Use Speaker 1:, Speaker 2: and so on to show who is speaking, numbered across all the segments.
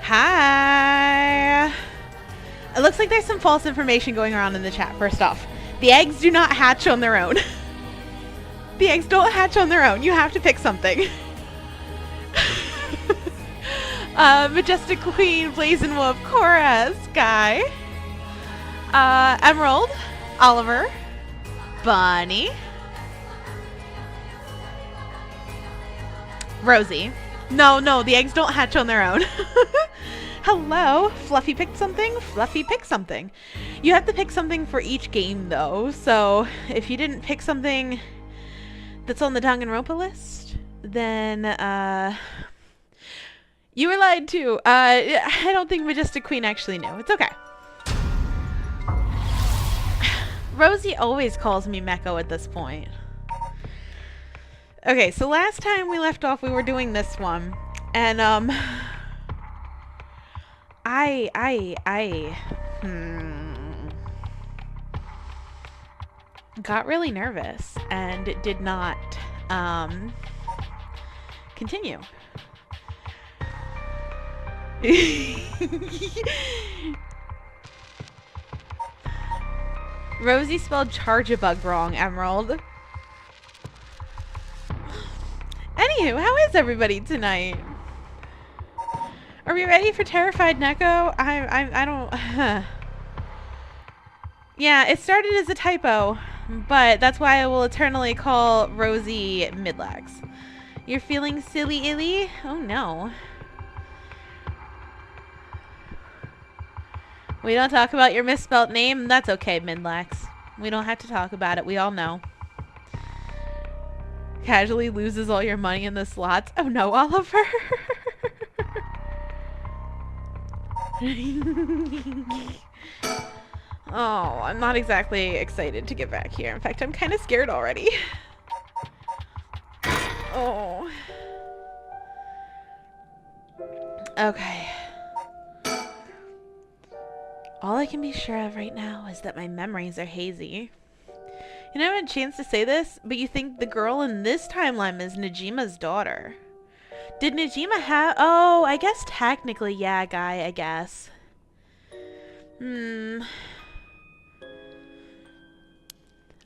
Speaker 1: Hi. It looks like there's some false information going around in the chat. First off, the eggs do not hatch on their own. The eggs don't hatch on their own. You have to pick something. Majestic Queen, Blazing Wolf, Cora, Sky, Emerald, Oliver, Bunny, Rosie. No, the eggs don't hatch on their own. Hello, Fluffy picked something. Fluffy picked something. You have to pick something for each game, though. So if you didn't pick something that's on the Danganronpa list, then you were lied to. I don't think Majestic Queen actually knew. It's okay. Rosie always calls me Neko at this point. Okay, so last time we left off, we were doing this one, and got really nervous and did not continue. Rosie spelled Charge-a-Bug wrong, Emerald. Anywho, how is everybody tonight? Are we ready for Terrified Neko? I don't... Yeah, it started as a typo, but that's why I will eternally call Rosie Midlax. You're feeling silly illy? Oh no. We don't talk about your misspelt name? That's okay, Midlax. We don't have to talk about it. We all know. Casually loses all your money in the slots. Oh no, Oliver. Oh, I'm not exactly excited to get back here. In fact, I'm kind of scared already. Oh. Okay. All I can be sure of right now is that my memories are hazy. You never had a chance to say this, but you think the girl in this timeline is Nejima's daughter. Did Nejima have... Oh, I guess technically, yeah, guy, I guess.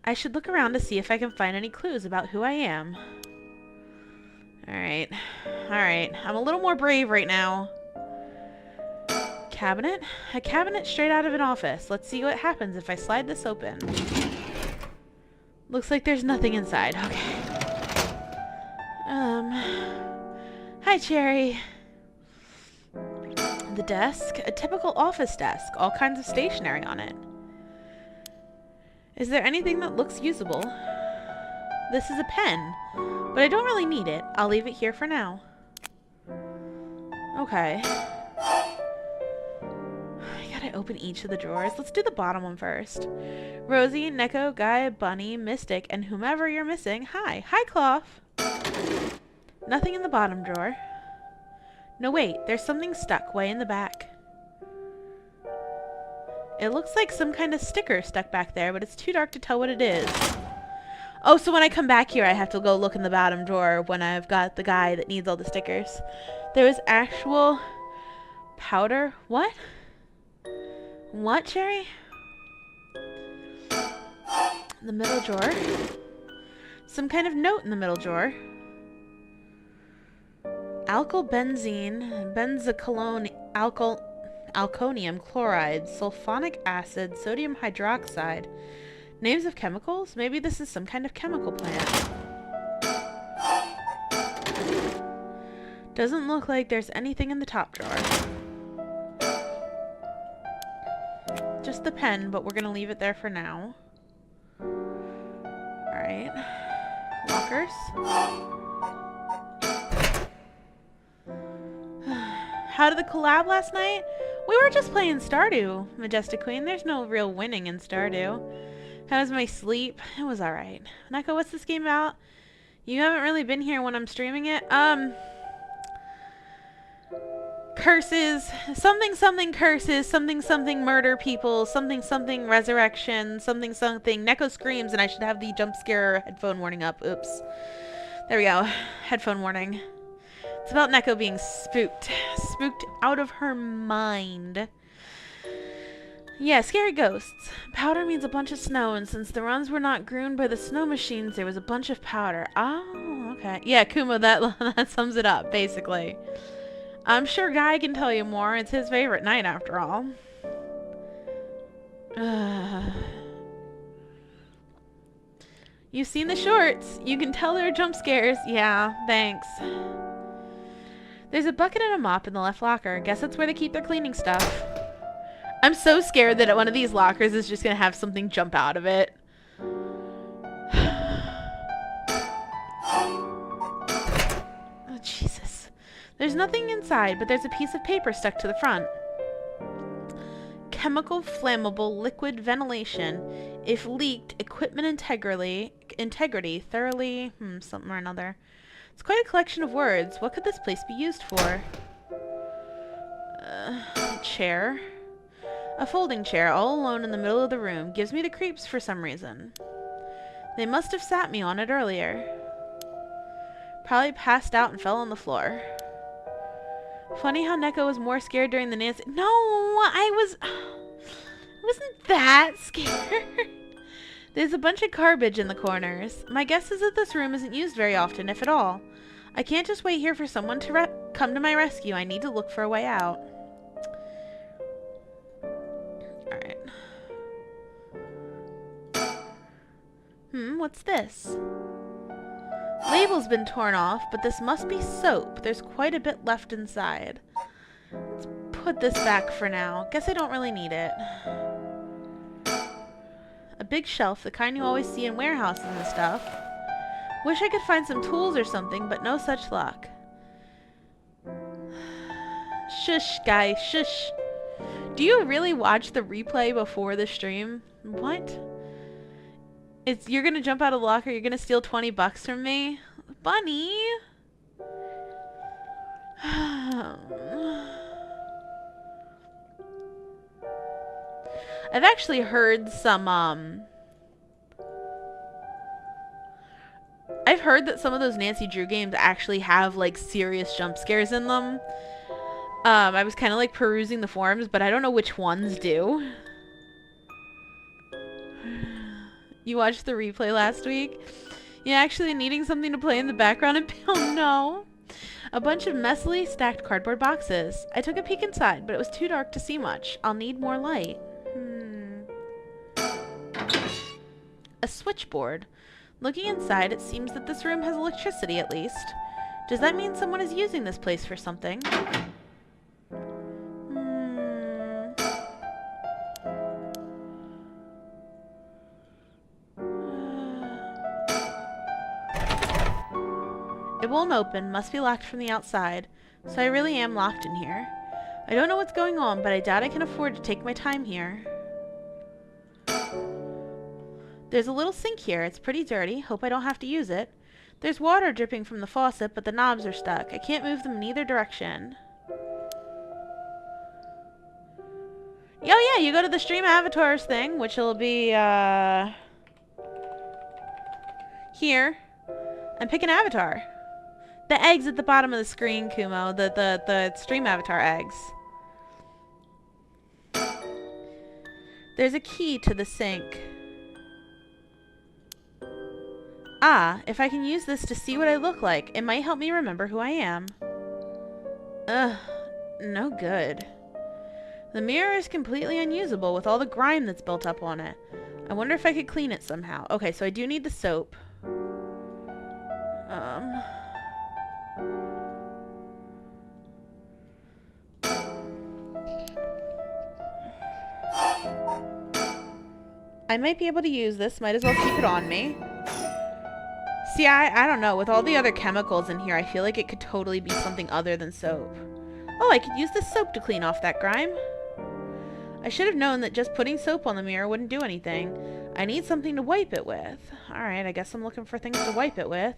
Speaker 1: I should look around to see if I can find any clues about who I am. Alright. Alright. I'm a little more brave right now. Cabinet? A cabinet straight out of an office. Let's see what happens if I slide this open. Looks like there's nothing inside. Okay. Hi, Cherry. The desk? A typical office desk. All kinds of stationery on it. Is there anything that looks usable? This is a pen, but I don't really need it. I'll leave it here for now. Okay. I open each of the drawers. Let's do the bottom one first. Rosie, Neko, Guy, Bunny, Mystic, and whomever you're missing. Hi. Hi, Cloth. Nothing in the bottom drawer. No, wait. There's something stuck way in the back. It looks like some kind of sticker stuck back there, but it's too dark to tell what it is. Oh, so when I come back here, I have to go look in the bottom drawer when I've got the guy that needs all the stickers. There was actual powder. What? What, Cherry? The middle drawer. Some kind of note in the middle drawer. Alkyl benzene, benzocolone, alconium chloride, sulfonic acid, sodium hydroxide. Names of chemicals? Maybe this is some kind of chemical plant. Doesn't look like there's anything in the top drawer. Just the pen, but we're gonna leave it there for now. Alright. Lockers. How did the collab last night? We were just playing Stardew, Majestic Queen. There's no real winning in Stardew. How was my sleep? It was alright. Neko, what's this game about? You haven't really been here when I'm streaming it. Curses, something curses, something murder people, something resurrection, something Neko screams, and I should have the jump scare headphone warning up. Oops. There we go. Headphone warning. It's about Neko being spooked. Spooked out of her mind. Yeah, scary ghosts. Powder means a bunch of snow, and since the runs were not groomed by the snow machines, there was a bunch of powder. Oh, okay. Yeah, Kumo, that sums it up, basically. I'm sure Guy can tell you more. It's his favorite night, after all. You've seen the shorts. You can tell they're jump scares. Yeah, thanks. There's a bucket and a mop in the left locker. Guess that's where they keep their cleaning stuff. I'm so scared that one of these lockers is just going to have something jump out of it. Oh, Jesus. There's nothing inside, but there's a piece of paper stuck to the front. Chemical flammable liquid ventilation. If leaked, equipment integrity thoroughly... something or another. It's quite a collection of words. What could this place be used for? Chair. A folding chair, all alone in the middle of the room. Gives me the creeps for some reason. They must have sat me on it earlier. Probably passed out and fell on the floor. Funny how Neko was more scared during the Nancy... No, I wasn't that scared. There's a bunch of garbage in the corners. My guess is that this room isn't used very often, if at all. I can't just wait here for someone to come to my rescue. I need to look for a way out. Alright. What's this? Label's been torn off, but this must be soap. There's quite a bit left inside. Let's put this back for now. Guess I don't really need it. A big shelf, the kind you always see in warehouses and stuff. Wish I could find some tools or something, but no such luck. Shush, guys, shush. Do you really watch the replay before the stream? What? You're gonna jump out of the locker, you're gonna steal 20 bucks from me? Bunny! I've actually heard some, I've heard that some of those Nancy Drew games actually have, like, serious jump scares in them. I was kind of, like, perusing the forums, but I don't know which ones do. You watched the replay last week? Yeah, actually needing something to play in the background and... Oh, no. A bunch of messily stacked cardboard boxes. I took a peek inside, but it was too dark to see much. I'll need more light. A switchboard. Looking inside, it seems that this room has electricity at least. Does that mean someone is using this place for something? It won't open. Must be locked from the outside. So I really am locked in here. I don't know what's going on, but I doubt I can afford to take my time here. There's a little sink here. It's pretty dirty. Hope I don't have to use it. There's water dripping from the faucet, but the knobs are stuck. I can't move them in either direction. Oh yeah, you go to the stream avatars thing, which will be, here, and pick an avatar. The eggs at the bottom of the screen, Kumo. The stream avatar eggs. There's a key to the sink. Ah, if I can use this to see what I look like, it might help me remember who I am. Ugh, no good. The mirror is completely unusable with all the grime that's built up on it. I wonder if I could clean it somehow. Okay, so I do need the soap. I might be able to use this. Might as well keep it on me. See, I don't know. With all the other chemicals in here, I feel like it could totally be something other than soap. Oh, I could use this soap to clean off that grime. I should have known that just putting soap on the mirror wouldn't do anything. I need something to wipe it with. Alright, I guess I'm looking for things to wipe it with.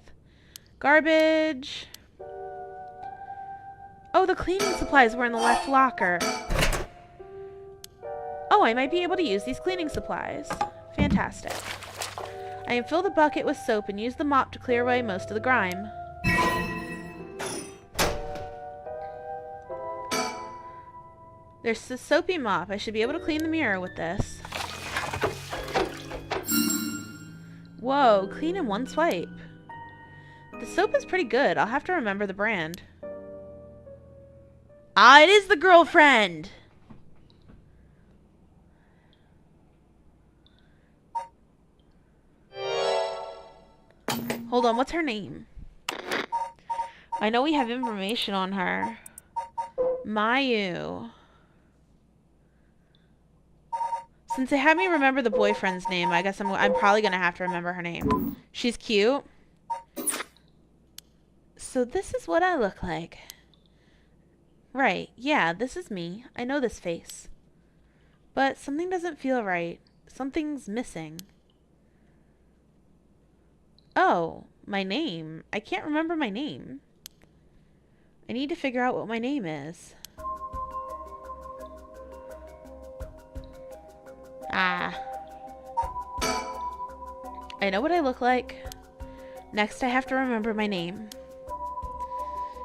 Speaker 1: Garbage. Oh, the cleaning supplies were in the left locker. Oh, I might be able to use these cleaning supplies. Fantastic. I can fill the bucket with soap and use the mop to clear away most of the grime. There's the soapy mop. I should be able to clean the mirror with this. Whoa, clean in one swipe. The soap is pretty good. I'll have to remember the brand. Ah, it is the girlfriend! Hold on, what's her name? I know we have information on her. Mayu. Since they had me remember the boyfriend's name, I guess I'm probably gonna have to remember her name. She's cute. So this is what I look like. Right, yeah, this is me. I know this face. But something doesn't feel right. Something's missing. Oh, my name. I can't remember my name. I need to figure out what my name is. Ah. I know what I look like. Next, I have to remember my name.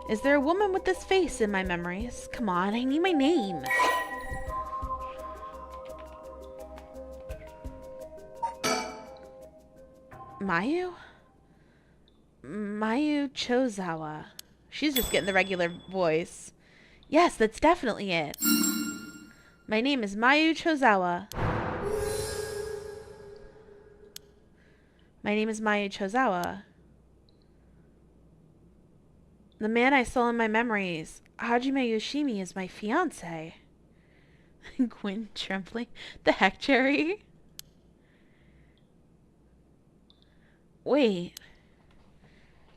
Speaker 1: Is there a woman with this face in my memories? Come on, I need my name. Mayu? Mayu Chozawa. She's just getting the regular voice. Yes, that's definitely it. My name is Mayu Chozawa. My name is Mayu Chozawa. The man I saw in my memories, Hajime Yoshimi, is my fiancé. Gwyn trembling. The heck, Jerry? Wait.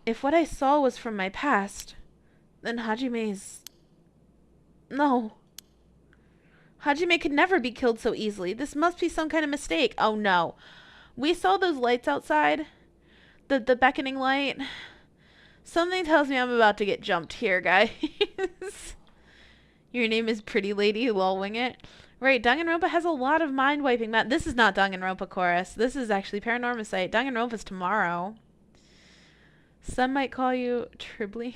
Speaker 1: If what I saw was from my past, then Hajime's... No. Hajime could never be killed so easily. This must be some kind of mistake. Oh no. We saw those lights outside. The beckoning light. Something tells me I'm about to get jumped here, guys. Your name is Pretty Lady, lol, wing it. Right, Danganronpa has a lot of mind-wiping. This is not Danganronpa Chorus. This is actually Paranormasight. Danganronpa's tomorrow. Some might call you Tribly.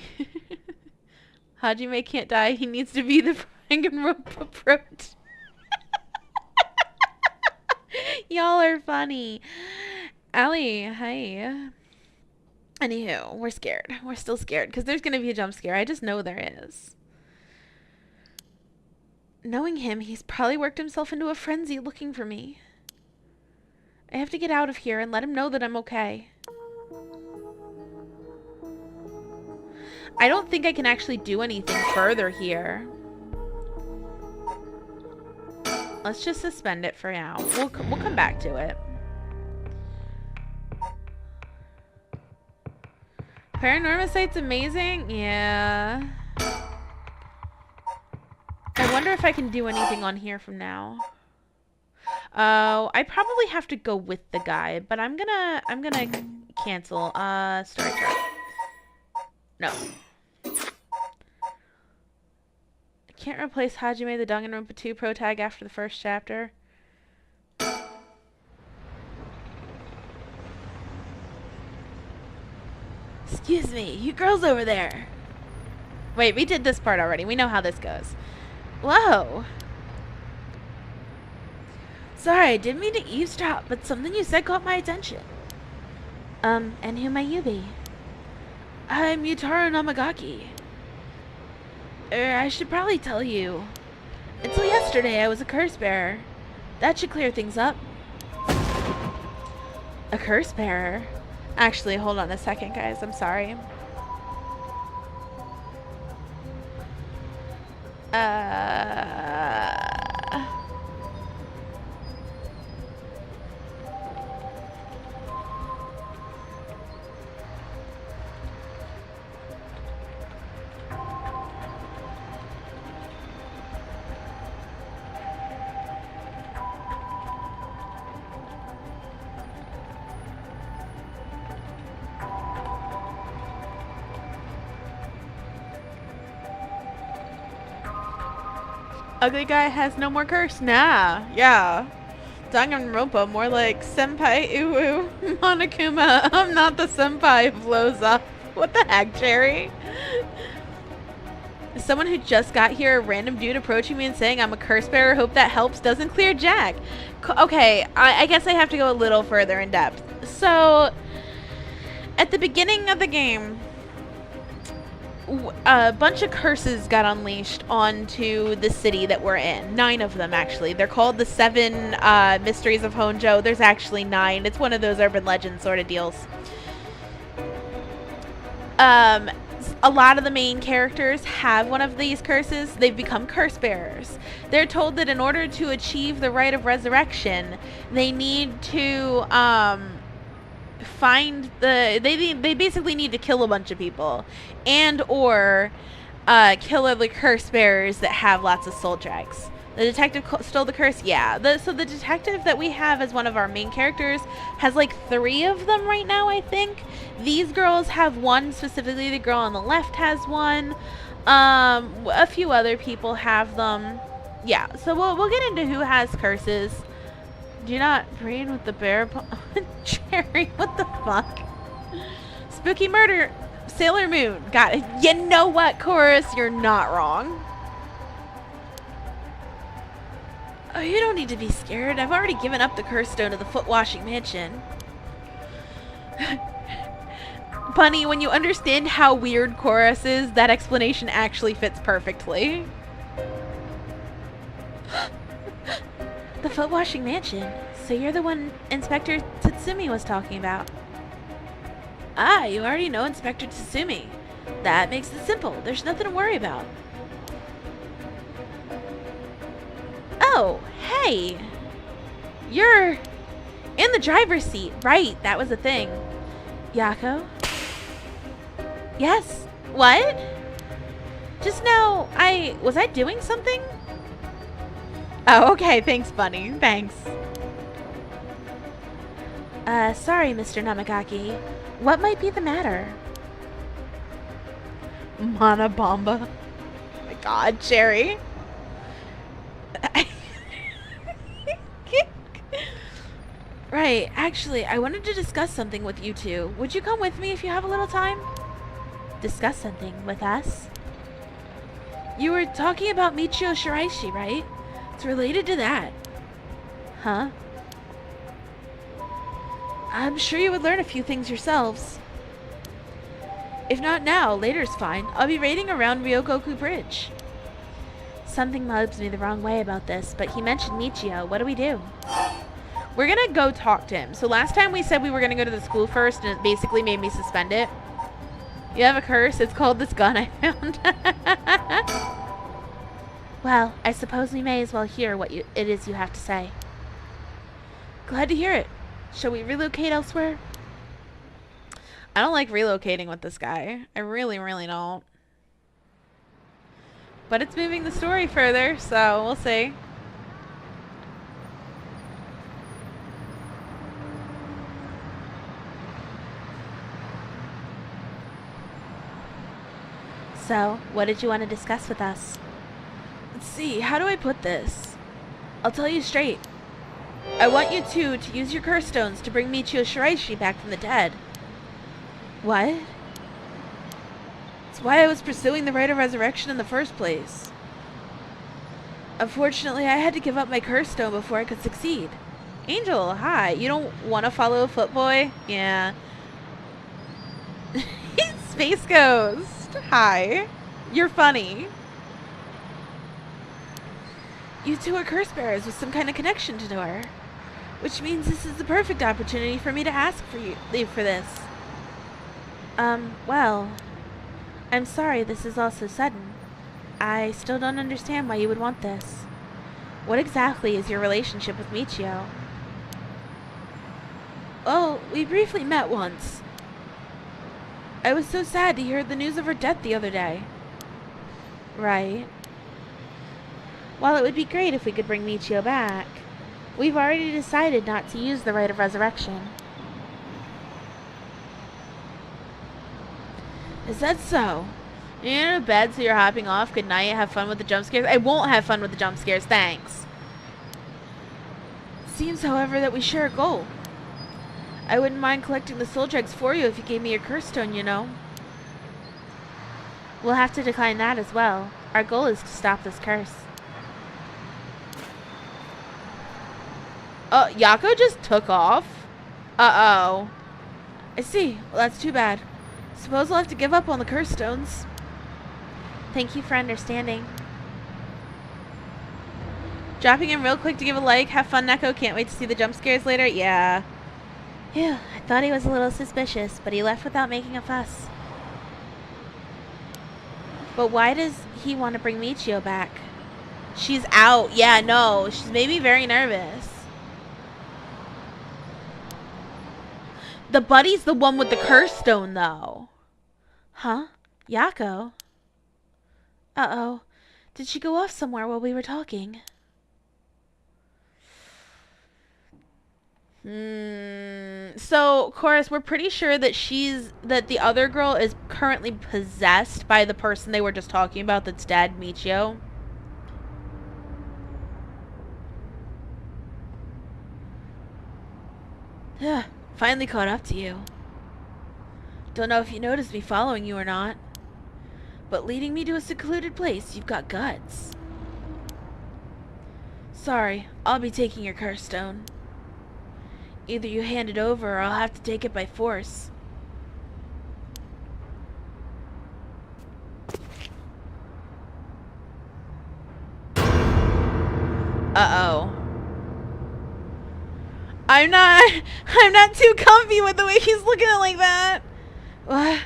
Speaker 1: Hajime can't die. He needs to be the Danganronpa approach. Y'all are funny. Allie, hi. Anywho, we're scared. We're still scared because there's going to be a jump scare. I just know there is. Knowing him, he's probably worked himself into a frenzy looking for me. I have to get out of here and let him know that I'm okay. I don't think I can actually do anything further here. Let's just suspend it for now. We'll come back to it. Paranormasight's amazing? Yeah. I wonder if I can do anything on here from now. Oh, I probably have to go with the guy, but I'm gonna cancel. Story chart. No. I can't replace Hajime the Danganronpa 2 pro tag after the first chapter. Excuse me, you girls over there. Wait, we did this part already. We know how this goes. Whoa. Sorry, I didn't mean to eavesdrop, but something you said caught my attention. And who might you be? I'm Yutaro Namagaki. I should probably tell you. Until yesterday, I was a curse bearer. That should clear things up. A curse bearer? Actually, hold on a second, guys. I'm sorry. Ugly guy has no more curse. Nah. Yeah. Danganronpa, more like Senpai Uwu Monokuma. I'm not the senpai who blows up. What the heck, Jerry? Someone who just got here, a random dude approaching me and saying I'm a curse bearer, hope that helps, doesn't clear Jack. Okay, I guess I have to go a little further in depth. So, at the beginning of the game, a bunch of curses got unleashed onto the city that we're in. 9 of them, actually. They're called the 7 Mysteries of Honjo. There's actually 9. It's one of those urban legend sort of deals. A lot of the main characters have one of these curses. They've become curse bearers. They're told that in order to achieve the rite of resurrection, they need to find the they basically need to kill a bunch of people and or kill other curse bearers that have lots of soul drags. The detective stole the curse. Yeah. So the detective that we have as one of our main characters has like 3 of them right now, I think. These girls have 1 specifically. The girl on the left has 1. A few other people have them. Yeah. So we'll get into who has curses. Do not breed with the bear. Jerry, what the fuck? Spooky murder. Sailor Moon. Got it. You know what, Chorus? You're not wrong. Oh, you don't need to be scared. I've already given up the curse stone to the foot-washing mansion. Bunny, when you understand how weird Chorus is, that explanation actually fits perfectly. The foot-washing mansion. So you're the one Inspector Tatsumi was talking about. Ah, you already know Inspector Tatsumi. That makes it simple. There's nothing to worry about. Oh, hey! You're in the driver's seat. Right, that was a thing. Yako? Yes? What? Just now, was I doing something? Oh, okay, thanks, Bunny. Thanks. Sorry, Mr. Namagaki. What might be the matter? Mana Bomba. Oh my god, Cherry. Right, actually, I wanted to discuss something with you two. Would you come with me if you have a little time? Discuss something with us? You were talking about Michio Shiraishi, right? It's related to that. Huh? I'm sure you would learn a few things yourselves. If not now, later's fine. I'll be raiding around Ryogoku Bridge. Something rubs me the wrong way about this, but he mentioned Michio. What do we do? We're gonna go talk to him. So last time we said we were gonna go to the school first, and it basically made me suspend it. You have a curse? It's called this gun I found. Well, I suppose we may as well hear what it is you have to say. Glad to hear it. Shall we relocate elsewhere? I don't like relocating with this guy. I really, really don't. But it's moving the story further, so we'll see. So, what did you want to discuss with us? Let's see, how do I put this? I'll tell you straight. I want you two to use your curse stones to bring Michio Shiraishi back from the dead. What? It's why I was pursuing the rite of resurrection in the first place. Unfortunately, I had to give up my curse stone before I could succeed. Angel, hi. You don't want to follow Footboy? Yeah. Space Ghost. Hi. You're funny. You two are curse bearers with some kind of connection to her. Which means this is the perfect opportunity for me to ask for you for this. Well, I'm sorry this is all so sudden. I still don't understand why you would want this. What exactly is your relationship with Michio? Well, we briefly met once. I was so sad to hear the news of her death the other day. Right. While it would be great if we could bring Michio back, we've already decided not to use the rite of resurrection. Is that so? You're in bed, so you're hopping off. Good night. Have fun with the jump scares. I won't have fun with the jump scares. Thanks. Seems, however, that we share a goal. I wouldn't mind collecting the soul dregs for you if you gave me your curse stone, you know. We'll have to decline that as well. Our goal is to stop this curse. Oh, Yako just took off? Uh-oh. I see. Well, that's too bad. Suppose I'll have to give up on the curse stones. Thank you for understanding. Dropping in real quick to give a like. Have fun, Neko. Can't wait to see the jump scares later. Yeah. Phew. I thought he was a little suspicious, but he left without making a fuss. But why does he want to bring Michio back? She's out. Yeah, no. She's made me very nervous. The buddy's the one with the curse stone, though. Huh? Yako? Uh-oh. Did she go off somewhere while we were talking? So, Chorus, we're pretty sure that that the other girl is currently possessed by the person they were just talking about that's dead, Michio. Yeah, finally caught up to you. Don't know if you noticed me following you or not, but leading me to a secluded place, you've got guts. Sorry, I'll be taking your curse stone. Either you hand it over or I'll have to take it by force. Uh-oh. I'm not too comfy with the way he's looking at it like that. What?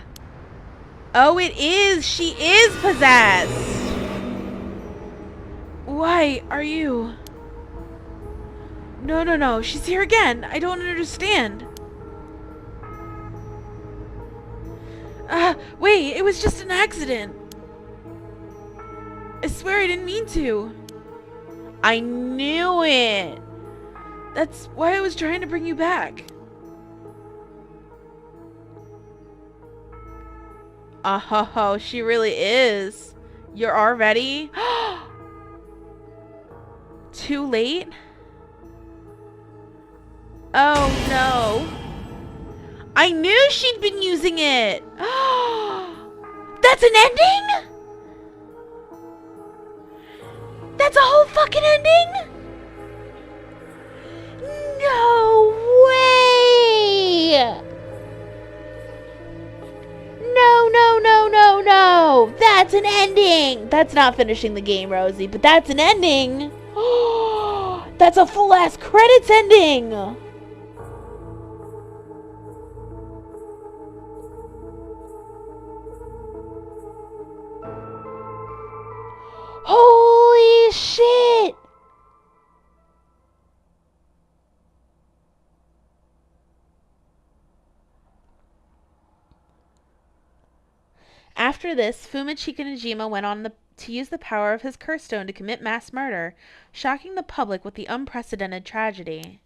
Speaker 1: Oh, it is. She is possessed. Why are you? No, no, no. She's here again. I don't understand. Wait. It was just an accident. I swear I didn't mean to. I knew it. That's why I was trying to bring you back. Oh, she really is. You're already? Too late? Oh, no. I knew she'd been using it. That's an ending? That's a whole fucking ending? No way! No. That's an ending. That's not finishing the game, Rosie, but that's an ending. That's a full-ass credits ending. Holy shit! After this, Fumachika Najima went on to use the power of his curse stone to commit mass murder, shocking the public with the unprecedented tragedy.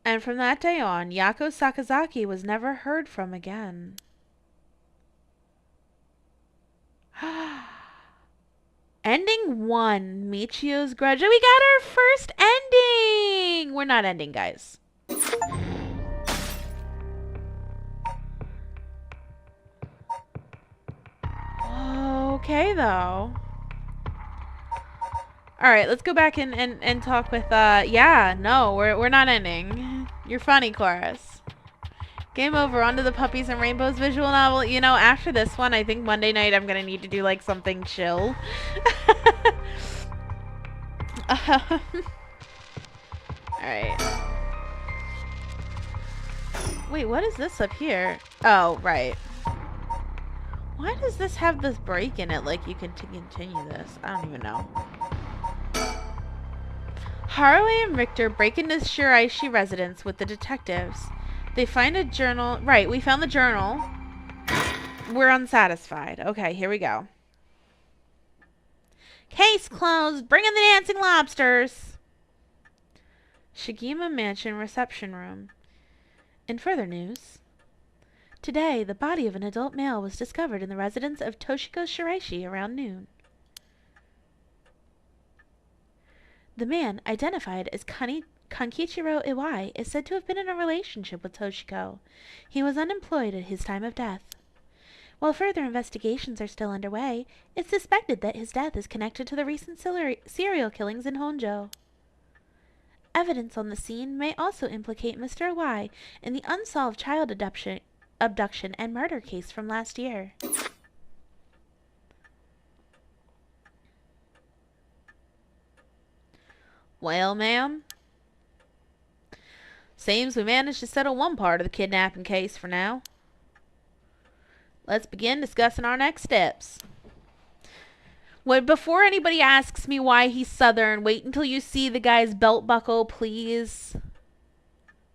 Speaker 1: And from that day on, Yako Sakazaki was never heard from again. Ending 1, Michio's Grudge. We got our first ending! We're not ending, guys. Okay, though. Alright, let's go back and talk with, yeah, no, we're not ending. You're funny, Chorus. Game over. On to the Puppies and Rainbows visual novel. You know, after this one, I think Monday night I'm gonna need to do, like, something chill. Alright. Wait, what is this up here? Oh, right. Why does this have this break in it like you can continue this? I don't even know. Haruhi and Richter break into Shiraishi residence with the detectives. They find a journal. Right, we found the journal. We're unsatisfied. Okay, here we go. Case closed. Bring in the dancing lobsters. Shigima Mansion reception room. In further news, today the body of an adult male was discovered in the residence of Toshiko Shiraishi around noon. The man, identified as Kankichiro Iwai, is said to have been in a relationship with Toshiko. He was unemployed at his time of death. While further investigations are still underway, it's suspected that his death is connected to the recent serial killings in Honjo. Evidence on the scene may also implicate Mr. Y in the unsolved child abduction and murder case from last year. Well, ma'am, seems we managed to settle one part of the kidnapping case for now. Let's begin discussing our next steps. Before anybody asks me why he's Southern, wait until you see the guy's belt buckle, please.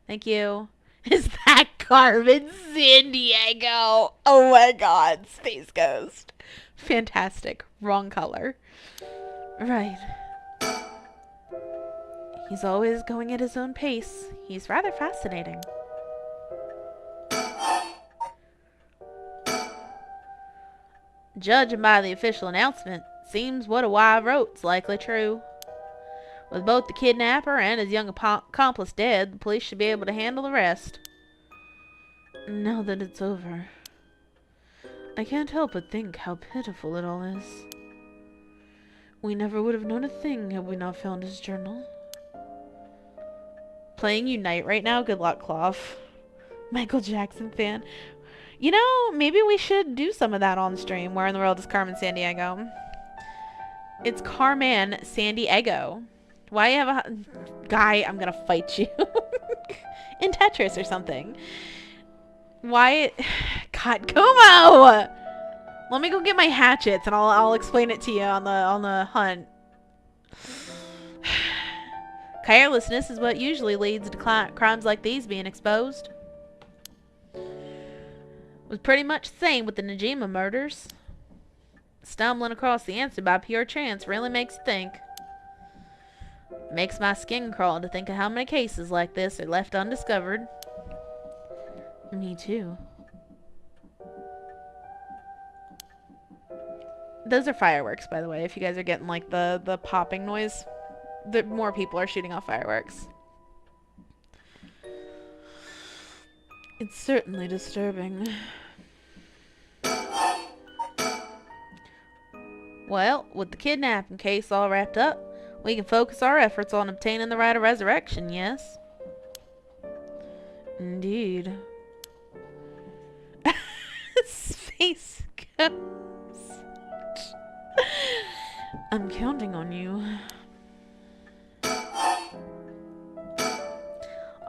Speaker 1: Thank you. Is that Carmen Sandiego? Oh my god, Space Ghost. Fantastic. Wrong color. Right. He's always going at his own pace. He's rather fascinating. Judging by the official announcement, seems what a Y wrote's likely true. With both the kidnapper and his young accomplice dead, the police should be able to handle the rest. Now that it's over, I can't help but think how pitiful it all is. We never would have known a thing had we not found his journal. Playing Unite right now? Good luck, Clough. Michael Jackson fan. You know, maybe we should do some of that on stream. Where in the world is Carmen Sandiego? It's Carmen Sandiego. Why you have a... Guy, I'm gonna fight you. In Tetris or something. Why... God, Kumo! Let me go get my hatchets and I'll explain it to you on the hunt. Carelessness is what usually leads to crimes like these being exposed. Was pretty much the same with the Najima murders. Stumbling across the answer by pure chance really makes you think. Makes my skin crawl to think of how many cases like this are left undiscovered. Me too. Those are fireworks, by the way, if you guys are getting like the popping noise. More people are shooting off fireworks. It's certainly disturbing. Well, with the kidnapping case all wrapped up, we can focus our efforts on obtaining the right of resurrection, yes? Indeed. Space Ghost. I'm counting on you.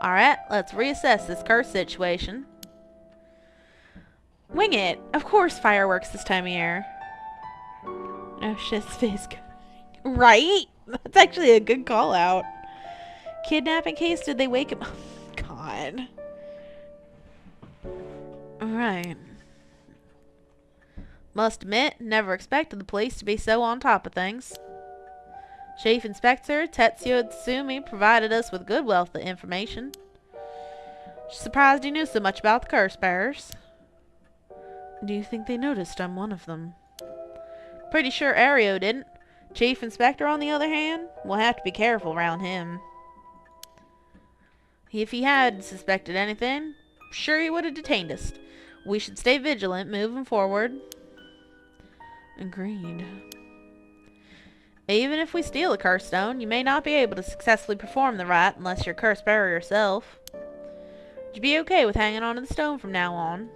Speaker 1: Alright, let's reassess this curse situation. Wing it! Of course fireworks this time of year. Oh shit, Space Ghost. Right? That's actually a good call out. Kidnapping case, did they wake him up? God. Alright. Must admit, never expected the police to be so on top of things. Chief Inspector Tetsuya Tsumi provided us with good wealth of information. Surprised he knew so much about the curse bearers. Do you think they noticed I'm one of them? Pretty sure Ario didn't. Chief Inspector, on the other hand, will have to be careful around him. If he had suspected anything, sure he would have detained us. We should stay vigilant moving forward. Agreed. Even if we steal a curse stone, you may not be able to successfully perform the rite unless you're a curse bearer yourself. Would you be okay with hanging on to the stone from now on?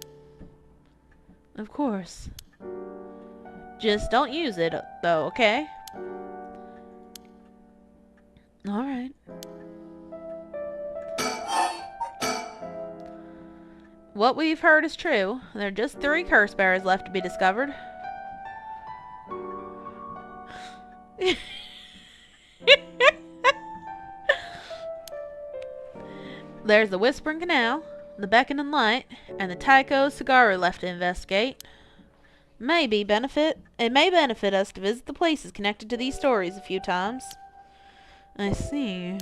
Speaker 1: Of course. Just don't use it, though, okay? Alright. What we've heard is true. There are just 3 curse bearers left to be discovered. There's the Whispering Canal, the Beckoning Light, and the Taiko Sagaru left to investigate. It may benefit us to visit the places connected to these stories a few times. I see.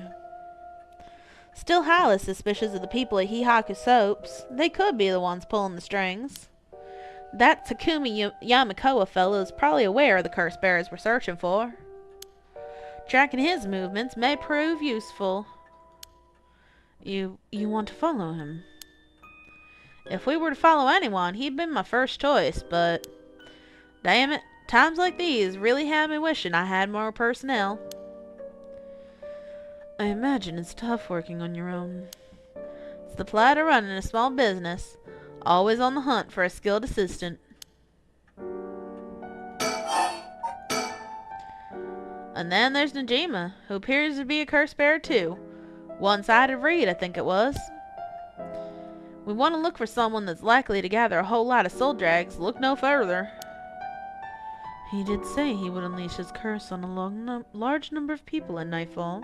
Speaker 1: Still highly suspicious of the people at Hihaku Soaps. They could be the ones pulling the strings. That Takumi Yamakoa fellow is probably aware of the curse bearers we're searching for. Tracking his movements may prove useful. You want to follow him? If we were to follow anyone, he'd been my first choice, but damn it, times like these really had me wishing I had more personnel. I imagine it's tough working on your own. It's the plight of running a small business, always on the hunt for a skilled assistant. And then there's Najima, who appears to be a curse bearer too. One-sided read, I think it was. We want to look for someone that's likely to gather a whole lot of soul drags. Look no further. He did say he would unleash his curse on a large number of people in Nightfall.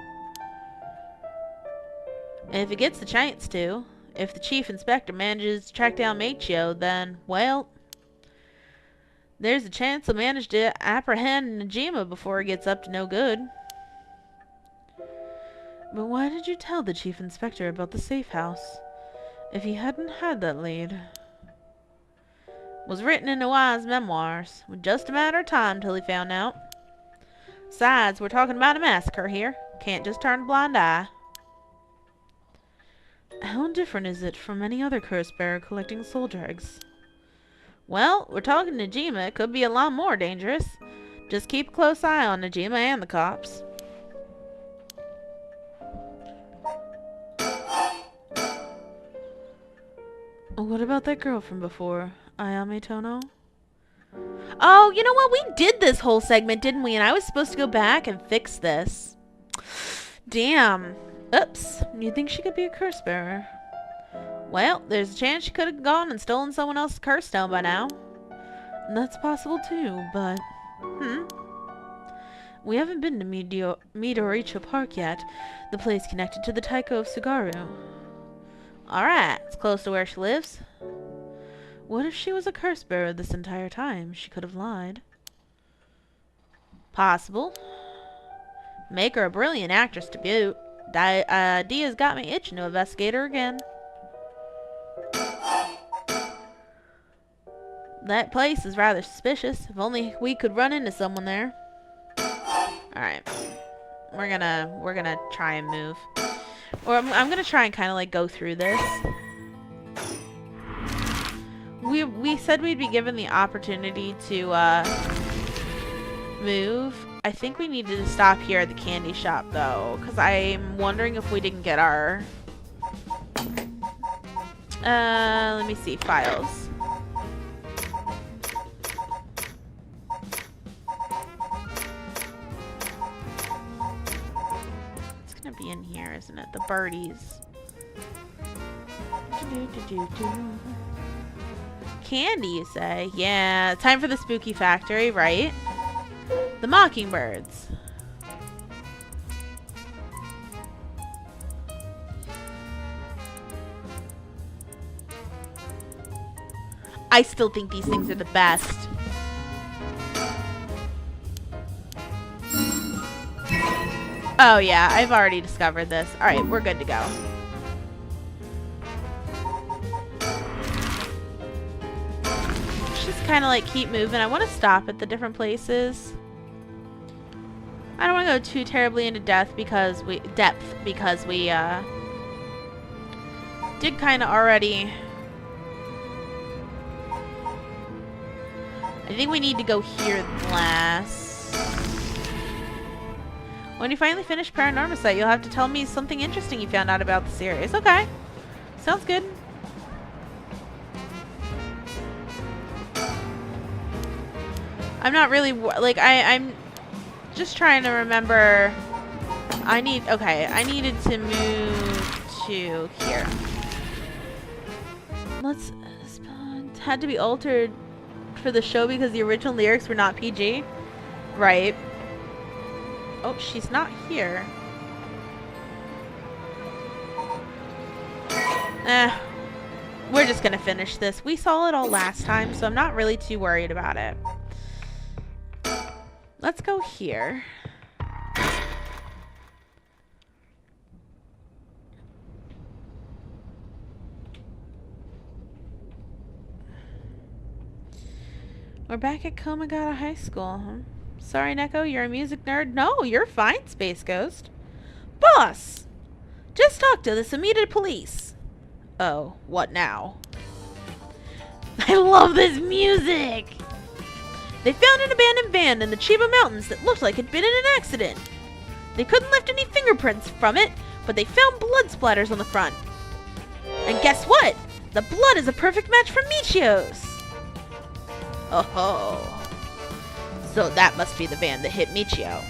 Speaker 1: And if he gets the chance to, if the chief inspector manages to track down Machio, then, well, there's a chance he'll manage to apprehend Najima before he gets up to no good. But why did you tell the chief inspector about the safe house? If he hadn't had that lead. Was written in Noah's memoirs. With just a matter of time till he found out. Besides, we're talking about a massacre here. Can't just turn a blind eye. How different is it from any other curse bearer collecting soul drags? Well, we're talking Najima. It could be a lot more dangerous. Just keep a close eye on Najima and the cops. What about that girl from before? Ayame Tono? Oh, you know what? We did this whole segment, didn't we? And I was supposed to go back and fix this. Damn. Oops. You think she could be a curse bearer? Well, there's a chance she could have gone and stolen someone else's curse stone by now. And that's possible too, but... We haven't been to Midoricho Park yet, the place connected to the Taiko of Sugaru. Alright, it's close to where she lives. What if she was a curse bearer this entire time? She could have lied. Possible. Make her a brilliant actress to boot. Dia's got me itching to investigate her again. That place is rather suspicious. If only we could run into someone there. Alright. We're gonna try and move. Or I'm gonna try and kind of like go through this. We said we'd be given the opportunity to move. I think we needed to stop here at the candy shop though, because I'm wondering if we didn't get our let me see, files. It's gonna be in here, isn't it? The birdies. Candy, you say? Yeah, time for the spooky factory, right? The mockingbirds. I still think these things are the best. Oh yeah, I've already discovered this. Alright, we're good to go. Just kind of like keep moving. I want to stop at the different places. I don't want to go too terribly into depth because we did kind of already. I think we need to go here last. When you finally finish Paranormasight, you'll have to tell me something interesting you found out about the series. Okay, sounds good. Okay. I'm not really like I'm just trying to remember. I needed to move to here. Had to be altered for the show because the original lyrics were not PG. Right. Oh, she's not here. We're just gonna finish this. We saw it all last time, so I'm not really too worried about it. Let's go here. We're back at Komagata High School, huh? Sorry, Neko, you're a music nerd? No, you're fine, Space Ghost. Boss! Just talk to this immediate police. Oh, what now? I love this music! They found an abandoned van in the Chiba Mountains that looked like it'd been in an accident. They couldn't lift any fingerprints from it, but they found blood splatters on the front. And guess what? The blood is a perfect match for Michio's! Oh-ho. So that must be the van that hit Michio.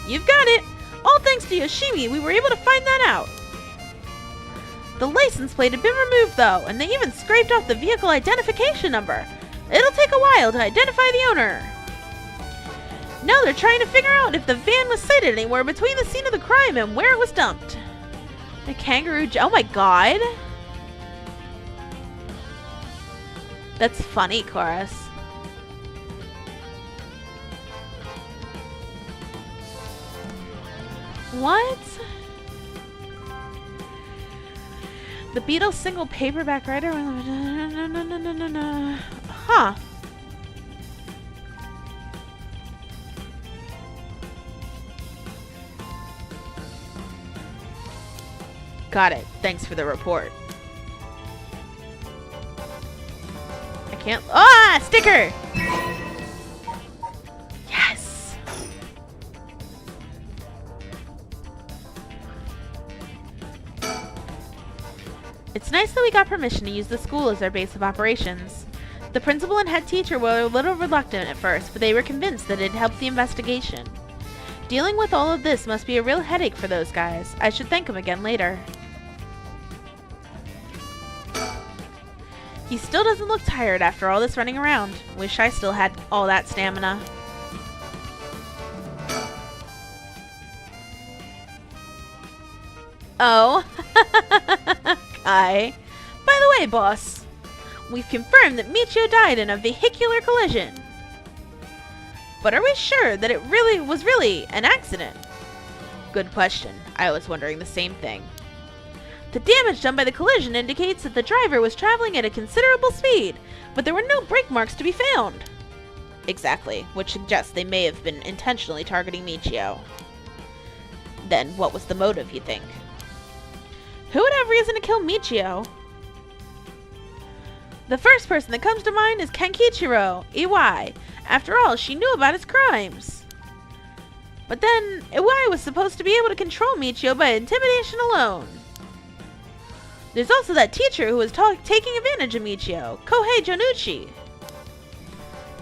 Speaker 1: You've got it! All thanks to Yoshimi, we were able to find that out. The license plate had been removed though, and they even scraped off the vehicle identification number. It'll take a while to identify the owner. Now they're trying to figure out if the van was sighted anywhere between the scene of the crime and where it was dumped. The kangaroo... Oh my god! That's funny, Chorus. What? The Beatles single paperback writer... Huh. Got it. Thanks for the report. I can't... Ah! Sticker! Yes! It's nice that we got permission to use the school as our base of operations. The principal and head teacher were a little reluctant at first, but they were convinced that it'd help the investigation. Dealing with all of this must be a real headache for those guys. I should thank them again later. He still doesn't look tired after all this running around. Wish I still had all that stamina. Oh. Kai. By the way, boss. We've confirmed that Michio died in a vehicular collision. But are we sure that it was really an accident? Good question. I was wondering the same thing. The damage done by the collision indicates that the driver was traveling at a considerable speed, but there were no brake marks to be found. Exactly, which suggests they may have been intentionally targeting Michio. Then what was the motive, you think? Who would have reason to kill Michio? The first person that comes to mind is Kenkichiro, Iwai. After all, she knew about his crimes. But then, Iwai was supposed to be able to control Michio by intimidation alone. There's also that teacher who was taking advantage of Michio, Kohei Jonuchi.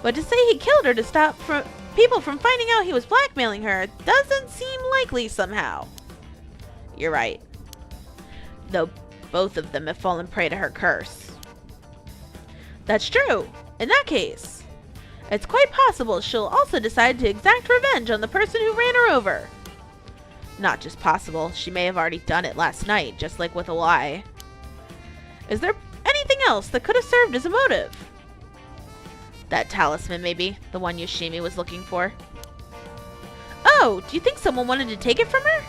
Speaker 1: But to say he killed her to stop people from finding out he was blackmailing her doesn't seem likely somehow. You're right. Though both of them have fallen prey to her curse. That's true. In that case, it's quite possible she'll also decide to exact revenge on the person who ran her over. Not just possible, she may have already done it last night, just like with Iwai. Is there anything else that could have served as a motive? That talisman, maybe. The one Yoshimi was looking for. Oh, do you think someone wanted to take it from her?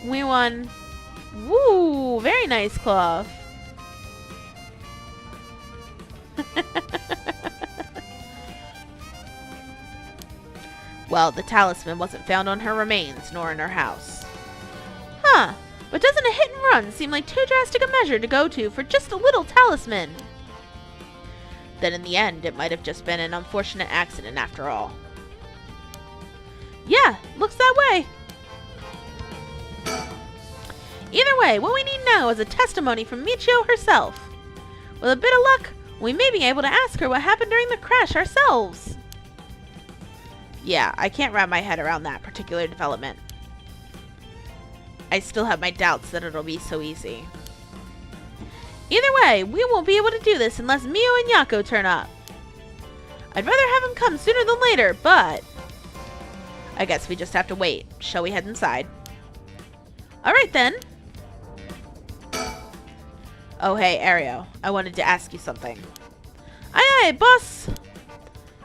Speaker 1: We won. Woo, very nice cloth. Well, the talisman wasn't found on her remains, nor in her house. Huh, but doesn't a hit and run seem like too drastic a measure to go to for just a little talisman? Then in the end, it might have just been an unfortunate accident after all. Yeah, looks that way. Either way, what we need now is a testimony from Michio herself. With a bit of luck, we may be able to ask her what happened during the crash ourselves. Yeah, I can't wrap my head around that particular development. I still have my doubts that it'll be so easy. Either way, we won't be able to do this unless Mio and Yako turn up. I'd rather have them come sooner than later, but I guess we just have to wait. Shall we head inside? Alright then. Oh hey, Ario. I wanted to ask you something. Aye aye, boss!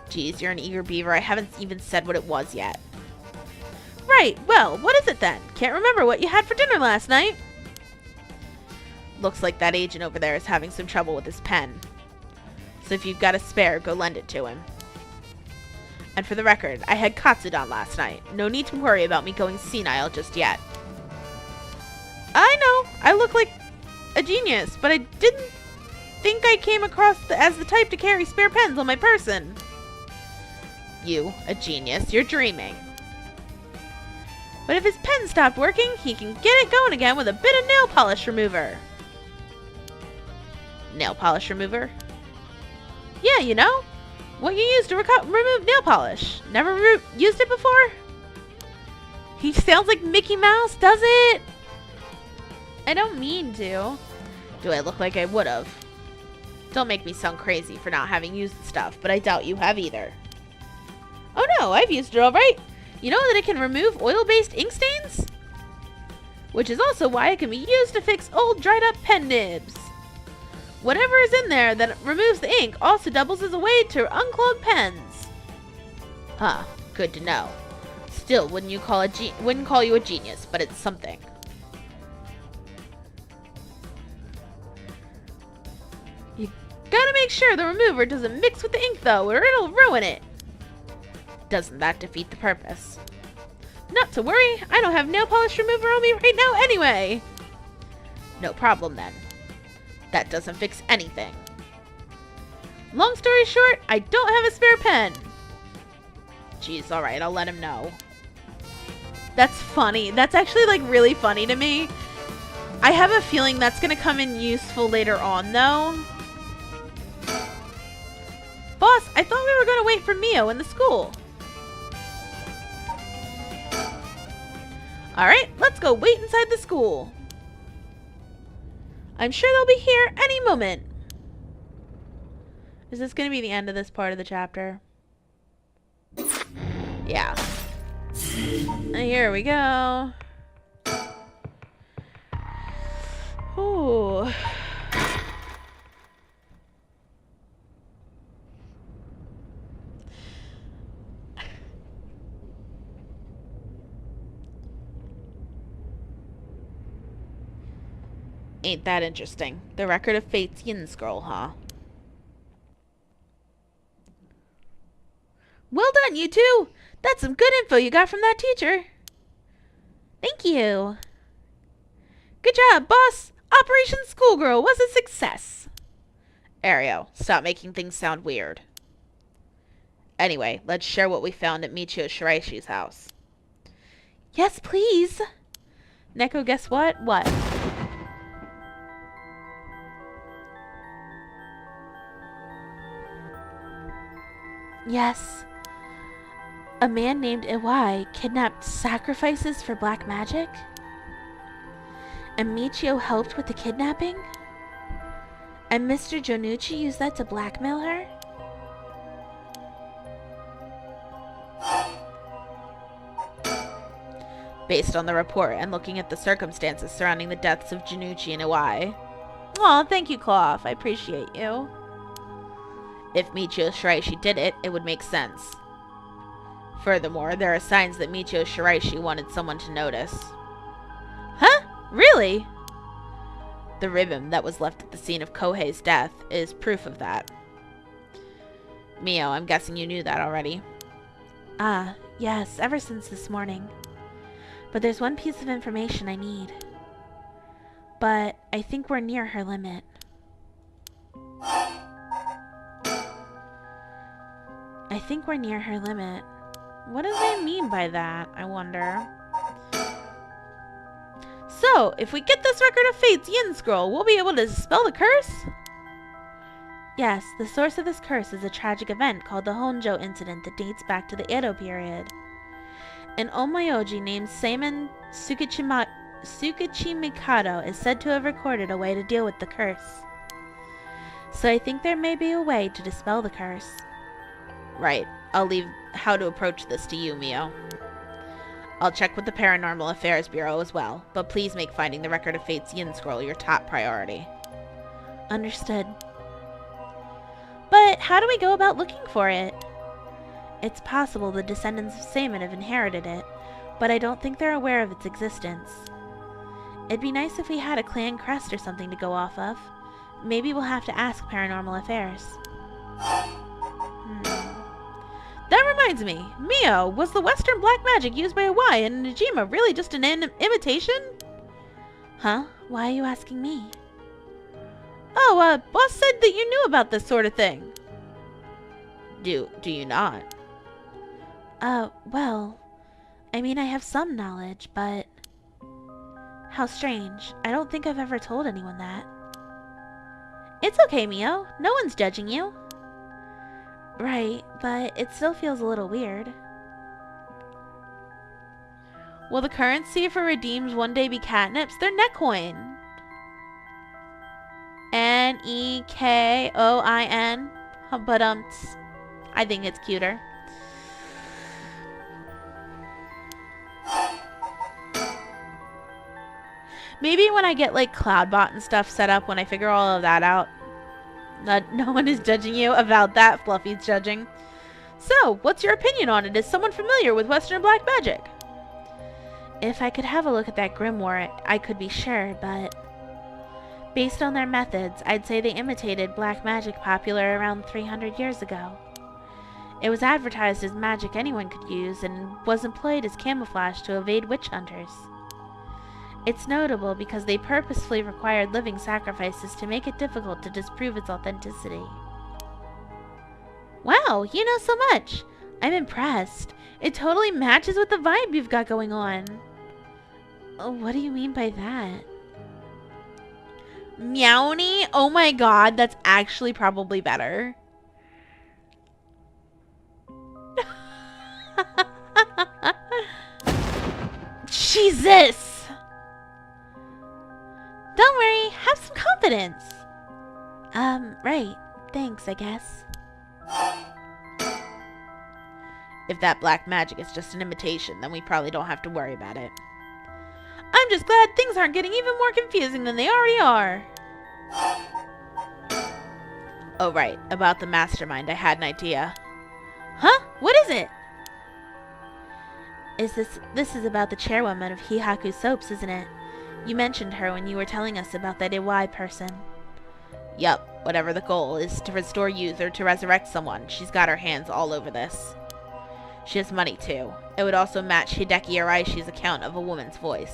Speaker 1: Geez, you're an eager beaver. I haven't even said what it was yet. Right, well, what is it then? Can't remember what you had for dinner last night. Looks like that agent over there is having some trouble with his pen. So if you've got a spare, go lend it to him. And for the record, I had Katsudon last night. No need to worry about me going senile just yet. I know, I look like a genius, but I didn't think I came across as the type to carry spare pens on my person. You, a genius, you're dreaming. But if his pen stopped working, he can get it going again with a bit of nail polish remover. Nail polish remover? Yeah, you know, what you use to remove nail polish. Never used it before? He sounds like Mickey Mouse, does it? I don't mean to. Do I look like I would've? Don't make me sound crazy for not having used the stuff, but I doubt you have either. Oh no, I've used it alright. You know that it can remove oil-based ink stains? Which is also why it can be used to fix old dried-up pen nibs. Whatever is in there that removes the ink also doubles as a way to unclog pens. Huh, good to know. Still, wouldn't call you a genius, but it's something. You gotta make sure the remover doesn't mix with the ink though, or it'll ruin it. Doesn't that defeat the purpose? Not to worry, I don't have nail polish remover on me right now anyway. No problem then. That doesn't fix anything. Long story short, I don't have a spare pen. Jeez, alright, I'll let him know. That's funny. That's actually like really funny to me. I have a feeling that's gonna come in useful later on though. Boss, I thought we were gonna wait for Mio in the school. Alright, let's go wait inside the school. I'm sure they'll be here any moment. Is this going to be the end of this part of the chapter? Yeah. Here we go. Ooh. Ain't that interesting. The record of fate's yin scroll, huh? Well done, you two! That's some good info you got from that teacher. Thank you. Good job, boss! Operation Schoolgirl was a success. Ario, stop making things sound weird. Anyway, let's share what we found at Michio Shiraishi's house. Yes, please. Neko, guess what? What? Yes. A man named Iwai kidnapped sacrifices for black magic? And Michio helped with the kidnapping? And Mr. Jonuchi used that to blackmail her? Based on the report and looking at the circumstances surrounding the deaths of Jonuchi and Iwai. Aw, thank you, Cloth. I appreciate you. If Michio Shiraishi did it, it would make sense. Furthermore, there are signs that Michio Shiraishi wanted someone to notice. Huh? Really? The ribbon that was left at the scene of Kohei's death is proof of that. Mio, I'm guessing you knew that already. Ah, yes, ever since this morning. But there's one piece of information I need. But I think we're near her limit. I think we're near her limit. What do they mean by that, I wonder? So, if we get this record of fate's yin scroll, we'll be able to dispel the curse? Yes, the source of this curse is a tragic event called the Honjo incident that dates back to the Edo period. An Omayoji named Seimen Tsukichi-Mikado is said to have recorded a way to deal with the curse. So I think there may be a way to dispel the curse. Right. I'll leave how to approach this to you, Mio. I'll check with the Paranormal Affairs Bureau as well, but please make finding the record of fate's yin scroll your top priority. Understood. But how do we go about looking for it? It's possible the descendants of Seimen have inherited it, but I don't think they're aware of its existence. It'd be nice if we had a clan crest or something to go off of. Maybe we'll have to ask Paranormal Affairs. That reminds me, Mio, was the Western black magic used by Iwai and Najima really just an imitation? Huh? Why are you asking me? Oh, boss said that you knew about this sort of thing. Do you not? Well, I mean, I have some knowledge, but... How strange. I don't think I've ever told anyone that. It's okay, Mio. No one's judging you. Right, but it still feels a little weird. Will the currency for redeems one day be catnips? They're Nekoin. Nekoin. But I think it's cuter. Maybe when I get like Cloudbot and stuff set up, when I figure all of that out. No one is judging you about that. Fluffy's judging. So, what's your opinion on it? Is someone familiar with Western black magic? If I could have a look at that grimoire, I could be sure, but... Based on their methods, I'd say they imitated black magic popular around 300 years ago. It was advertised as magic anyone could use and was employed as camouflage to evade witch hunters. It's notable because they purposefully required living sacrifices to make it difficult to disprove its authenticity. Wow, you know so much! I'm impressed. It totally matches with the vibe you've got going on. What do you mean by that? Meowny? Oh my god, that's actually probably better. Jesus! Don't worry, have some confidence. Right. Thanks, I guess. If that black magic is just an imitation, then we probably don't have to worry about it. I'm just glad things aren't getting even more confusing than they already are. Oh, right. About the mastermind, I had an idea. Huh? What is it? This is about the chairwoman of Hihaku Soaps, isn't it? You mentioned her when you were telling us about that Iwai person. Yup, whatever the goal is to restore youth or to resurrect someone, she's got her hands all over this. She has money too. It would also match Hideki Araishi's account of a woman's voice.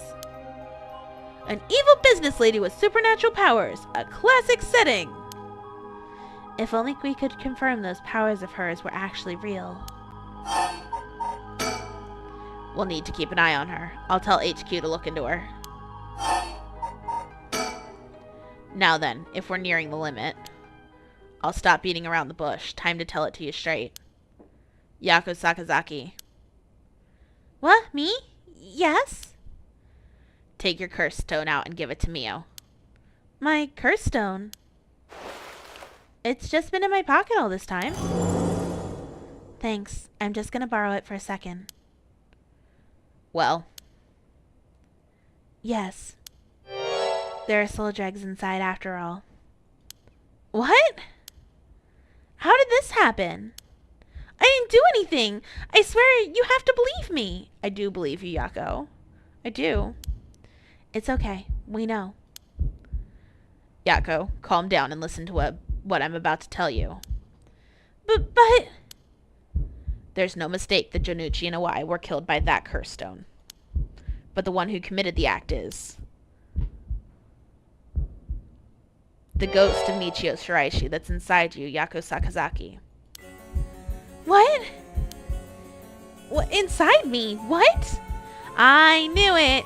Speaker 1: An evil business lady with supernatural powers, a classic setting! If only we could confirm those powers of hers were actually real. We'll need to keep an eye on her. I'll tell HQ to look into her. Now then, if we're nearing the limit, I'll stop beating around the bush. Time to tell it to you straight. Yako Sakazaki. What? Me? Yes? Take your curse stone out and give it to Mio. My curse stone? It's just been in my pocket all this time. Thanks. I'm just gonna borrow it for a second. Well. Yes. There are soul dregs inside after all. What? How did this happen? I didn't do anything. I swear you have to believe me. I do believe you, Yako. I do. It's okay. We know. Yako, calm down and listen to what I'm about to tell you. But... There's no mistake that Jonuchi and Iwai were killed by that curse stone. But the one who committed the act is... the ghost of Michio Shiraishi that's inside you, Yako Sakazaki. What? What? Inside me? What? I knew it!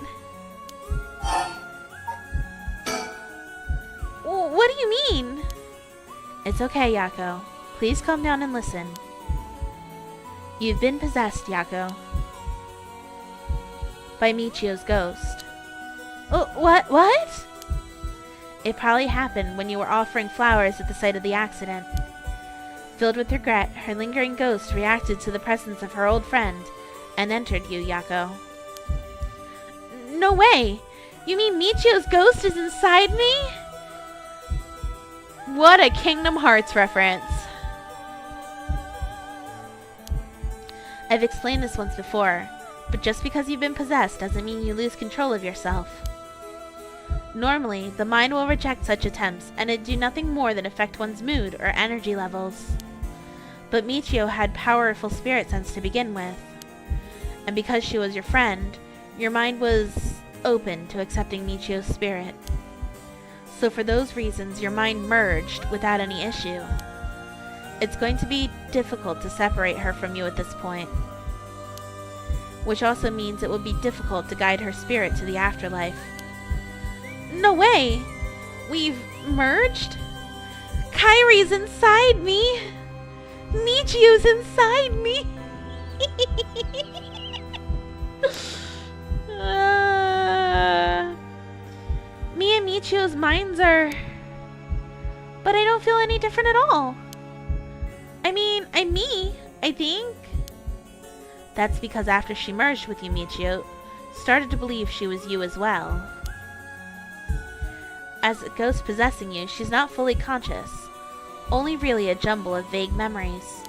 Speaker 1: What do you mean? It's okay, Yako. Please calm down and listen. You've been possessed, Yako. By Michio's ghost. Oh, what? It probably happened when you were offering flowers at the site of the accident. Filled with regret, her lingering ghost reacted to the presence of her old friend and entered you, Yako. No way! You mean Michio's ghost is inside me? What a Kingdom Hearts reference. I've explained this once before, but just because you've been possessed doesn't mean you lose control of yourself. Normally, the mind will reject such attempts, and it do nothing more than affect one's mood or energy levels. But Michio had powerful spirit sense to begin with, and because she was your friend, your mind was open to accepting Michio's spirit. So for those reasons, your mind merged without any issue. It's going to be difficult to separate her from you at this point. Which also means it will be difficult to guide her spirit to the afterlife. No way! We've merged? Kairi's inside me! Michiyo's inside me! Me and Michiyo's minds are... But I don't feel any different at all. I mean, I'm me, I think. That's because after she merged with you, Michiyo, started to believe she was you as well. As a ghost possessing you, she's not fully conscious. Only really a jumble of vague memories.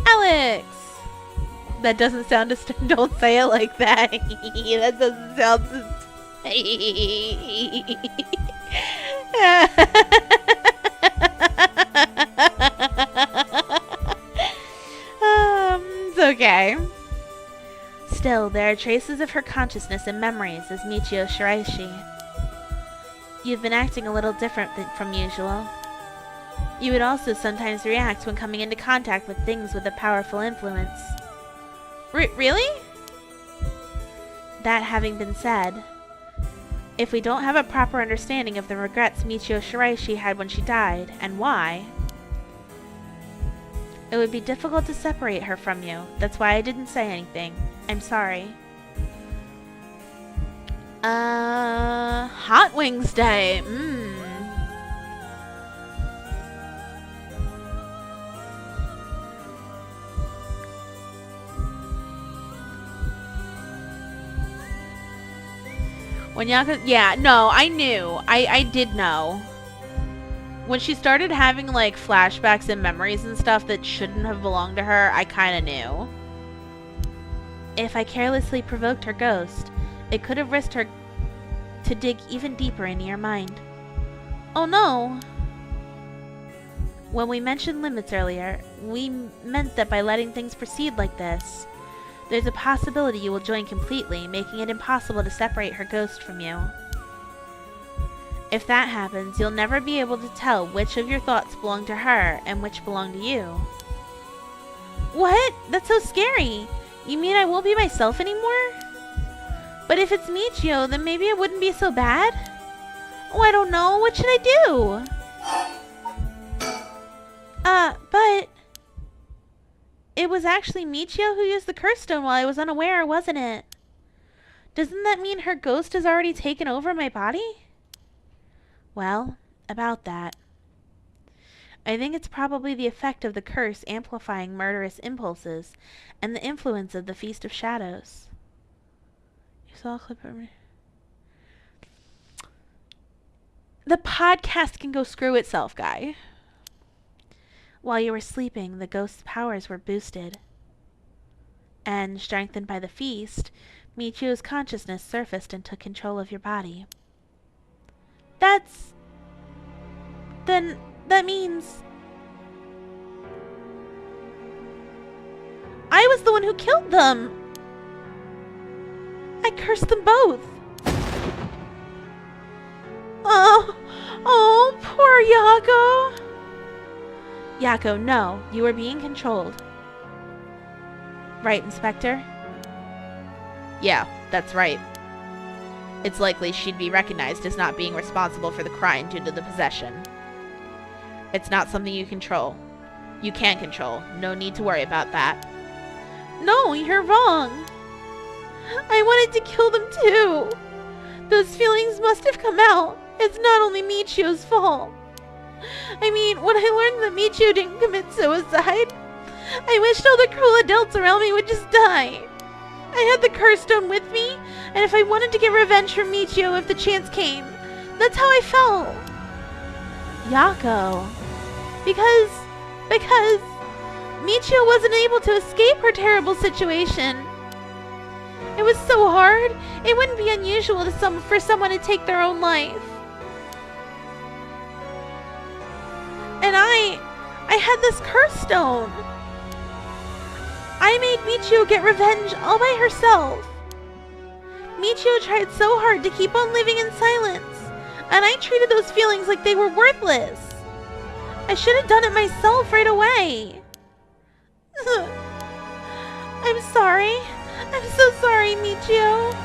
Speaker 1: Alex! That doesn't sound don't say it like that. That doesn't sound it's okay. Still, there are traces of her consciousness and memories as Michiyo Shiraishi. You've been acting a little different from usual. You would also sometimes react when coming into contact with things with a powerful influence. Really? That having been said, if we don't have a proper understanding of the regrets Michiyo Shiraishi had when she died, and why, it would be difficult to separate her from you. That's why I didn't say anything. I'm sorry. Hot Wings Day. When Yako, yeah, no, I knew. I did know. When she started having, like, flashbacks and memories and stuff that shouldn't have belonged to her, I kinda knew. If I carelessly provoked her ghost, it could have risked her to dig even deeper into your mind. Oh no! When we mentioned limits earlier, we meant that by letting things proceed like this, there's a possibility you will join completely, making it impossible to separate her ghost from you. If that happens, you'll never be able to tell which of your thoughts belong to her and which belong to you. What? That's so scary! You mean I won't be myself anymore? But if it's Michiyo, then maybe it wouldn't be so bad? Oh, I don't know. What should I do? But... It was actually Michiyo who used the curse stone while I was unaware, wasn't it? Doesn't that mean her ghost has already taken over my body? Well, about that. I think it's probably the effect of the curse amplifying murderous impulses and the influence of the Feast of Shadows. You saw a clip of me. The podcast can go screw itself, guy. While you were sleeping, the ghost's powers were boosted. And, strengthened by the feast, Michiyo's consciousness surfaced and took control of your body. Then, that means... I was the one who killed them! I cursed them both! Oh, poor Yako! Yako, no. You are being controlled. Right, Inspector? Yeah, that's right. It's likely she'd be recognized as not being responsible for the crime due to the possession. It's not something you control. You can control. No need to worry about that. No, you're wrong. I wanted to kill them too. Those feelings must have come out. It's not only Michiyo's fault. I mean, when I learned that Michiyo didn't commit suicide, I wished all the cruel adults around me would just die. I had the curse stone with me, and if I wanted to get revenge from Michiyo if the chance came, that's how I felt. Yako. Because Michiyo wasn't able to escape her terrible situation. It was so hard, it wouldn't be unusual for someone to take their own life. And I had this curse stone. I made Michiyo get revenge all by herself. Michiyo tried so hard to keep on living in silence, And I treated those feelings like they were worthless. I should have done it myself right away. I'm sorry. I'm so sorry, Michio.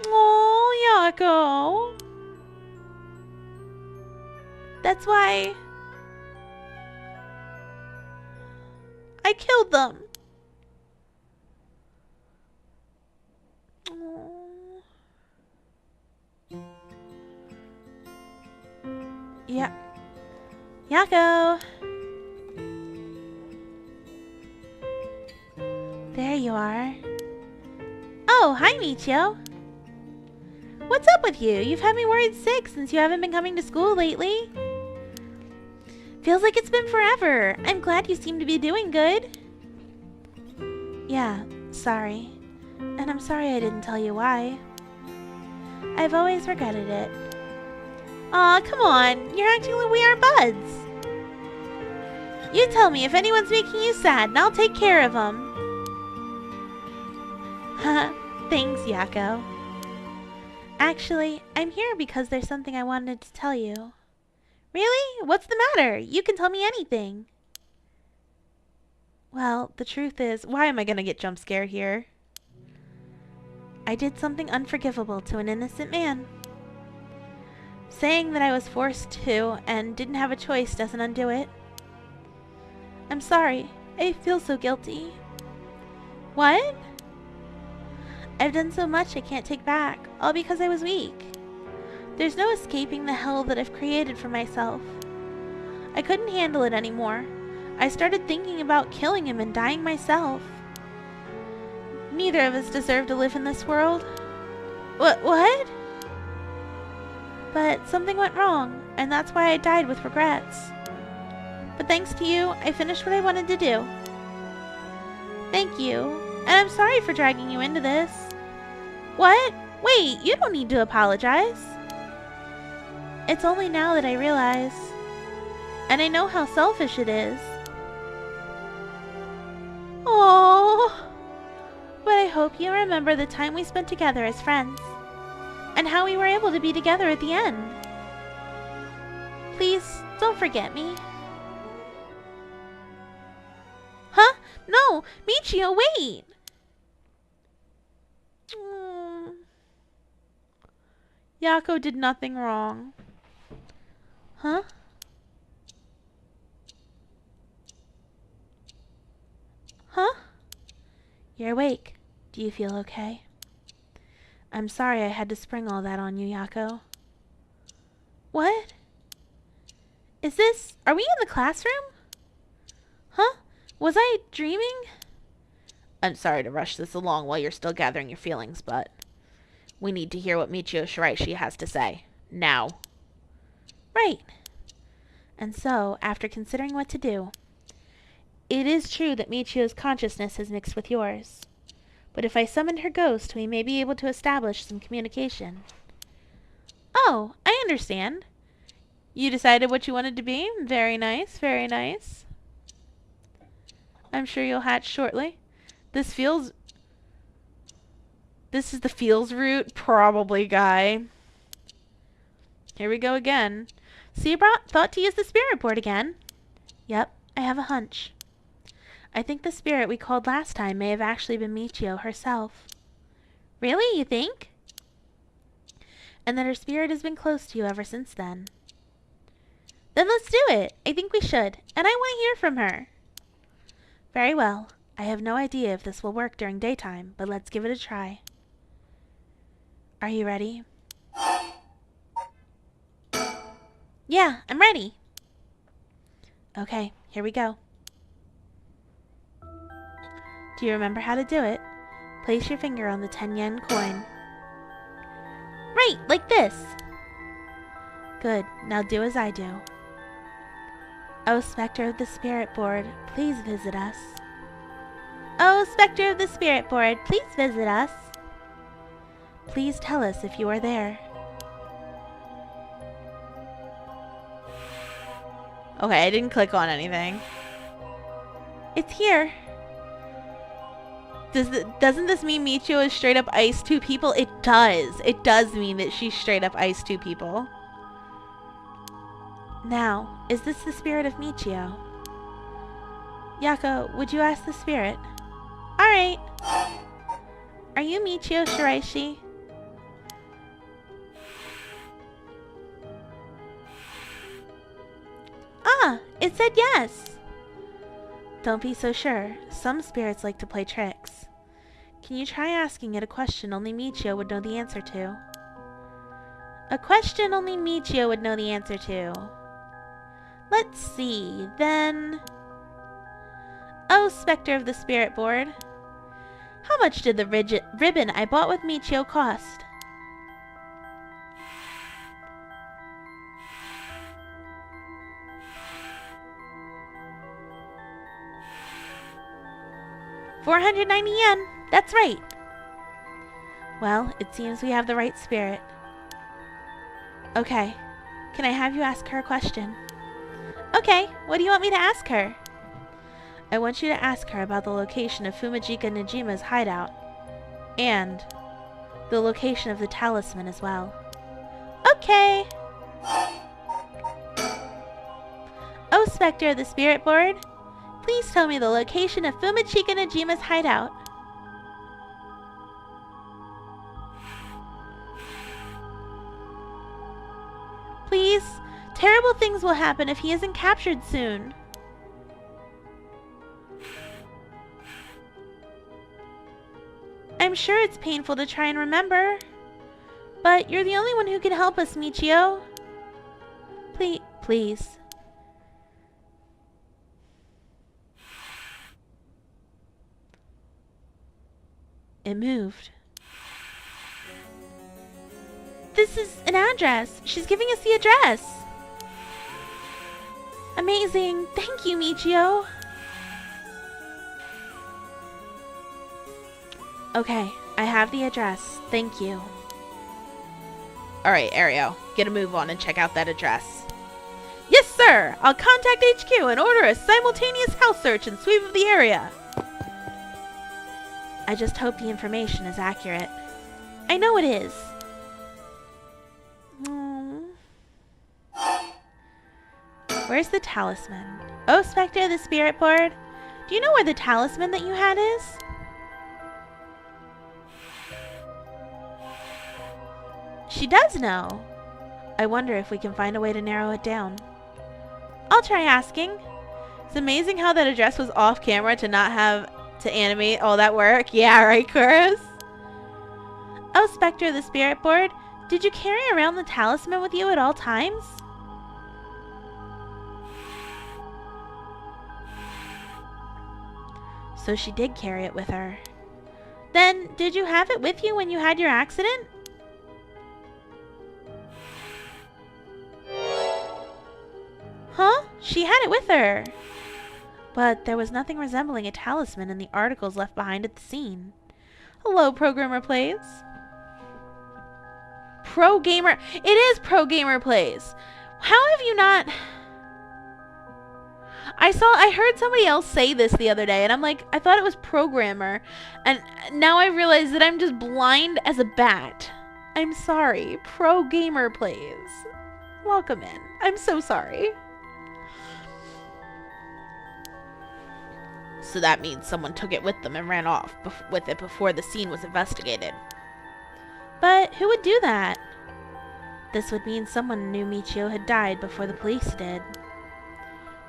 Speaker 1: Oh, Yako. That's why I killed them. Oh. Yeah. Yako. There you are. Oh, hi, Michio. What's up with you? You've had me worried sick since you haven't been coming to school lately. Feels like it's been forever. I'm glad you seem to be doing good. Yeah, sorry. And I'm sorry I didn't tell you why. I've always regretted it. Aw, come on. You're acting like we are buds. You tell me if anyone's making you sad and I'll take care of them. Haha, thanks, Yako. Actually, I'm here because there's something I wanted to tell you. Really? What's the matter? You can tell me anything. Well, the truth is, why am I gonna get jump scared here? I did something unforgivable to an innocent man. Saying that I was forced to and didn't have a choice doesn't undo it. I'm sorry. I feel so guilty. What? I've done so much I can't take back, all because I was weak. There's no escaping the hell that I've created for myself. I couldn't handle it anymore. I started thinking about killing him and dying myself. Neither of us deserve to live in this world. What? But something went wrong, and that's why I died with regrets. But thanks to you, I finished what I wanted to do. Thank you. And I'm sorry for dragging you into this. What? Wait, you don't need to apologize. It's only now that I realize. And I know how selfish it is. Oh, but I hope you remember the time we spent together as friends. And how we were able to be together at the end. Please, don't forget me. Huh? No! Michio, wait! Yako did nothing wrong. Huh? Huh? You're awake. Do you feel okay? I'm sorry I had to spring all that on you, Yako. What? Are we in the classroom? Huh? Was I dreaming? I'm sorry to rush this along while you're still gathering your feelings, but we need to hear what Michio Shiraishi has to say. Now. Right. And so, after considering what to do, it is true that Michio's consciousness has mixed with yours. But if I summoned her ghost, we may be able to establish some communication. Oh, I understand. You decided what you wanted to be? Very nice, very nice. I'm sure you'll hatch shortly. This is the feels route? Probably, guy. Here we go again. So you thought to use the spirit board again? Yep, I have a hunch. I think the spirit we called last time may have actually been Michio herself. Really, you think? And that her spirit has been close to you ever since then. Then let's do it. I think we should. And I want to hear from her. Very well. I have no idea if this will work during daytime, but let's give it a try. Are you ready? Yeah, I'm ready. Okay, here we go. Do you remember how to do it? Place your finger on the 10-yen coin. Right, like this. Good, now do as I do. Oh, Spectre of the Spirit Board, please visit us. Oh, Spectre of the Spirit Board, please visit us. Please tell us if you are there. Okay, I didn't click on anything. It's here. Doesn't this mean Michio is straight up ice two people? It does. It does mean that she's straight up ice two people. Now, is this the spirit of Michio? Yako, would you ask the spirit? Alright. Are you Michio Shiraishi? Ah, it said yes. Don't be so sure. Some spirits like to play tricks. Can you try asking it a question only Michio would know the answer to? A question only Michio would know the answer to. Let's see, then... Oh, Spectre of the Spirit Board. How much did the ribbon I bought with Michio cost? $490 yen. That's right. Well, it seems we have the right spirit. Okay. Can I have you ask her a question? Okay. What do you want me to ask her? I want you to ask her about the location of Fumajika Nejima's hideout. And the location of the talisman as well. Okay. Oh, Spectre of the Spirit Board. Please tell me the location of Fumajika Nejima's hideout. Please, terrible things will happen if he isn't captured soon. I'm sure it's painful to try and remember, but you're the only one who can help us, Michio. Please. It moved. This is an address. She's giving us the address. Amazing. Thank you, Michio. Okay, I have the address. Thank you. Alright, Ario. Get a move on and check out that address. Yes, sir! I'll contact HQ and order a simultaneous house search and sweep of the area. I just hope the information is accurate. I know it is. Where's the talisman? Oh, Spectre of the Spirit Board. Do you know where the talisman that you had is? She does know. I wonder if we can find a way to narrow it down. I'll try asking. It's amazing how that address was off camera to not have to animate all that work. Yeah, right, Chorus? Oh, Spectre of the Spirit Board. Did you carry around the talisman with you at all times? So she did carry it with her. Then, did you have it with you when you had your accident? Huh? She had it with her. But there was nothing resembling a talisman in the articles left behind at the scene. Hello, Programmer Plays. Pro Gamer. It is Pro Gamer Plays. How have you not... I heard somebody else say this the other day, and I'm like, I thought it was Programmer. And now I realize that I'm just blind as a bat. I'm sorry. Pro Gamer Plays. Welcome in. I'm so sorry. So that means someone took it with them and ran off with it before the scene was investigated. But who would do that? This would mean someone knew Michio had died before the police did.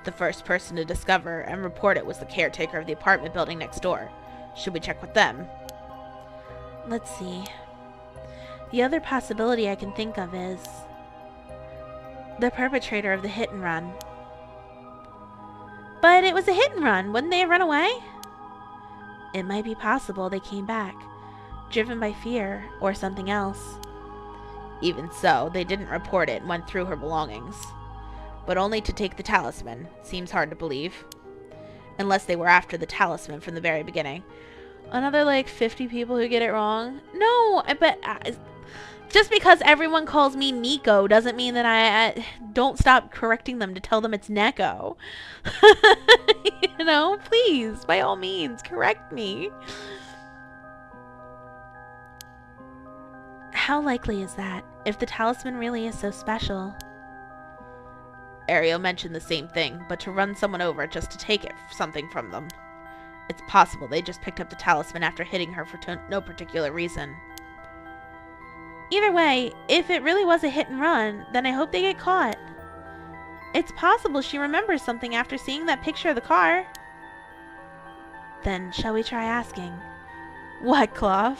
Speaker 1: The first person to discover and report it was the caretaker of the apartment building next door. Should we check with them? Let's see. The other possibility I can think of is the perpetrator of the hit and run. But it was a hit and run. Wouldn't they have run away? It might be possible they came back, driven by fear or something else. Even so, they didn't report it and went through her belongings. But only to take the talisman. Seems hard to believe. Unless they were after the talisman from the very beginning. Another like 50 people who get it wrong? No, but just because everyone calls me Neko doesn't mean that I don't stop correcting them to tell them it's Neko. You know, please, by all means, correct me. How likely is that, if the talisman really is so special? Ariel mentioned the same thing, but to run someone over just to take something from them. It's possible they just picked up the talisman after hitting her for no particular reason. Either way, if it really was a hit and run, then I hope they get caught. It's possible she remembers something after seeing that picture of the car. Then, shall we try asking? What, Clough?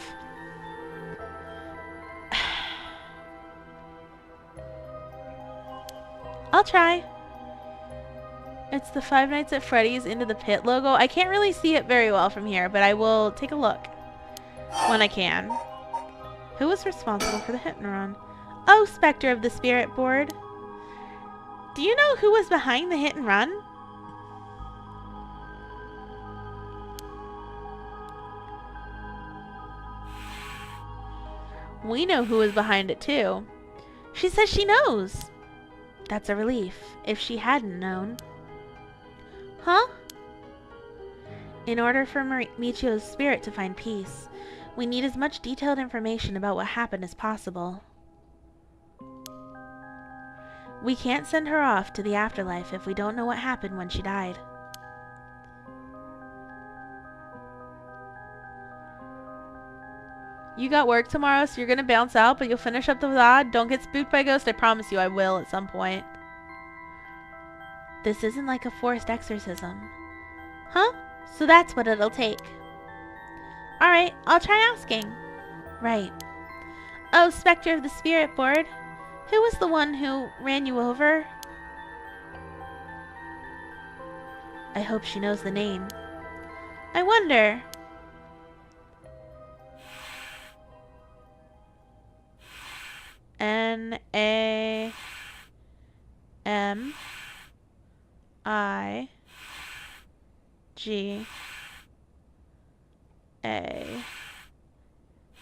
Speaker 1: I'll try. It's the Five Nights at Freddy's Into the Pit logo. I can't really see it very well from here, but I will take a look when I can. Who was responsible for the hit and run? Oh, Spectre of the Spirit Board. Do you know who was behind the hit and run? We know who was behind it too. She says she knows. That's a relief, if she hadn't known. Huh? In order for Michio's spirit to find peace, we need as much detailed information about what happened as possible. We can't send her off to the afterlife if we don't know what happened when she died. You got work tomorrow, so you're gonna bounce out, but you'll finish up the VOD. Don't get spooked by a ghost. I promise you I will at some point. This isn't like a forced exorcism. Huh? So that's what it'll take. Alright, I'll try asking. Right. Oh, Spectre of the Spirit Board. Who was the one who ran you over? I hope she knows the name. I wonder. N-A-M-I-G-A.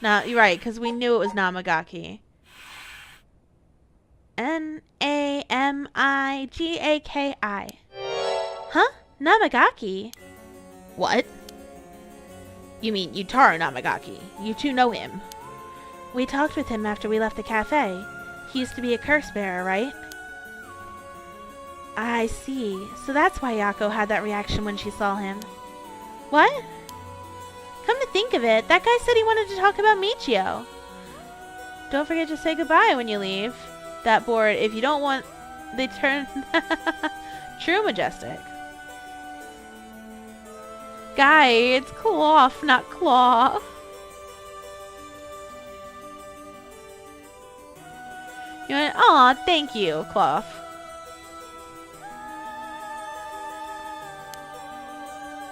Speaker 1: No, you're right, because we knew it was Namagaki. N-A-M-I-G-A-K-I. Huh? Namagaki? What? You mean Yutaro Namagaki. You two know him. We talked with him after we left the cafe. He used to be a curse bearer, right? I see. So that's why Yako had that reaction when she saw him. What? Come to think of it, that guy said he wanted to talk about Michio. Don't forget to say goodbye when you leave. That board, if you don't want... They turn... True Majestic. Guy, it's Clough, not Claw. You went, aw, thank you, Clough.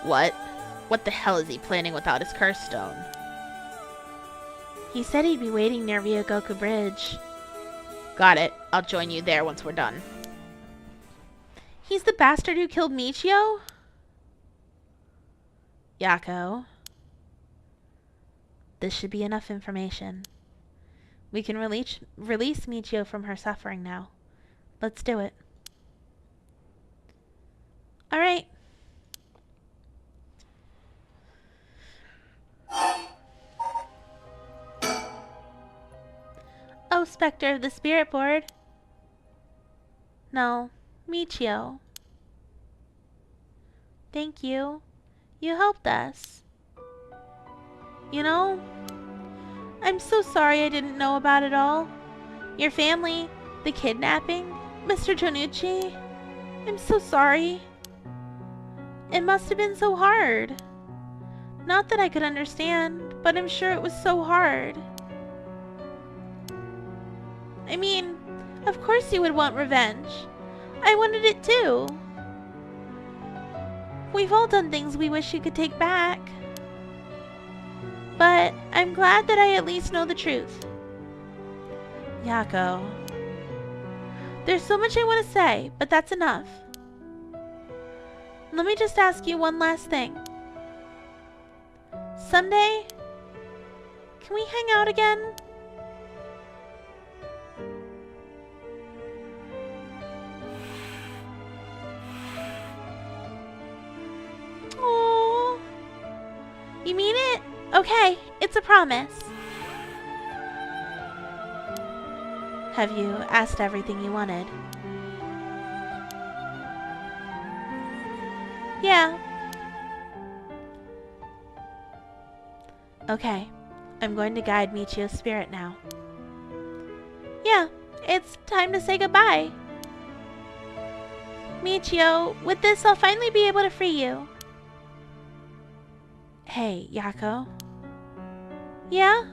Speaker 1: What? What the hell is he planning without his curse stone? He said he'd be waiting near Ryogoku Bridge. Got it. I'll join you there once we're done. He's the bastard who killed Michio? Yako. This should be enough information. We can release Michio from her suffering now. Let's do it. Alright. Oh, Spectre of the Spirit Board. No, Michio. Thank you. You helped us. You know, I'm so sorry I didn't know about it all. Your family, the kidnapping, Mr. Jonucci. I'm so sorry. It must have been so hard. Not that I could understand, but I'm sure it was so hard. I mean, of course you would want revenge. I wanted it too. We've all done things we wish you could take back. But I'm glad that I at least know the truth. Yako. There's so much I want to say, but that's enough. Let me just ask you one last thing. Someday, can we hang out again? Aww. You mean it? Okay, it's a promise. Have you asked everything you wanted? Yeah. Okay. I'm going to guide Michio's spirit now. Yeah, it's time to say goodbye. Michio, with this I'll finally be able to free you. Hey, Yako. Yeah?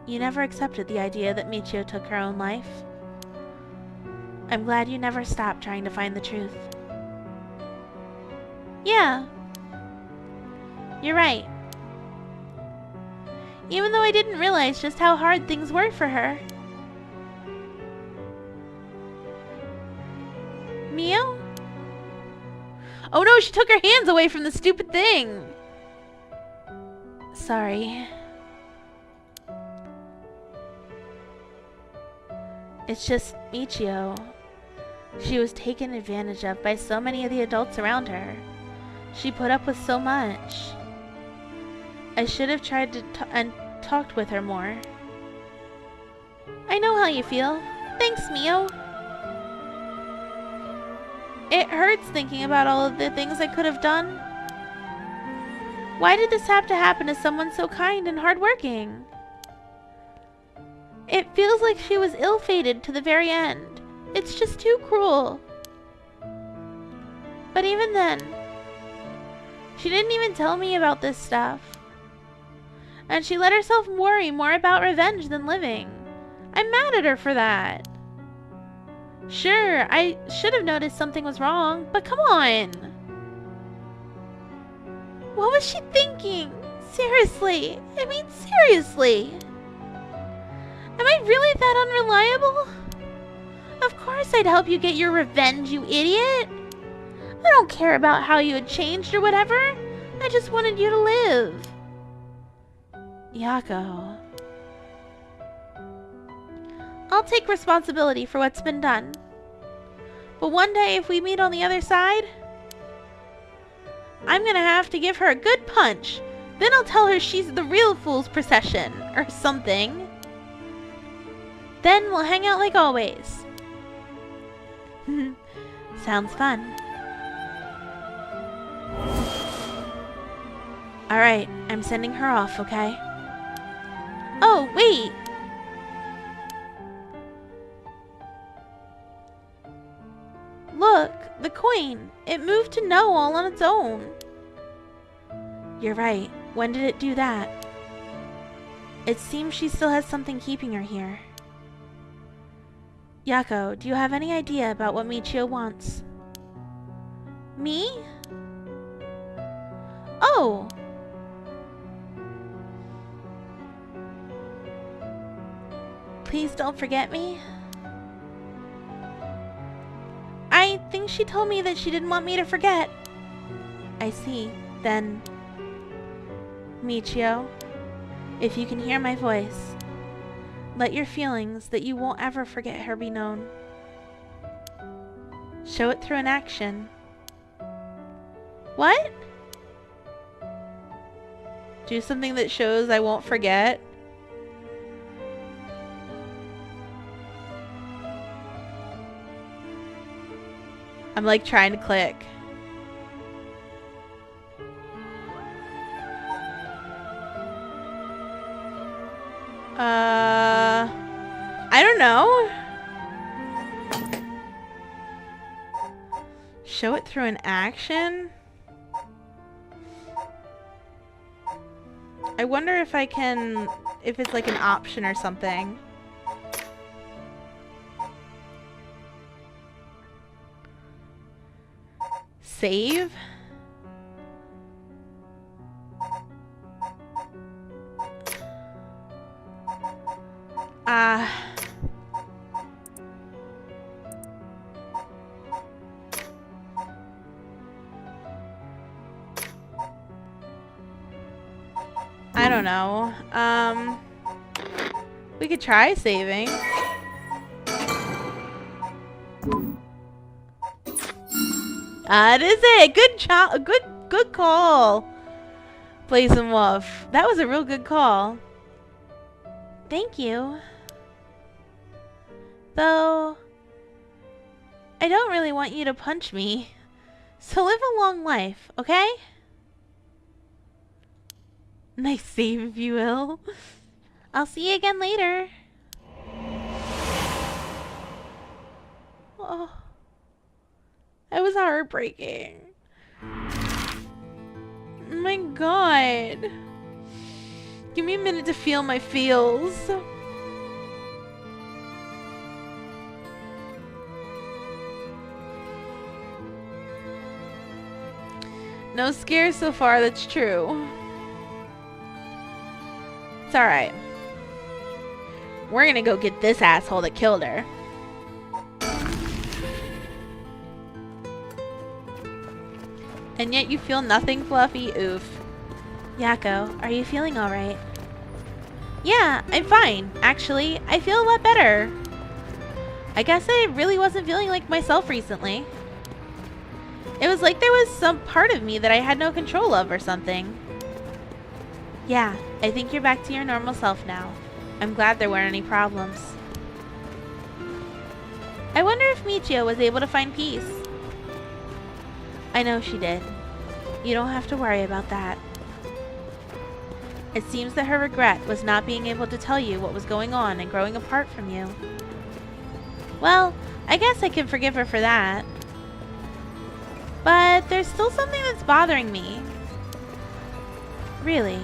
Speaker 1: You never accepted the idea that Michio took her own life. I'm glad you never stopped trying to find the truth. Yeah. You're right. Even though I didn't realize just how hard things were for her. Mio? Oh no, she took her hands away from the stupid thing! Sorry. It's just Michio. She was taken advantage of by so many of the adults around her. She put up with so much. I should have tried to talked with her more. I know how you feel. Thanks, Mio. It hurts thinking about all of the things I could have done. Why did this have to happen to someone so kind and hardworking? It feels like she was ill-fated to the very end. It's just too cruel. But even then, she didn't even tell me about this stuff. And she let herself worry more about revenge than living. I'm mad at her for that. Sure, I should have noticed something was wrong, but come on. What was she thinking? Seriously. I mean, seriously. Am I really that unreliable? Of course I'd help you get your revenge, you idiot. I don't care about how you had changed or whatever. I just wanted you to live. Yako. I'll take responsibility for what's been done. But one day if we meet on the other side, I'm gonna have to give her a good punch. Then I'll tell her she's the real fool's procession, or something. Then we'll hang out like always. Sounds fun. Alright, I'm sending her off, okay? Oh, wait! Look, the coin. It moved to no all on its own. You're right. When did it do that? It seems she still has something keeping her here. Yako, do you have any idea about what Michio wants? Me? Oh! Please don't forget me. I think she told me that she didn't want me to forget. I see. Then, Michio, if you can hear my voice, let your feelings that you won't ever forget her be known. Show it through an action. What? Do something that shows I won't forget. I'm like trying to click. I don't know. Show it through an action? I wonder if I can, if it's like an option or something. Save? I don't know. We could try saving. That is it. Good job. Good call. Blaze and Wolf. That was a real good call. Thank you. Though, I don't really want you to punch me. So live a long life, okay? Nice save, if you will. I'll see you again later. Oh, that was heartbreaking. Oh my god. Give me a minute to feel my feels. No scares so far, that's true. It's alright. We're gonna go get this asshole that killed her. And yet you feel nothing, Fluffy? Oof. Yako, are you feeling alright? Yeah, I'm fine. Actually, I feel a lot better. I guess I really wasn't feeling like myself recently. It was like there was some part of me that I had no control of or something. Yeah, I think you're back to your normal self now. I'm glad there weren't any problems. I wonder if Michio was able to find peace. I know she did. You don't have to worry about that. It seems that her regret was not being able to tell you what was going on and growing apart from you. Well, I guess I can forgive her for that. But there's still something that's bothering me. Really?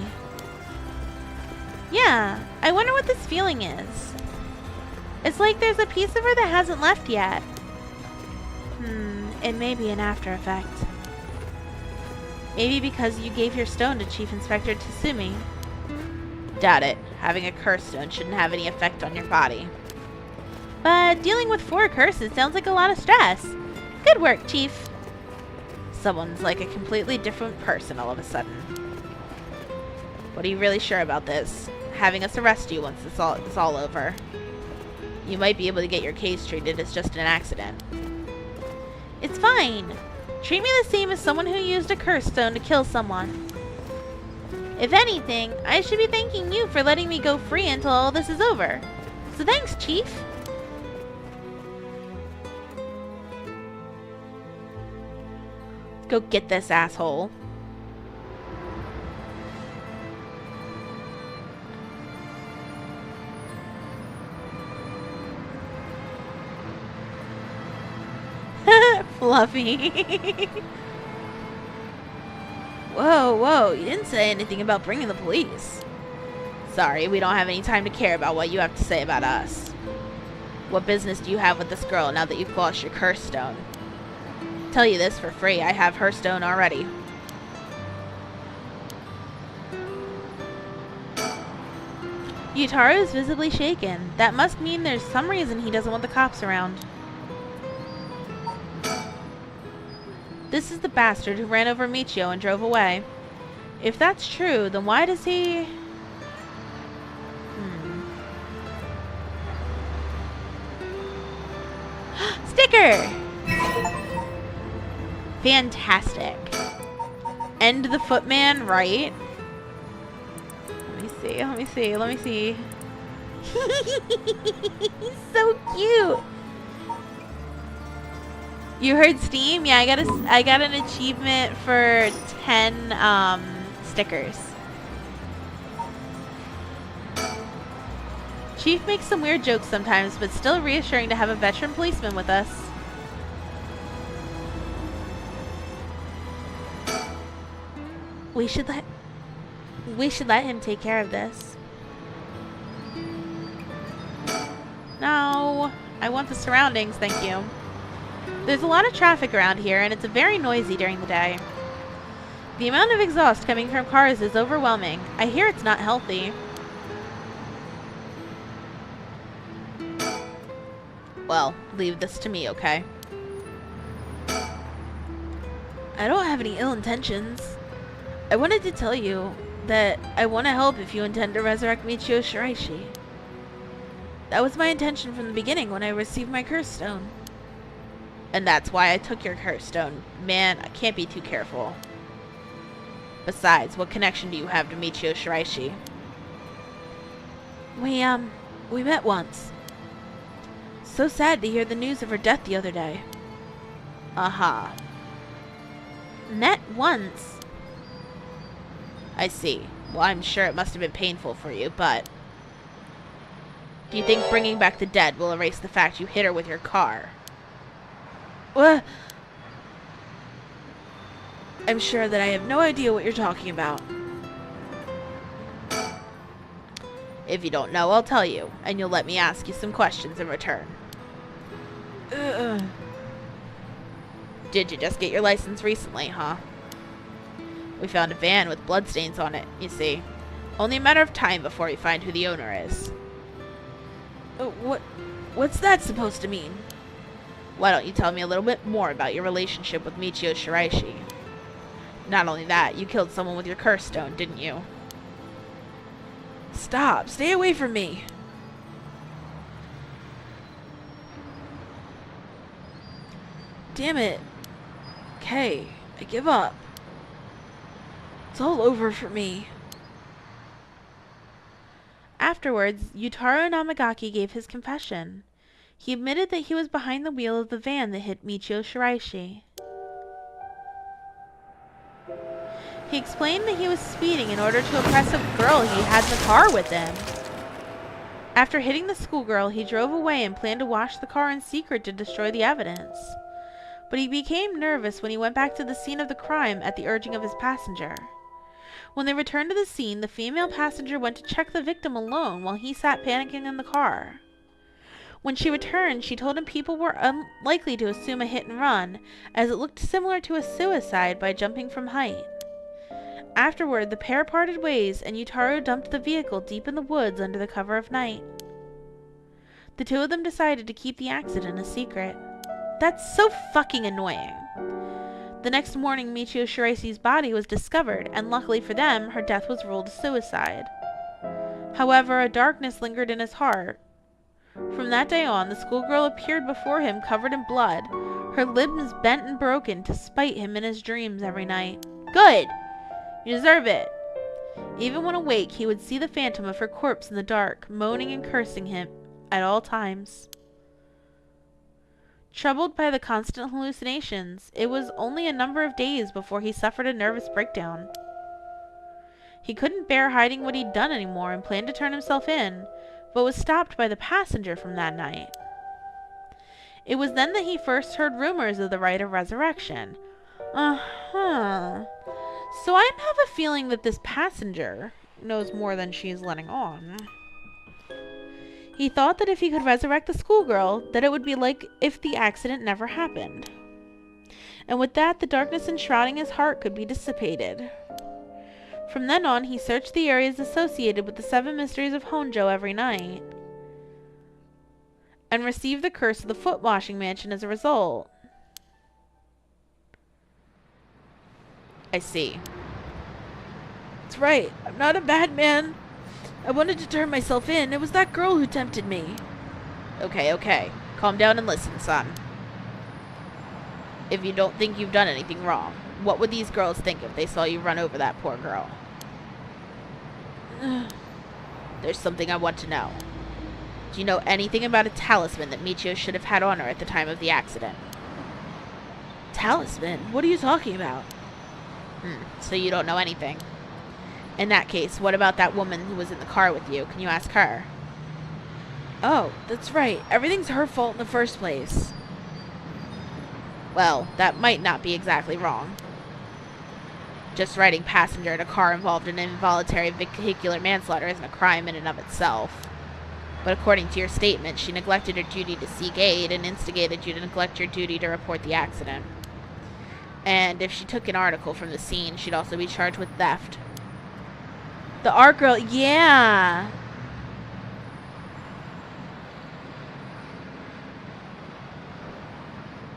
Speaker 1: Yeah, I wonder what this feeling is. It's like there's a piece of her that hasn't left yet. It may be an after effect. Maybe because you gave your stone to Chief Inspector Tsumi. Doubt it. Having a curse stone shouldn't have any effect on your body. But dealing with 4 curses sounds like a lot of stress. Good work, Chief. Someone's like a completely different person all of a sudden. What are you really sure about this? Having us arrest you once it's all over. You might be able to get your case treated as just an accident. It's fine. Treat me the same as someone who used a curse stone to kill someone. If anything, I should be thanking you for letting me go free until all this is over. So thanks, Chief. Go get this asshole. Fluffy. Whoa, you didn't say anything about bringing the police. Sorry, we don't have any time to care about what you have to say about us. What business do you have with this girl now that you've lost your curse stone? Tell you this for free, I have her stone already. Yutaro is visibly shaken. That must mean there's some reason he doesn't want the cops around. This is the bastard who ran over Michio and drove away. If that's true, then why does he... Sticker! Fantastic. End the footman, right? Let me see. He's so cute. You heard Steam? Yeah, I got an achievement for 10 stickers. Chief makes some weird jokes sometimes, but still reassuring to have a veteran policeman with us. We should let him take care of this. No, I want the surroundings, thank you. There's a lot of traffic around here, and it's very noisy during the day. The amount of exhaust coming from cars is overwhelming. I hear it's not healthy. Well, leave this to me, okay? I don't have any ill intentions. I wanted to tell you that I want to help if you intend to resurrect Michio Shiraishi. That was my intention from the beginning when I received my curse stone. And that's why I took your curse stone. Man, I can't be too careful. Besides, what connection do you have to Michio Shiraishi? We met once. So sad to hear the news of her death the other day. Aha. Met once. I see. Well, I'm sure it must have been painful for you, but... do you think bringing back the dead will erase the fact you hit her with your car? What? I'm sure that I have no idea what you're talking about. If you don't know, I'll tell you, and you'll let me ask you some questions in return. Did you just get your license recently, huh? We found a van with bloodstains on it, you see. Only a matter of time before we find who the owner is. What's that supposed to mean? Why don't you tell me a little bit more about your relationship with Michio Shiraishi? Not only that, you killed someone with your curse stone, didn't you? Stop! Stay away from me! Damn it. Okay, I give up. It's all over for me. Afterwards, Yutaro Namagaki gave his confession. He admitted that he was behind the wheel of the van that hit Michio Shiraishi. He explained that he was speeding in order to impress a girl he had in the car with him. After hitting the schoolgirl, he drove away and planned to wash the car in secret to destroy the evidence. But he became nervous when he went back to the scene of the crime at the urging of his passenger. When they returned to the scene, the female passenger went to check the victim alone while he sat panicking in the car. When she returned, she told him people were unlikely to assume a hit and run, as it looked similar to a suicide by jumping from height. Afterward, the pair parted ways, and Yutaro dumped the vehicle deep in the woods under the cover of night. The two of them decided to keep the accident a secret. That's so fucking annoying. The next morning, Michio Shiraishi's body was discovered, and luckily for them, her death was ruled a suicide. However, a darkness lingered in his heart. From that day on, the schoolgirl appeared before him covered in blood, her limbs bent and broken to spite him in his dreams every night. Good! You deserve it! Even when awake, he would see the phantom of her corpse in the dark, moaning and cursing him at all times. Troubled by the constant hallucinations, it was only a number of days before he suffered a nervous breakdown. He couldn't bear hiding what he'd done anymore and planned to turn himself in, but was stopped by the passenger from that night. It was then that he first heard rumors of the rite of resurrection. So I have a feeling that this passenger knows more than she's letting on. He thought that if he could resurrect the schoolgirl, that it would be like if the accident never happened. And with that, the darkness enshrouding his heart could be dissipated. From then on, he searched the areas associated with the 7 mysteries of Honjo every night, and received the curse of the foot-washing mansion as a result. I see. That's right. I'm not a bad man. I wanted to turn myself in. It was that girl who tempted me. Okay. Calm down and listen, son. If you don't think you've done anything wrong, what would these girls think if they saw you run over that poor girl? There's something I want to know. Do you know anything about a talisman that Michio should have had on her at the time of the accident? Talisman? What are you talking about? So you don't know anything. In that case, what about that woman who was in the car with you? Can you ask her? Oh, that's right. Everything's her fault in the first place. Well, that might not be exactly wrong. Just riding passenger in a car involved in involuntary vehicular manslaughter isn't a crime in and of itself. But according to your statement, she neglected her duty to seek aid and instigated you to neglect your duty to report the accident. And if she took an article from the scene, she'd also be charged with theft. The art girl, yeah!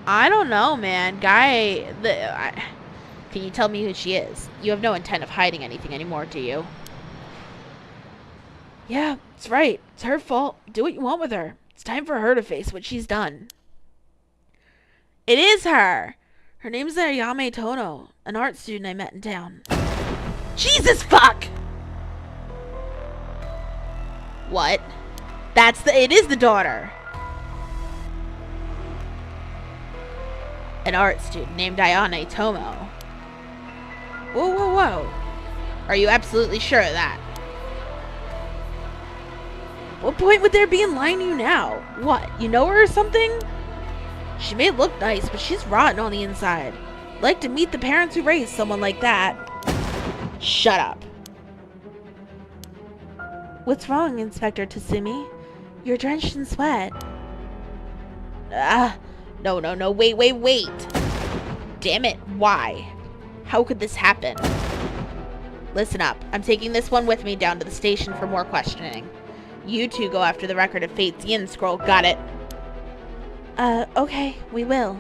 Speaker 1: I don't know, man. Can you tell me who she is? You have no intent of hiding anything anymore, do you? Yeah, that's right. It's her fault. Do what you want with her. It's time for her to face what she's done. It is her! Her name's Ayame Tono, an art student I met in town. Jesus fuck! What? It is the daughter! An art student named Ayane Tomo. Whoa, whoa, whoa. Are you absolutely sure of that? What point would there be in lying to you now? What, you know her or something? She may look nice, but she's rotten on the inside. I'd like to meet the parents who raised someone like that. Shut up. What's wrong, Inspector Tatsumi? You're drenched in sweat. No, wait. Damn it, why? How could this happen? Listen up, I'm taking this one with me down to the station for more questioning. You two go after the record of Fate's Yin Scroll, got it? Okay, we will.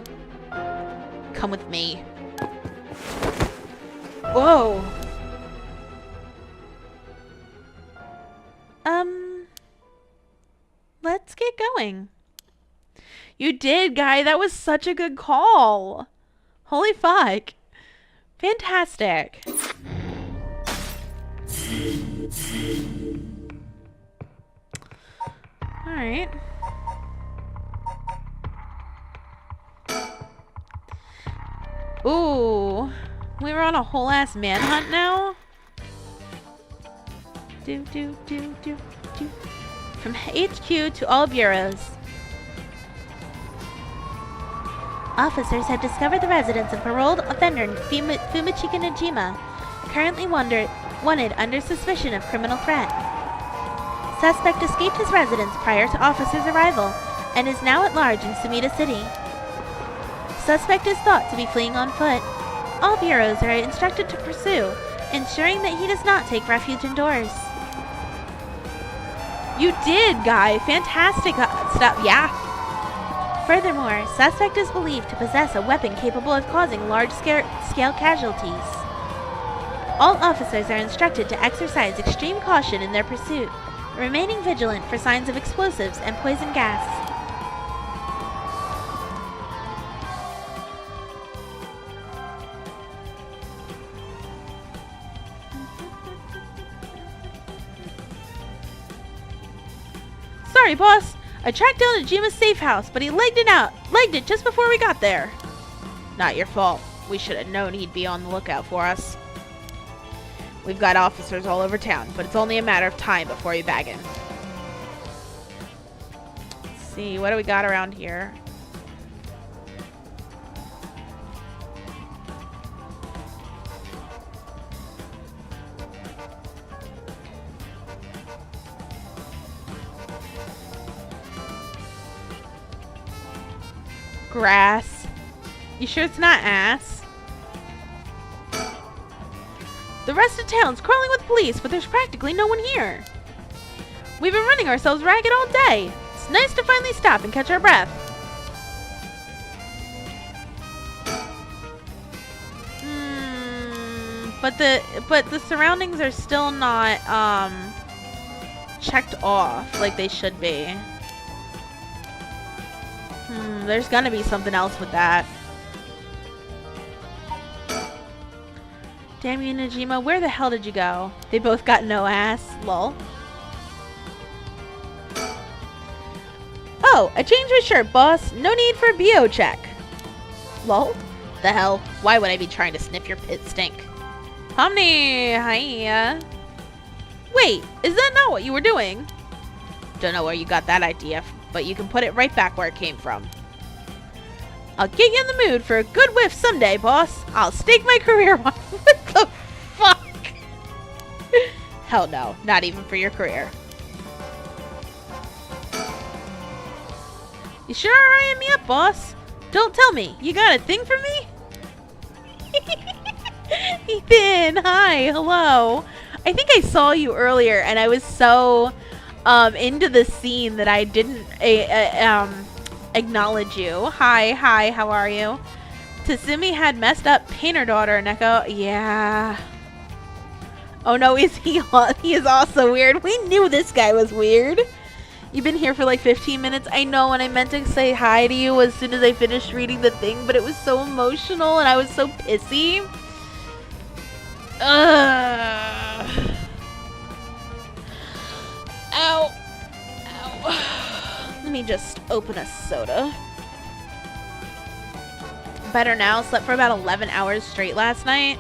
Speaker 1: Come with me. Whoa! Let's get going. You did, guy. That was such a good call. Holy fuck. Fantastic. Alright. Ooh. We were on a whole ass manhunt now? From HQ to all bureaus. Officers have discovered the residence of paroled offender Fumichika Najima, currently wanted under suspicion of criminal threat. Suspect escaped his residence prior to officers' arrival and is now at large in Sumida City. Suspect is thought to be fleeing on foot. All bureaus are instructed to pursue, ensuring that he does not take refuge indoors. You did, guy. Fantastic stuff. Yeah. Furthermore, suspect is believed to possess a weapon capable of causing large-scale casualties. All officers are instructed to exercise extreme caution in their pursuit, remaining vigilant for signs of explosives and poison gas. Sorry, boss. I tracked down Najima's safe house, but he legged it just before we got there. Not your fault. We should have known he'd be on the lookout for us. We've got officers all over town, but it's only a matter of time before you bag him. Let's see, what do we got around here? Grass. You sure it's not ass? The rest of town's crawling with police, but there's practically no one here. We've been running ourselves ragged all day. It's nice to finally stop and catch our breath. But the surroundings are still not checked off like they should be. There's gonna be something else with that. Damn you, Najima, where the hell did you go? They both got no ass. Lol. Oh, I changed my shirt, boss. No need for a BO check. Lol. The hell? Why would I be trying to sniff your pit stink? Pomni, hi. Wait, is that not what you were doing? Don't know where you got that idea, but you can put it right back where it came from. I'll get you in the mood for a good whiff someday, boss. I'll stake my career on. What the fuck? Hell no, not even for your career. You sure are eyeing me up, boss? Don't tell me. You got a thing for me? Ethan, hi, hello. I think I saw you earlier, and I was so into the scene that I didn't acknowledge you. Hi, how are you? Tatsumi had messed up painter daughter, Neko. Yeah. Oh no, is he is also weird. We knew this guy was weird. You've been here for like 15 minutes. I know, and I meant to say hi to you as soon as I finished reading the thing, but it was so emotional and I was so pissy. Ow. Ow. Let me just open a soda. better now. Slept for about 11 hours straight last night.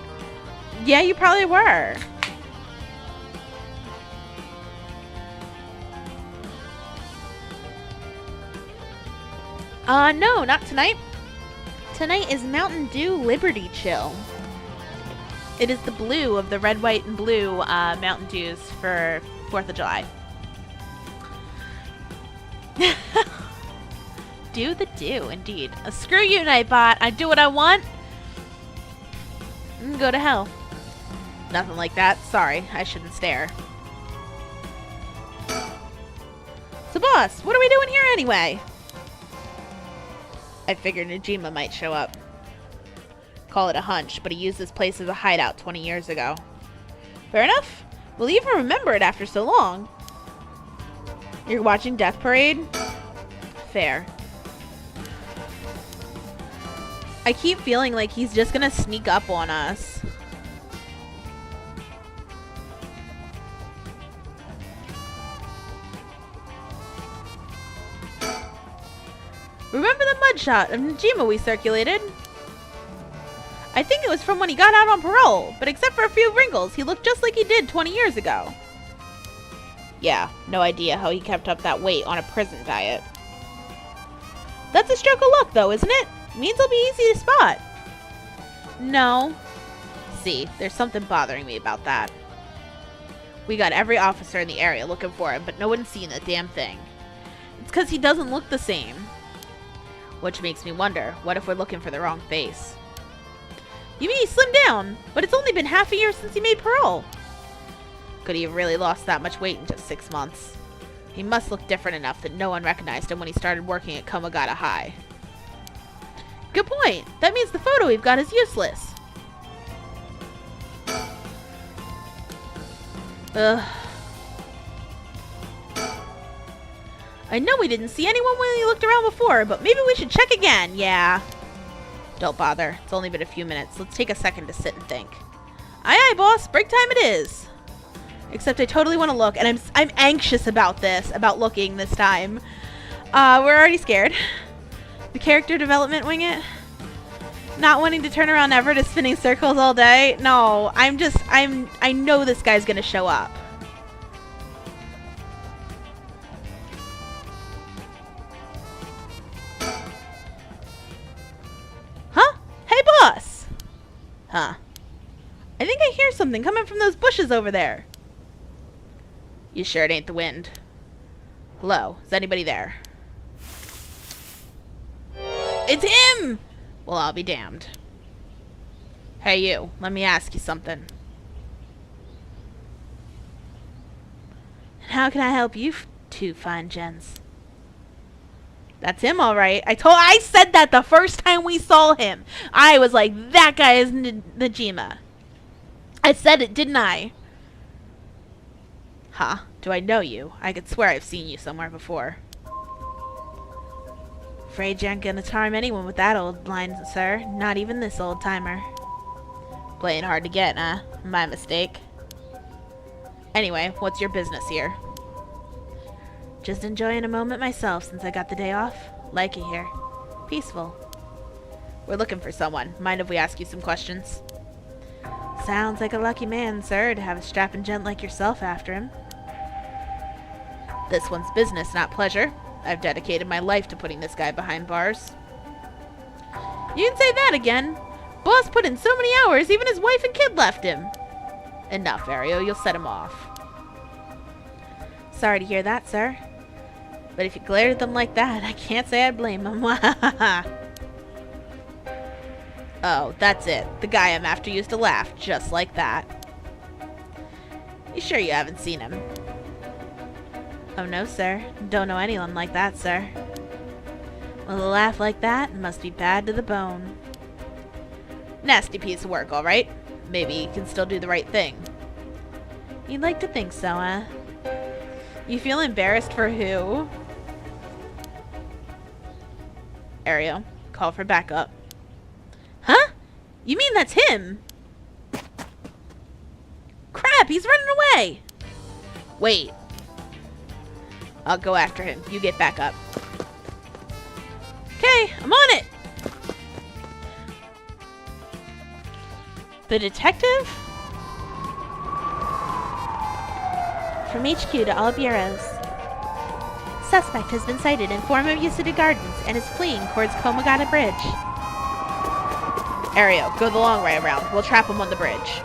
Speaker 1: Yeah, you probably were. No, not tonight. Tonight is Mountain Dew Liberty Chill. It is the blue of the red, white, and blue Mountain Dews for 4th of July. Do the do, indeed. Screw you, Nightbot. I do what I want. Go to hell. Nothing like that. Sorry, I shouldn't stare. So, boss, what are we doing here anyway? I figured Najima might show up. Call it a hunch, but he used this place as a hideout 20 years ago. Fair enough. Will you even remember it after so long? You're watching Death Parade? Fair. I keep feeling like he's just gonna sneak up on us. Remember the mugshot of Najima we circulated? I think it was from when he got out on parole, but except for a few wrinkles, he looked just like he did 20 years ago. Yeah, no idea how he kept up that weight on a prison diet. That's a stroke of luck though, isn't it? Means he'll be easy to spot. No. See, there's something bothering me about that. We got every officer in the area looking for him, but no one's seen a damn thing. It's because he doesn't look the same. Which makes me wonder, what if we're looking for the wrong face? You mean he slimmed down? But it's only been half a year since he made parole. Could he have really lost that much weight in just 6 months? He must look different enough that no one recognized him when he started working at Komagata High. Good point. That means the photo we've got is useless. Ugh. I know we didn't see anyone when we looked around before, but maybe we should check again. Yeah. Don't bother. It's only been a few minutes. Let's take a second to sit and think. Aye, aye, boss. Break time it is. Except I totally want to look, and I'm anxious about this, about looking this time. We're already scared. The character development wing it. Not wanting to turn around ever to spinning circles all day. No, I know this guy's gonna show up. Huh? Hey, boss! Huh. I think I hear something coming from those bushes over there. You sure it ain't the wind? Hello, is anybody there? It's him! Well, I'll be damned. Hey, you. Let me ask you something. How can I help you two fine gents? That's him, all right. I said that the first time we saw him. I was like, that guy is Najima. I said it, didn't I? Huh? Do I know you? I could swear I've seen you somewhere before. Afraid you aren't gonna charm anyone with that old line, sir. Not even this old timer. Playing hard to get, huh? My mistake. Anyway, what's your business here? Just enjoying a moment myself since I got the day off. Like it here. Peaceful. We're looking for someone. Mind if we ask you some questions? Sounds like a lucky man, sir, to have a strapping gent like yourself after him. This one's business, not pleasure. I've dedicated my life to putting this guy behind bars. You can say that again. Boss put in so many hours, even his wife and kid left him. Enough, Ario. You'll set him off. Sorry to hear that, sir. But if you glared at them like that, I can't say I'd blame him. Oh, that's it. The guy I'm after used to laugh just like that. You sure you haven't seen him? Oh, no, sir. Don't know anyone like that, sir. Well, a laugh like that must be bad to the bone. Nasty piece of work, all right. Maybe you can still do the right thing. You'd like to think so, huh? You feel embarrassed for who? Ario, call for backup. Huh? You mean that's him? Crap, he's running away! Wait. I'll go after him. You get back up. Okay, I'm on it! The detective?
Speaker 2: From HQ to all bureaus. Suspect has been sighted in form of Yasuda Gardens and is fleeing towards Komagata Bridge.
Speaker 1: Ariel, go the long way around. We'll trap him on the bridge.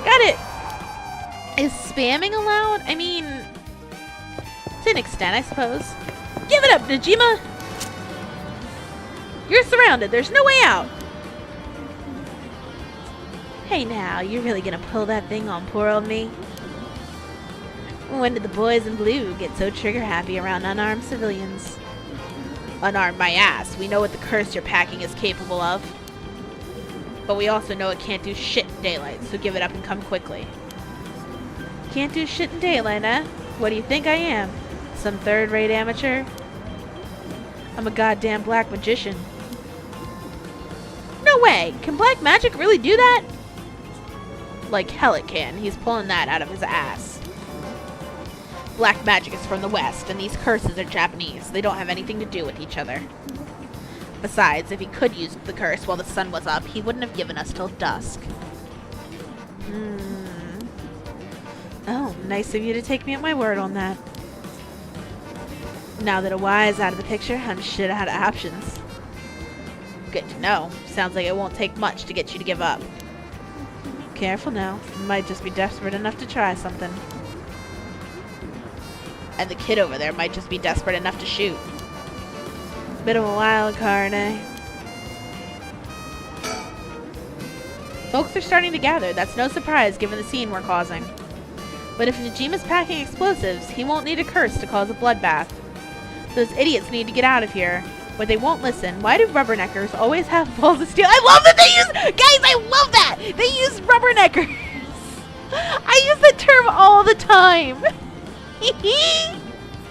Speaker 1: Got it! Is spamming allowed? I mean, to an extent, I suppose. Give it up, Najima! You're surrounded. There's no way out.
Speaker 2: Hey now, you really gonna pull that thing on poor old me? When did the boys in blue get so trigger happy around unarmed civilians?
Speaker 1: Unarmed my ass. We know what the curse you're packing is capable of. But we also know it can't do shit in daylight, so give it up and come quickly.
Speaker 2: Can't do shit in daylight, eh? What do you think I am? Some third-rate amateur? I'm a goddamn black magician.
Speaker 1: No way! Can black magic really do that? Like hell it can. He's pulling that out of his ass. Black magic is from the West, and these curses are Japanese. They don't have anything to do with each other. Besides, if he could use the curse while the sun was up, he wouldn't have given us till dusk.
Speaker 2: Oh, nice of you to take me at my word on that. Now that a Y is out of the picture, I'm shit out of options.
Speaker 1: Good to know. Sounds like it won't take much to get you to give up.
Speaker 2: Careful now. You might just be desperate enough to try something.
Speaker 1: And the kid over there might just be desperate enough to shoot.
Speaker 2: Bit of a wild card, eh?
Speaker 1: Folks are starting to gather. That's no surprise given the scene we're causing. But if Najima's packing explosives, he won't need a curse to cause a bloodbath. Those idiots need to get out of here. But they won't listen. Why do rubberneckers always have balls of steel? I love that they use... Guys, I love that! They use rubberneckers. I use that term all the time.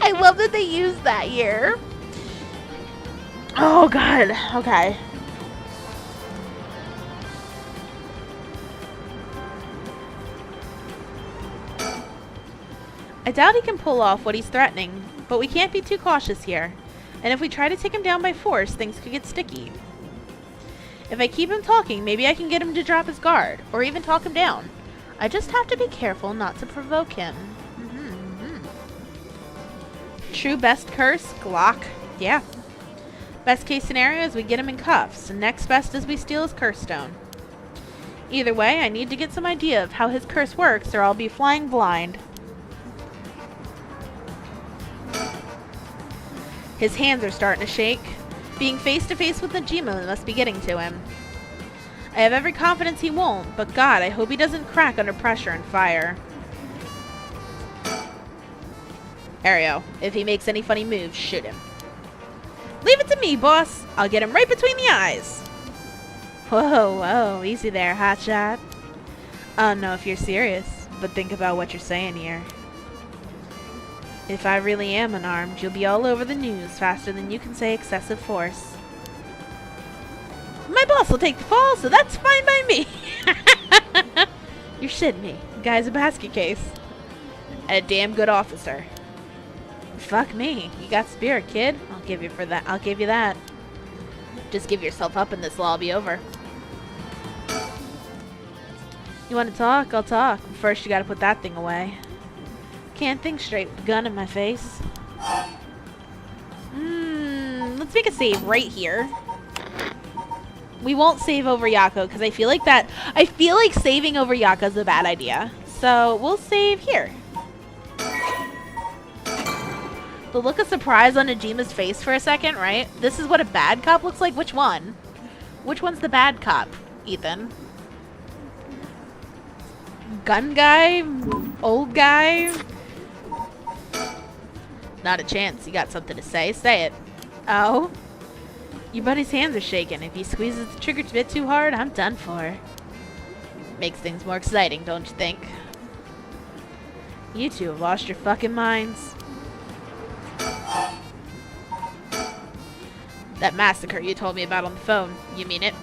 Speaker 1: I love that they use that here. Oh, God. Okay. I doubt he can pull off what he's threatening, but we can't be too cautious here. And if we try to take him down by force, things could get sticky. If I keep him talking, maybe I can get him to drop his guard, or even talk him down. I just have to be careful not to provoke him. True best curse? Glock. Yeah. Best case scenario is we get him in cuffs, and next best is we steal his curse stone. Either way, I need to get some idea of how his curse works, or I'll be flying blind. His hands are starting to shake. Being face to face with Najima must be getting to him. I have every confidence he won't, but God, I hope he doesn't crack under pressure and fire. Ario, if he makes any funny moves, shoot him. Leave it to me, boss. I'll get him right between the eyes.
Speaker 2: Whoa, whoa, easy there, hotshot. I don't know if you're serious, but think about what you're saying here. If I really am unarmed, you'll be all over the news faster than you can say excessive force.
Speaker 1: My boss will take the fall, so that's fine by me.
Speaker 2: You're shitting me. The guy's a basket case.
Speaker 1: And a damn good officer.
Speaker 2: Fuck me. You got spirit, kid. I'll give you that.
Speaker 1: Just give yourself up and this will all be over.
Speaker 2: You want to talk? I'll talk. First, you gotta put that thing away. Can't think straight with a gun in my face.
Speaker 1: Let's make a save right here. We won't save over Yako because I feel like saving over Yako is a bad idea. So we'll save here. The look of surprise on Najima's face for a second, right? This is what a bad cop looks like. Which one? Which one's the bad cop, Ethan? Gun guy? Old guy? Not a chance. You got something to say? Say it. Oh? Your buddy's hands are shaking. If he squeezes the trigger a bit too hard, I'm done for. Makes things more exciting, don't you think?
Speaker 2: You two have lost your fucking minds.
Speaker 1: That massacre you told me about on the phone. You mean it?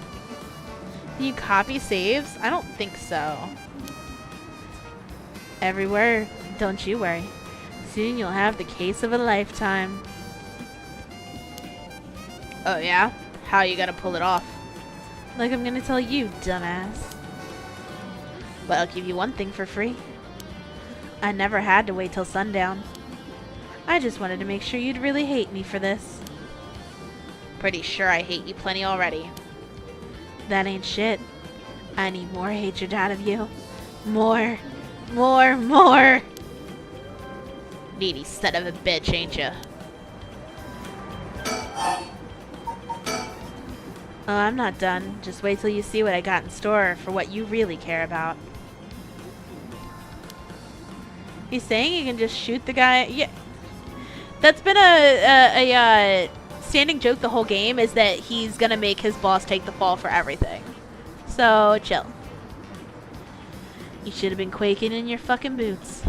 Speaker 1: Can you copy saves? I don't think so.
Speaker 2: Every word. Don't you worry. Soon you'll have the case of a lifetime.
Speaker 1: Oh yeah? How are you gonna pull it off?
Speaker 2: Like I'm gonna tell you, dumbass. But I'll give you one thing for free. I never had to wait till sundown. I just wanted to make sure you'd really hate me for this.
Speaker 1: Pretty sure I hate you plenty already.
Speaker 2: That ain't shit. I need more hatred out of you. More. More. More.
Speaker 1: Needy son of a bitch, ain't ya?
Speaker 2: Oh, I'm not done. Just wait till you see what I got in store for what you really care about. He's saying you can just shoot the guy. Yeah, that's been a standing joke the whole game, is that he's gonna make his boss take the fall for everything. So chill. You should have been quaking in your fucking boots.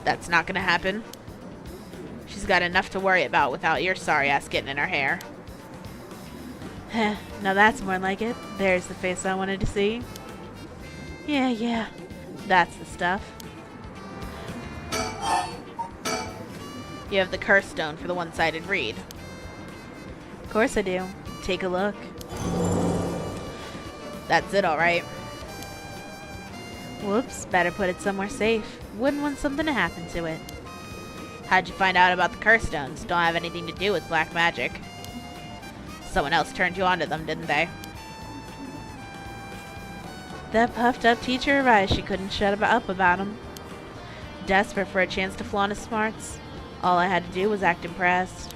Speaker 1: That's not gonna happen. She's got enough to worry about without your sorry ass getting in her hair.
Speaker 2: Now that's more like it. There's the face I wanted to see. Yeah. That's the stuff.
Speaker 1: You have the curse stone for the one-sided read.
Speaker 2: Of course I do. Take a look.
Speaker 1: That's it, alright.
Speaker 2: Whoops, better put it somewhere safe. Wouldn't want something to happen to it.
Speaker 1: How'd you find out about the curse stones? Don't have anything to do with black magic. Someone else turned you onto them, didn't they?
Speaker 2: That puffed up teacher arrived, she couldn't shut up about him. Desperate for a chance to flaunt his smarts. All I had to do was act impressed.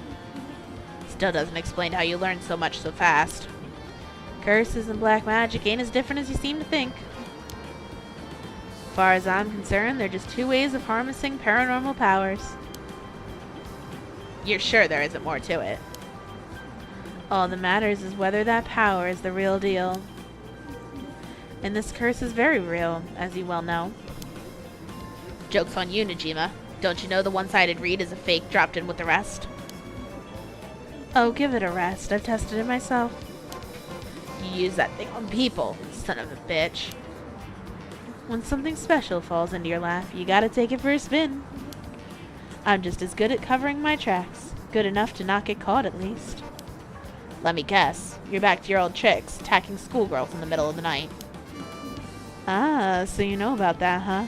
Speaker 1: Still doesn't explain how you learned so much so fast.
Speaker 2: Curses and black magic ain't as different as you seem to think. As far as I'm concerned, they're just two ways of harnessing paranormal powers.
Speaker 1: You're sure there isn't more to it?
Speaker 2: All that matters is whether that power is the real deal. And this curse is very real, as you well know.
Speaker 1: Joke's on you, Najima. Don't you know the one-sided read is a fake dropped in with the rest?
Speaker 2: Oh, give it a rest. I've tested it myself.
Speaker 1: You use that thing on people, son of a bitch.
Speaker 2: When something special falls into your lap, you gotta take it for a spin. I'm just as good at covering my tracks. Good enough to not get caught, at least.
Speaker 1: Let me guess. You're back to your old tricks, attacking schoolgirls in the middle of the night.
Speaker 2: Ah, so you know about that, huh?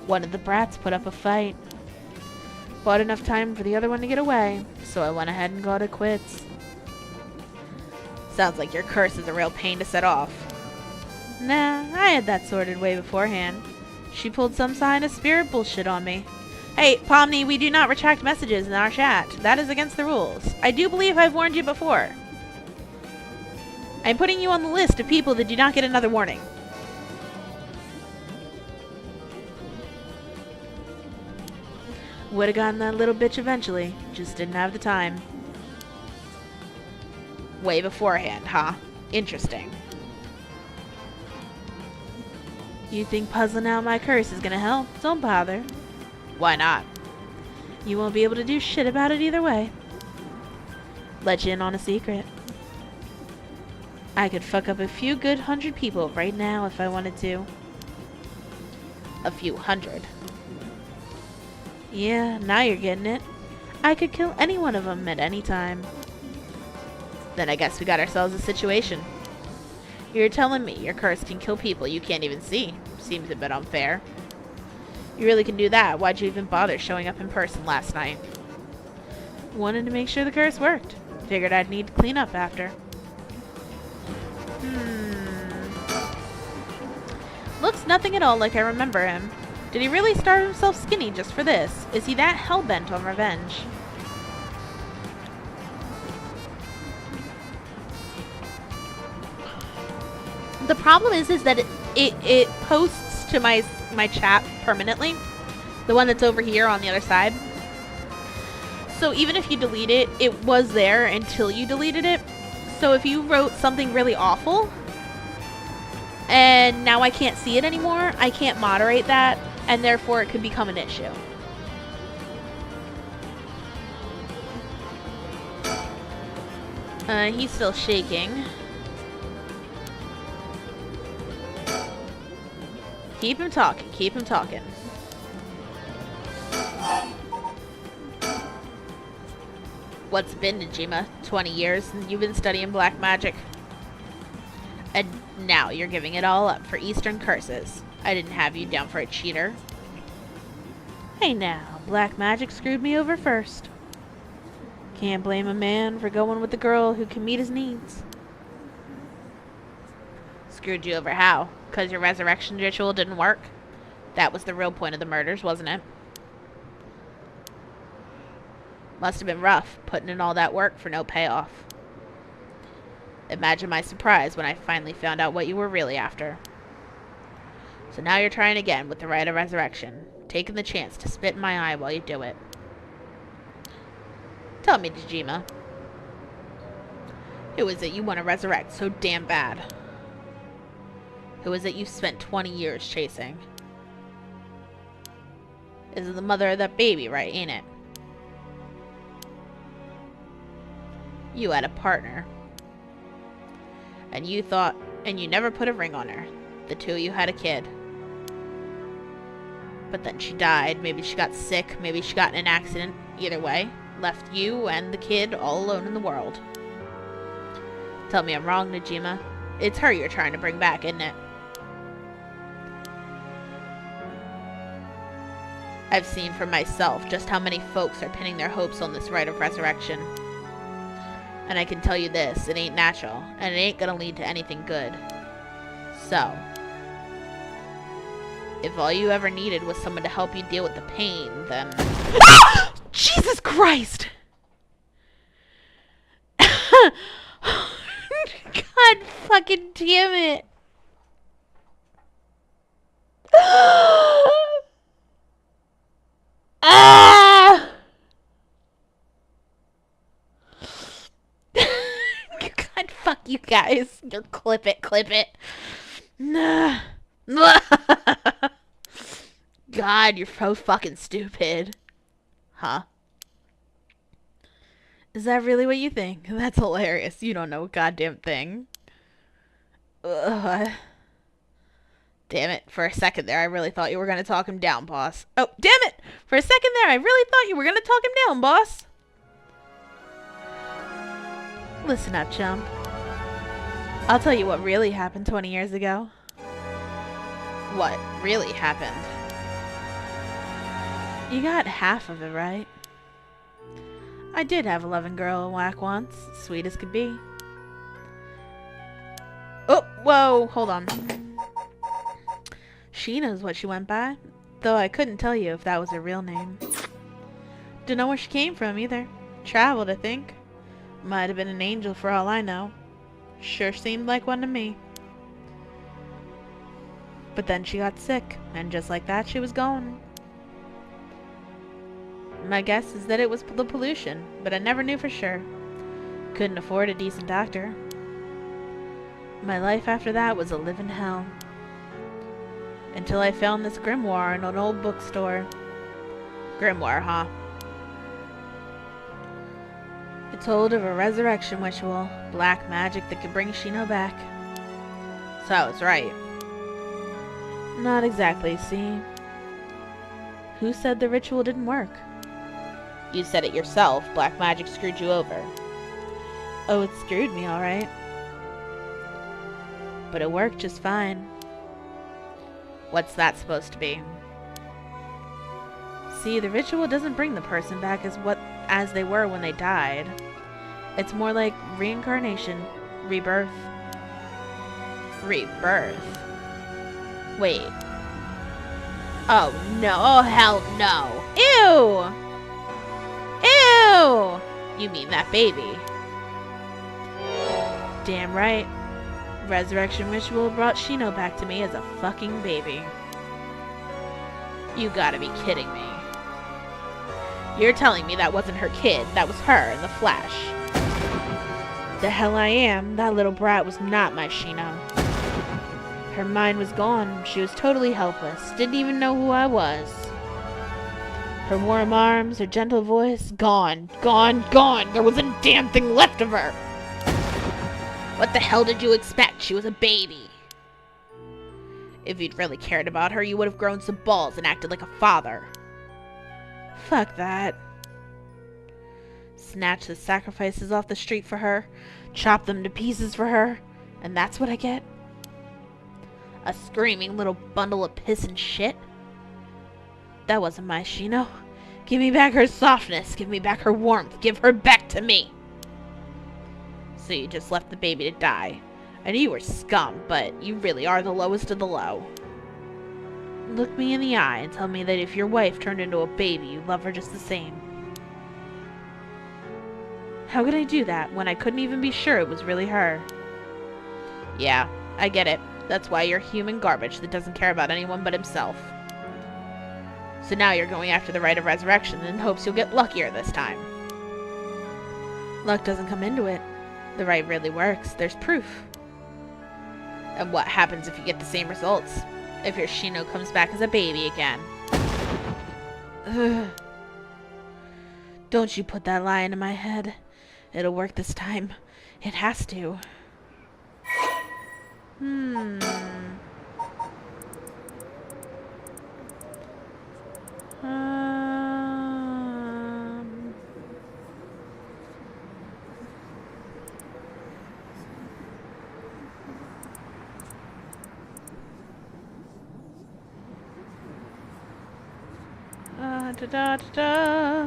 Speaker 2: One of the brats put up a fight. Bought enough time for the other one to get away, so I went ahead and called it quits.
Speaker 1: Sounds like your curse is a real pain to set off.
Speaker 2: Nah, I had that sorted way beforehand. She pulled some sign of spirit bullshit on me. Hey, Pomni, we do not retract messages in our chat. That is against the rules. I do believe I've warned you before. I'm putting you on the list of people that do not get another warning. Would have gotten that little bitch eventually. Just didn't have the time.
Speaker 1: Way beforehand, huh? Interesting.
Speaker 2: You think puzzling out my curse is gonna help? Don't bother.
Speaker 1: Why not?
Speaker 2: You won't be able to do shit about it either way. Let you in on a secret. I could fuck up a few good 100 people right now if I wanted to.
Speaker 1: A few hundred?
Speaker 2: Yeah, now you're getting it. I could kill any one of them at any time.
Speaker 1: Then I guess we got ourselves a situation. You're telling me your curse can kill people you can't even see. Seems a bit unfair. You really can do that. Why'd you even bother showing up in person last night?
Speaker 2: Wanted to make sure the curse worked. Figured I'd need to clean up after. Looks nothing at all like I remember him. Did he really starve himself skinny just for this? Is he that hell-bent on revenge?
Speaker 1: The problem is that it posts to my chat permanently. The one that's over here on the other side. So even if you delete it, it was there until you deleted it. So if you wrote something really awful, and now I can't see it anymore, I can't moderate that, and therefore it could become an issue. He's still shaking. Keep him talking, keep him talking.
Speaker 2: What's it been, Najima? 20 years and you've been studying black magic. And now you're giving it all up for Eastern curses. I didn't have you down for a cheater. Hey now, black magic screwed me over first. Can't blame a man for going with the girl who can meet his needs. Screwed you over how? 'Cause your resurrection ritual didn't work? That was the real point of the murders, wasn't it? Must have been rough, putting in all that work for no payoff. Imagine my surprise when I finally found out what you were really after. So now you're trying again with the rite of resurrection, taking the chance to spit in my eye while you do it. Tell me, Dejima, who is it you want to resurrect so damn bad? Who is it you spent 20 years chasing? Is it the mother of that baby, right, ain't it? You had a partner. And you never put a ring on her. The two of you had a kid. But then she died. Maybe she got sick. Maybe she got in an accident. Either way, left you and the kid all alone in the world. Tell me I'm wrong, Najima. It's her you're trying to bring back, isn't it? I've seen for myself just how many folks are pinning their hopes on this rite of resurrection. And I can tell you this, it ain't natural, and it ain't gonna lead to anything good. So, if all you ever needed was someone to help you deal with the pain, then...
Speaker 1: Jesus Christ!
Speaker 2: God fucking damn it! Ah! God, fuck you guys. Clip it. Nah. God, you're so fucking stupid. Huh?
Speaker 1: Is that really what you think? That's hilarious. You don't know a goddamn thing. Ugh.
Speaker 2: Damn it. For a second there, I really thought you were going to talk him down, boss.
Speaker 1: Oh, damn it! For a second there, I really thought you were going to talk him down, boss. Listen up, chump. I'll tell you what really happened 20 years ago.
Speaker 2: What really happened?
Speaker 1: You got half of it right. I did have a loving girl in whack once, sweet as could be. Oh, whoa, hold on. She knows what she went by, though I couldn't tell you if that was her real name. Don't know where she came from either. Traveled, I think. Might have been an angel for all I know. Sure seemed like one to me. But then she got sick, and just like that, she was gone. My guess is that it was the pollution, but I never knew for sure. Couldn't afford a decent doctor. My life after that was a living hell. Until I found this grimoire in an old bookstore.
Speaker 2: Grimoire, huh?
Speaker 1: It told of a resurrection ritual, black magic that could bring Shino back.
Speaker 2: So I was right.
Speaker 1: Not exactly, see? Who said the ritual didn't work?
Speaker 2: You said it yourself. Black magic screwed you over.
Speaker 1: Oh, it screwed me, alright. But it worked just fine.
Speaker 2: What's that supposed to be?
Speaker 1: See, the ritual doesn't bring the person back as they were when they died. It's more like reincarnation, rebirth.
Speaker 2: Rebirth? Wait. Oh no, oh hell no.
Speaker 1: Ew! Ew!
Speaker 2: You mean that baby?
Speaker 1: Damn right. Resurrection ritual brought Shino back to me as a fucking baby.
Speaker 2: You gotta be kidding me. You're telling me that wasn't her kid, that was her in the flesh.
Speaker 1: The hell I am. That little brat was not my Shino. Her mind was gone. She was totally helpless. Didn't even know who I was. Her warm arms, her gentle voice, gone. Gone, gone. There wasn't a damn thing left of her.
Speaker 2: What the hell did you expect? She was a baby. If you'd really cared about her, you would have grown some balls and acted like a father.
Speaker 1: Fuck that.
Speaker 2: Snatch the sacrifices off the street for her, chop them to pieces for her, and that's what I get? A screaming little bundle of piss and shit? That wasn't my Shino. Give me back her softness, give me back her warmth, give her back to me! So you just left the baby to die. I knew you were scum, but you really are the lowest of the low. Look me in the eye and tell me that if your wife turned into a baby, you'd love her just the same. How could I do that when I couldn't even be sure it was really her? Yeah, I get it. That's why you're human garbage that doesn't care about anyone but himself. So now you're going after the rite of resurrection in hopes you'll get luckier this time. Luck doesn't come into it. The rite really works. There's proof. And what happens if you get the same results? If your Shino comes back as a baby again? Ugh. Don't you put that lie into my head. It'll work this time. It has to.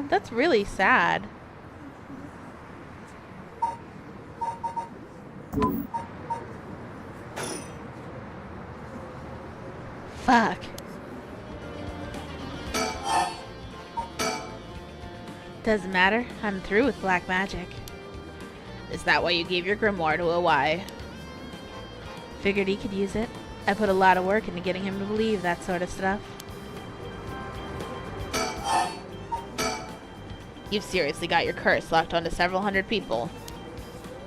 Speaker 2: That's really sad. Fuck. Doesn't matter. I'm through with black magic. Is that why you gave your grimoire to a Y? Figured he could use it. I put a lot of work into getting him to believe that sort of stuff. You've seriously got your curse locked onto several hundred people.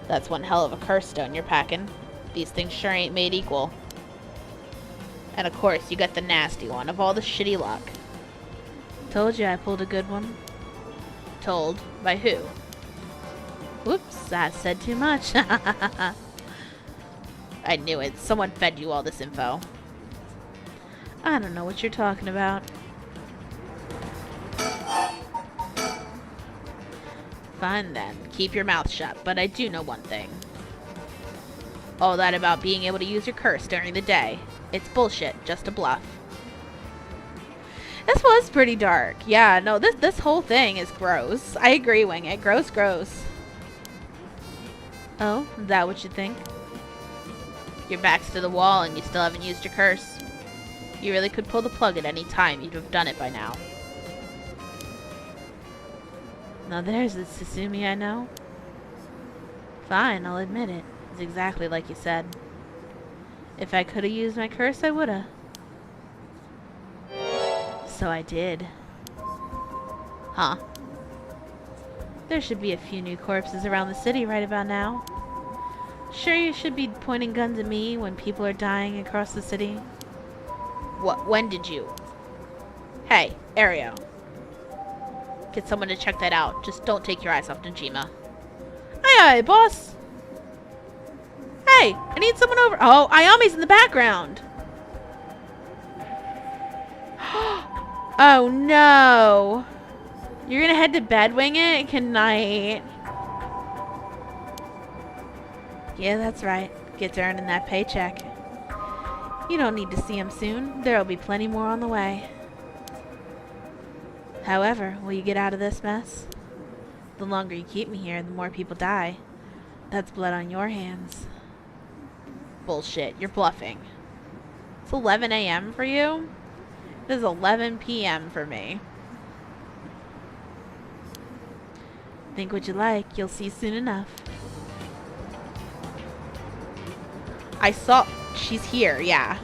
Speaker 2: That's one hell of a curse stone you're packing. These things sure ain't made equal. And of course, you got the nasty one of all the shitty luck. Told you I pulled a good one. Told? By who? Whoops, I said too much. I knew it. Someone fed you all this info. I don't know what you're talking about. Fine then. Keep your mouth shut, but I do know one thing. All that about being able to use your curse during the day. It's bullshit, just a bluff. This was pretty dark. Yeah, no, this whole thing is gross. I agree, Wing It. Gross, gross. Oh, is that what you think? Your back's to the wall and you still haven't used your curse. You really could pull the plug at any time. You'd have done it by now. Now there's the Susumi I know. Fine, I'll admit it. It's exactly like you said. If I could have used my curse, I would have. So I did. Huh? There should be a few new corpses around the city right about now. Sure you should be pointing guns at me when people are dying across the city? What? When did you? Hey, Ario. Get someone to check that out. Just don't take your eyes off Najima. Aye aye, boss! Hey, I need someone over. Oh, Ayami's in the background. Oh no. You're gonna head to bed, Wing It? Good night. Yeah, that's right. Get to earning that paycheck. You don't need to see him soon. There'll be plenty more on the way. However, will you get out of this mess? The longer you keep me here, the more people die. That's blood on your hands. Bullshit, you're bluffing. It's 11 a.m. for you? It is 11 p.m. for me. Think what you like, you'll see soon enough. I saw... She's here, yeah.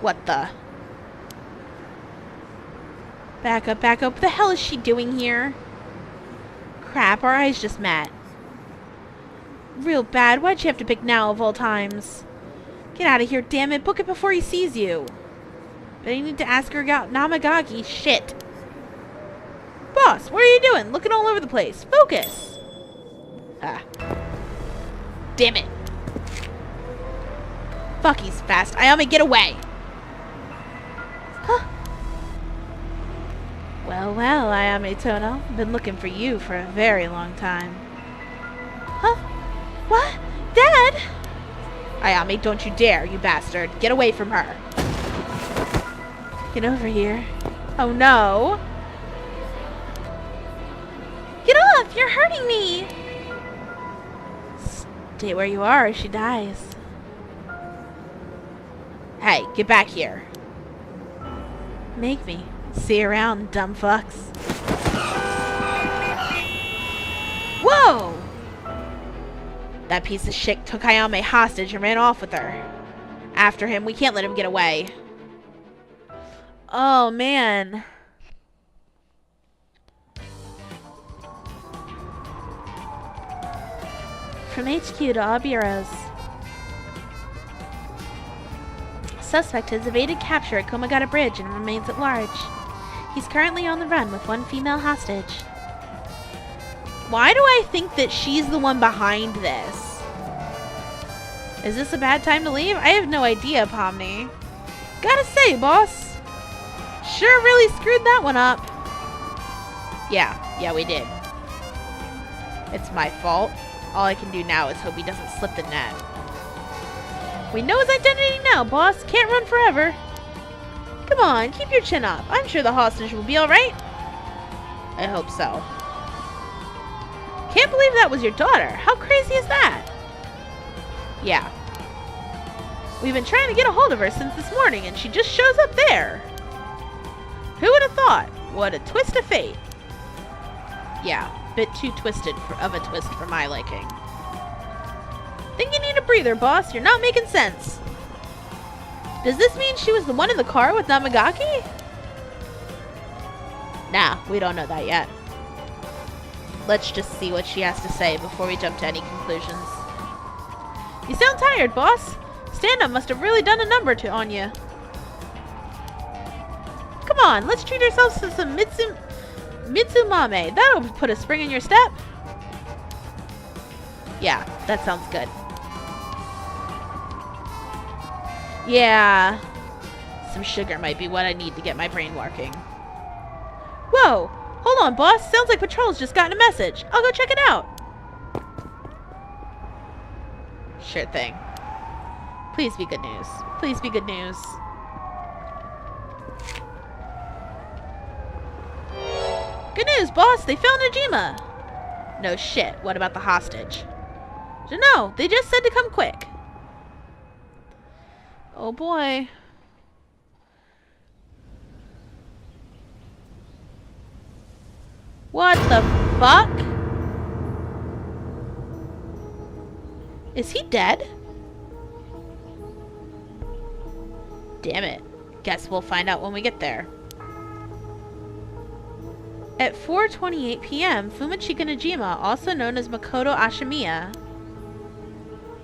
Speaker 2: What the... Back up, back up. What the hell is she doing here? Crap, our eyes just met. Real bad. Why'd you have to pick now of all times? Get out of here, damn it. Book it before he sees you. But I need to ask her about Namagagi. Shit. Boss, what are you doing? Looking all over the place. Focus. Ah. Damn it. Fuck, he's fast. Ayami, get away. Huh? Well, well, Ayame Tono. Been looking for you for a very long time. Huh? What? Dad?
Speaker 1: Ayame, don't you dare, you bastard. Get away from her.
Speaker 2: Get over here.
Speaker 1: Oh no.
Speaker 2: Get off! You're hurting me! Stay where you are or she dies.
Speaker 1: Hey, get back here.
Speaker 2: Make me. See you around, dumb fucks.
Speaker 1: Whoa! That piece of shit took Ayame hostage and ran off with her. After him, we can't let him get away.
Speaker 2: Oh, man. From HQ to all bureaus. Suspect has evaded capture at Komagata Bridge and remains at large. He's currently on the run with one female hostage.
Speaker 1: Why do I think that she's the one behind this? Is this a bad time to leave? I have no idea, Pomni. Gotta say, boss. Sure really screwed that one up. Yeah, we did. It's my fault. All I can do now is hope he doesn't slip the net. We know his identity now, boss. Can't run forever. Come on, keep your chin up. I'm sure the hostage will be alright. I hope so. Can't believe that was your daughter. How crazy is that? Yeah. We've been trying to get a hold of her since this morning, and she just shows up there. Who would have thought? What a twist of fate. Yeah, bit too twisted of a twist for my liking. Think you need a breather, boss. You're not making sense. Does this mean she was the one in the car with Namagaki? Nah, we don't know that yet. Let's just see what she has to say before we jump to any conclusions. You sound tired, boss. Stand-up must have really done a number on you. Come on, let's treat ourselves to some Mitsumame. That'll put a spring in your step. Yeah, that sounds good. Yeah, some sugar might be what I need to get my brain working. Whoa! Hold on, boss. Sounds like Patrol's just gotten a message. I'll go check it out. Sure thing. Please be good news. Please be good news. Good news, boss. They found Najima. No shit. What about the hostage? No, they just said to come quick. Oh boy. What the fuck? Is he dead? Damn it. Guess we'll find out when we get there. At 4:28 p.m., Fumichika Najima, also known as Makoto Ashimiya,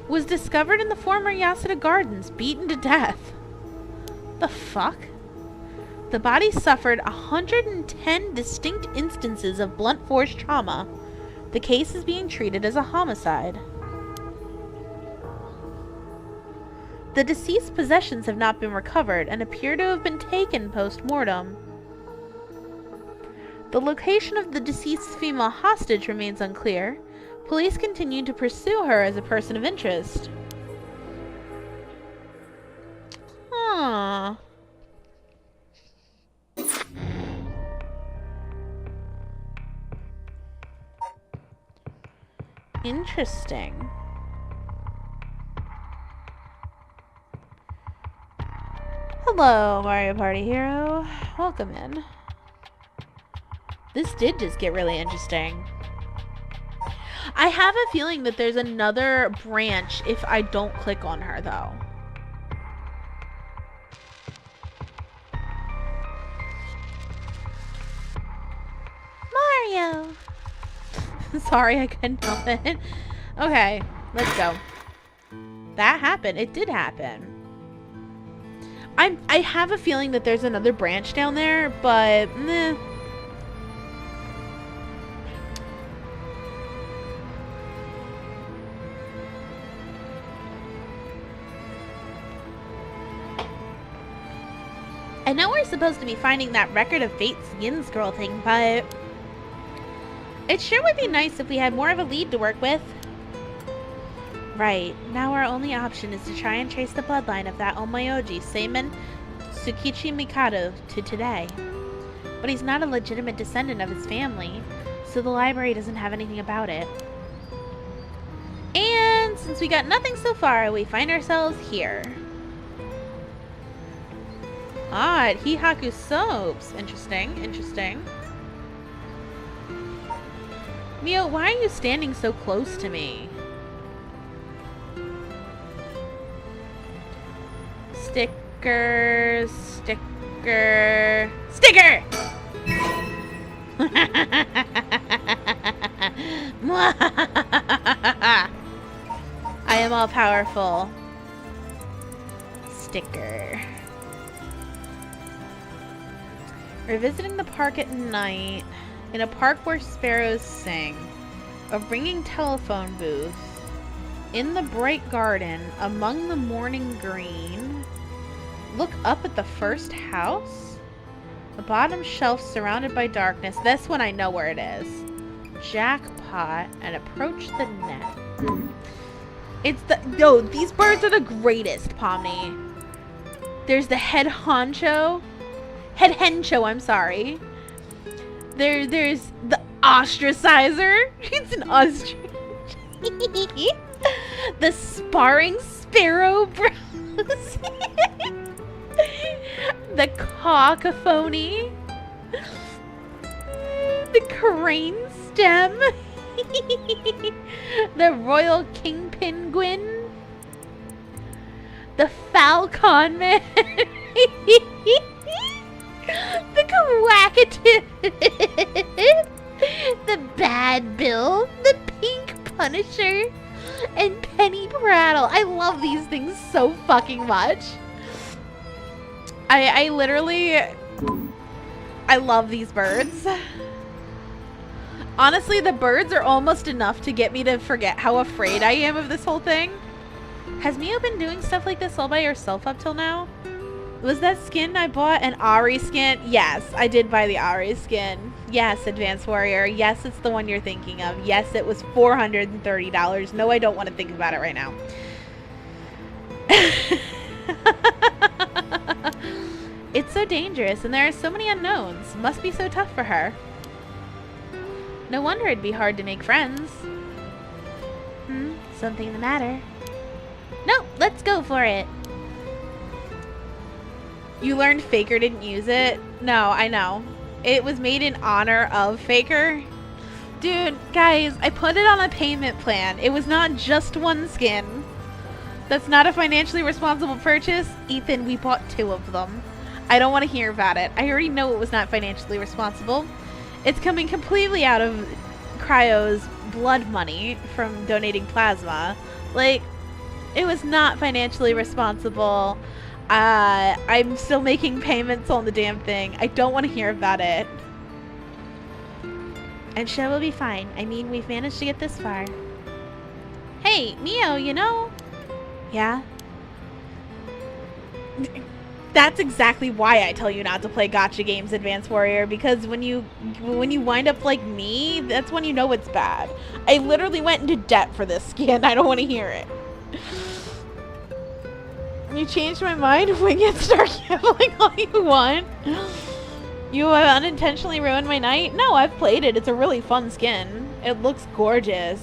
Speaker 1: was discovered in the former Yasuda Gardens, beaten to death. The fuck? The body suffered 110 distinct instances of blunt force trauma. The case is being treated as a homicide. The deceased's possessions have not been recovered and appear to have been taken post-mortem. The location of the deceased's female hostage remains unclear. Police continue to pursue her as a person of interest. Huh. Interesting. Hello, Mario Party hero. Welcome in. This did just get really interesting. I have a feeling that there's another branch if I don't click on her, though. Mario! Sorry, I couldn't help it. Okay, let's go. That happened. It did happen. I have a feeling that there's another branch down there, but meh.
Speaker 2: I know we're supposed to be finding that record of fate skins girl thing, but it sure would be nice if we had more of a lead to work with. Right, now our only option is to try and trace the bloodline of that Omayoji Seimen Tsukichi Mikado to today. But he's not a legitimate descendant of his family, so the library doesn't have anything about it. And since we got nothing so far, we find ourselves here. Odd, Hihaku soaps. Interesting, interesting. Mio, why are you standing so close to me? Sticker, sticker, sticker! I am all powerful. Sticker. We're visiting the park at night, in a park where sparrows sing. A ringing telephone booth. In the bright garden, among the morning green. Look up at the first house. The bottom shelf surrounded by darkness. This one I know where it is. Jackpot and approach the net. It's the yo. These birds are the greatest, Pomni. There's the head hencho. I'm sorry. There's the ostracizer. It's an ostrich. The sparring sparrow bros. The cacophony. The crane stem. The royal king penguin. The falcon man. The quackative. The bad bill. The pink punisher. And penny prattle. I love these things so fucking much. I literally, I love these birds. Honestly, the birds are almost enough to get me to forget how afraid I am of this whole thing. Has Mio been doing stuff like this all by herself up till now? Was that skin I bought an Ari skin? Yes, I did buy the Ari skin. Yes, Advanced Warrior. Yes, it's the one you're thinking of. Yes, it was $430. No, I don't want to think about it right now. It's so dangerous, and there are so many unknowns. Must be so tough for her. No wonder it'd be hard to make friends. Something the matter? Nope, let's go for it. You learned Faker didn't use it? No, I know. It was made in honor of Faker. Dude, guys, I put it on a payment plan. It was not just one skin. That's not a financially responsible purchase. Ethan, we bought 2 of them. I don't want to hear about it. I already know it was not financially responsible. It's coming completely out of Cryo's blood money from donating plasma. Like, it was not financially responsible. I'm still making payments on the damn thing. I don't want to hear about it. And show will be fine. I mean, we've managed to get this far. Hey, Mio, you know... Yeah? That's exactly why I tell you not to play gacha games, Advanced Warrior, because when you wind up like me, that's when you know it's bad. I literally went into debt for this skin. I don't want to hear it. You changed my mind. We can start gambling all you want. You unintentionally ruined my night? No, I've played it. It's a really fun skin. It looks gorgeous.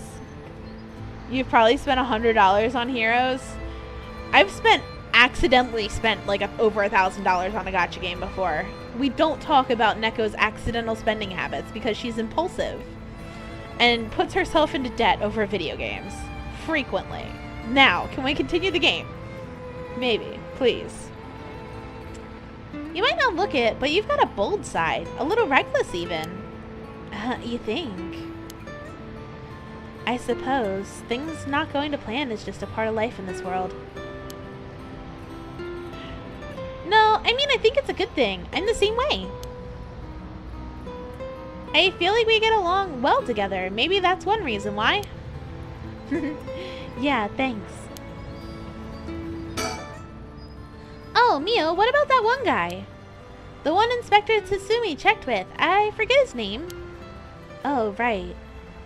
Speaker 2: You've probably spent $100 on heroes. I've accidentally spent like over $1,000 on a gacha game before. We don't talk about Neko's accidental spending habits because she's impulsive and puts herself into debt over video games frequently. Now, can we continue the game? Maybe, please. You might not look it, but you've got a bold side, a little reckless even. You think? I suppose things not going to plan is just a part of life in this world. No, I mean, I think it's a good thing. I'm the same way. I feel like we get along well together. Maybe that's one reason why. Yeah, thanks. Oh, Mio, what about that one guy? The one Inspector Tsutsumi checked with. I forget his name. Oh, right.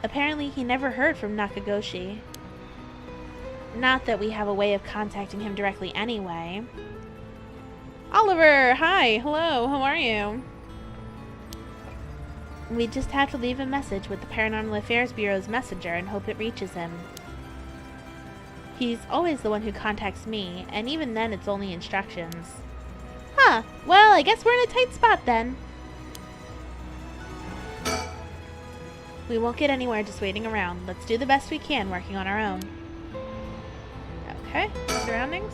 Speaker 2: Apparently he never heard from Nakagoshi. Not that we have a way of contacting him directly anyway. Oliver, hi, hello, how are you? We just have to leave a message with the Paranormal Affairs Bureau's messenger and hope it reaches him. He's always the one who contacts me, and even then it's only instructions. Huh, well, I guess we're in a tight spot then. We won't get anywhere just waiting around. Let's do the best we can working on our own. Okay, surroundings.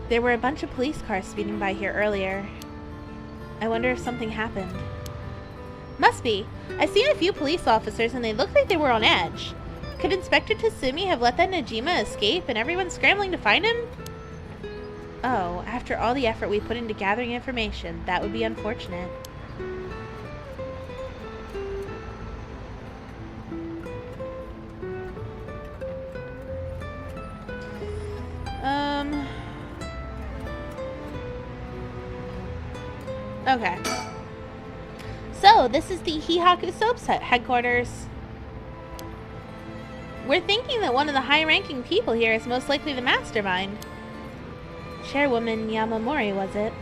Speaker 2: There were a bunch of police cars speeding by here earlier. I wonder if something happened. Must be. I've seen a few police officers and they looked like they were on edge. Could Inspector Tatsumi have let that Najima escape and everyone's scrambling to find him? Oh, after all the effort we put into gathering information, that would be unfortunate. Okay. So, this is the Hihaku Soap's headquarters. We're thinking that one of the high-ranking people here is most likely the mastermind. Chairwoman Yamamori, was it?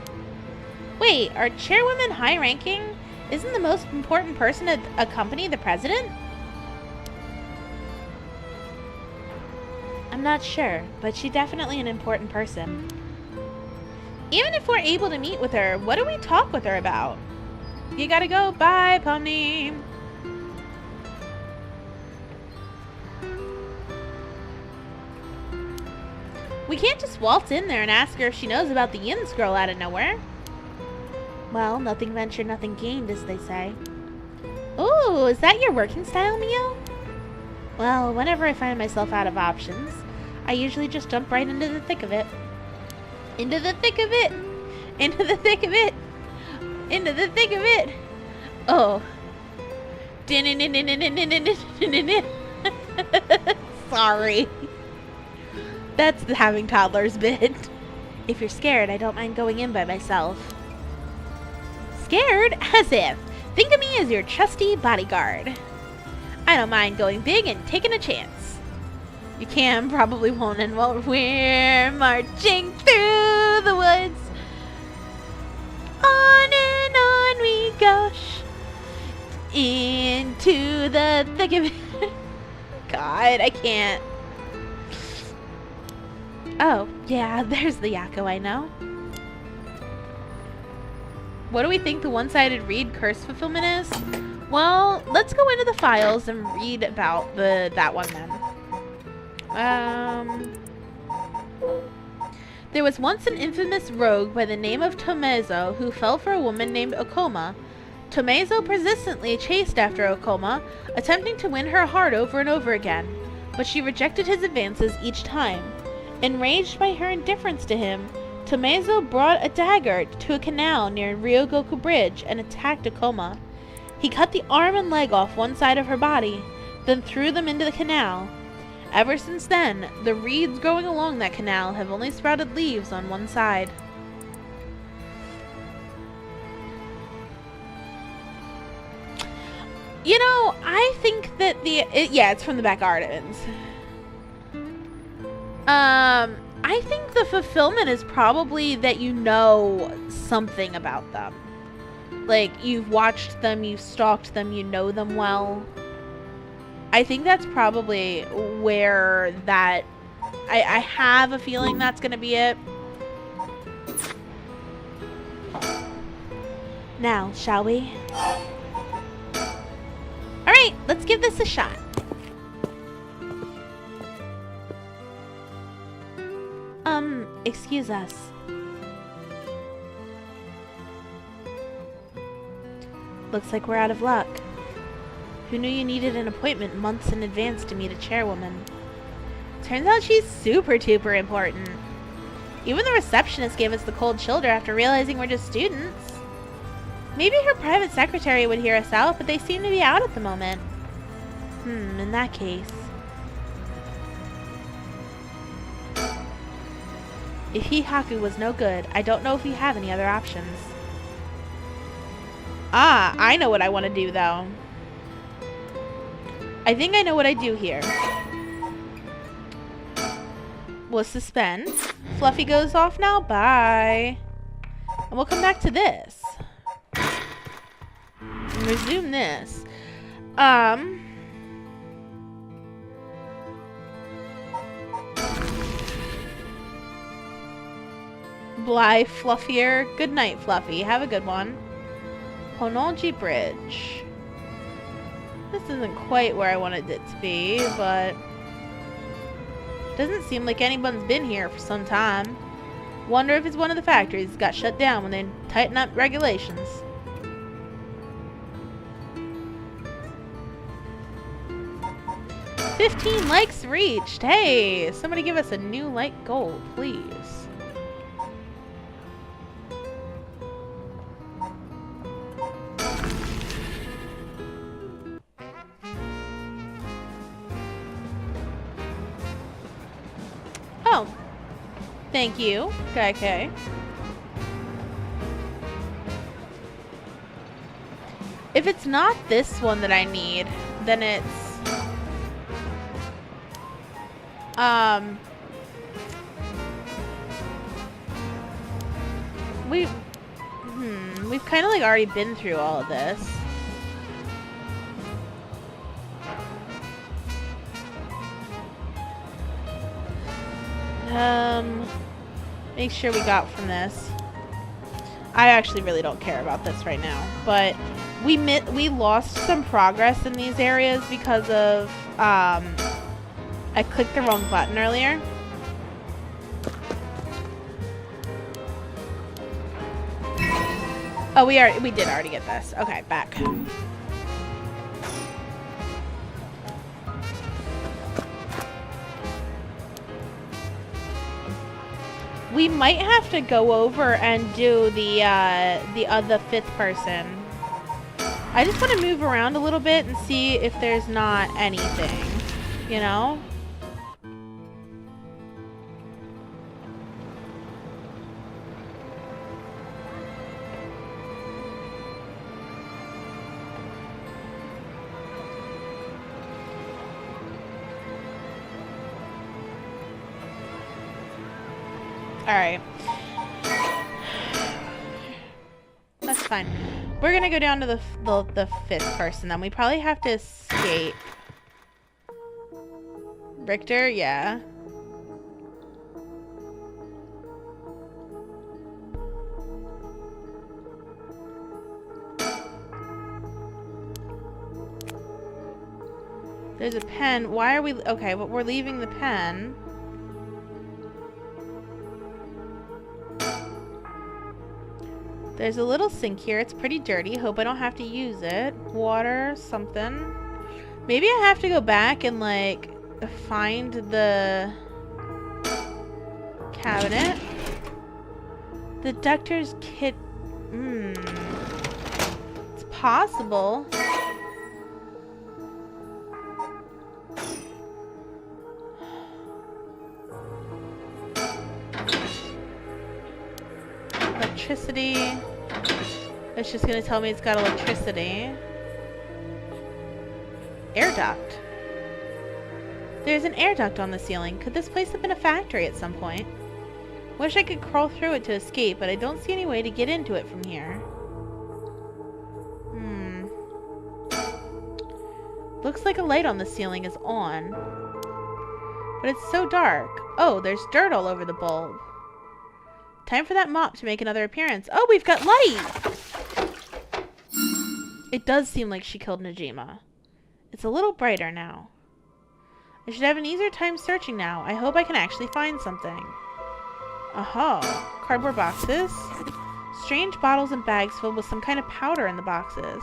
Speaker 2: Wait, are chairwomen high-ranking? Isn't the most important person at a company the president? I'm not sure, but she's definitely an important person. Even if we're able to meet with her, what do we talk with her about? You gotta go. Bye, Pony. We can't just waltz in there and ask her if she knows about the Yin scroll out of nowhere. Well, nothing ventured, nothing gained, as they say. Ooh, is that your working style, Mio? Well, whenever I find myself out of options, I usually just jump right into the thick of it. Into the thick of it! Into the thick of it! Into the thick of it! Oh. Sorry. That's the having toddlers bit. If you're scared, I don't mind going in by myself. Scared? As if. Think of me as your trusty bodyguard. I don't mind going big and taking a chance. You can, probably won't, and while we're marching through the woods, on and on we go, into the thick of it. God, I can't. Oh, yeah, there's the Yakko I know. What do we think the one-sided read curse fulfillment is? Well, let's go into the files and read about that one then. There was once an infamous rogue by the name of Tomezo who fell for a woman named Okoma. Tomezo persistently chased after Okoma, attempting to win her heart over and over again, but she rejected his advances each time. Enraged by her indifference to him, Tomezo brought a dagger to a canal near Ryogoku Bridge and attacked Okoma. He cut the arm and leg off one side of her body, then threw them into the canal. Ever since then, the reeds growing along that canal have only sprouted leaves on one side. You know, I think that yeah, it's from the back gardens. I think the fulfillment is probably that you know something about them. Like, you've watched them, you've stalked them, you know them well. I think that's probably where that... I have a feeling that's going to be it. Now, shall we? Alright, let's give this a shot. Excuse us. Looks like we're out of luck. Who knew you needed an appointment months in advance to meet a chairwoman? Turns out she's super-duper important. Even the receptionist gave us the cold shoulder after realizing we're just students. Maybe her private secretary would hear us out, but they seem to be out at the moment. In that case. If Hihaku was no good, I don't know if we have any other options. Ah, I know what I want to do, though. I think I know what I do here. We'll suspend. Fluffy goes off now. Bye. And we'll come back to this. And resume this. Bly Fluffier. Good night, Fluffy. Have a good one. Honolji Bridge. This isn't quite where I wanted it to be, but doesn't seem like anyone's been here for some time. Wonder if it's one of the factories that got shut down when they tightened up regulations. $15 likes reached. Hey, somebody give us a new like goal, please. Oh, thank you, okay. If it's not this one that I need, then it's we've kind of like already been through all of this. Make sure we got from this. I actually really don't care about this right now, but we lost some progress in these areas because of I clicked the wrong button earlier. Oh, we did already get this. Okay, back. We might have to go over and do the other fifth person. I just want to move around a little bit and see if there's not anything, you know? Alright. That's fine. We're gonna go down to the fifth person then. We probably have to escape. Richter, yeah. There's a pen. Why are we... Okay, but we're leaving the pen. There's a little sink here. It's pretty dirty. Hope I don't have to use it. Water, something. Maybe I have to go back and, like, find the cabinet. The doctor's kit. It's possible. Electricity. It's just gonna tell me it's got electricity. Air duct. There's an air duct on the ceiling. Could this place have been a factory at some point? Wish I could crawl through it to escape, but I don't see any way to get into it from here. Looks like a light on the ceiling is on. But it's so dark. Oh, there's dirt all over the bulb. Time for that mop to make another appearance. Oh, we've got light! It does seem like she killed Najima. It's a little brighter now. I should have an easier time searching now. I hope I can actually find something. Cardboard boxes. Strange bottles and bags filled with some kind of powder in the boxes.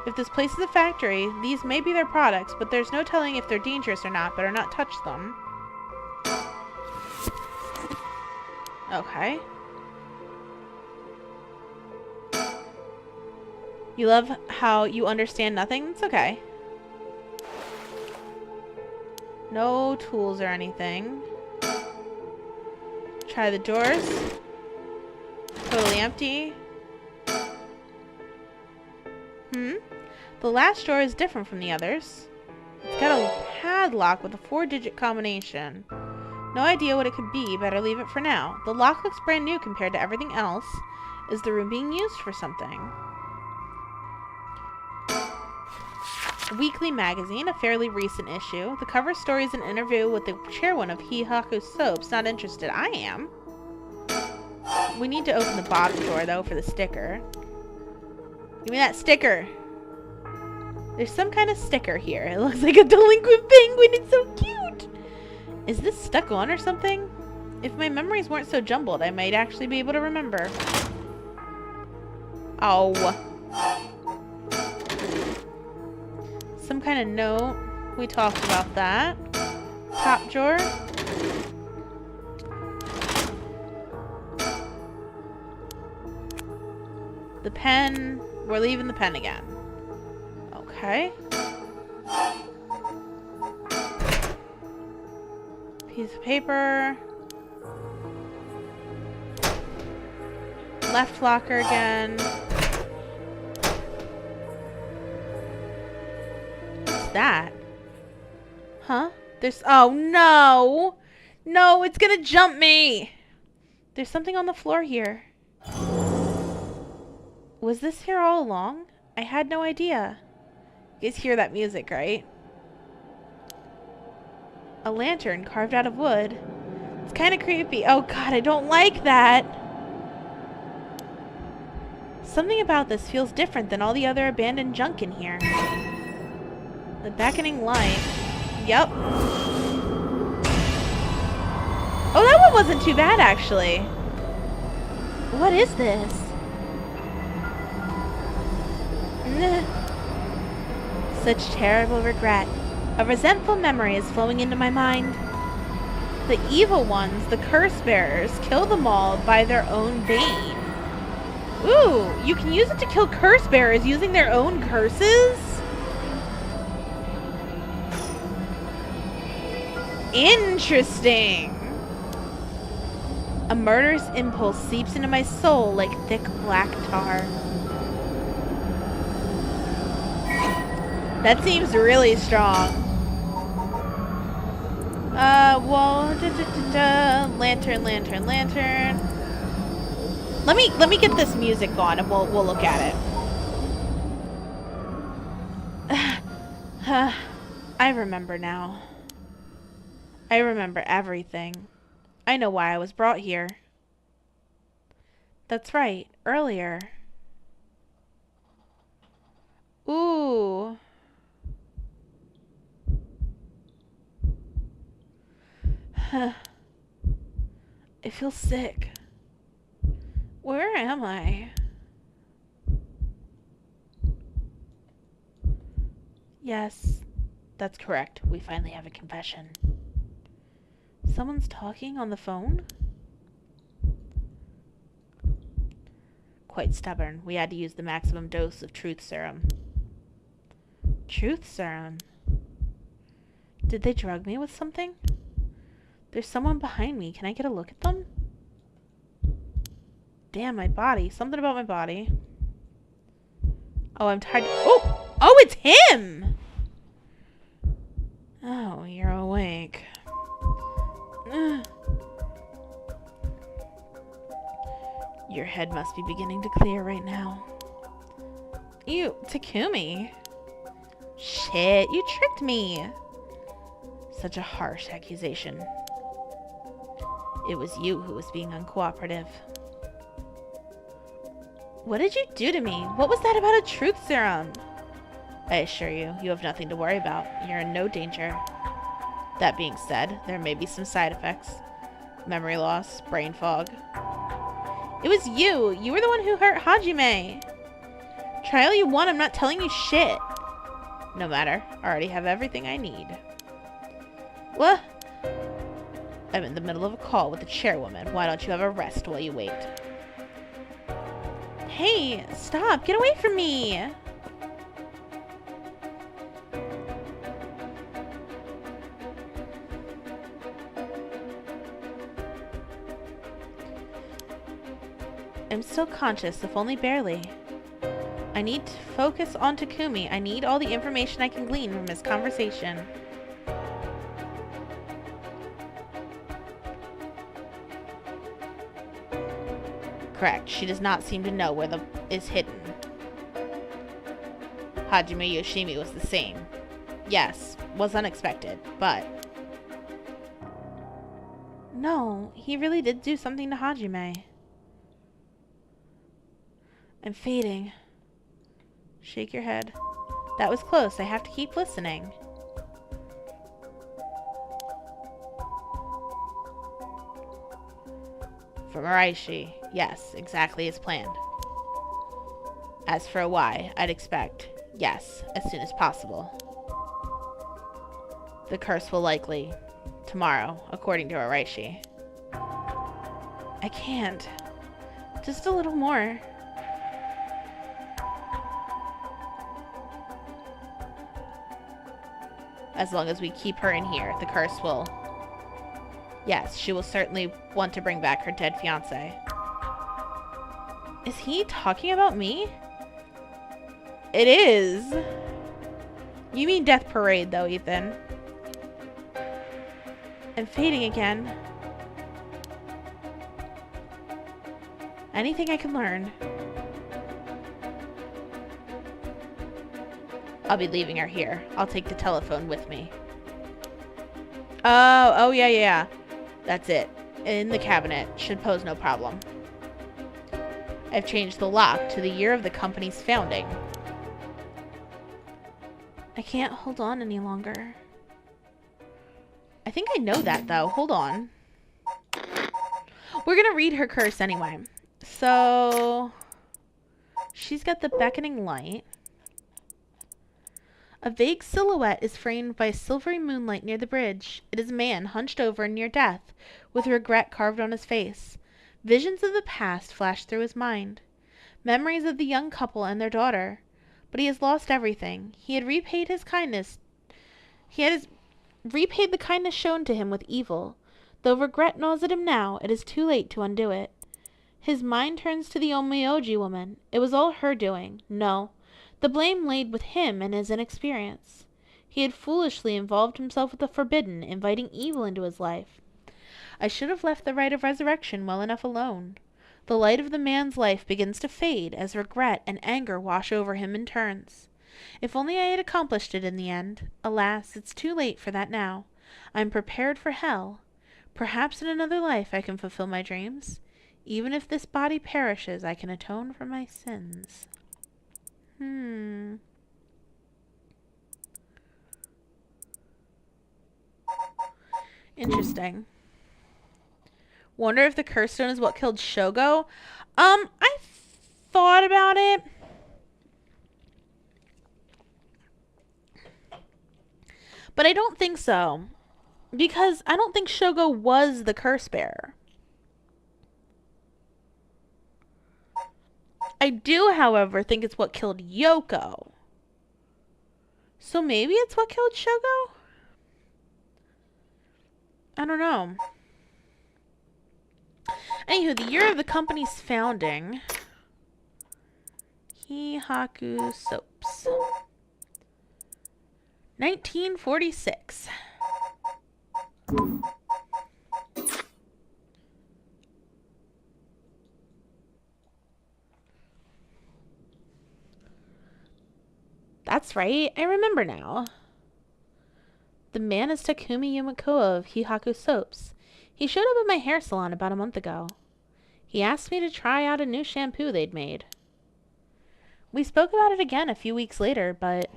Speaker 2: If this place is a factory, these may be their products, but there's no telling if they're dangerous or not. Better not touch them. Okay. You love how you understand nothing? It's okay. No tools or anything. Try the doors. Totally empty. The last drawer is different from the others. It's got a padlock with a 4-digit combination. No idea what it could be, better leave it for now. The lock looks brand new compared to everything else. Is the room being used for something? Weekly magazine, a fairly recent issue. The cover story is an interview with the chairwoman of HEADPHONE soaps. Not interested. I am. We need to open the bottom drawer, though, for the sticker. Give me that sticker. There's some kind of sticker here. It looks like a delinquent penguin. It's so cute. Is this stuck on or something? If my memories weren't so jumbled, I might actually be able to remember. Oh. Some kind of note. We talked about that. Top drawer. The pen. We're leaving the pen again. Okay. Piece of paper. Left locker again. What's that? Huh? There's... Oh, no! No, it's gonna jump me! There's something on the floor here. Was this here all along? I had no idea. You guys hear that music, right? A lantern carved out of wood. It's kind of creepy. Oh god, I don't like that. Something about this feels different than all the other abandoned junk in here. The beckoning light. Yep. Oh, that one wasn't too bad, actually. What is this? Such terrible regret. A resentful memory is flowing into my mind. The evil ones, the curse bearers, kill them all by their own bane. Ooh, you can use it to kill curse bearers using their own curses? Interesting. A murderous impulse seeps into my soul like thick black tar. That seems really strong. Well, lantern. Let me get this music on and we'll look at it. I remember now. I remember everything. I know why I was brought here. That's right, earlier. Ooh. I feel sick. Where am I? Yes, that's correct. We finally have a confession. Someone's talking on the phone? Quite stubborn. We had to use the maximum dose of truth serum. Truth serum? Did they drug me with something? There's someone behind me. Can I get a look at them? Damn, my body. Something about my body. Oh, I'm tired. Oh! Oh, it's him! Oh, you're awake. Your head must be beginning to clear right now. You, Takumi. Shit, you tricked me. Such a harsh accusation. It was you who was being uncooperative. What did you do to me? What was that about a truth serum? I assure you, you have nothing to worry about. You're in no danger. That being said, there may be some side effects. Memory loss, brain fog. It was you! You were the one who hurt Hajime! Try all you want, I'm not telling you shit! No matter, I already have everything I need. What? I'm in the middle of a call with the chairwoman. Why don't you have a rest while you wait? Hey, stop! Get away from me! I'm still conscious, if only barely. I need to focus on Takumi. I need all the information I can glean from his conversation. Correct. She does not seem to know where the is hidden. Hajime Yoshimi was the same. Yes, was unexpected, but... No, he really did do something to Hajime. I'm fading. Shake your head. That was close. I have to keep listening. From Araishi. Yes, exactly as planned. As for a why, I'd expect, yes, as soon as possible. The curse will likely, tomorrow, according to Araishi. I can't. Just a little more. As long as we keep her in here, the curse will... Yes, she will certainly want to bring back her dead fiancé. Is he talking about me? It is. You mean Death Parade, though, Ethan. I'm fading again. Anything I can learn. I'll be leaving her here. I'll take the telephone with me. Oh, yeah. That's it. In the cabinet. Should pose no problem. I've changed the lock to the year of the company's founding. I can't hold on any longer. I think I know that, though. Hold on. We're gonna read her curse anyway. So... she's got the beckoning light. A vague silhouette is framed by silvery moonlight near the bridge. It is a man hunched over near death, with regret carved on his face. Visions of the past flash through his mind. Memories of the young couple and their daughter. But he has lost everything. He had repaid his kindness. Repaid the kindness shown to him with evil. Though regret gnaws at him now, it is too late to undo it. His mind turns to the Omeoji woman. It was all her doing. No. The blame laid with him and his inexperience. He had foolishly involved himself with the forbidden, inviting evil into his life. I should have left the rite of resurrection well enough alone. The light of the man's life begins to fade as regret and anger wash over him in turns. If only I had accomplished it in the end. Alas, it's too late for that now. I'm prepared for hell. Perhaps in another life I can fulfill my dreams. Even if this body perishes, I can atone for my sins. Interesting. Wonder if the curse stone is what killed Shogo? I thought about it. But I don't think so. Because I don't think Shogo was the curse bearer. I do, however, think it's what killed Yoko. So maybe it's what killed Shogo? I don't know. Anywho, the year of the company's founding. Hihaku Soaps. 1946. That's right, I remember now. The man is Takumi Yumiko of Hihaku Soaps. He showed up at my hair salon about a month ago. He asked me to try out a new shampoo they'd made. We spoke about it again a few weeks later, but...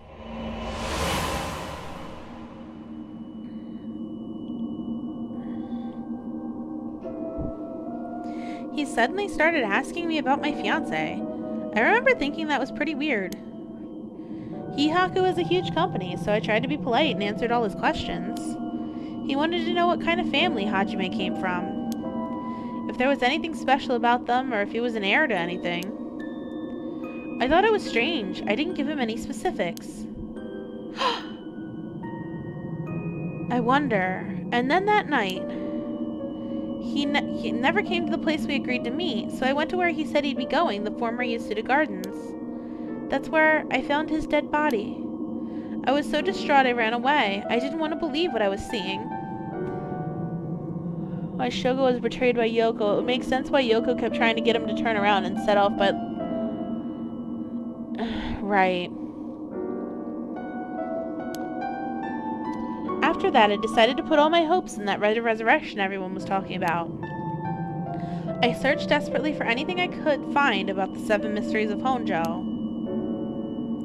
Speaker 2: he suddenly started asking me about my fiancé. I remember thinking that was pretty weird. Hihaku is a huge company, so I tried to be polite and answered all his questions. He wanted to know what kind of family Hajime came from, if there was anything special about them, or if he was an heir to anything. I thought it was strange. I didn't give him any specifics. I wonder. And then that night, he never came to the place we agreed to meet, so I went to where he said he'd be going, the former Yasuda Gardens. That's where I found his dead body. I was so distraught I ran away. I didn't want to believe what I was seeing. Why Shogo was betrayed by Yoko. It would make sense why Yoko kept trying to get him to turn around and set off, but... right. After that, I decided to put all my hopes in that resurrection everyone was talking about. I searched desperately for anything I could find about the 7 mysteries of Honjo.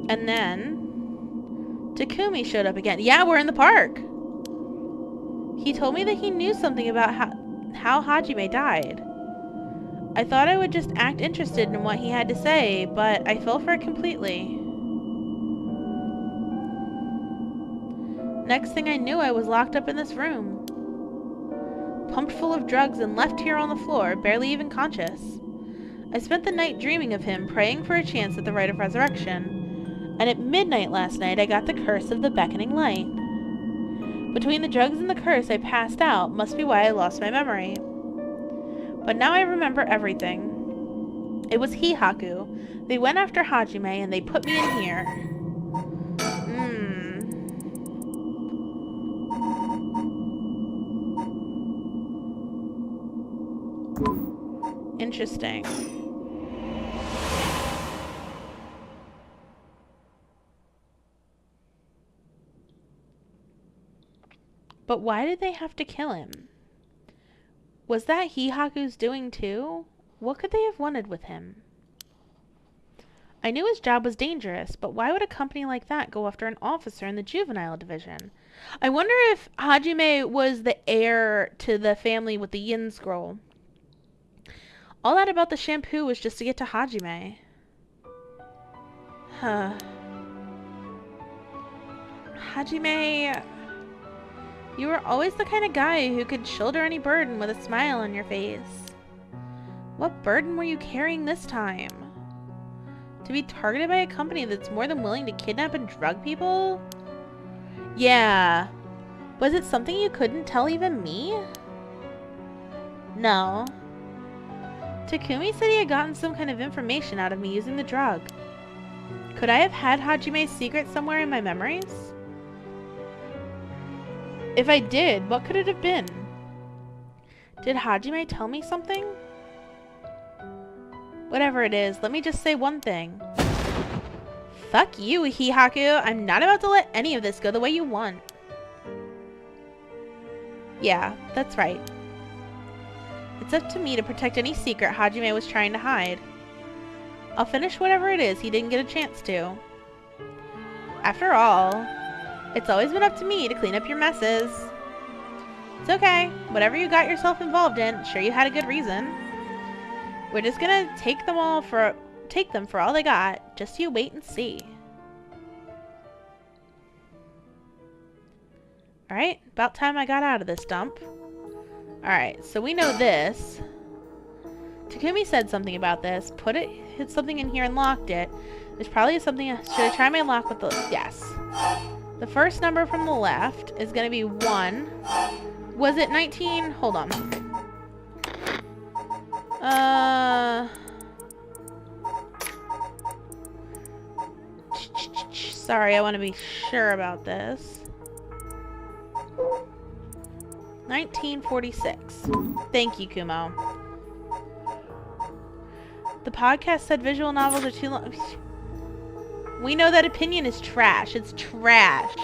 Speaker 2: And then... Takumi showed up again. Yeah, we're in the park! He told me that he knew something about how Hajime died. I thought I would just act interested in what he had to say, but I fell for it completely. Next thing I knew, I was locked up in this room. Pumped full of drugs and left here on the floor, barely even conscious. I spent the night dreaming of him, praying for a chance at the rite of resurrection. And at midnight last night, I got the curse of the beckoning light. Between the drugs and the curse, I passed out. Must be why I lost my memory. But now I remember everything. It was Hihaku. They went after Hajime and they put me in here. Interesting. But why did they have to kill him? Was that Hihaku's doing too? What could they have wanted with him? I knew his job was dangerous, but why would a company like that go after an officer in the juvenile division? I wonder if Hajime was the heir to the family with the Yin scroll. All that about the shampoo was just to get to Hajime. Huh. Hajime... You were always the kind of guy who could shoulder any burden with a smile on your face. What burden were you carrying this time? To be targeted by a company that's more than willing to kidnap and drug people? Yeah. Was it something you couldn't tell even me? No. Takumi said he had gotten some kind of information out of me using the drug. Could I have had Hajime's secret somewhere in my memories? If I did, what could it have been? Did Hajime tell me something? Whatever it is, let me just say one thing. Fuck you, Hihaku. I'm not about to let any of this go the way you want. Yeah, that's right. It's up to me to protect any secret Hajime was trying to hide. I'll finish whatever it is he didn't get a chance to. After all, it's always been up to me to clean up your messes. It's okay. Whatever you got yourself involved in, sure you had a good reason. We're just gonna take them for all they got. Just you wait and see. Alright, about time I got out of this dump. Alright, so we know this. Takumi said something about this. Hit something in here and locked it. There's probably something. Should I try my lock with the... Yes. The first number from the left is going to be 1. Was it 19? Hold on. Sorry, I want to be sure about this. 1946. Thank you, Kumo. The podcast said visual novels are too long. We know that opinion is trash. It's trash.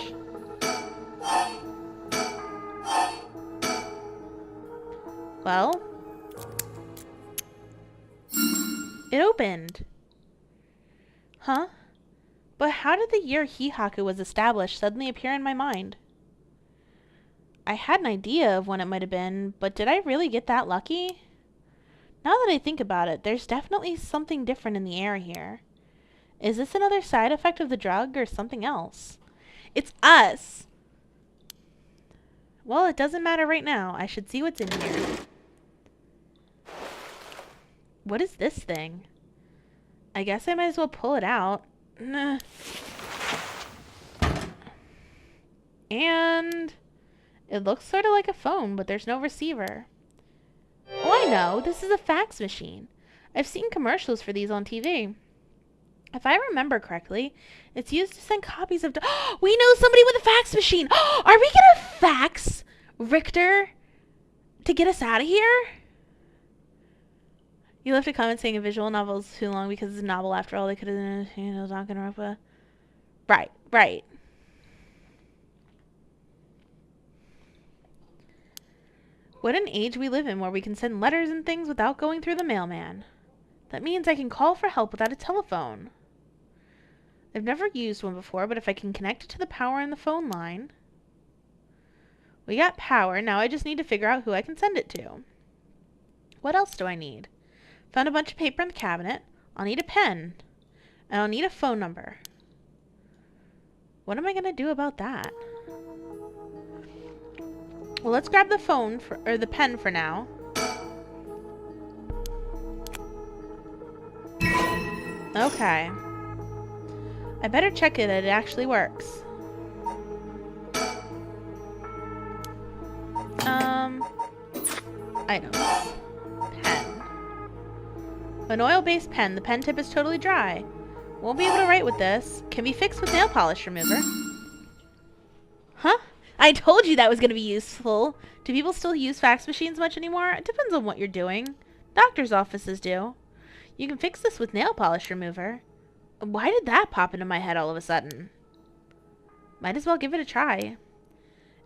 Speaker 2: Well, it opened. Huh? But how did the year Hihaku was established suddenly appear in my mind? I had an idea of when it might have been, but did I really get that lucky? Now that I think about it, there's definitely something different in the air here. Is this another side effect of the drug or something else? It's us! Well, it doesn't matter right now. I should see what's in here. What is this thing? I guess I might as well pull it out. Nah. And it looks sort of like a phone, but there's no receiver. Oh, I know. This is a fax machine. I've seen commercials for these on TV. If I remember correctly, it's used to send copies of... We know somebody with a fax machine! Are we gonna fax Richter to get us out of here? You left a comment saying a visual novel is too long because it's a novel after all. They could have... not gonna wrap up. Right, right. What an age we live in where we can send letters and things without going through the mailman. That means I can call for help without a telephone. I've never used one before, but if I can connect it to the power in the phone line... We got power, now I just need to figure out who I can send it to. What else do I need? Found a bunch of paper in the cabinet. I'll need a pen. And I'll need a phone number. What am I gonna do about that? Well, let's grab the phone, or the pen for now. Okay. I better check it that it actually works. Items. Pen. An oil-based pen. The pen tip is totally dry. Won't be able to write with this. Can be fixed with nail polish remover. Huh? I told you that was going to be useful. Do people still use fax machines much anymore? It depends on what you're doing. Doctor's offices do. You can fix this with nail polish remover. Why did that pop into my head all of a sudden? Might as well give it a try.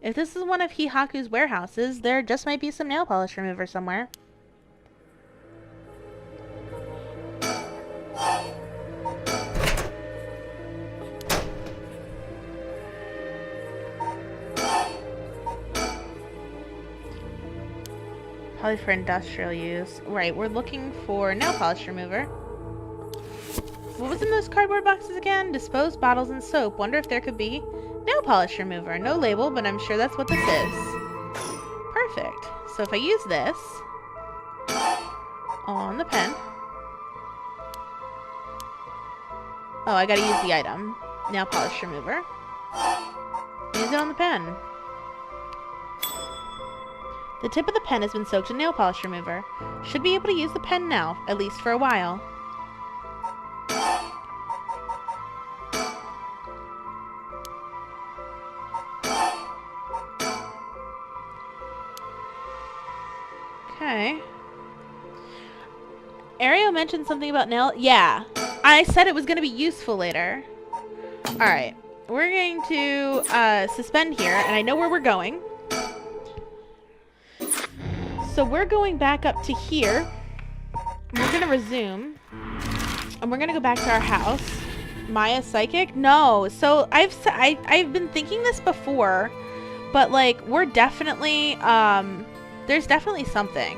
Speaker 2: If this is one of Hihaku's warehouses, there just might be some nail polish remover somewhere. Probably for industrial use. Right, we're looking for nail polish remover. What was in those cardboard boxes again? Disposed bottles and soap. Wonder if there could be nail polish remover. No label, but I'm sure that's what this is. Perfect. So if I use this on the pen. Oh, I gotta use the item. Nail polish remover. Use it on the pen. The tip of the pen has been soaked in nail polish remover. Should be able to use the pen now, at least for a while. Okay. Ario mentioned something about nail... Yeah. I said it was going to be useful later. Alright. We're going to suspend here, and I know where we're going. So we're going back up to here. We're going to resume. And we're going to go back to our house. Maya Psychic? No. So I've been thinking this before. But, like, we're definitely... there's definitely something.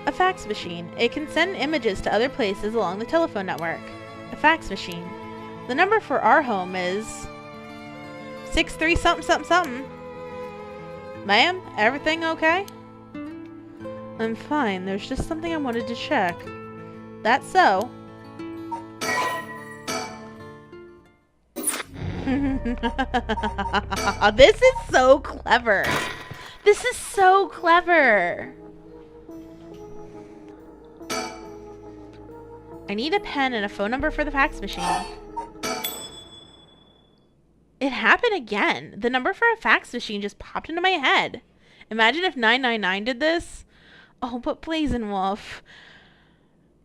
Speaker 2: A fax machine. It can send images to other places along the telephone network. A fax machine. The number for our home is 63 something something something. Ma'am, everything okay? I'm fine. There's just something I wanted to check. That's so. This is so clever. This is so clever. I need a pen and a phone number for the fax machine. It happened again. The number for a fax machine just popped into my head. Imagine if 999 did this. Oh, but Blazing Wolf.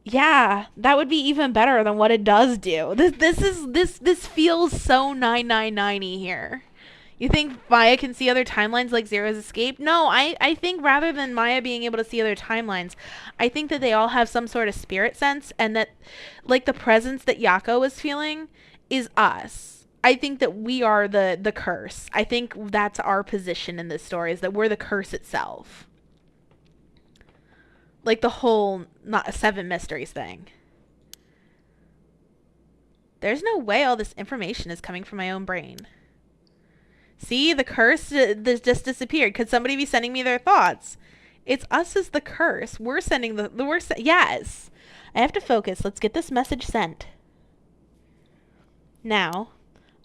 Speaker 2: Yeah, that would be even better than what it does do. This feels so 999-y here. You think Maya can see other timelines like Zero's Escape? No, I think rather than Maya being able to see other timelines, I think that they all have some sort of spirit sense, and that, like, the presence that Yako was feeling is us. I think that we are the curse. I think that's our position in this story, is that we're the curse itself. Like the whole not 7 mysteries thing. There's no way all this information is coming from my own brain. See, the curse just disappeared. Could somebody be sending me their thoughts? It's us as the curse. We're sending yes. I have to focus. Let's get this message sent. Now,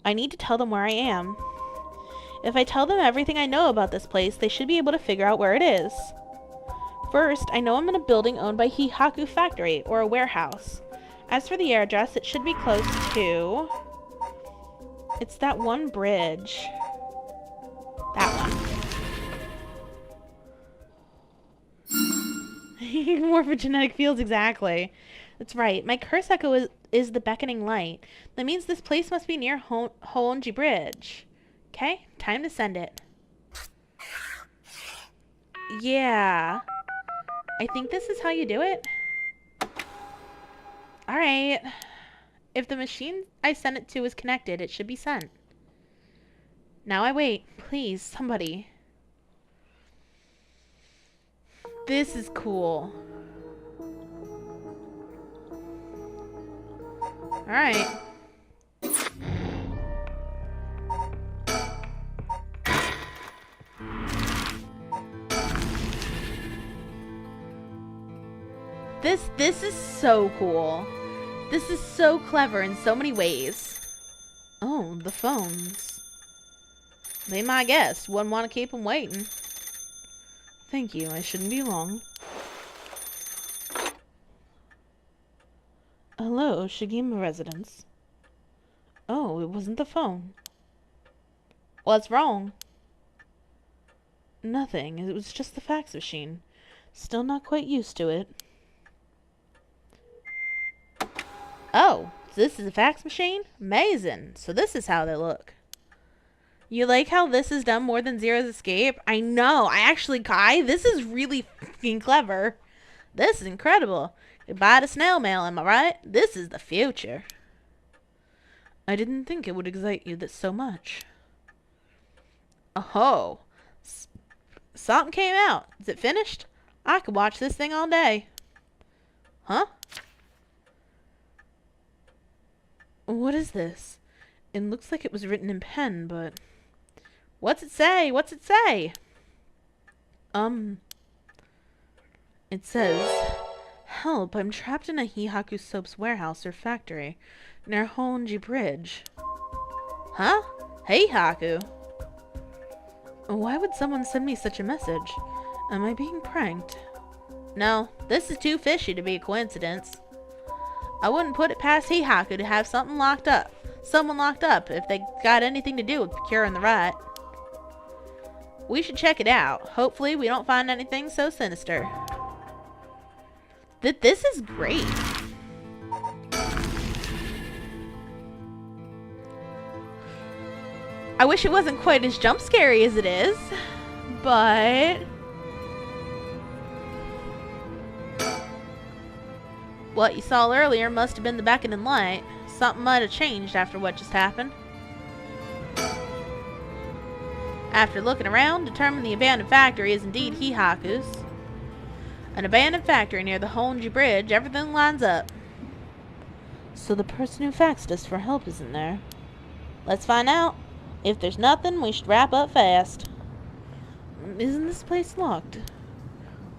Speaker 2: I need to tell them where I am. If I tell them everything I know about this place, they should be able to figure out where it is. First, I know I'm in a building owned by Hihaku Factory, or a warehouse. As for the address, it should be close to... It's that one bridge. That one. Morphogenetic fields, exactly. That's right. My curse echo is the beckoning light. That means this place must be near Honji Bridge. Okay, time to send it. Yeah. I think this is how you do it. Alright. If the machine I sent it to is connected, it should be sent. Now I wait. Please, somebody. This is cool. Alright. This is so cool. This is so clever in so many ways. Oh, the phones. They my guest. Wouldn't want to keep them waiting. Thank you. I shouldn't be long. Hello, Shigima residence. Oh, it wasn't the phone. What's wrong? Nothing. It was just the fax machine. Still not quite used to it. Oh, this is a fax machine? Amazing. So this is how they look. You like how this is done more than Zero's Escape? I know. Kai, this is really fucking clever. This is incredible. Goodbye to snail mail, am I right? This is the future. I didn't think it would excite you so much. Oh. Something came out. Is it finished? I could watch this thing all day. Huh? What is this? It looks like it was written in pen, but... What's it say? What's it say? It says... Help, I'm trapped in a Hihaku soap's warehouse or factory near Honji Bridge. Huh? Hihaku? Why would someone send me such a message? Am I being pranked? No, this is too fishy to be a coincidence. I wouldn't put it past Hihaku to have someone locked up if they got anything to do with procuring the right. We should check it out. Hopefully we don't find anything so sinister. This is great. I wish it wasn't quite as jump scary as it is, but... What you saw earlier must have been the beckoning light. Something might have changed after what just happened. After looking around, determined the abandoned factory is indeed Hihaku's. An abandoned factory near the Honji Bridge, everything lines up. So the person who faxed us for help isn't there. Let's find out. If there's nothing, we should wrap up fast. Isn't this place locked?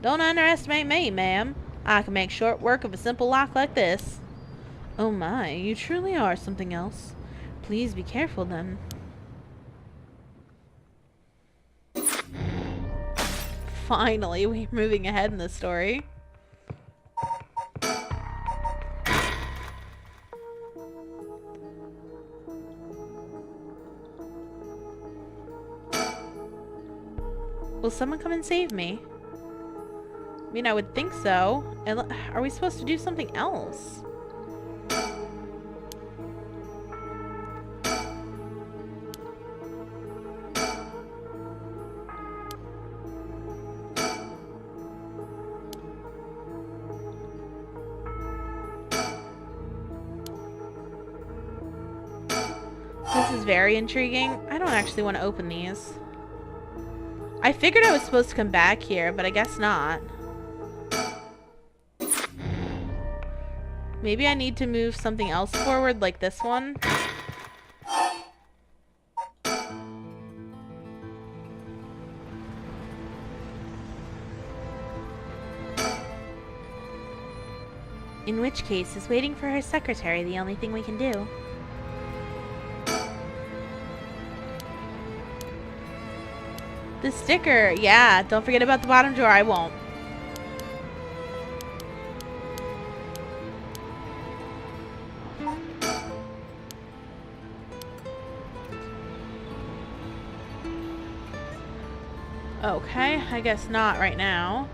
Speaker 2: Don't underestimate me, ma'am. I can make short work of a simple lock like this. Oh my, you truly are something else. Please be careful then. Finally, we're moving ahead in the story. Will someone come and save me? I mean, I would think so. Are we supposed to do something else? This is very intriguing. I don't actually want to open these. I figured I was supposed to come back here, but I guess not. Maybe I need to move something else forward, like this one. In which case, is waiting for her secretary the only thing we can do? The sticker, yeah, don't forget about the bottom drawer, I won't.
Speaker 1: Okay, I guess not right now.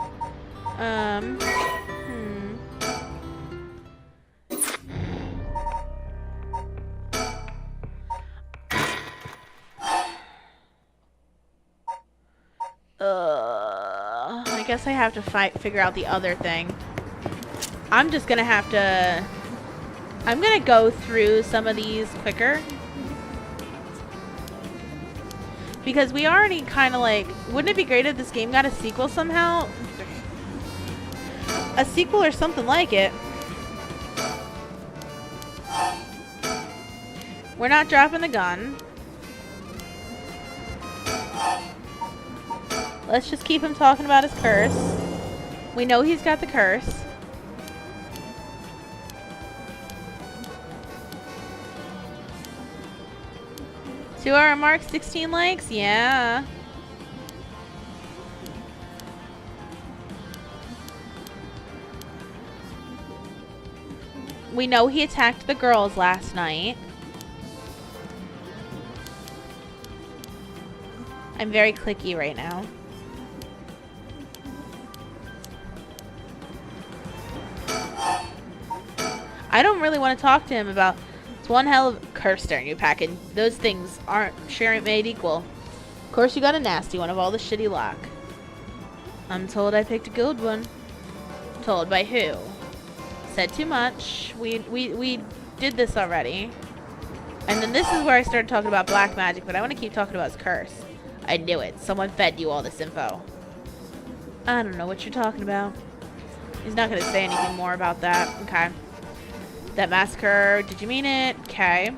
Speaker 1: I guess I have to figure out the other thing. I'm just gonna have to... I'm gonna go through some of these quicker. Because we already kind of like... Wouldn't it be great if this game got a sequel somehow? A sequel or something like it. We're not dropping the gun. Let's just keep him talking about his curse. We know he's got the curse. Two-hour mark, 16 likes? Yeah. We know he attacked the girls last night. I'm very clicky right now. I don't really want to talk to him about... It's one hell of curse during your package. Those things aren't sharing made equal. Of course you got a nasty one of all the shitty luck. I'm told I picked a good one. Told by who? Said too much. We did this already. And then this is where I started talking about black magic, but I want to keep talking about his curse. I knew it. Someone fed you all this info. I don't know what you're talking about. He's not going to say anything more about that. Okay. That massacre, did you mean it? Okay.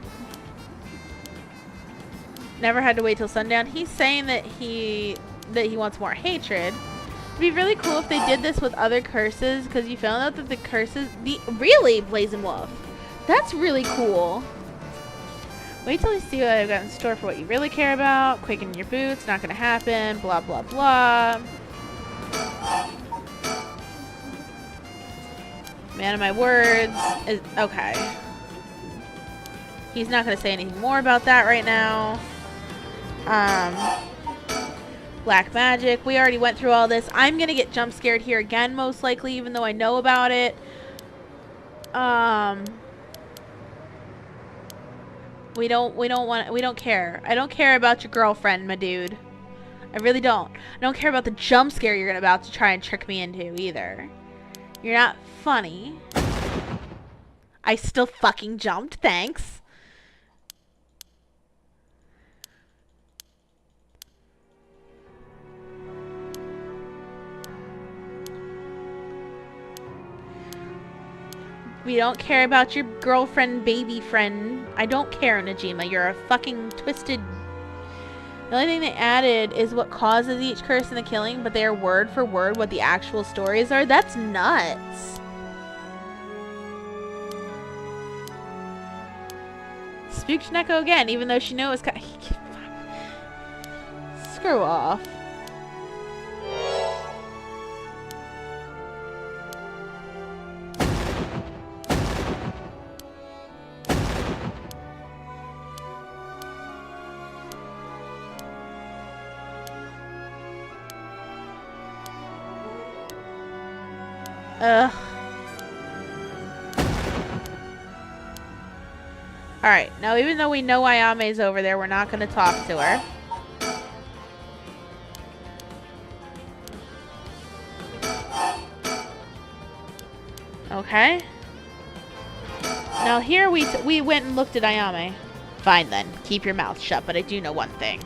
Speaker 1: Never had to wait till sundown. He's saying that he wants more hatred. It'd be really cool if they did this with other curses, because you found out that the curses... Really, Blazing Wolf? That's really cool. Wait till you see what I've got in store for what you really care about. Quaking in your boots, not gonna happen, blah, blah, blah. Man of my words. Okay. He's not gonna say anything more about that right now. Black magic. We already went through all this. I'm gonna get jump scared here again, most likely, even though I know about it. We don't care. I don't care about your girlfriend, my dude. I really don't. I don't care about the jump scare you're about to try and trick me into either. You're not funny. I still fucking jumped, thanks. We don't care about your girlfriend, baby friend. I don't care, Najima. You're a fucking twisted... The only thing they added is what causes each curse in the killing, but they are word for word what the actual stories are. That's nuts. Spooked Neko again, even though she knew it was... Screw off. Ugh. Alright, now even though we know Ayame's over there, we're not going to talk to her. Okay. Now here we went and looked at Ayame. Fine then, keep your mouth shut, but I do know one thing.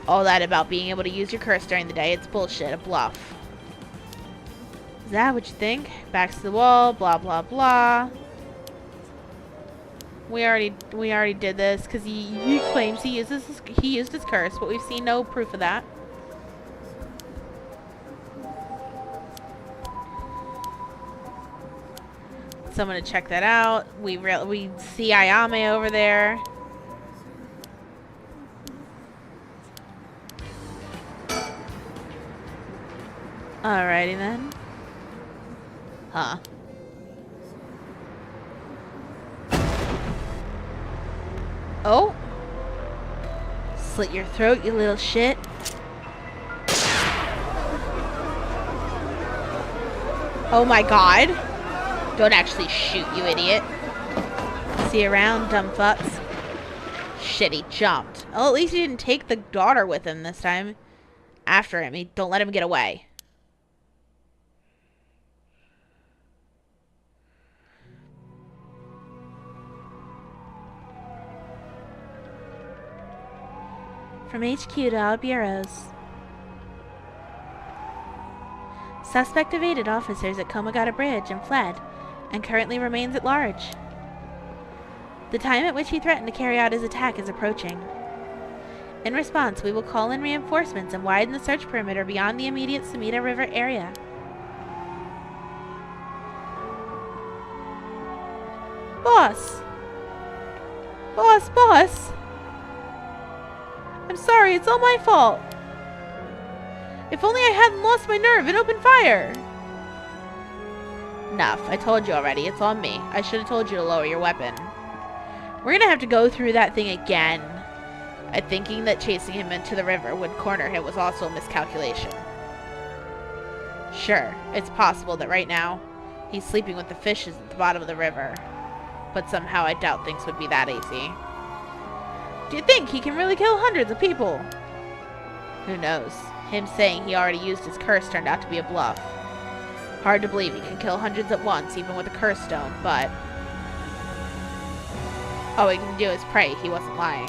Speaker 1: All that about being able to use your curse during the day, it's bullshit, a bluff. Is that what you think? Backs to the wall, blah blah blah. We already did this because he claims he used his curse, but we've seen no proof of that. So I'm gonna check that out. We see Ayame over there. Alrighty then. Huh. Oh. Slit your throat, you little shit. Oh my god. Don't actually shoot, you idiot.
Speaker 2: See you around, dumb fucks.
Speaker 1: Shit, he jumped. Oh, at least he didn't take the daughter with him this time. After him. Don't let him get away.
Speaker 2: From HQ to all bureaus. Suspect evaded officers at Komagata Bridge and fled, and currently remains at large. The time at which he threatened to carry out his attack is approaching. In response, we will call in reinforcements and widen the search perimeter beyond the immediate Sumida River area.
Speaker 1: Boss! Boss! I'm sorry, it's all my fault. If only I hadn't lost my nerve and opened fire. Enough. I told you already. It's on me. I should have told you to lower your weapon. We're gonna have to go through that thing again. Thinking that chasing him into the river would corner him was also a miscalculation. Sure, it's possible that right now he's sleeping with the fishes at the bottom of the river. But somehow I doubt things would be that easy. Do you think he can really kill hundreds of people? Who knows? Him saying he already used his curse turned out to be a bluff. Hard to believe he can kill hundreds at once, even with a curse stone, but all he can do is pray he wasn't lying.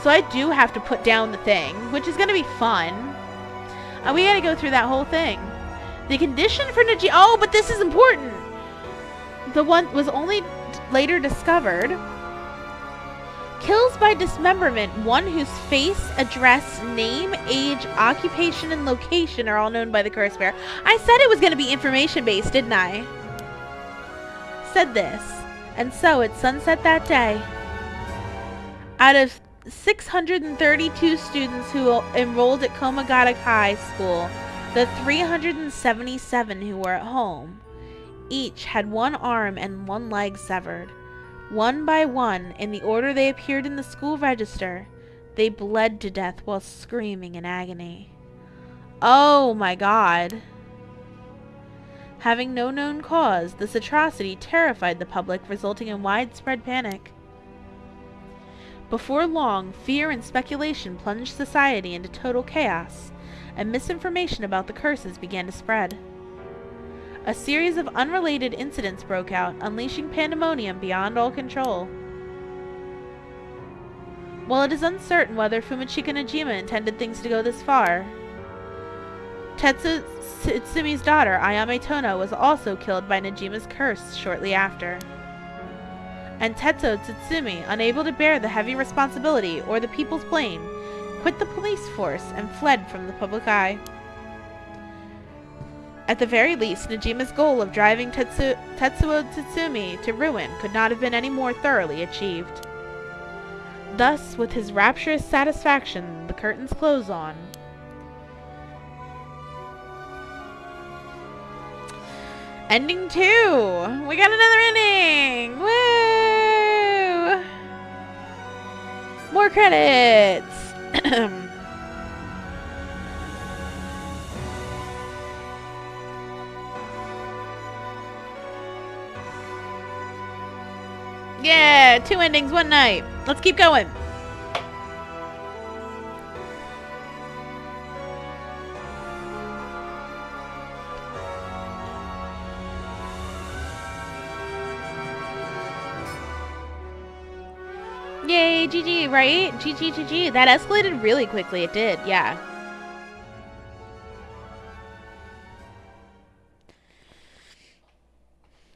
Speaker 1: So I do have to put down the thing, which is going to be fun. And we got to go through that whole thing. The condition for Najima... Oh, but this is important! The one was only later discovered. Kills by dismemberment, one whose face, address, name, age, occupation, and location are all known by the curse bearer. I said it was going to be information-based, didn't I? Said this. And so, at sunset that day, out of 632 students who enrolled at Komagata High School, the 377 who were at home, each had one arm and one leg severed. One by one, in the order they appeared in the school register, they bled to death while screaming in agony. Oh my god. Having no known cause, this atrocity terrified the public, resulting in widespread panic. Before long, fear and speculation plunged society into total chaos, and misinformation about the curses began to spread. A series of unrelated incidents broke out, unleashing pandemonium beyond all control. While it is uncertain whether Fumachika Najima intended things to go this far, Tetsu Tsumi's daughter, Ayame Tono, was also killed by Najima's curse shortly after. And Tetsuo Tsutsumi, unable to bear the heavy responsibility or the people's blame, quit the police force and fled from the public eye. At the very least, Najima's goal of driving Tetsuo Tsutsumi to ruin could not have been any more thoroughly achieved. Thus, with his rapturous satisfaction, the curtains close on. Ending 2! We got another ending! Woo! More credits! Yeah, 2 endings, 1 night. Let's keep going. Yay, GG, right? GG. That escalated really quickly. It did, yeah.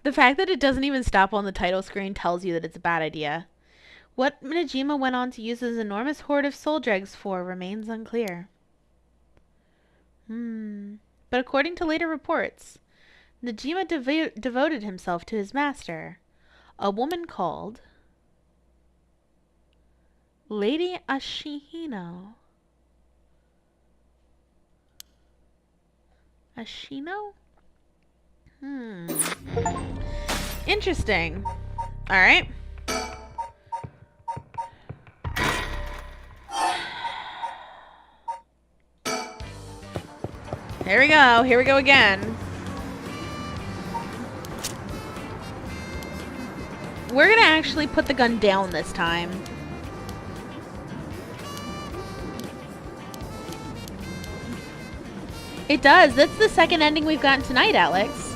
Speaker 1: The fact that it doesn't even stop on the title screen tells you that it's a bad idea. What Najima went on to use his enormous hoard of soul dregs for remains unclear. But according to later reports, Najima devoted himself to his master, a woman called Lady Ashino. Ashino? Interesting. Alright. Here we go. Here we go again.
Speaker 2: We're gonna actually put the gun down this time. It does. That's the second ending we've gotten tonight, Alex.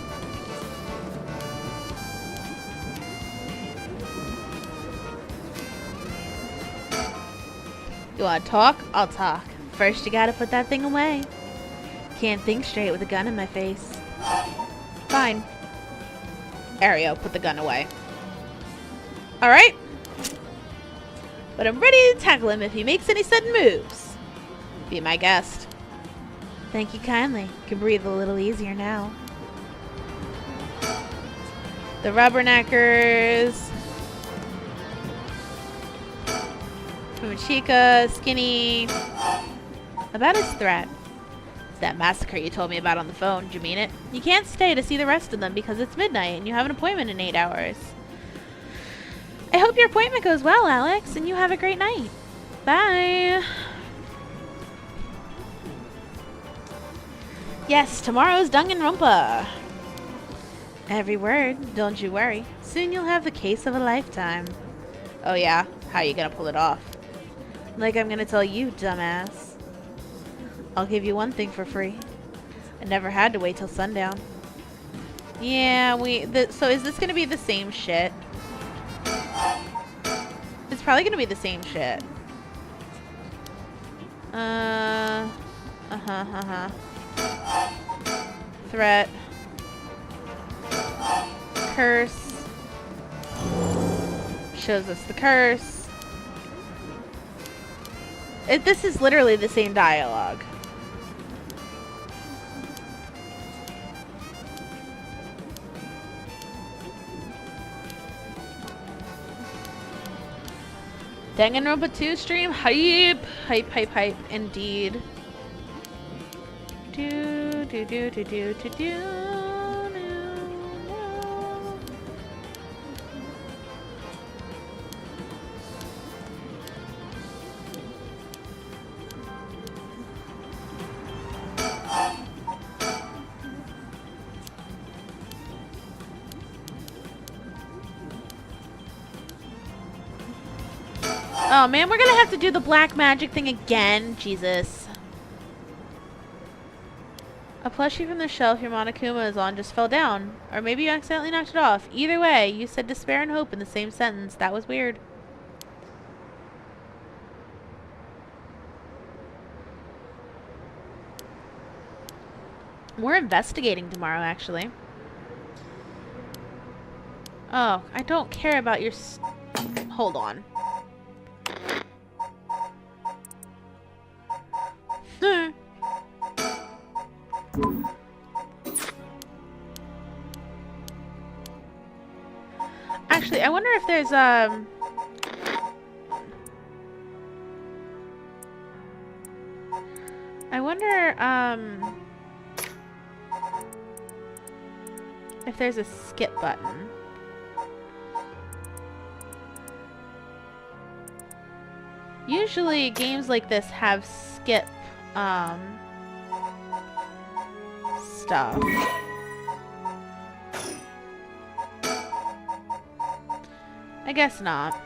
Speaker 2: You wanna talk? I'll talk. First, you gotta put that thing away. Can't think straight with a gun in my face. Fine. Ario, put the gun away. Alright. But I'm ready to tackle him if he makes any sudden moves. Be my guest. Thank you kindly. You can breathe a little easier now. The rubberneckers. Fumachika, Skinny. About his threat. It's that massacre you told me about on the phone. Do you mean it? You can't stay to see the rest of them because it's midnight and you have an appointment in 8 hours. I hope your appointment goes well, Alex, and you have a great night. Bye. Yes, tomorrow's Danganronpa. Every word, don't you worry. Soon you'll have the case of a lifetime. Oh yeah? How you gonna pull it off? Like I'm gonna tell you, dumbass. I'll give you one thing for free. I never had to wait till sundown. Yeah, so is this gonna be the same shit? It's probably gonna be the same shit. Threat. Curse. Shows us the curse. This is literally the same dialogue. Danganronpa 2 stream? Hype! Hype, hype, hype. Indeed. Do, do, do, do, do, do, do. No, no. Oh man, we're gonna have to do the black magic thing again. Jesus. A plushie from the shelf your Monokuma is on just fell down. Or maybe you accidentally knocked it off. Either way, you said despair and hope in the same sentence. That was weird. We're investigating tomorrow, actually. Oh, I don't care about your hold on. Actually, I wonder if there's I wonder if there's a skip button. Usually games like this have skip stuff. I guess not.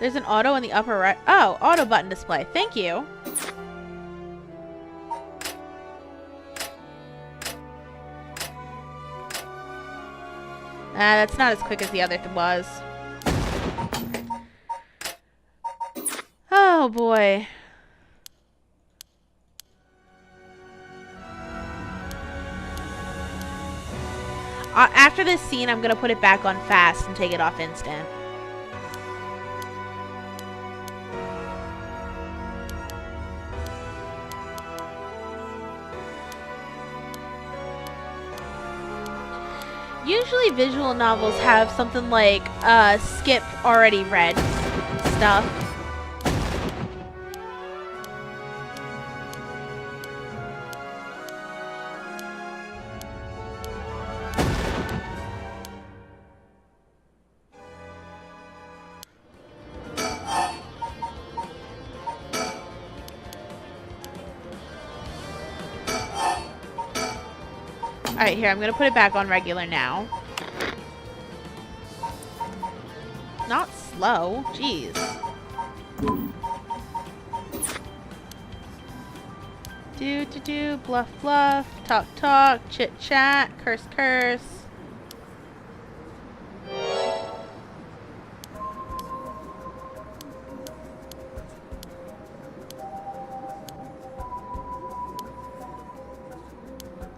Speaker 2: There's an auto in the upper right. Oh, auto button display. Thank you. That's not as quick as the other was. Oh boy. After this scene, I'm gonna put it back on fast and take it off instant. Usually visual novels have something like skip already read stuff. Alright, here, I'm gonna put it back on regular now.
Speaker 1: Not slow. Jeez. Do, bluff, bluff, talk, talk, chit, chat, curse, curse.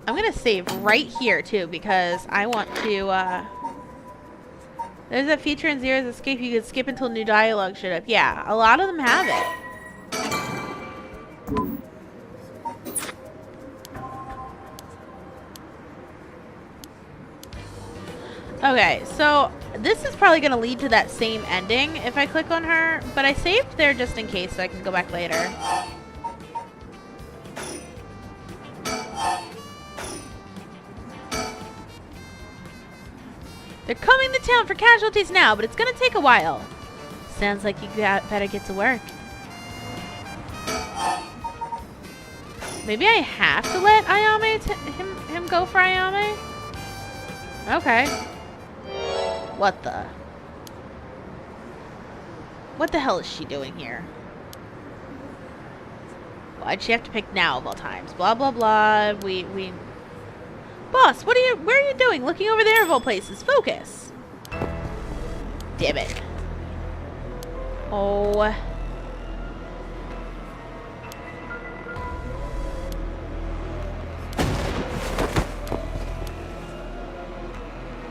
Speaker 1: I'm gonna save right here too because I want to, there's that feature in Zero's Escape you could skip until new dialogue showed up. Yeah, a lot of them have it. Okay, so this is probably going to lead to that same ending if I click on her, but I saved there just in case so I can go back later. They're coming to town for casualties now, but it's going to take a while. Sounds like you better get to work. Maybe I have to let Ayame him go for Ayame? Okay. What the hell is she doing here? Why'd she have to pick now of all times? Blah blah blah. Boss, where are you doing? Looking over there of all places. Focus. Damn it. Oh.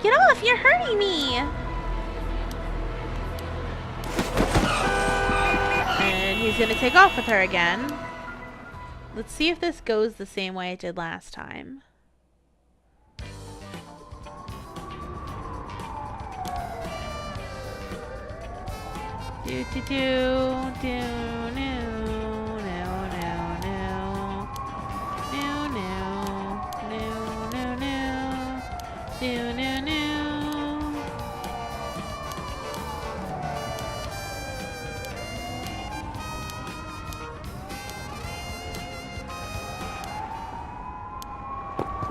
Speaker 1: Get off! You're hurting me! And he's gonna take off with her again. Let's see if this goes the same way it did last time. Do do do do no no no no no no no no do no no.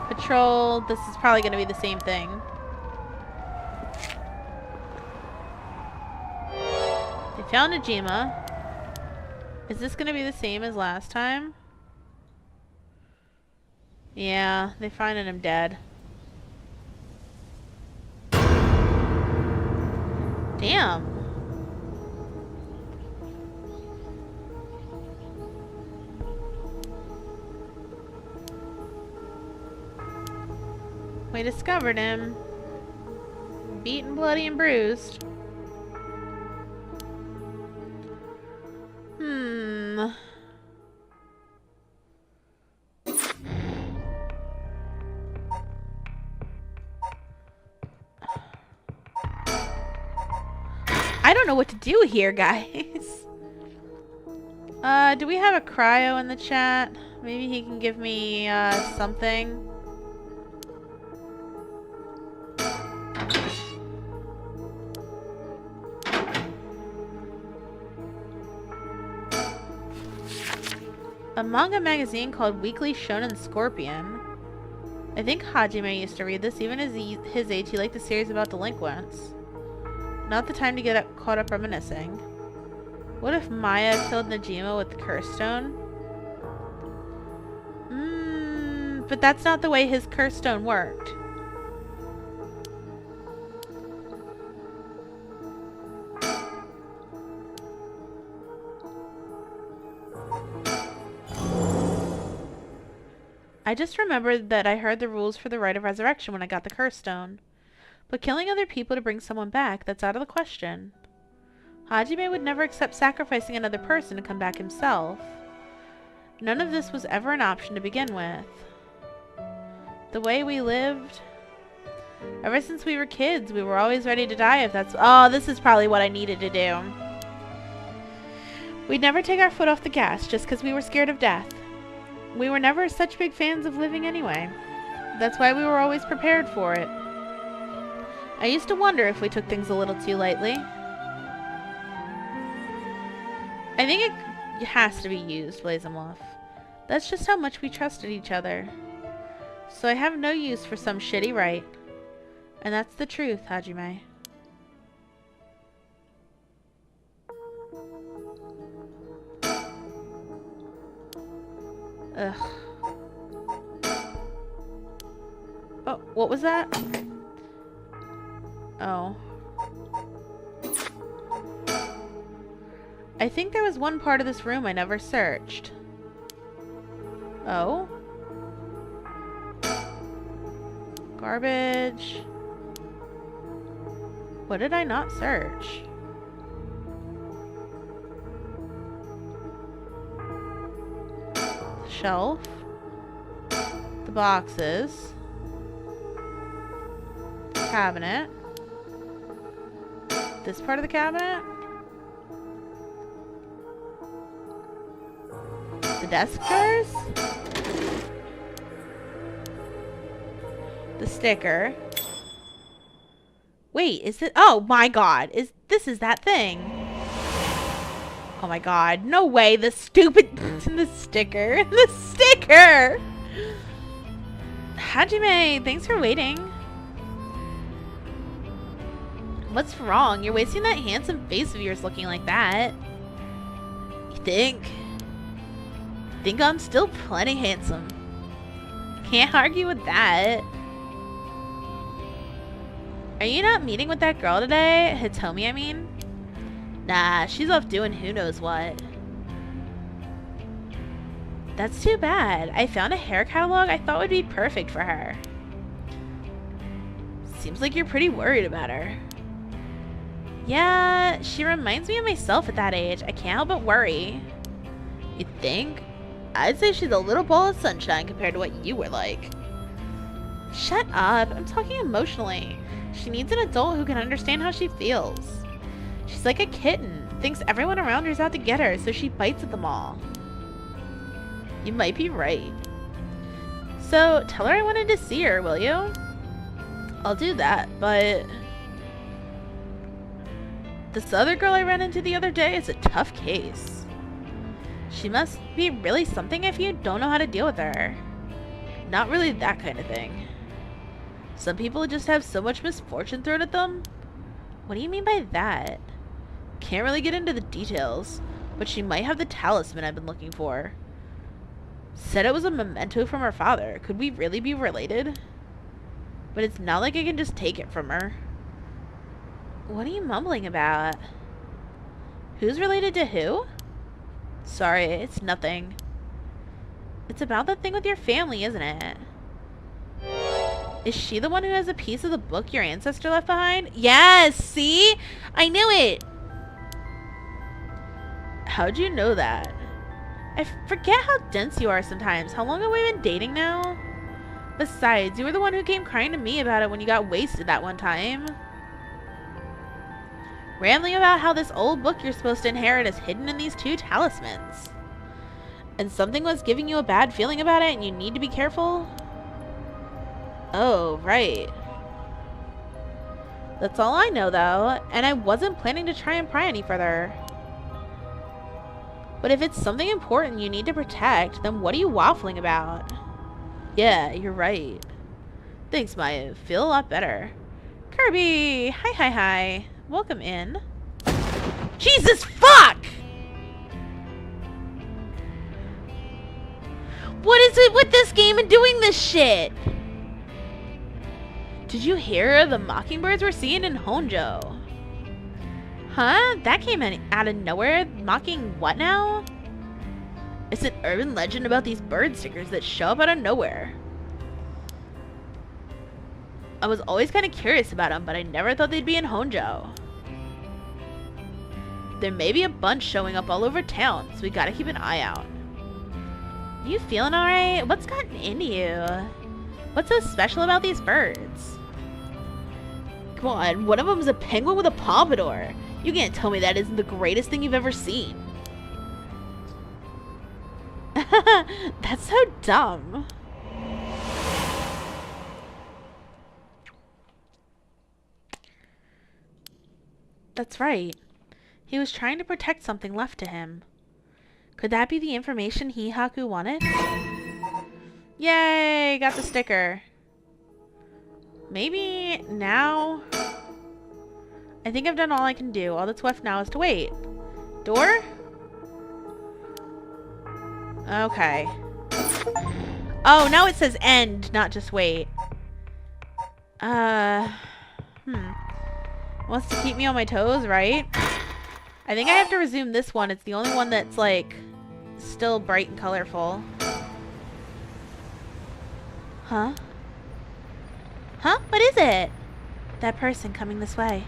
Speaker 1: Patrol. This is probably going to be the same thing. They found Najima. Is this going to be the same as last time? Yeah, they finding him dead. Damn. We discovered him. Beaten, bloody, and bruised. I don't know what to do here, guys. Do we have a cryo in the chat? Maybe he can give me, something. A manga magazine called Weekly Shonen Scorpion. I think Hajime used to read this. Even at his age, he liked the series about delinquents. Not the time to get caught up reminiscing. What if Maya killed Najima with the curse stone? But that's not the way his curse stone worked. I just remembered that I heard the rules for the rite of resurrection when I got the curse stone. But killing other people to bring someone back, that's out of the question. Hajime would never accept sacrificing another person to come back himself. None of this was ever an option to begin with. The way we lived... Ever since we were kids, we were always ready to die if that's... Oh, this is probably what I needed to do. We'd never take our foot off the gas just because we were scared of death. We were never such big fans of living anyway. That's why we were always prepared for it. I used to wonder if we took things a little too lightly. I think it has to be used, Blazemloff. That's just how much we trusted each other. So I have no use for some shitty rite.
Speaker 2: And that's the truth, Hajime. Ugh. Oh, what was that? Oh. I think there was one part of this room I never searched. Oh? Garbage. What did I not search? The shelf. The boxes. The cabinet. This part of the cabinet. The desk drawers. The sticker. Wait, is it? Oh my god. This is that thing. Oh my god. No way. The stupid the sticker. The sticker. Hajime, thanks for waiting. What's wrong? You're wasting that handsome face of yours looking like that. You think? Think I'm still plenty handsome. Can't argue with that. Are you not meeting with that girl today? Hitomi, I mean? Nah, she's off doing who knows what. That's too bad. I found a hair catalog I thought would be perfect for her. Seems like you're pretty worried about her. Yeah, she reminds me of myself at that age. I can't help but worry. You think? I'd say she's a little ball of sunshine compared to what you were like. Shut up. I'm talking emotionally. She needs an adult who can understand how she feels. She's like a kitten. Thinks everyone around her is out to get her, so she bites at them all. You might be right. So, tell her I wanted to see her, will you? I'll do that, but... this other girl I ran into the other day is a tough case. She must be really something if you don't know how to deal with her. Not really that kind of thing. Some people just have so much misfortune thrown at them. What do you mean by that? Can't really get into the details, but she might have the talisman I've been looking for. Said it was a memento from her father. Could we really be related? But it's not like I can just take it from her. What are you mumbling about? Who's related to who? Sorry, it's nothing. It's about that thing with your family, isn't it? Is she the one who has a piece of the book your ancestor left behind? Yes, see? I knew it! How'd you know that? I forget how dense you are sometimes. How long have we been dating now? Besides, you were the one who came crying to me about it when you got wasted that one time. Rambling about how this old book you're supposed to inherit is hidden in these two talismans. And something was giving you a bad feeling about it and you need to be careful? Oh, right. That's all I know, though, and I wasn't planning to try and pry any further. But if it's something important you need to protect, then what are you waffling about? Yeah, you're right. Thanks, Maya. Feel a lot better. Kirby! Hi. Welcome in. Jesus fuck! What is it with this game and doing this shit? Did you hear the mockingbirds we're seeing in Honjo? Huh? That came out of nowhere. Mocking what now? It's an urban legend about these bird stickers that show up out of nowhere. I was always kind of curious about them, but I never thought they'd be in Honjo. There may be a bunch showing up all over town, so we gotta keep an eye out. You feeling alright? What's gotten into you? What's so special about these birds? Come on, one of them's a penguin with a pompadour. You can't tell me that isn't the greatest thing you've ever seen. That's so dumb. That's right. He was trying to protect something left to him. Could that be the information Haku wanted? Yay! Got the sticker.
Speaker 1: maybe now... I think I've done all I can do. All that's left now is to wait. Door? Okay. Oh, now it says end, not just wait. Wants to keep me on my toes, right? I think I have to resume this one. It's the only one that's, like, still bright and colorful. Huh? Huh? What is it? That person coming this way.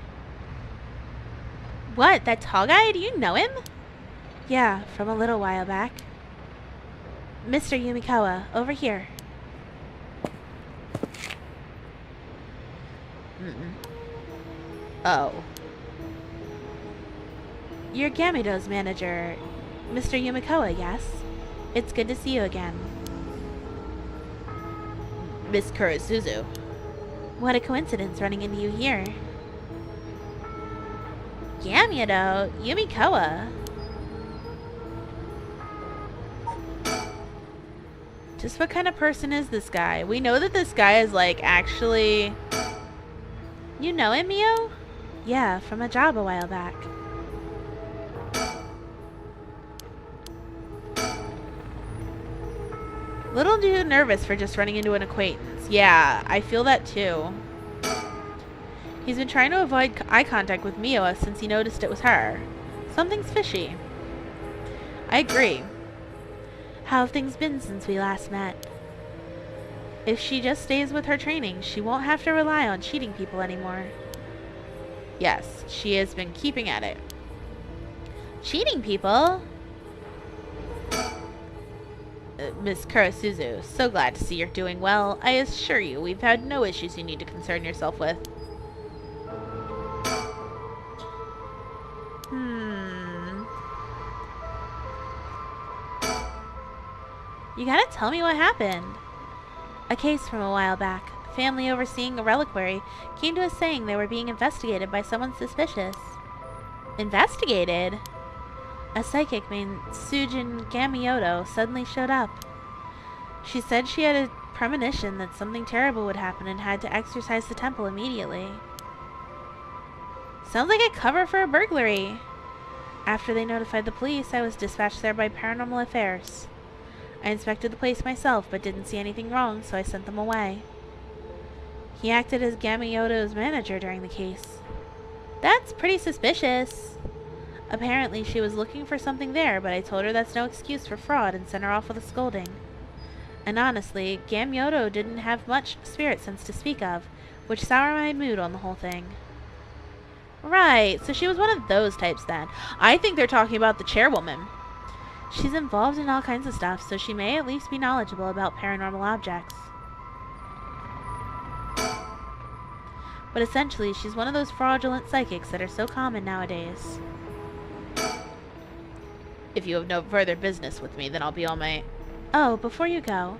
Speaker 1: What? That tall guy? Do you know him? Yeah, from a little while back. Mr. Yumikawa, over here. Oh. You're Gamido's manager, Mr. Yumikawa, yes? It's good to see you again. Miss Kurisuzu. What a coincidence running into you here. Gamido? Yumikawa? Just what kind of person is this guy? We know that this guy is, like, actually... You know him, Mio? Yeah, from a job a while back. Little too nervous for just running into an acquaintance. Yeah, I feel that too. He's been trying to avoid eye contact with Mio since he noticed it was her. Something's fishy. I agree. How have things been since we last met? If she just stays with her training, she won't have to rely on cheating people anymore. Yes, she has been keeping at it. Cheating people? Miss Kurisuzu, so glad to see you're doing well. I assure you, we've had no issues you need to concern yourself with. You gotta tell me what happened. A case from a while back. Family overseeing a reliquary came to us saying they were being investigated by someone suspicious. Investigated? A psychic named Sujin Gamioto suddenly showed up. She said she had a premonition that something terrible would happen and had to exorcise the temple immediately. Sounds like a cover for a burglary. After they notified the police, I was dispatched there by Paranormal Affairs. I inspected the place myself, but didn't see anything wrong, so I sent them away. He acted as Gamioto's manager during the case. That's pretty suspicious. Apparently, she was looking for something there, but I told her that's no excuse for fraud and sent her off with a scolding. And honestly, Gamioto didn't have much spirit sense to speak of, which soured my mood on the whole thing. Right, so she was one of those types then. I think they're talking about the chairwoman. She's involved in all kinds of stuff, so she may at least be knowledgeable about paranormal objects. But essentially, she's one of those fraudulent psychics that are so common nowadays. If you have no further business with me, then I'll be on my... Oh, before you go,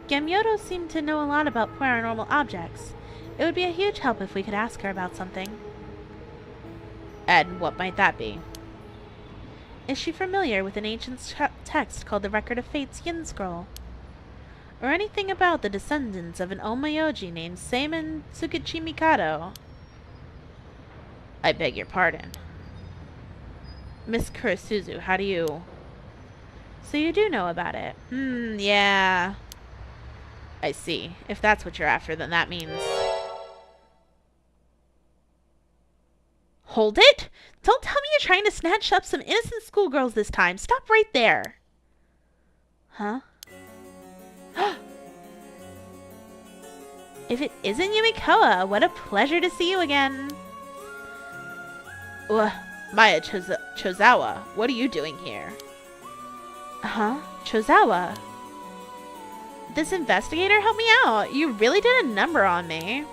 Speaker 1: Gamioto seemed to know a lot about paranormal objects. It would be a huge help if we could ask her about something. And what might that be? Is she familiar with an ancient text called the Record of Fate's Yin Scroll? Or anything about the descendants of an Omayoji named Seimin Tsukichi Mikado? I beg your pardon. Miss Kurisuzu, how do you... So you do know about it? Yeah. I see. If that's what you're after, then that means... Hold it! Don't tell me you're trying to snatch up some innocent schoolgirls this time. Stop right there. Huh? If it isn't Yumikawa, what a pleasure to see you again. Maya Chozawa, what are you doing here? Huh? Chozawa? This investigator helped me out. You really did a number on me.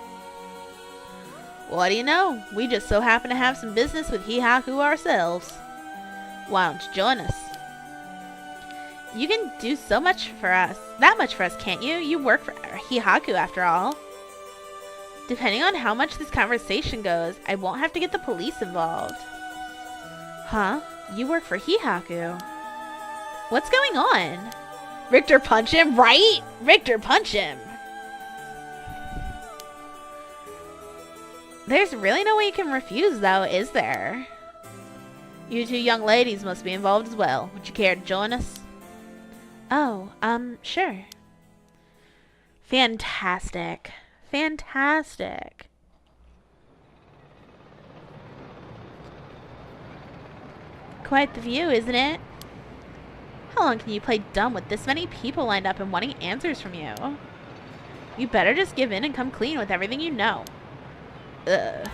Speaker 1: What do you know? We just so happen to have some business with Hihaku ourselves. Why don't you join us? You can do so much for us. That much for us, can't you? You work for Hihaku after all. Depending on how much this conversation goes, I won't have to get the police involved. Huh? You work for Hihaku? What's going on? Richter, punch him, right? Richter, punch him.
Speaker 2: There's really no way you can refuse, though, is there? You two young ladies must be involved as well. Would you care to join us? Oh, sure. Fantastic. Fantastic. Quite the view, isn't it? How long can you play dumb with this many people lined up and wanting answers from you? You better just give in and come clean with everything you know. Ugh.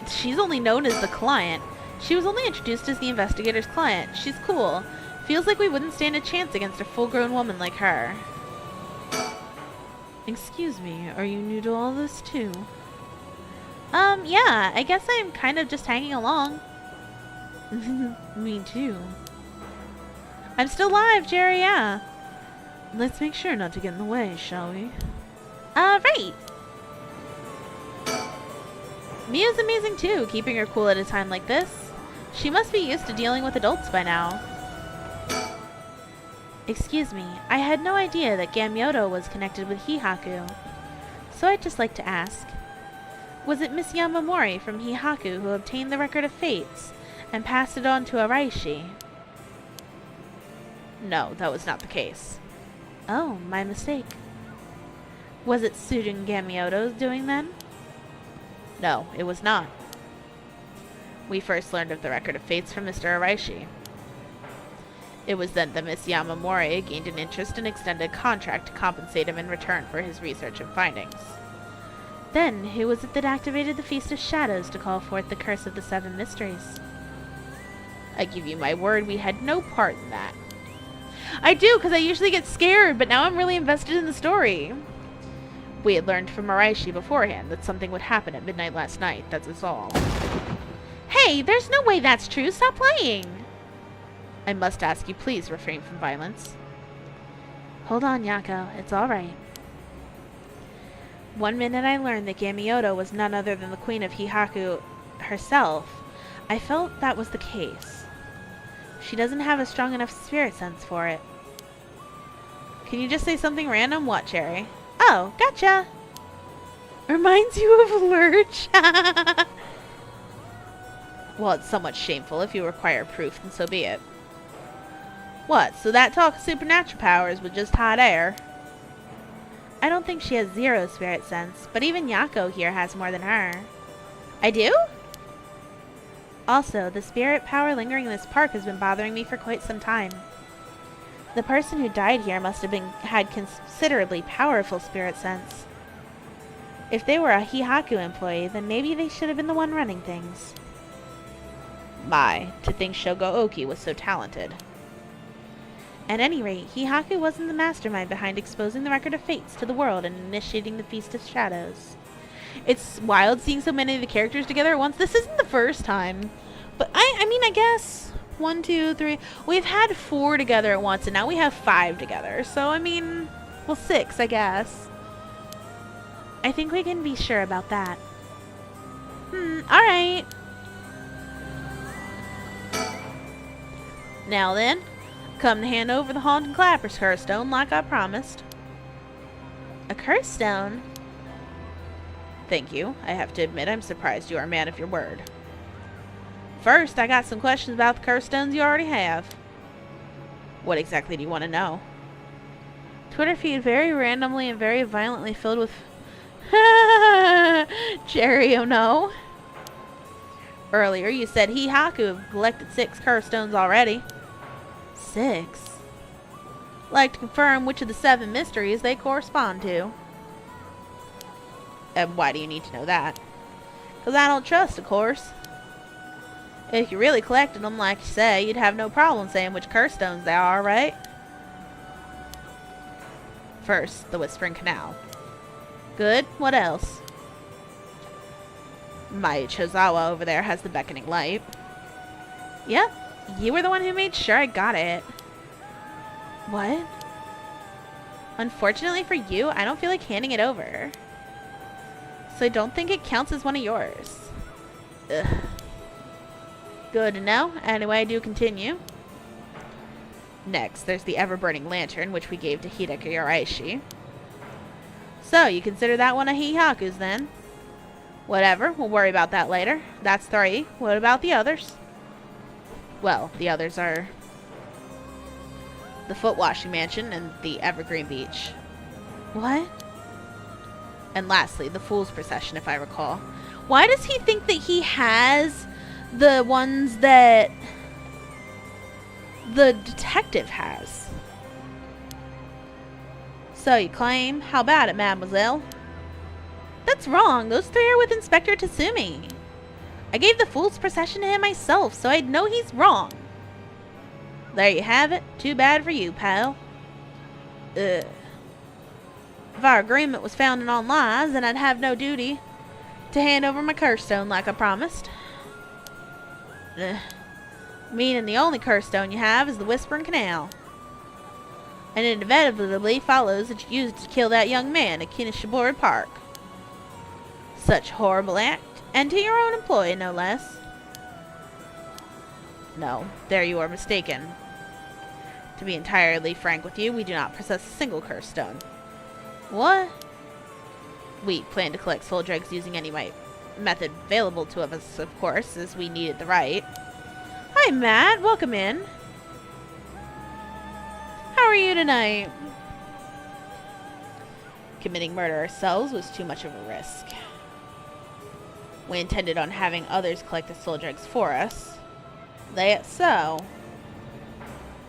Speaker 2: She's only known as the client. She was only introduced as the investigator's client. She's cool. Feels like we wouldn't stand a chance against a full-grown woman like her. Excuse me, are you new to all this too? Yeah, I guess I'm kind of just hanging along. Me too. I'm still live, Jerry, yeah. Let's make sure not to get in the way, shall we? Right. Mia's amazing too, keeping her cool at a time like this. She must be used to dealing with adults by now. Excuse me, I had no idea that Gamyoto was connected with Hihaku. So I'd just like to ask, was it Miss Yamamori from Hihaku who obtained the Record of Fates and passed it on to Araishi? No, that was not the case. Oh, my mistake. Was it Sujin Gamyoto's doing then? No, it was not. We first learned of the Record of Fates from Mr. Araishi. It was then that Miss Yamamori gained an interest and extended a contract to compensate him in return for his research and findings. Then, who was it that activated the Feast of Shadows to call forth the Curse of the Seven Mysteries? I give you my word, we had no part in that. I do, because I usually get scared, but now I'm really invested in the story. We had learned from Araishi beforehand that something would happen at midnight last night, that's all. Hey, there's no way that's true, stop playing! I must ask you, please refrain from violence. Hold on, Yako, it's alright. One minute I learned that Gamyoto was none other than the Queen of Hihaku herself. I felt that was the case. She doesn't have a strong enough spirit sense for it. Can you just say something random? What, Cherry? Oh, gotcha! Reminds you of Lurch? Well, it's somewhat shameful. If you require proof, then so be it. What, so that talk of supernatural powers was just hot air? I don't think she has zero spirit sense, but even Yako here has more than her. I do? Also, the spirit power lingering in this park has been bothering me for quite some time. The person who died here must have had considerably powerful spirit sense. If they were a Hihaku employee, then maybe they should have been the one running things. My, to think Shogo Oki was so talented. At any rate, Hihaku wasn't the mastermind behind exposing the Record of Fates to the world and initiating the Feast of Shadows. It's wild seeing so many of the characters together at once. This isn't the first time. But I mean, I guess 1, 2, 3. We've had 4 together at once, and now we have 5 together. So, I mean, well, 6, I guess. I think we can be sure about that. Alright. Now then, come to hand over the Haunted Clapper's curse stone like I promised. A curse stone? Thank you. I have to admit I'm surprised you are a man of your word. First, I got some questions about the curse stones you already have. What exactly do you want to know? Twitter feed very randomly and very violently filled with... Jerry, oh no. Earlier you said Hihaku have collected 6 curse stones already. 6? Like to confirm which of the 7 mysteries they correspond to. And why do you need to know that? Because I don't trust, of course. If you really collected them like you say, you'd have no problem saying which curse stones they are, right? First, the Whispering Canal. Good. What else? My Chozawa over there has the Beckoning Light. Yep. You were the one who made sure I got it. What? Unfortunately for you, I don't feel like handing it over. So I don't think it counts as one of yours. Ugh. Good to know. Anyway, I do continue. Next, there's the ever-burning lantern, which we gave to Hideki Araishi. So, you consider that one a Hihaku's then? Whatever, we'll worry about that later. That's 3. What about the others? Well, the others are the Foot Washing Mansion and the Evergreen Beach. What? And lastly, the Fool's Procession, if I recall. Why does he think that he has the ones that the detective has? So you claim? How about it, mademoiselle? That's wrong. Those 3 are with Inspector Tatsumi. I gave the Fool's Procession to him myself, so I'd know he's wrong. There you have it. Too bad for you, pal. Ugh. If our agreement was founded on lies, then I'd have no duty to hand over my curse stone like I promised. Ugh. Meaning the only curse stone you have is the Whispering Canal. And it inevitably follows that you used it to kill that young man at Kinishibori Park. Such horrible act. And to your own employee, no less. No, there you are mistaken. To be entirely frank with you, we do not possess a single curse stone. What? We plan to collect soul dregs using any method available to us, of course, as we needed the right. Hi, Matt. Welcome in. How are you tonight? Committing murder ourselves was too much of a risk. We intended on having others collect the soul dregs for us. So.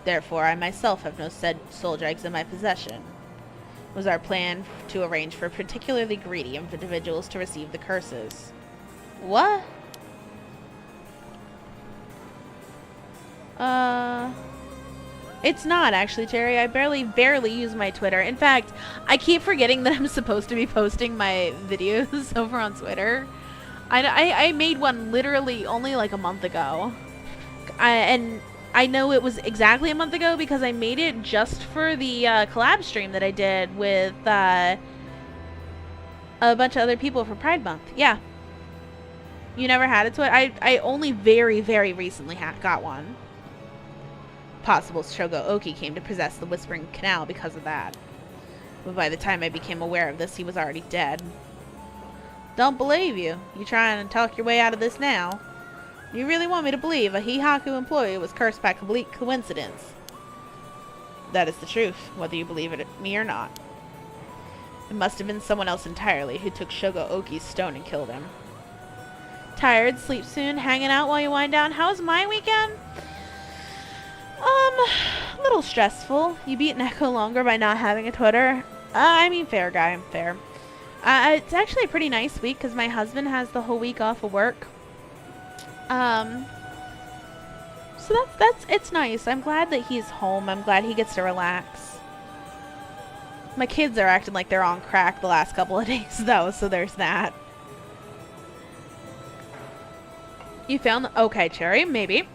Speaker 2: Therefore, I myself have no said soul dregs in my possession. It was our plan to arrange for particularly greedy individuals to receive the curses. What? It's not, actually, Terry. I barely use my Twitter. In fact, I keep forgetting that I'm supposed to be posting my videos over on Twitter. I made one literally only like a month ago. And I know it was exactly a month ago because I made it just for the collab stream that I did with a bunch of other people for Pride Month. Yeah. You never had it, so I only very recently got one. Possible Shogo Oki came to possess the Whispering Canal because of that. But by the time I became aware of this, he was already dead. Don't believe you. You trying to talk your way out of this now? You really want me to believe a Hihaku employee was cursed by complete coincidence? That is the truth, whether you believe it me or not. It must have been someone else entirely who took Shogo Oki's stone and killed him. Tired, sleep soon, hanging out while you wind down. How was my weekend? A little stressful. You beat Neko longer by not having a Twitter. I mean, fair guy, fair. It's actually a pretty nice week because my husband has the whole week off of work. So it's nice. I'm glad that he's home. I'm glad he gets to relax. My kids are acting like they're on crack the last couple of days, though, so there's that. You found the... Okay, Cherry, maybe.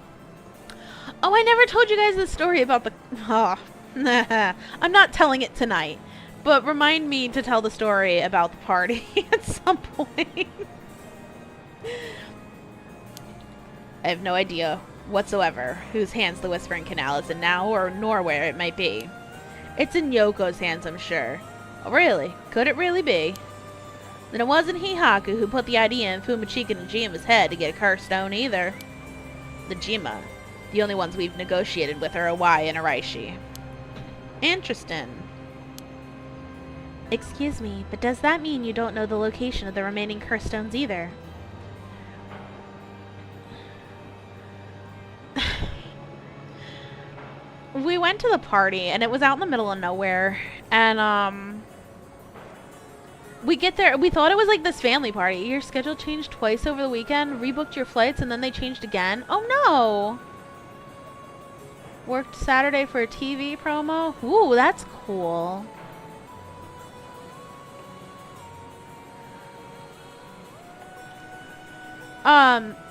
Speaker 2: Oh, I never told you guys the story about the... Oh, I'm not telling it tonight. But remind me to tell the story about the party at some point. I have no idea whatsoever whose hands the Whispering Canal is in now, or nor where it might be. It's in Yoko's hands, I'm sure. Oh, really? Could it really be? Then it wasn't Hihaku who put the idea in Fumachika Najima's head to get a curse stone either. Najima. The only ones we've negotiated with are Owai and Araishi. Interesting. Excuse me, but does that mean you don't know the location of the remaining curse stones either? We went to the party, and it was out in the middle of nowhere, and, we get there, we thought it was like this family party. Your schedule changed twice over the weekend, rebooked your flights, and then they changed again? Oh no! Worked Saturday for a TV promo? Ooh, that's cool.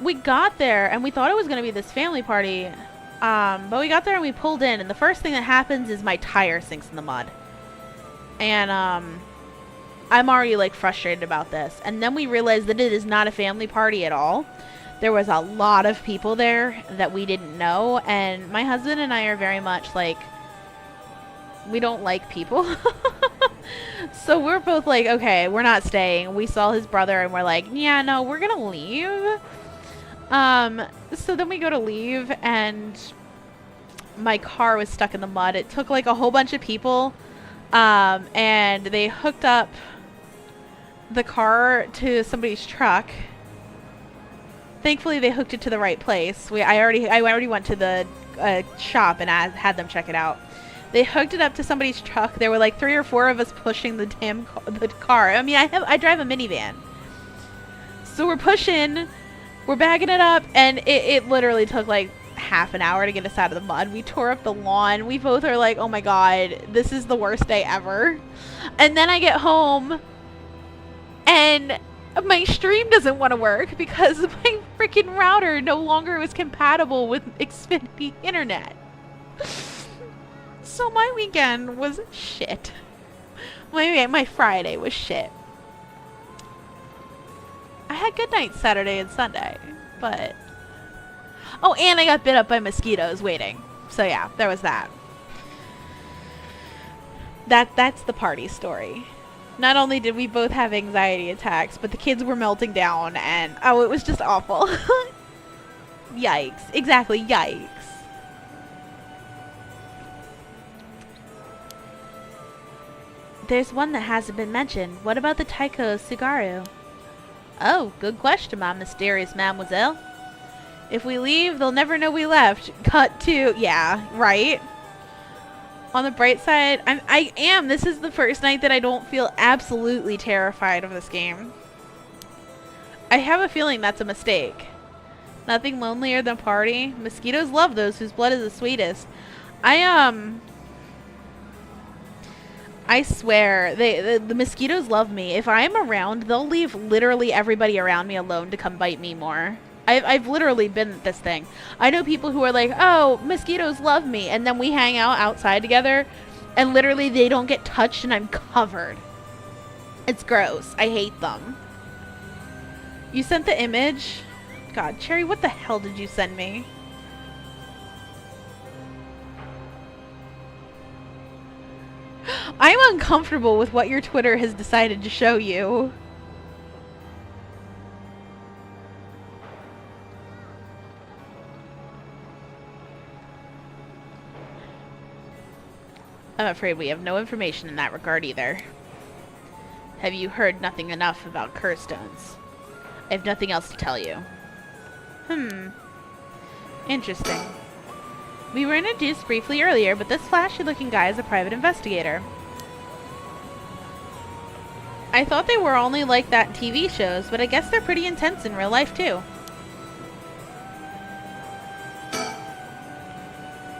Speaker 2: We got there, and we thought it was going to be this family party, but we got there and we pulled in, and the first thing that happens is my tire sinks in the mud. And, I'm already, like, frustrated about this. And then we realized that it is not a family party at all. There was a lot of people there that we didn't know, and my husband and I are very much, like, we don't like people.
Speaker 1: So we're both like, okay, we're not staying. We saw his brother and we're like, yeah, no, we're gonna leave. So then we go to leave and my car was stuck in the mud. It took like a whole bunch of people, and they hooked up the car to somebody's truck. Thankfully, they hooked it to the right place. I already went to the shop and I had them check it out. They hooked it up to somebody's truck. There were like 3 or 4 of us pushing the damn car. I mean, I drive a minivan, so we're pushing, we're bagging it up, and it literally took like half an hour to get us out of the mud. We tore up the lawn. We both are like, oh my god, this is the worst day ever. And then I get home and my stream doesn't want to work because my freaking router no longer was compatible with Xfinity internet. So my weekend was shit. My Friday was shit. I had good nights Saturday and Sunday, but... Oh, and I got bit up by mosquitoes waiting. So yeah, there was that. That's the party story. Not only did we both have anxiety attacks, but the kids were melting down and oh, it was just awful. Yikes. Exactly, yikes.
Speaker 2: There's one that hasn't been mentioned. What about the Taiko Sugaru? Oh, good question, my mysterious mademoiselle. If we leave, they'll never know we left. Cut to... Yeah, right? On the bright side, I am. This is the first night that I don't feel absolutely terrified of this game. I have a feeling that's a mistake. Nothing lonelier than a party. Mosquitoes love those whose blood is the sweetest. I swear, the mosquitoes love me. If I'm around, they'll leave literally everybody around me alone to come bite me more. I've literally been this thing. I know people who are like, oh, mosquitoes love me. And then we hang out outside together and literally they don't get touched and I'm covered. It's gross. I hate them. You sent the image? God, Cherry, what the hell did you send me? I'm uncomfortable with what your Twitter has decided to show you. I'm afraid we have no information in that regard either. Have you heard nothing enough about curse stones? I have nothing else to tell you. Interesting. We were introduced briefly earlier, but this flashy-looking guy is a private investigator. I thought they were only like that in TV shows, but I guess they're pretty intense in real life, too.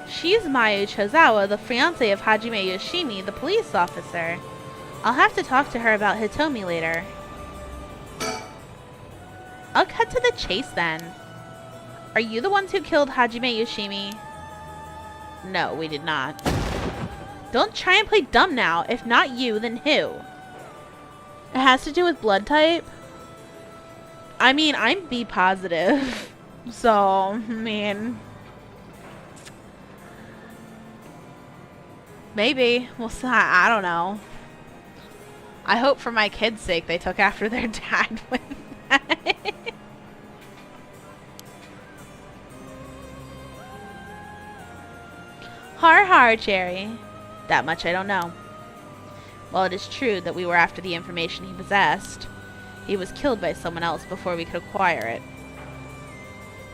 Speaker 2: She's Mayu Chozawa, the fiancée of Hajime Yoshimi, the police officer. I'll have to talk to her about Hitomi later. I'll cut to the chase then. Are you the ones who killed Hajime Yoshimi? No, we did not. Don't try and play dumb now. If not you, then who? It has to do with blood type? I mean, I'm B positive. So, I mean... Maybe. Well, I don't know. I hope for my kids' sake they took after their dad with that. Har har, Cherry. That much I don't know. While it is true that we were after the information he possessed, he was killed by someone else before we could acquire it.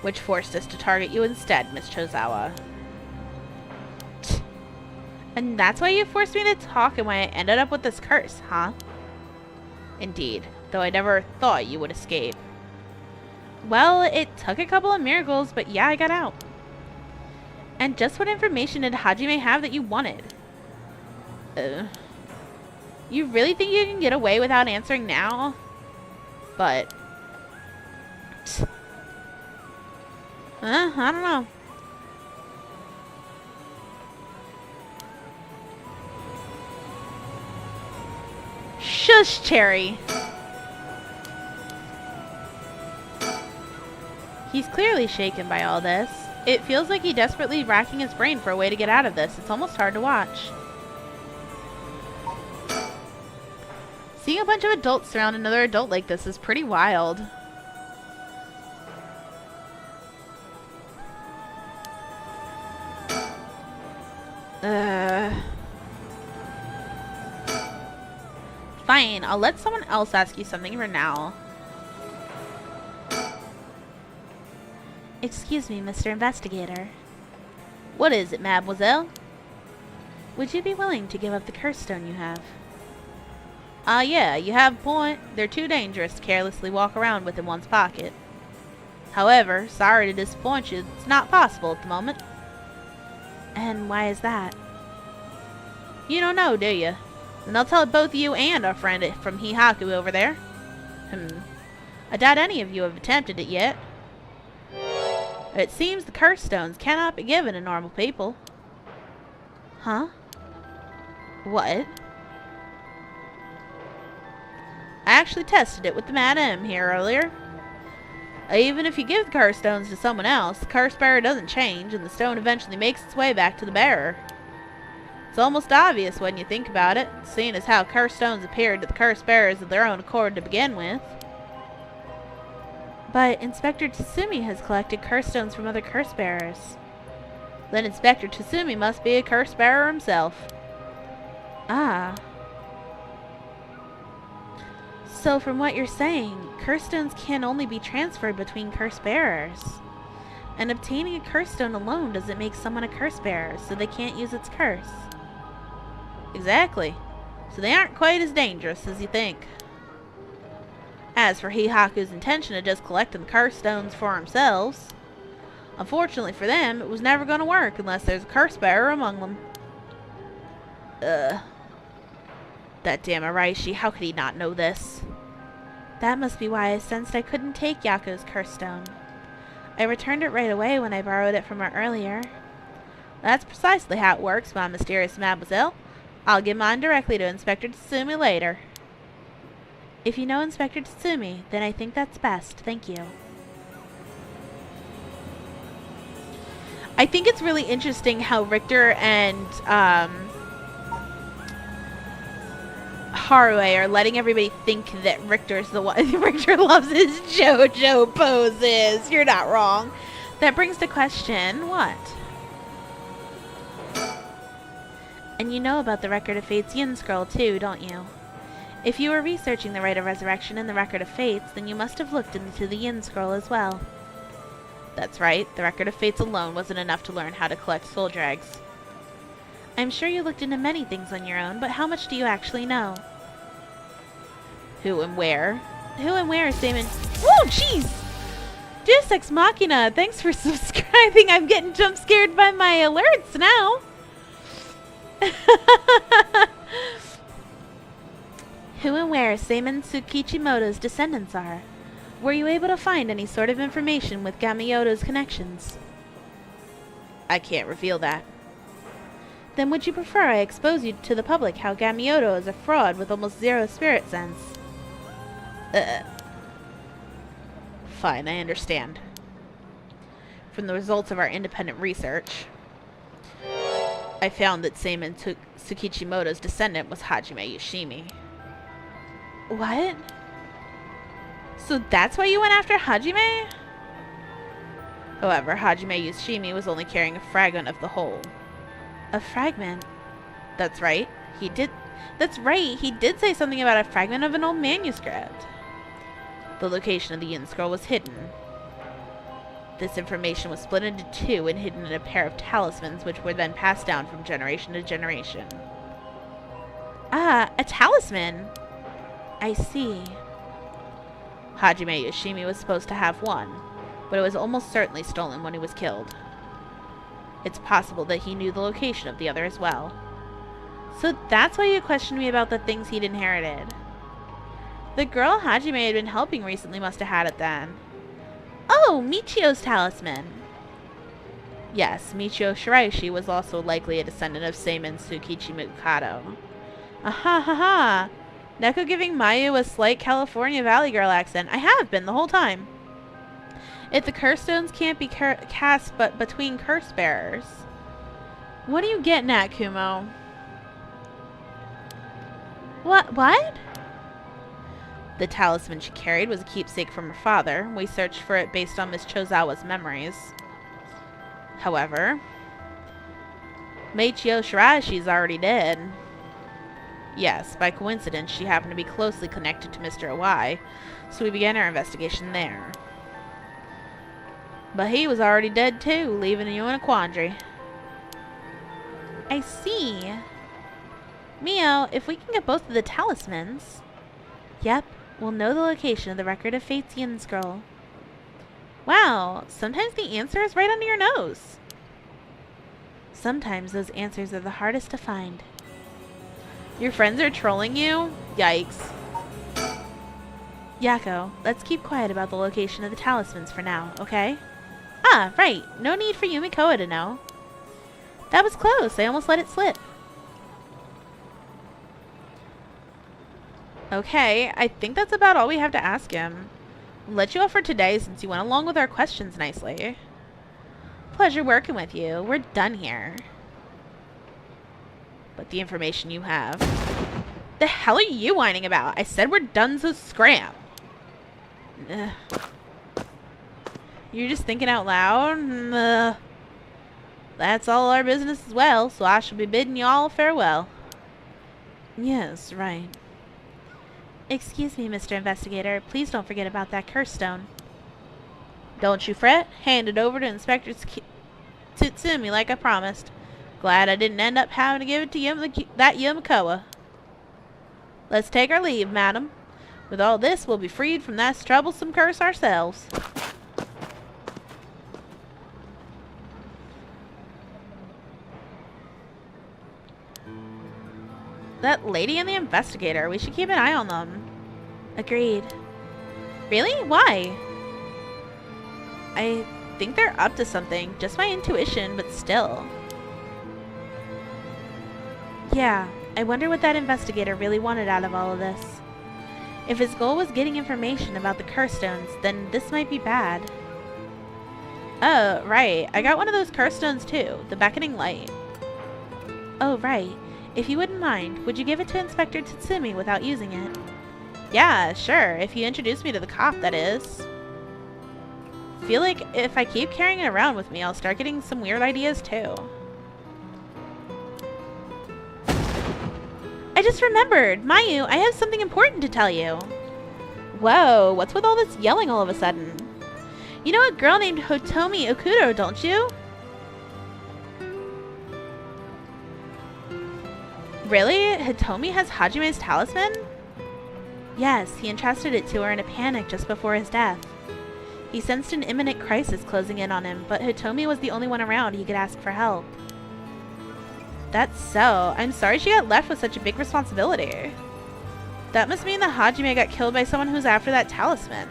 Speaker 2: Which forced us to target you instead, Miss Chozawa. And that's why you forced me to talk and why I ended up with this curse, huh? Indeed, though I never thought you would escape. Well, it took a couple of miracles, but yeah, I got out. And just what information did Hajime have that you wanted? You really think you can get away without answering now? But... I don't know. Shush, Cherry. He's clearly shaken by all this. It feels like he's desperately racking his brain for a way to get out of this. It's almost hard to watch.
Speaker 1: Seeing a bunch of adults surround another adult like this is pretty wild. Fine, I'll let someone else ask you something for now.
Speaker 2: Excuse me, Mr. Investigator.
Speaker 1: What is it, mademoiselle?
Speaker 2: Would you be willing to give up the curse stone you have?
Speaker 1: Yeah, you have a point. They're too dangerous to carelessly walk around with in one's pocket. However, sorry to disappoint you, it's not possible at the moment.
Speaker 2: And why is that?
Speaker 1: You don't know, do you? Then I'll tell both you and our friend from Hihaku over there. I doubt any of you have attempted it yet. It seems the curse stones cannot be given to normal people.
Speaker 2: Huh?
Speaker 1: What? I actually tested it with the Madam here earlier. Even if you give the curse stones to someone else, the curse bearer doesn't change, and the stone eventually makes its way back to the bearer. It's almost obvious when you think about it, seeing as how curse stones appeared to the curse bearers of their own accord to begin with.
Speaker 2: But Inspector Tatsumi has collected curse stones from other curse bearers.
Speaker 1: Then Inspector Tatsumi must be a curse bearer himself.
Speaker 2: Ah. So from what you're saying, curse stones can only be transferred between curse bearers. And obtaining a curse stone alone doesn't make someone a curse bearer, so they can't use its curse.
Speaker 1: Exactly. So they aren't quite as dangerous as you think. As for Hihaku's intention of just collecting the curse stones for themselves, unfortunately for them, it was never going to work unless there's a curse bearer among them. That damn Araishi, how could he not know this?
Speaker 2: That must be why I sensed I couldn't take Yako's curse stone. I returned it right away when I borrowed it from her earlier.
Speaker 1: That's precisely how it works, my mysterious mademoiselle. I'll give mine directly to Inspector Tatsumi later.
Speaker 2: If you know Inspector Tatsumi, then I think that's best. Thank you.
Speaker 1: I think it's really interesting how Richter and Haruo are letting everybody think that Richter's the one. Richter loves his JoJo poses. You're not wrong. That brings to question, what?
Speaker 2: And you know about the Record of Fate's Yin Scroll too, don't you? If you were researching the Rite of Resurrection and the Record of Fates, then you must have looked into the Yin Scroll as well.
Speaker 1: That's right. The Record of Fates alone wasn't enough to learn how to collect soul drags.
Speaker 2: I'm sure you looked into many things on your own, but how much do you actually know?
Speaker 1: Who and where?
Speaker 2: Who and where is Damon?
Speaker 1: Whoa, jeez! Deus Ex Machina, thanks for subscribing. I'm getting jump scared by my alerts now.
Speaker 2: Who and where Seimon Tsukishimoto's descendants are? Were you able to find any sort of information with Gamiyoto's connections?
Speaker 1: I can't reveal that.
Speaker 2: Then would you prefer I expose you to the public how Gamiyoto is a fraud with almost zero spirit sense?
Speaker 1: Fine, I understand. From the results of our independent research, I found that Seimon Tsukishimoto's descendant was Hajime Yoshimi.
Speaker 2: What?
Speaker 1: So that's why you went after Hajime? However, Hajime Yoshimi was only carrying a fragment of the whole.
Speaker 2: A fragment?
Speaker 1: That's right. He did say something about a fragment of an old manuscript. The location of the Yin Scroll was hidden. This information was split into two and hidden in a pair of talismans, which were then passed down from generation to generation.
Speaker 2: Ah, a talisman! I see.
Speaker 1: Hajime Yoshimi was supposed to have one, but it was almost certainly stolen when he was killed. It's possible that he knew the location of the other as well.
Speaker 2: So that's why you questioned me about the things he'd inherited.
Speaker 1: The girl Hajime had been helping recently must have had it then.
Speaker 2: Oh, Michio's talisman!
Speaker 1: Yes, Michio Shiraishi was also likely a descendant of Seimon Tsukishimoto. Aha ha ha! Neko giving Mayu a slight California Valley Girl accent. I have been the whole time. If the curse stones can't be cast but between curse bearers. What are you getting at, Kumo?
Speaker 2: What?
Speaker 1: The talisman she carried was a keepsake from her father. We searched for it based on Miss Chozawa's memories. However, Meichio Shirashi's already dead. Yes, by coincidence, she happened to be closely connected to Mr. Owai, so we began our investigation there. But he was already dead too, leaving you in a quandary. I see. Mio, if we can get both of the talismans... Yep, we'll know the location of the record of Fate's Yin scroll. Wow, sometimes the answer is right under your nose. Sometimes those answers are the hardest to find. Your friends are trolling you? Yikes. Yako, let's keep quiet about the location of the talismans for now, okay? Ah, right. No need for Yumikoa to know. That was close. I almost let it slip. Okay, I think that's about all we have to ask him. We'll let you off for today since you went along with our questions nicely. Pleasure working with you. We're done here. But the information you have... The hell are you whining about? I said we're done, so scram. Ugh. You're just thinking out loud? That's all our business as well, so I shall be bidding you all farewell. Yes, right. Excuse me, Mr. Investigator. Please don't forget about that curse stone. Don't you fret. Hand it over to Inspector Tsutsumi like I promised. Glad I didn't end up having to give it to that Yumikoa. Let's take our leave, madam. With all this, we'll be freed from that troublesome curse ourselves. That lady and the investigator. We should keep an eye on them. Agreed. Really? Why? I think they're up to something. Just my intuition, but still. Yeah, I wonder what that investigator really wanted out of all of this. If his goal was getting information about the curse stones, then this might be bad. Oh, right. I got one of those curse stones too. The beckoning light. Oh, right. If you wouldn't mind, would you give it to Inspector Tsutsumi without using it? Yeah, sure. If you introduce me to the cop, that is. Feel like if I keep carrying it around with me, I'll start getting some weird ideas too. I just remembered! Mayu, I have something important to tell you. Whoa, what's with all this yelling all of a sudden? You know a girl named Hitomi Okudo, don't you? Really? Hitomi has Hajime's talisman? Yes, he entrusted it to her in a panic just before his death. He sensed an imminent crisis closing in on him, but Hitomi was the only one around he could ask for help. That's so. I'm sorry she got left with such a big responsibility. That must mean that Hajime got killed by someone who's after that talisman.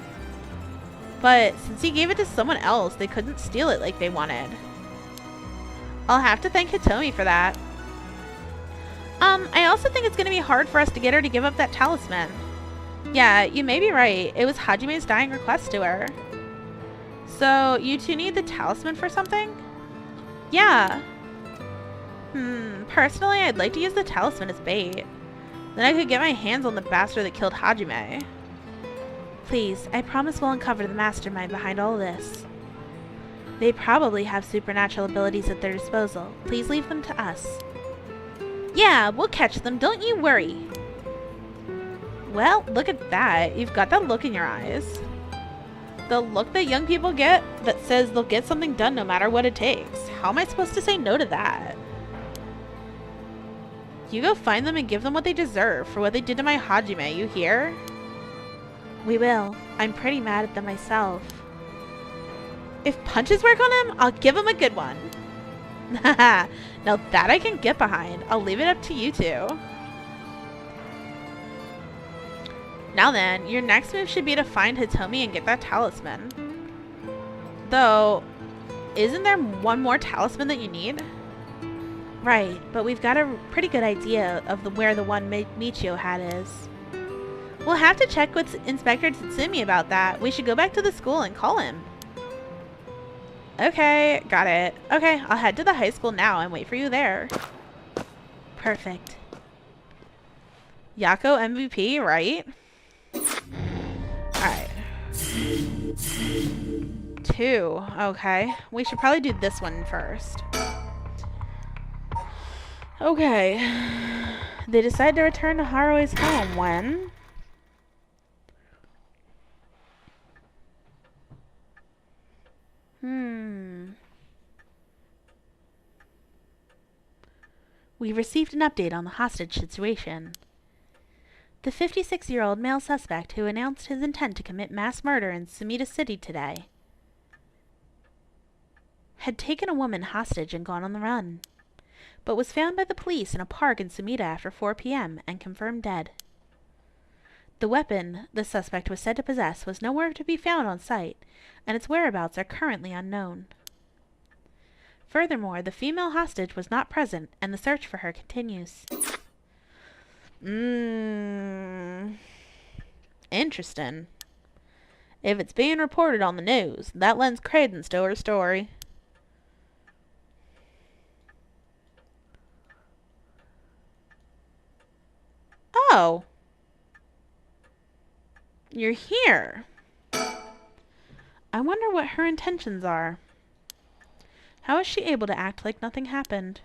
Speaker 1: But since he gave it to someone else, they couldn't steal it like they wanted. I'll have to thank Hitomi for that. I also think it's going to be hard for us to get her to give up that talisman. Yeah, you may be right. It was Hajime's dying request to her. So, you two need the talisman for something? Yeah. Personally, I'd like to use the talisman as bait. Then I could get my hands on the bastard that killed Hajime. Please, I promise we'll uncover the mastermind behind all this. They probably have supernatural abilities at their disposal. Please leave them to us. Yeah, we'll catch them, don't you worry. Well, look at that. You've got that look in your eyes. The look that young people get that says they'll get something done no matter what it takes. How am I supposed to say no to that? You go find them and give them what they deserve for what they did to my Hajime, you hear? We will. I'm pretty mad at them myself. If punches work on him, I'll give him a good one. Haha, now that I can get behind. I'll leave it up to you two. Now then, your next move should be to find Hitomi and get that talisman. Though, isn't there one more talisman that you need? Right, but we've got a pretty good idea of where the one Michio had is. We'll have to check with Inspector Tsutsumi about that. We should go back to the school and call him. Okay, got it. Okay, I'll head to the high school now and wait for you there. Perfect. Yako MVP, right? Alright. 2. Okay. We should probably do this one first. Okay. They decide to return to Harui's home when... We received an update on the hostage situation. The 56-year-old male suspect who announced his intent to commit mass murder in Sumida City today had taken a woman hostage and gone on the run, but was found by the police in a park in Sumida after 4 p.m. and confirmed dead. The weapon the suspect was said to possess was nowhere to be found on site, and its whereabouts are currently unknown. Furthermore, the female hostage was not present, and the search for her continues. Interesting. If it's being reported on the news, that lends credence to her story. Oh. You're here. I wonder what her intentions are. How is she able to act like nothing happened?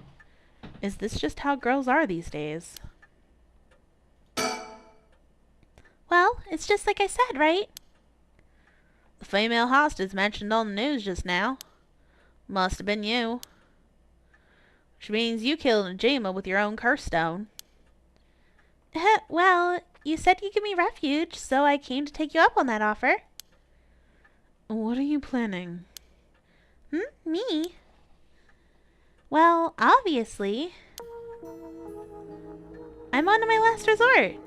Speaker 1: Is this just how girls are these days? Well, it's just like I said, right? The female hostage mentioned on the news just now. Must have been you. Which means you killed Najima with your own curse stone. Well, you said you'd give me refuge, so I came to take you up on that offer. What are you planning? Me? Well, obviously. I'm on to my last resort.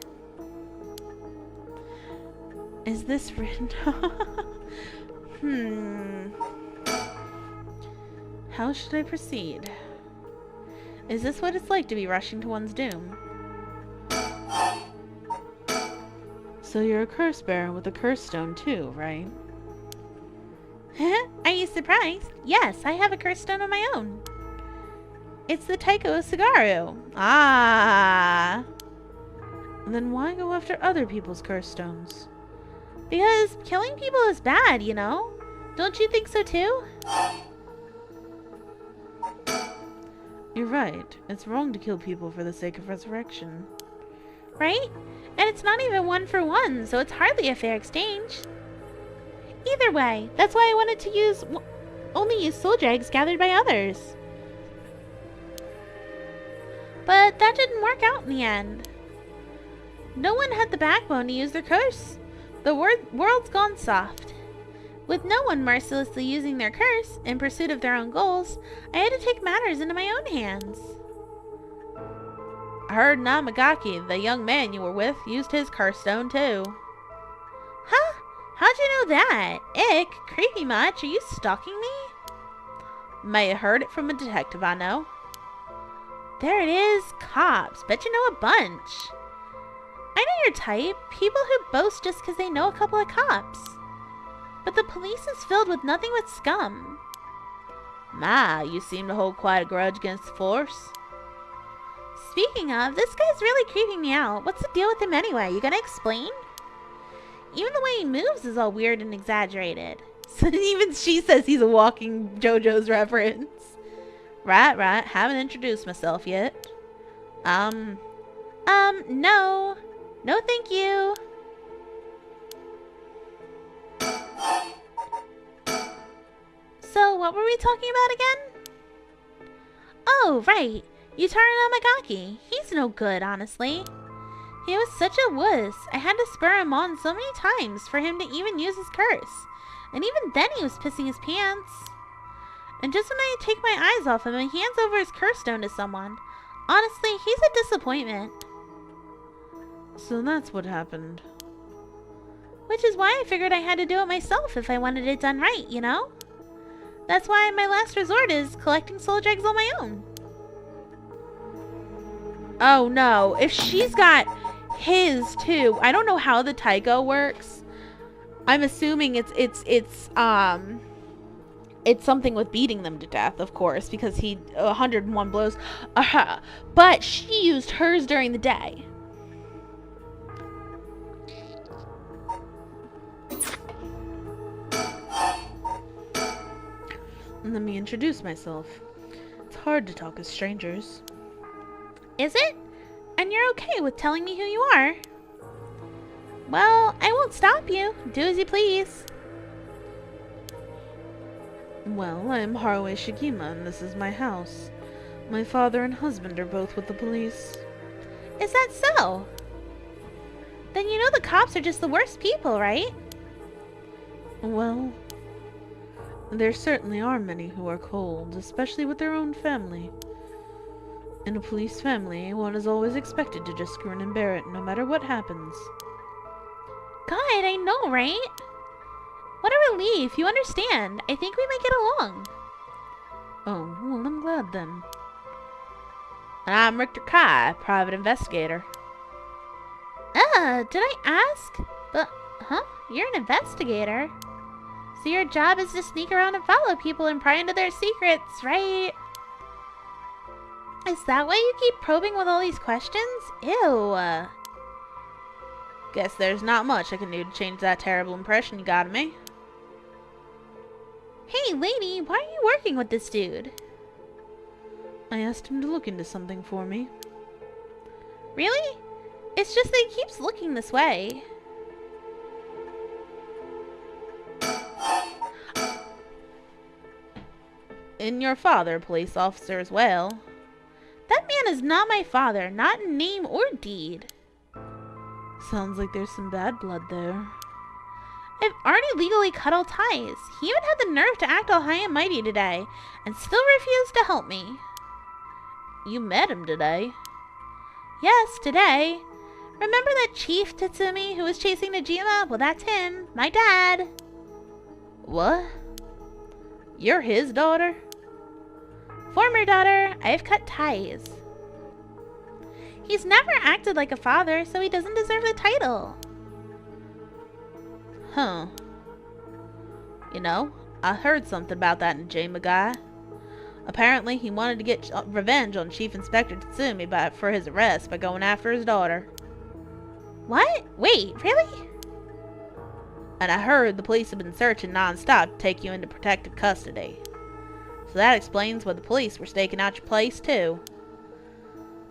Speaker 1: Is this written? How should I proceed? Is this what it's like to be rushing to one's doom? So you're a curse bearer with a curse stone too, right? Are you surprised? Yes, I have a curse stone of my own. It's the Taiko Sagaru. Ah. Then why go after other people's curse stones? Because killing people is bad, you know? Don't you think so too? You're right. It's wrong to kill people for the sake of resurrection. Right? And it's not even 1 for 1, so it's hardly a fair exchange. Either way, that's why I wanted to only use soul dregs gathered by others. But that didn't work out in the end. No one had the backbone to use their curse. The world's gone soft. With no one mercilessly using their curse in pursuit of their own goals, I had to take matters into my own hands. I heard Namagaki, the young man you were with, used his curse stone too. Huh? How'd you know that? Ick, creepy much. Are you stalking me? May have heard it from a detective I know. There it is. Cops. Bet you know a bunch. I know your type. People who boast just because they know a couple of cops. But the police is filled with nothing but scum. My, you seem to hold quite a grudge against the force. Speaking of, this guy's really creeping me out. What's the deal with him anyway? You gonna explain? Even the way he moves is all weird and exaggerated. So even she says he's a walking JoJo's reference. Right. Haven't introduced myself yet. No. No, thank you. So, what were we talking about again? Oh, right. Yutaro Namagaki. He's no good, honestly. He was such a wuss. I had to spur him on so many times for him to even use his curse. And even then he was pissing his pants. And just when I take my eyes off him, he hands over his curse stone to someone. Honestly, he's a disappointment. So that's what happened. Which is why I figured I had to do it myself if I wanted it done right, you know? That's why my last resort is collecting soul dregs on my own. Oh no, if she's got his too, I don't know how the Taiko works. I'm assuming it's something with beating them to death, of course, because he 101 blows. But she used hers during the day.
Speaker 2: Let me introduce myself. It's hard to talk as strangers.
Speaker 1: Is it? And you're okay with telling me who you are? Well, I won't stop you. Do as you please.
Speaker 2: Well, I am Haruhi Shigima, and this is my house. My father and husband are both with the police.
Speaker 1: Is that so? Then you know the cops are just the worst people, right?
Speaker 2: Well, there certainly are many who are cold, especially with their own family. In a police family, one is always expected to just grin and bear it, no matter what happens.
Speaker 1: God, I know, right? What a relief. You understand. I think we might get along.
Speaker 2: Oh, well, I'm glad then.
Speaker 1: And I'm Richter Kai, private investigator. Did I ask? But, you're an investigator. So your job is to sneak around and follow people and pry into their secrets, right? Is that why you keep probing with all these questions? Ew. Guess there's not much I can do to change that terrible impression you got of me. Hey, lady, why are you working with this dude?
Speaker 2: I asked him to look into something for me.
Speaker 1: Really? It's just that he keeps looking this way.
Speaker 2: And your father, police officer, as well.
Speaker 1: That man is not my father, not in name or deed.
Speaker 2: Sounds like there's some bad blood there.
Speaker 1: I've already legally cut all ties. He even had the nerve to act all high and mighty today, and still refused to help me.
Speaker 2: You met him today?
Speaker 1: Yes, today. Remember that Chief Tatsumi who was chasing Najima? Well, that's him. My dad.
Speaker 2: What? You're his daughter?
Speaker 1: Former daughter. I've cut ties. He's never acted like a father, so he doesn't deserve the title.
Speaker 2: Huh. You know, I heard something about that Najima guy. Apparently, he wanted to get revenge on Chief Inspector Tatsumi for his arrest by going after his daughter.
Speaker 1: What? Wait, really?
Speaker 2: And I heard the police have been searching non-stop to take you into protective custody. So that explains why the police were staking out your place, too.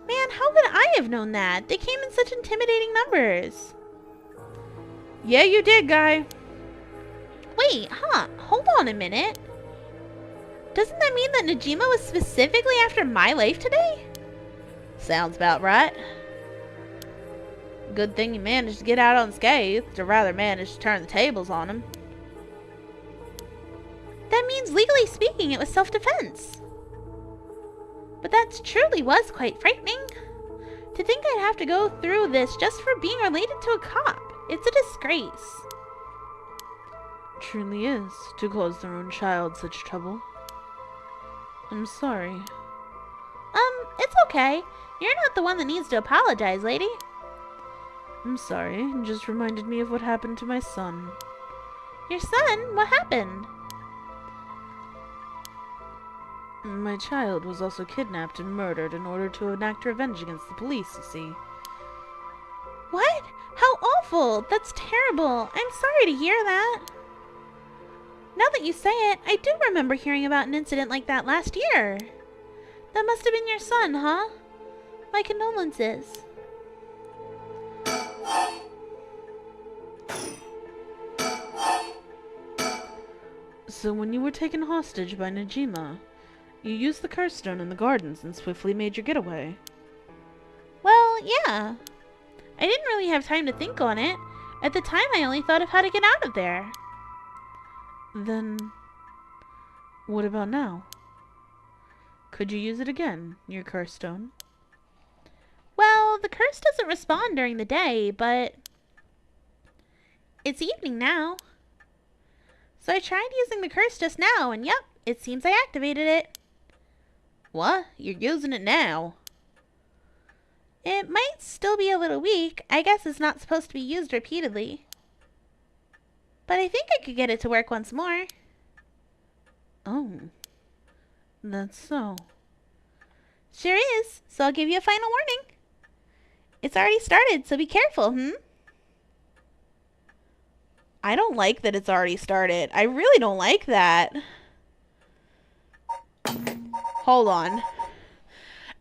Speaker 1: Man, how could I have known that? They came in such intimidating numbers.
Speaker 2: Yeah, you did, guy.
Speaker 1: Wait, hold on a minute. Doesn't that mean that Najima was specifically after my life today?
Speaker 2: Sounds about right. Good thing you managed to get out unscathed, or rather managed to turn the tables on him.
Speaker 1: That means, legally speaking, it was self-defense. But that truly was quite frightening. To think I'd have to go through this just for being related to a cop. It's a disgrace.
Speaker 2: Truly is, to cause their own child such trouble. I'm sorry.
Speaker 1: It's okay. You're not the one that needs to apologize, lady.
Speaker 2: I'm sorry, it just reminded me of what happened to my son.
Speaker 1: Your son? What happened?
Speaker 2: My child was also kidnapped and murdered in order to enact revenge against the police, you see.
Speaker 1: What? How awful! That's terrible. I'm sorry to hear that. Now that you say it, I do remember hearing about an incident like that last year. That must have been your son, huh? My condolences.
Speaker 2: So when you were taken hostage by Najima, you used the curse stone in the gardens and swiftly made your getaway.
Speaker 1: Well, yeah. I didn't really have time to think on it. At the time, I only thought of how to get out of there.
Speaker 2: Then, what about now? Could you use it again, your curse stone?
Speaker 1: Well, the curse doesn't respond during the day, but it's evening now. So I tried using the curse just now, and yep, it seems I activated it.
Speaker 2: What? You're using it now?
Speaker 1: It might still be a little weak. I guess it's not supposed to be used repeatedly. But I think I could get it to work once more.
Speaker 2: Oh. That's so.
Speaker 1: Sure is, so I'll give you a final warning. It's already started, so be careful,
Speaker 2: I don't like that it's already started. I really don't like that.
Speaker 1: Hold on.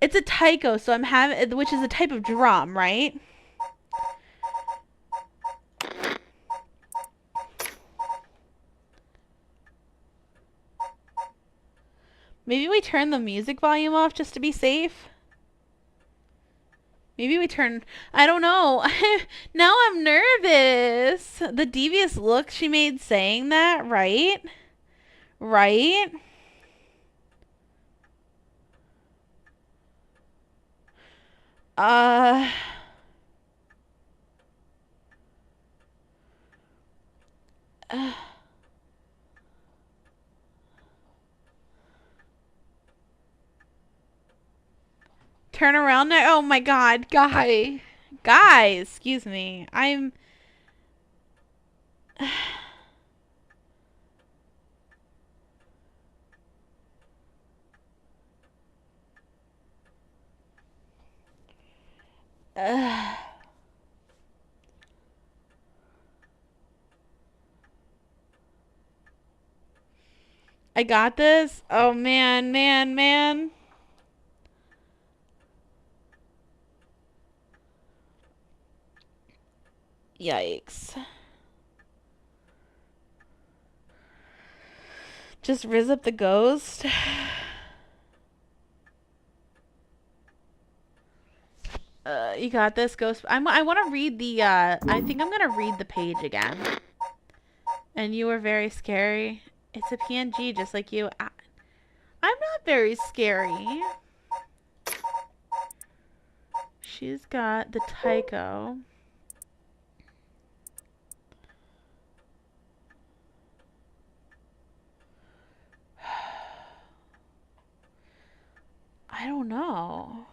Speaker 1: It's a taiko, so I'm having, which is a type of drum, right? Maybe we turn the music volume off just to be safe. Maybe we turn... I don't know. Now I'm nervous. The devious look she made saying that, right? Right? Uh... Turn around now. Oh my god, guys, excuse me. I'm I got this. Oh man, man, man. Yikes. Just riz up the ghost. You got this, ghost. I want to read the, I think I'm going to read the page again. And you were very scary. It's a PNG just like you. I'm not very scary. She's got the taiko. I don't know.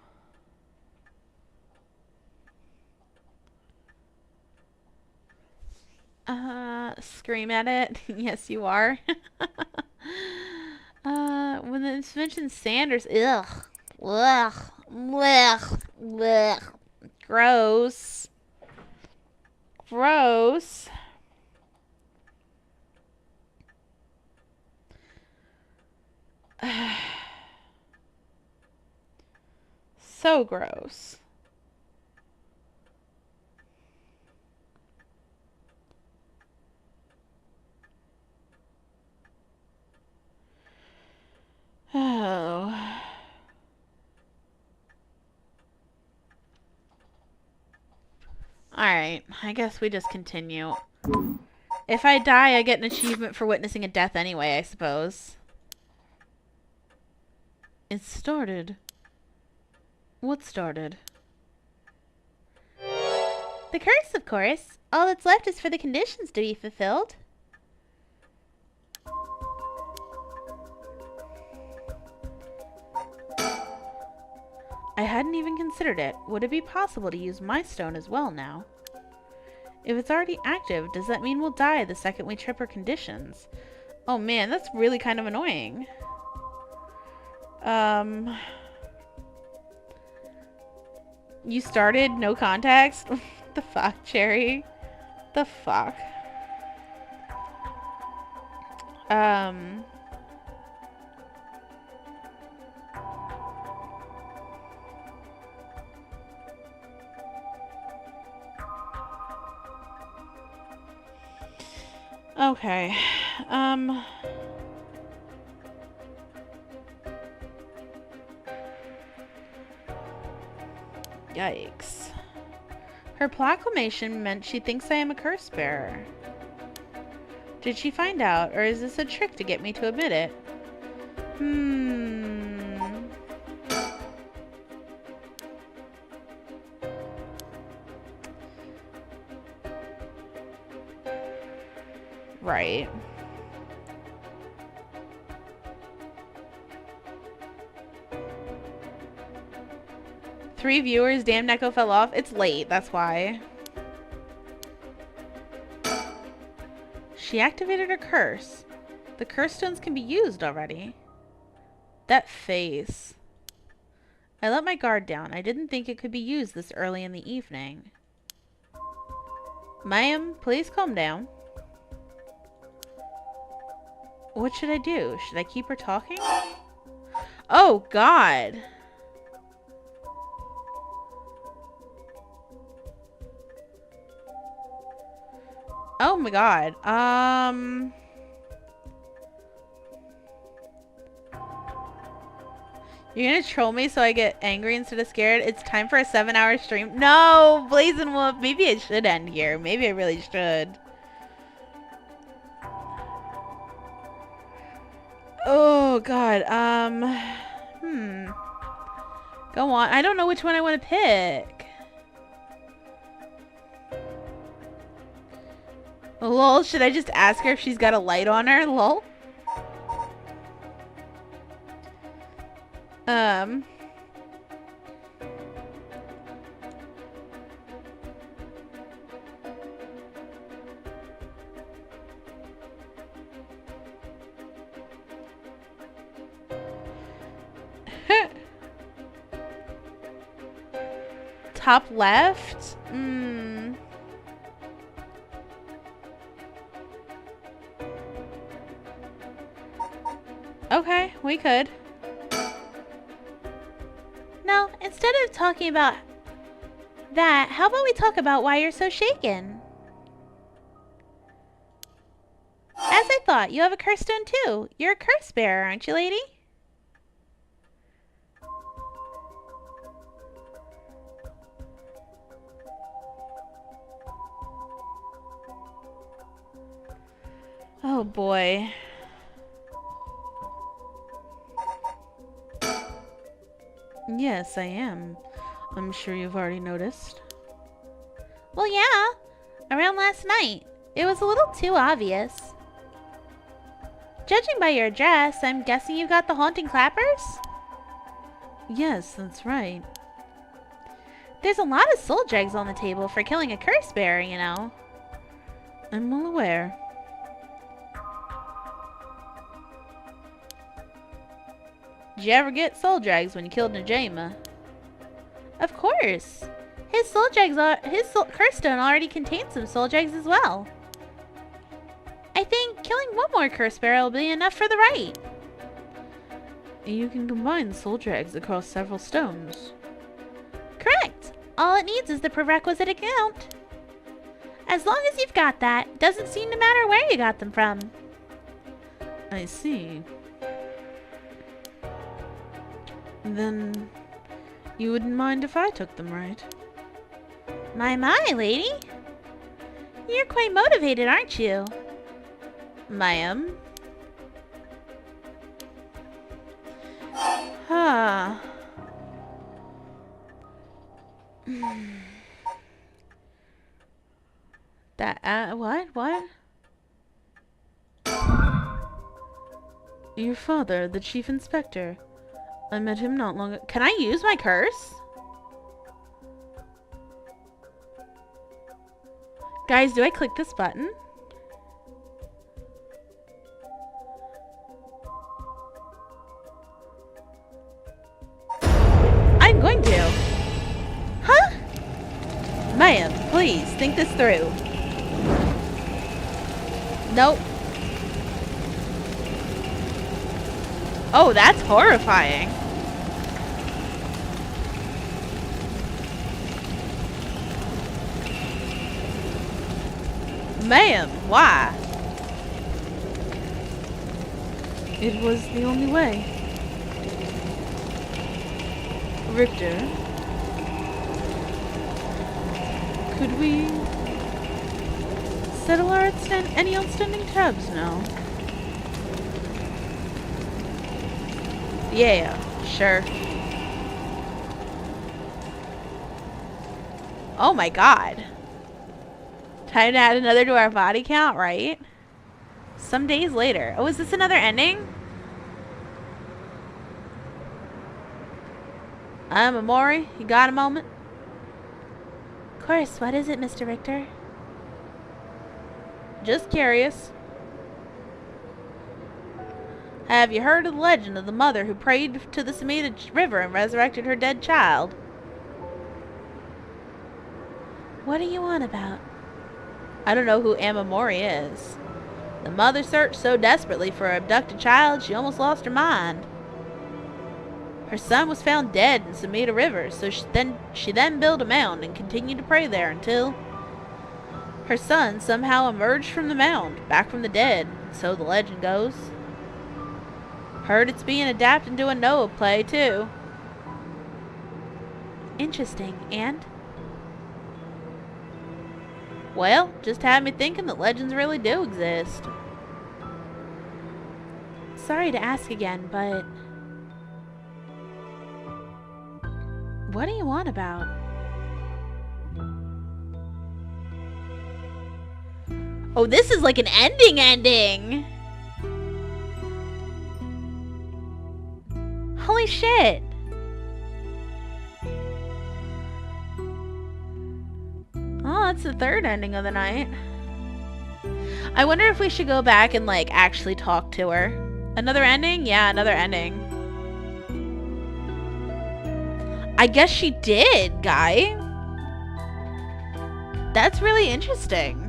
Speaker 1: Scream at it. Yes, you are. When it's mentioned Sanders, ugh. Ugh. Ugh. Ugh. Gross. Gross. So gross. Oh. Alright, I guess we just continue. If I die, I get an achievement for witnessing a death anyway, I suppose. It started. What started? The curse, of course. All that's left is for the conditions to be fulfilled. I hadn't even considered it. Would it be possible to use my stone as well now? If it's already active, does that mean we'll die the second we trip our conditions? Oh man, that's really kind of annoying. You started no context? The fuck, Cherry? The fuck? Okay. Yikes. Her proclamation meant she thinks I am a curse bearer. Did she find out, or is this a trick to get me to admit it? Right. Three viewers, damn Neko fell off. It's late, that's why. She activated her curse. The curse stones can be used already. That face. I let my guard down. I didn't think it could be used this early in the evening. Ma'am, please calm down. What should I do? Should I keep her talking? Oh, God. Oh, my God. You're gonna troll me so I get angry instead of scared? It's time for a 7-hour stream. No, Blazing Wolf. Maybe it should end here. Maybe I really should. Oh, God. Go on. I don't know which one I want to pick. Lol, should I just ask her if she's got a light on her? Lol. Top left? Okay, we could.
Speaker 2: No, instead of talking about that, how about we talk about why you're so shaken? As I thought, you have a curse stone too. You're a curse bearer, aren't you, lady?
Speaker 1: Oh boy. Yes, I am. I'm sure you've already noticed.
Speaker 2: Well, yeah. Around last night. It was a little too obvious. Judging by your dress, I'm guessing you got the haunting clappers?
Speaker 1: Yes, that's right.
Speaker 2: There's a lot of soul dregs on the table for killing a curse bearer, you know.
Speaker 1: I'm well aware. Did you ever get soul drags when you killed Najima?
Speaker 2: Of course. His curse stone already contains some soul dregs as well. I think killing one more curse bearer will be enough for the rite.
Speaker 1: You can combine soul drags across several stones.
Speaker 2: Correct. All it needs is the prerequisite account. As long as you've got that, doesn't seem to matter where you got them from.
Speaker 1: I see. Then you wouldn't mind if I took them, right?
Speaker 2: My, lady. You're quite motivated, aren't you?
Speaker 1: Ma'am. Huh. What? Your father, the chief inspector. I met him not long ago. Can I use my curse? Guys, do I click this button? I'm going to. Huh? Ma'am, please, think this through. Nope. Oh, that's horrifying. Ma'am, why? It was the only way. Richter, could we settle our any outstanding tabs now? Yeah, sure. Oh my god. Time to add another to our body count, right? Some days later. Oh, is this another ending? I'm Amori. You got a moment?
Speaker 2: Of course. What is it, Mr. Richter?
Speaker 1: Just curious. Have you heard of the legend of the mother who prayed to the Samita River and resurrected her dead child?
Speaker 2: What are you on about?
Speaker 1: I don't know who Amamori is. The mother searched so desperately for her abducted child, she almost lost her mind.
Speaker 2: Her son was found dead in Samita River, so she then built a mound and continued to pray there until her son somehow emerged from the mound, back from the dead, so the legend goes. Heard it's being adapted into a Noah play, too. Interesting, and? Well, just had me thinking that legends really do exist. Sorry to ask again, but what do you want about? Oh, this is like an ending! Holy shit! Oh, that's the third ending of the night. I wonder if we should go back and, like, actually talk to her. Another ending? Yeah, another ending. I guess she did, guy. That's really interesting.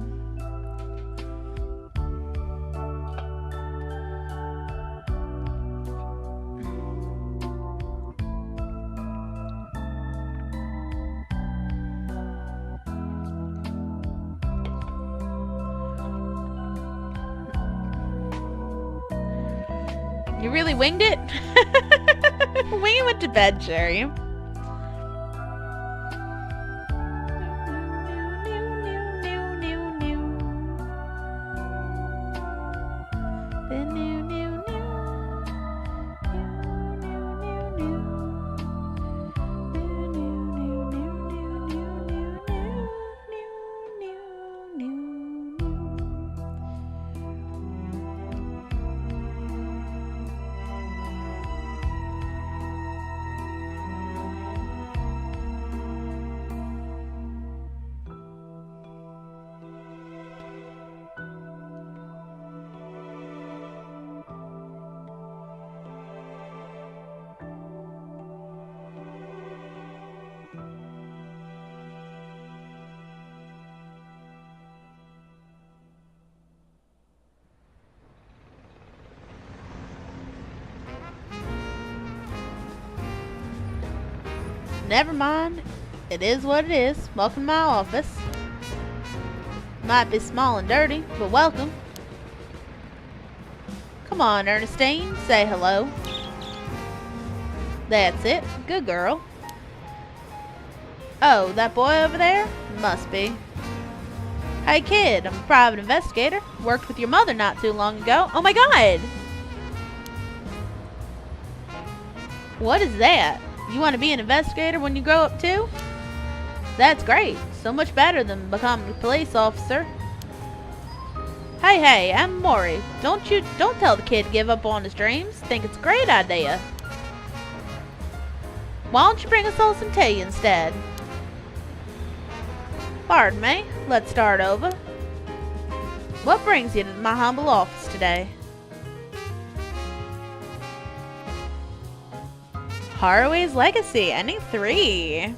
Speaker 2: You really winged it? Winging went to bed, Jerry. Never mind. It is what it is. Welcome to my office. Might be small and dirty, but welcome. Come on, Ernestine. Say hello. That's it. Good girl. Oh, that boy over there? Must be. Hey kid, I'm a private investigator. Worked with your mother not too long ago. Oh my god! What is that? You want to be an investigator when you grow up too? That's great. So much better than becoming a police officer. Hey, I'm Maury. Don't tell the kid to give up on his dreams. Think it's a great idea. Why don't you bring us all some tea instead? Pardon me. Let's start over. What brings you to my humble office today? Haraway's Legacy, ending 3.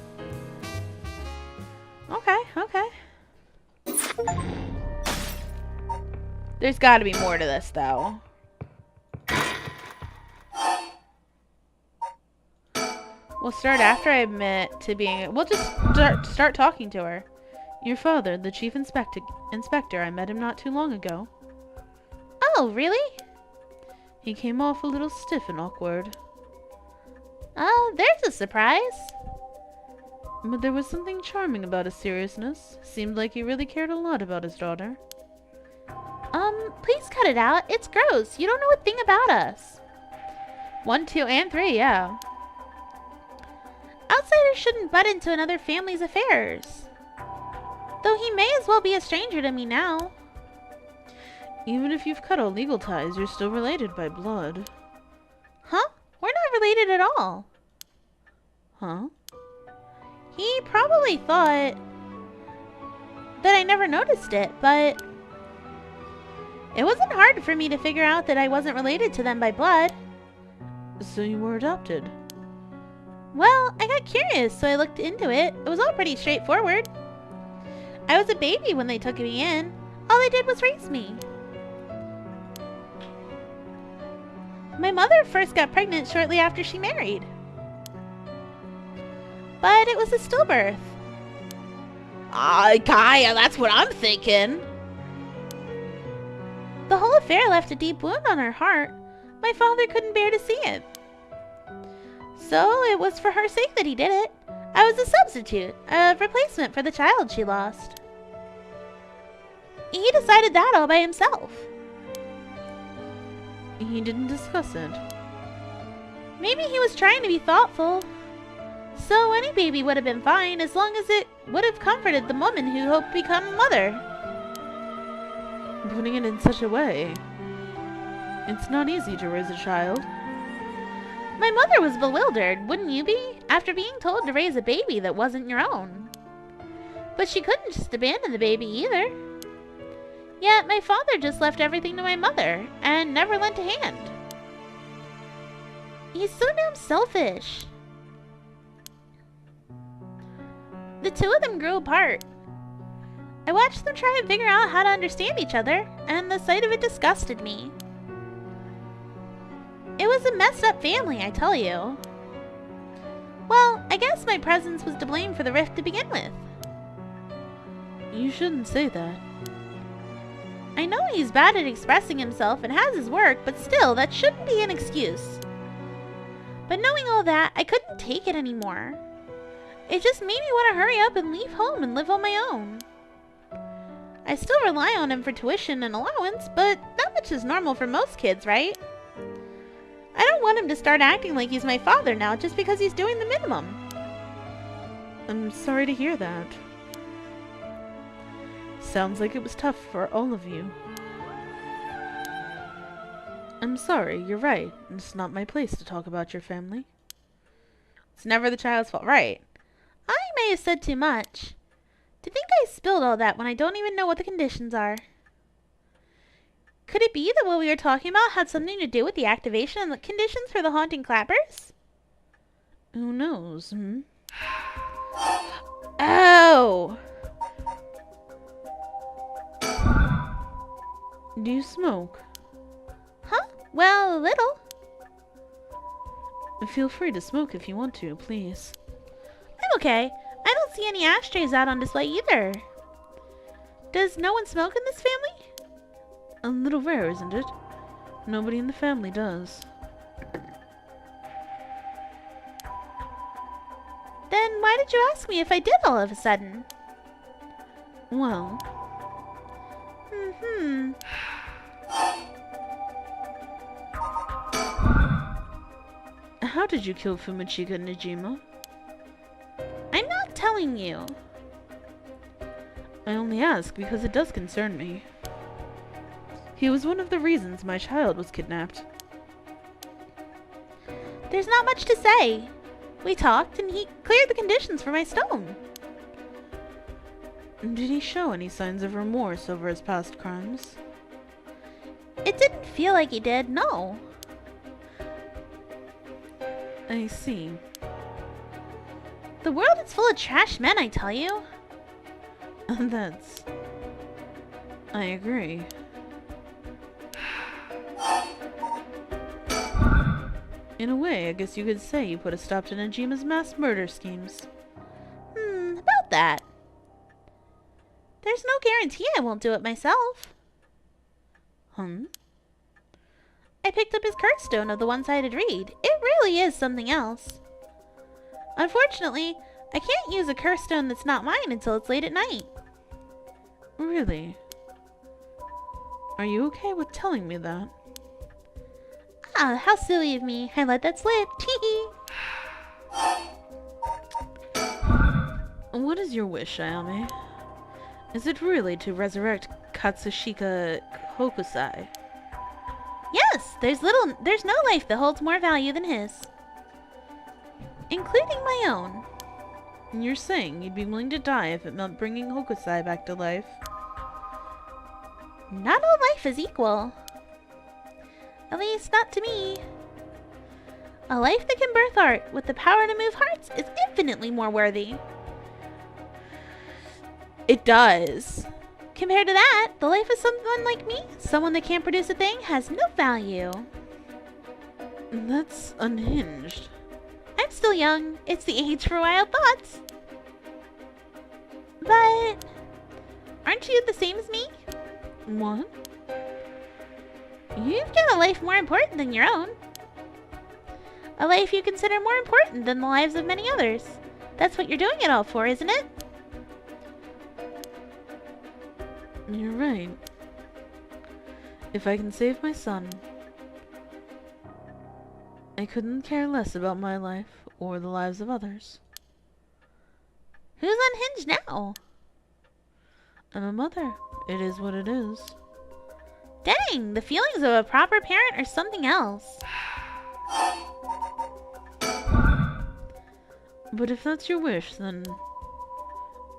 Speaker 2: Okay. There's got to be more to this, though. We'll start after I admit to being... We'll just start talking to her. Your father, the chief inspector, I met him not too long ago. Oh, really? He came off a little stiff and awkward. There's a surprise. But there was something charming about his seriousness. Seemed like he really cared a lot about his daughter. Please cut it out. It's gross. You don't know a thing about us. 1, 2, and 3, yeah. Outsiders shouldn't butt into another family's affairs. Though he may as well be a stranger to me now. Even if you've cut all legal ties, you're still related by blood. Huh? We're not related at all. Huh? He probably thought that I never noticed it, but it wasn't hard for me to figure out that I wasn't related to them by blood. So you were adopted? Well, I got curious, so I looked into it. It was all pretty straightforward. I was a baby when they took me in. All they did was raise me. My mother first got pregnant shortly after she married. But it was a stillbirth.
Speaker 1: Gaia, that's what I'm thinking.
Speaker 2: The whole affair left a deep wound on her heart. My father couldn't bear to see it. So it was for her sake that he did it. I was a substitute, a replacement for the child she lost. He decided that all by himself.
Speaker 1: He didn't discuss it.
Speaker 2: Maybe he was trying to be thoughtful. So any baby would have been fine as long as it would have comforted the woman who hoped to become a mother.
Speaker 1: Putting it in such a way. It's not easy to raise a child.
Speaker 2: My mother was bewildered, wouldn't you be? After being told to raise a baby that wasn't your own. But she couldn't just abandon the baby either. Yet my father just left everything to my mother and never lent a hand. He's so damn selfish. The two of them grew apart. I watched them try and figure out how to understand each other, and the sight of it disgusted me. It was a messed up family, I tell you. Well, I guess my presence was to blame for the rift to begin with.
Speaker 1: You shouldn't say that.
Speaker 2: I know he's bad at expressing himself and has his work, but still, that shouldn't be an excuse. But knowing all that, I couldn't take it anymore. It just made me want to hurry up and leave home and live on my own. I still rely on him for tuition and allowance, but that much is normal for most kids, right? I don't want him to start acting like he's my father now just because he's doing the minimum.
Speaker 1: I'm sorry to hear that. Sounds like it was tough for all of you. I'm sorry, you're right. It's not my place to talk about your family.
Speaker 2: It's never the child's fault, right? I may have said too much. To think I spilled all that when I don't even know what the conditions are. Could it be that what we were talking about had something to do with the activation and the conditions for the haunting clappers?
Speaker 1: Who knows,
Speaker 2: Oh!
Speaker 1: Do you smoke?
Speaker 2: Huh? Well, a little.
Speaker 1: Feel free to smoke if you want to, please.
Speaker 2: I'm okay. I don't see any ashtrays out on display either. Does no one smoke in this family?
Speaker 1: A little rare, isn't it? Nobody in the family does.
Speaker 2: Then why did you ask me if I did all of a sudden?
Speaker 1: Well... How did you kill Fumichika Nijima?
Speaker 2: I'm not telling you.
Speaker 1: I only ask because it does concern me. He was one of the reasons my child was kidnapped.
Speaker 2: There's not much to say. We talked and he cleared the conditions for my stone.
Speaker 1: Did he show any signs of remorse over his past crimes?
Speaker 2: It didn't feel like he did, no.
Speaker 1: I see.
Speaker 2: The world is full of trash men, I tell you.
Speaker 1: That's... I agree. In a way, I guess you could say you put a stop to Najima's mass murder schemes.
Speaker 2: About that. There's no guarantee I won't do it myself. I picked up his curse stone of the one-sided reed. It really is something else. Unfortunately, I can't use a curse stone that's not mine until it's late at night.
Speaker 1: Really? Are you okay with telling me that?
Speaker 2: Ah, how silly of me. I let that slip. Teehee.
Speaker 1: What is your wish, Ayame? Is it really to resurrect Katsushika Hokusai?
Speaker 2: Yes, there's no life that holds more value than his. Including my own.
Speaker 1: You're saying you'd be willing to die if it meant bringing Hokusai back to life?
Speaker 2: Not all life is equal. At least not to me. A life that can birth art with the power to move hearts is infinitely more worthy. It does. Compared to that, the life of someone like me, someone that can't produce a thing, has no value.
Speaker 1: That's unhinged.
Speaker 2: I'm still young. It's the age for wild thoughts. But aren't you the same as me?
Speaker 1: What?
Speaker 2: You've got a life more important than your own. A life you consider more important than the lives of many others. That's what you're doing it all for, isn't it?
Speaker 1: You're right. If I can save my son, I couldn't care less about my life or the lives of others.
Speaker 2: Who's unhinged now?
Speaker 1: I'm a mother. It is what it is.
Speaker 2: Dang, the feelings of a proper parent are something else.
Speaker 1: But if that's your wish, then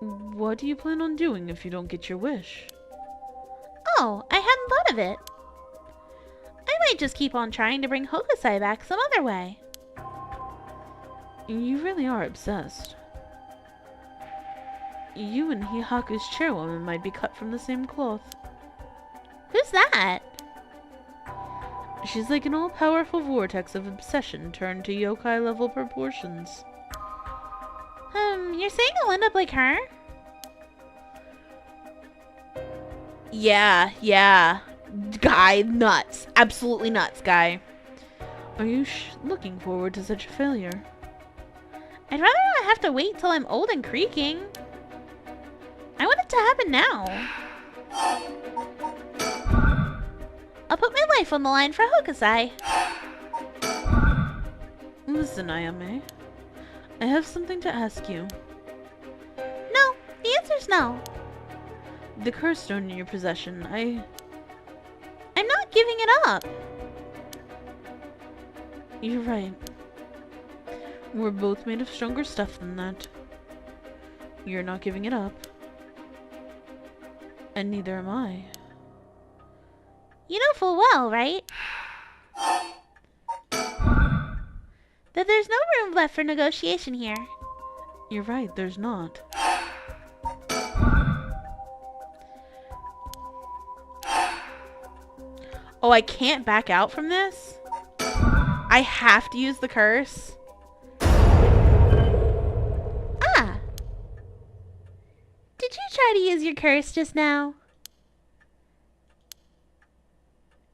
Speaker 1: what do you plan on doing if you don't get your wish?
Speaker 2: Oh, I hadn't thought of it. I might just keep on trying to bring Hokusai back some other way.
Speaker 1: You really are obsessed. You and Hihaku's chairwoman might be cut from the same cloth.
Speaker 2: Who's that?
Speaker 1: She's like an all-powerful vortex of obsession turned to yokai-level proportions.
Speaker 2: You're saying I'll end up like her?
Speaker 1: Yeah. Guy, nuts. Absolutely nuts, guy. Are you looking forward to such a failure?
Speaker 2: I'd rather not have to wait till I'm old and creaking. I want it to happen now. I'll put my life on the line for Hokusai.
Speaker 1: Listen, Ayame. I have something to ask you.
Speaker 2: No, the answer's no.
Speaker 1: The curse stone in your possession, I'm
Speaker 2: not giving it up.
Speaker 1: You're right. We're both made of stronger stuff than that. You're not giving it up. And neither am I.
Speaker 2: You know full well, right? That there's no room left for negotiation here.
Speaker 1: You're right, there's not. Oh, I can't back out from this? I have to use the curse?
Speaker 2: Ah! Did you try to use your curse just now?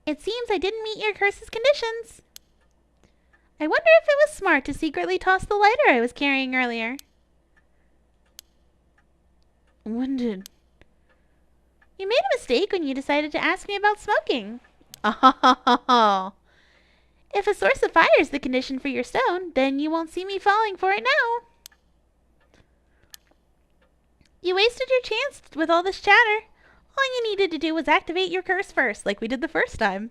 Speaker 2: It seems I didn't meet your curse's conditions. I wonder if it was smart to secretly toss the lighter I was carrying earlier.
Speaker 1: When did...
Speaker 2: You made a mistake when you decided to ask me about smoking.
Speaker 1: Oh.
Speaker 2: If a source of fire is the condition for your stone, then you won't see me falling for it now. You wasted your chance with all this chatter. All you needed to do was activate your curse first, like we did the first time.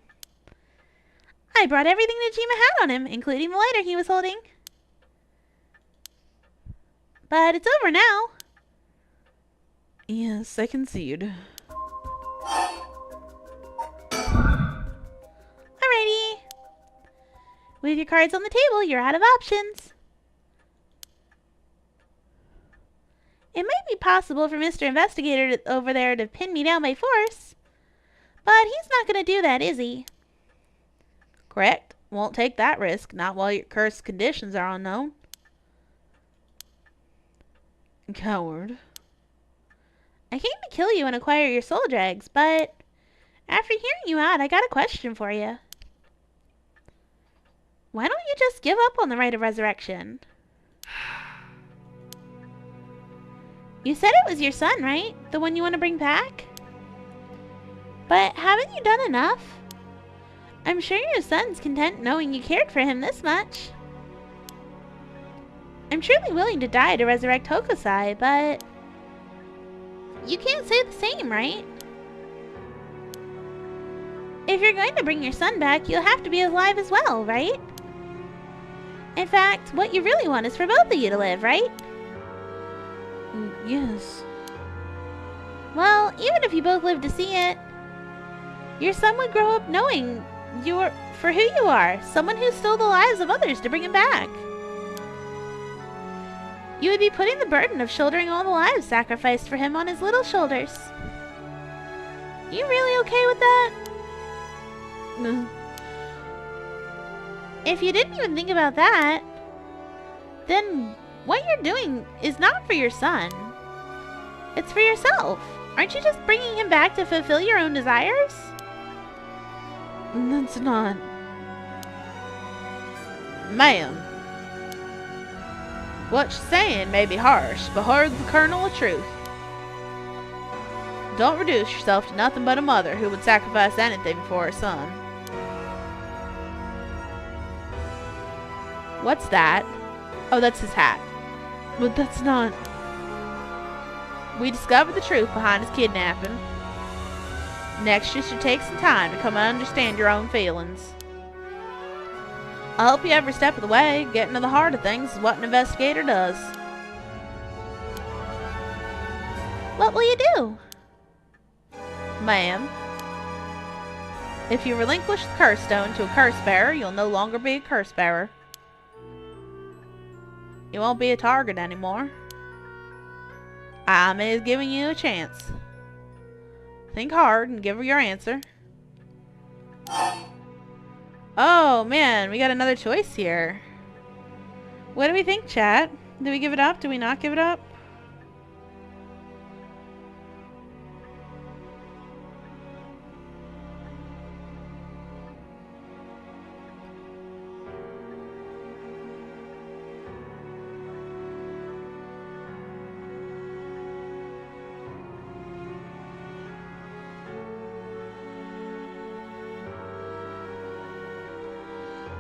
Speaker 2: I brought everything Najima had on him, including the lighter he was holding. But it's over now.
Speaker 1: Yes, I concede.
Speaker 2: Alrighty. With your cards on the table, you're out of options. It might be possible for Mr. Investigator over there to pin me down by force, but he's not going to do that, is he?
Speaker 1: Correct. Won't take that risk, not while your curse conditions are unknown. Coward.
Speaker 2: I came to kill you and acquire your soul dregs, but after hearing you out, I got a question for you. Why don't you just give up on the right of resurrection? You said it was your son, right? The one you want to bring back? But haven't you done enough? I'm sure your son's content knowing you cared for him this much. I'm truly willing to die to resurrect Hokusai, but you can't say the same, right? If you're going to bring your son back, you'll have to be alive as well, right? In fact, what you really want is for both of you to live, right?
Speaker 1: Yes.
Speaker 2: Well, even if you both live to see it, your son would grow up knowing you're for who you are, someone who stole the lives of others to bring him back. You would be putting the burden of shouldering all the lives sacrificed for him on his little shoulders. You really okay with that?
Speaker 1: No.
Speaker 2: If you didn't even think about that, Then what you're doing is not for your son. It's for yourself. Aren't you just bringing him back to fulfill your own desires?
Speaker 1: That's not... Ma'am. What you're saying may be harsh, but here's the kernel of truth. Don't reduce yourself to nothing but a mother who would sacrifice anything for her son. What's that? Oh, that's his hat. But that's not... We discovered the truth behind his kidnapping. Next, you should take some time to come and understand your own feelings. I'll help you every step of the way. Getting to the heart of things is what an investigator does.
Speaker 2: What will you do?
Speaker 1: Ma'am, if you relinquish the curse stone to a curse bearer, you'll no longer be a curse bearer. You won't be a target anymore. I'm is giving you a chance. Think hard and give her your answer. Oh man, we got another choice here. What do we think, chat? Do we give it up? Do we not give it up?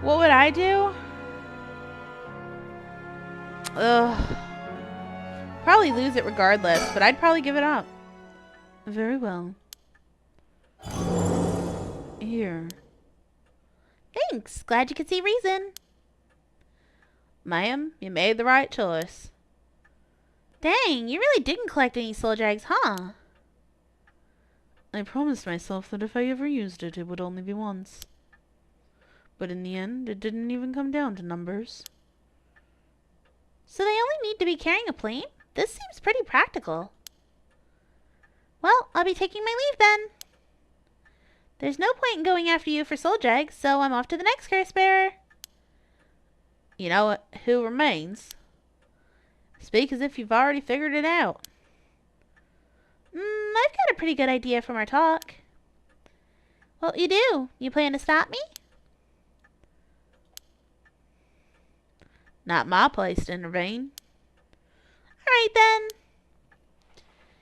Speaker 1: What would I do? Ugh. Probably lose it regardless, but I'd probably give it up. Very well. Here.
Speaker 2: Thanks. Glad you could see reason.
Speaker 1: Ma'am, you made the right choice.
Speaker 2: Dang, you really didn't collect any soul jags, huh?
Speaker 1: I promised myself that if I ever used it, it would only be once. But in the end, it didn't even come down to numbers.
Speaker 2: So they only need to be carrying a plane? This seems pretty practical. Well, I'll be taking my leave then. There's no point in going after you for soul jags, so I'm off to the next curse bearer.
Speaker 1: You know what? Who remains? Speak as if you've already figured it out.
Speaker 2: I've got a pretty good idea from our talk. What you do? You plan to stop me?
Speaker 1: Not my place to intervene.
Speaker 2: Alright then.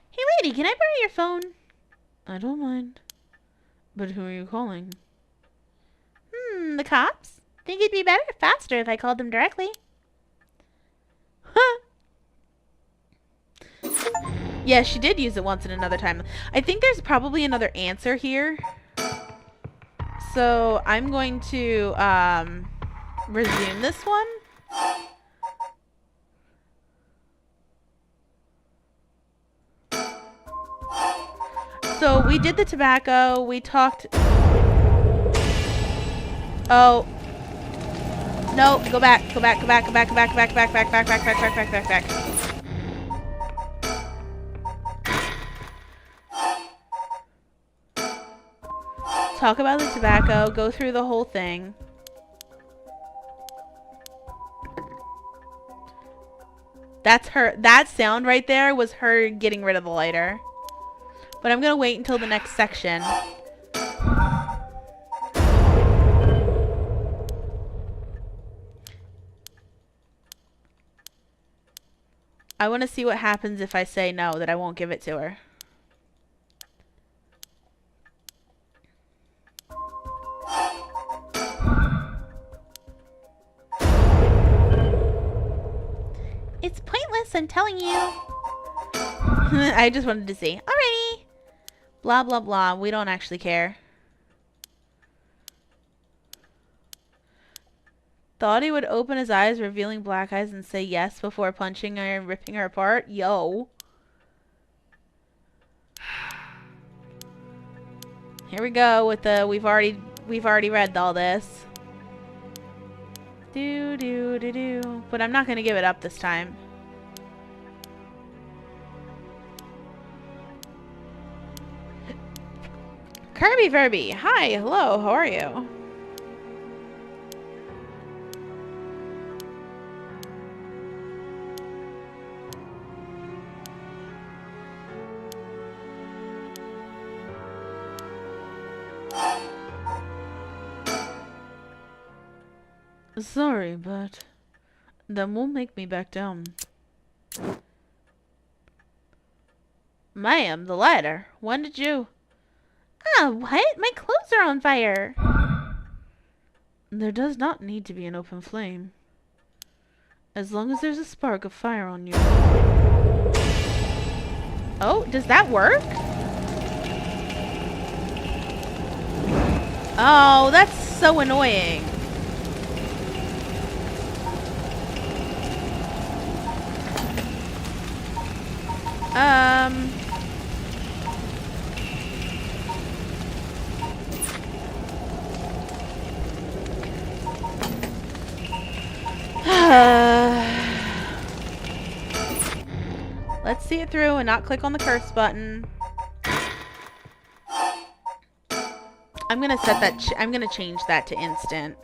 Speaker 2: Hey lady, can I borrow your phone?
Speaker 1: I don't mind. But who are you calling?
Speaker 2: The cops? Think it'd be faster if I called them directly.
Speaker 1: Huh. Yeah, she did use it once and another time. I think there's probably another answer here. So I'm going to resume this one. So we did the tobacco. We talked. Oh. No, go back. Go back. Go back. Go back. Go back. Go back. Go back. Back. Back. Back. Back. Back. Back. Back. Back. Back. Talk about the tobacco. Go through the whole thing. That's her. That sound right there was her getting rid of the lighter. But I'm gonna wait until the next section. I want to see what happens if I say no, that I won't give it to her.
Speaker 2: It's pointless, I'm telling you.
Speaker 1: I just wanted to see. Alrighty. Blah, blah, blah. We don't actually care. Thought he would open his eyes, revealing black eyes, and say yes before punching her and ripping her apart. Yo. Here we go with the we've already read all this. Do do do do. But I'm not gonna give it up this time. Kirby Verby. Hi, hello, how are you? Sorry, but that won't make me back down.
Speaker 2: Ma'am, the lighter. When did you... Ah, what? My clothes are on fire.
Speaker 1: There does not need to be an open flame. As long as there's a spark of fire on you.
Speaker 2: Oh, does that work? Oh, that's so annoying. Let's see it through and not click on the curse button. I'm gonna set that. I'm gonna change that to instant.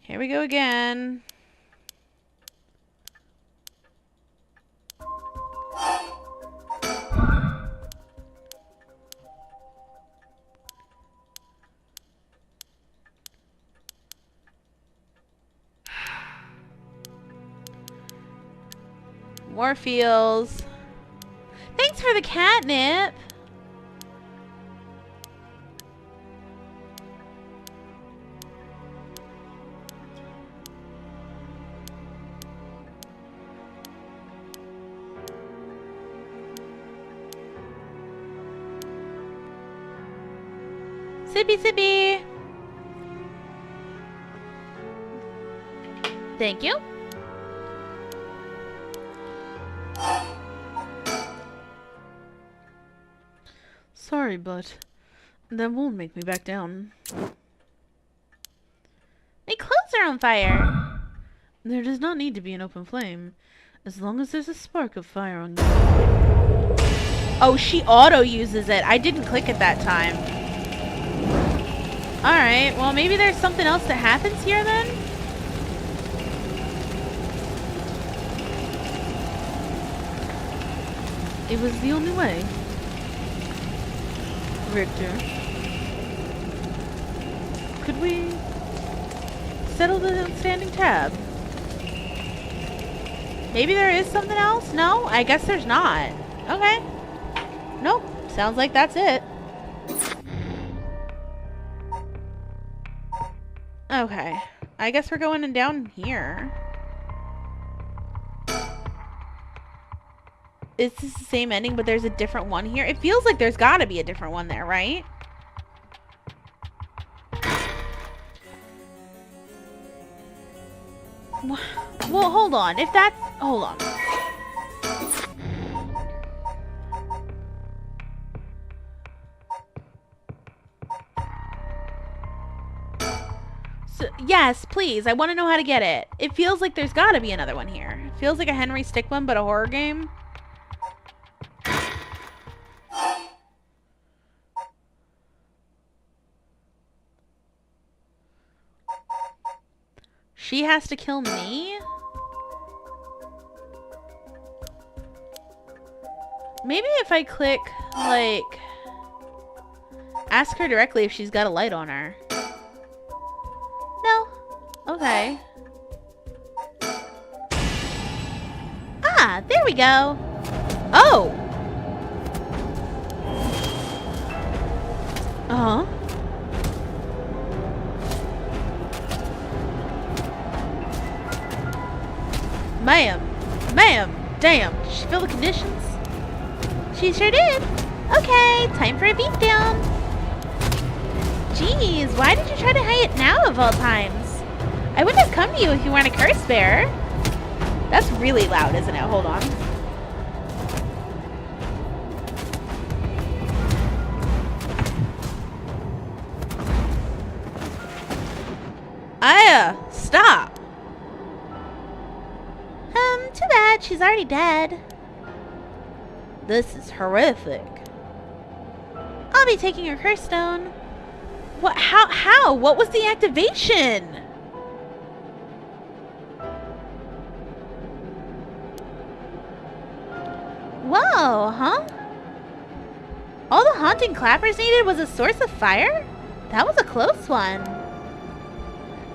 Speaker 2: Here we go again. More feels. Thanks for the catnip. Sippy sippy. Thank you.
Speaker 1: Sorry, but that won't make me back down.
Speaker 2: My clothes are on fire.
Speaker 1: There does not need to be an open flame, as long as there's a spark of fire on you.
Speaker 2: Oh, she auto uses it. I didn't click it that time. Alright, well maybe there's something else that happens here then?
Speaker 1: It was the only way. Richter, could we settle the standing tab?
Speaker 2: Maybe there is something else? No? I guess there's not. Okay. Nope. Sounds like that's it. Okay. I guess we're going in down here. Is this the same ending, but there's a different one here? It feels like there's gotta be a different one there, right? Well, hold on. If that's... Hold on. So, yes, please. I want to know how to get it. It feels like there's gotta be another one here. It feels like a Henry Stick one, but a horror game. She has to kill me? Maybe if I click, like... Ask her directly if she's got a light on her. No. Okay. Ah, there we go. Oh! Uh-huh. Ma'am. Ma'am. Damn. Did she fill the conditions? She sure did. Okay, time for a beatdown. Jeez, why did you try to hide it now of all times? I wouldn't have come to you if you weren't a curse bearer. That's really loud, isn't it? Hold on. Aya, stop. Too bad. She's already dead. This is horrific.
Speaker 1: I'll be taking your curse stone. What? How? What was the activation?
Speaker 2: Whoa, huh? All the haunting clappers needed was a source of fire? That was a close one.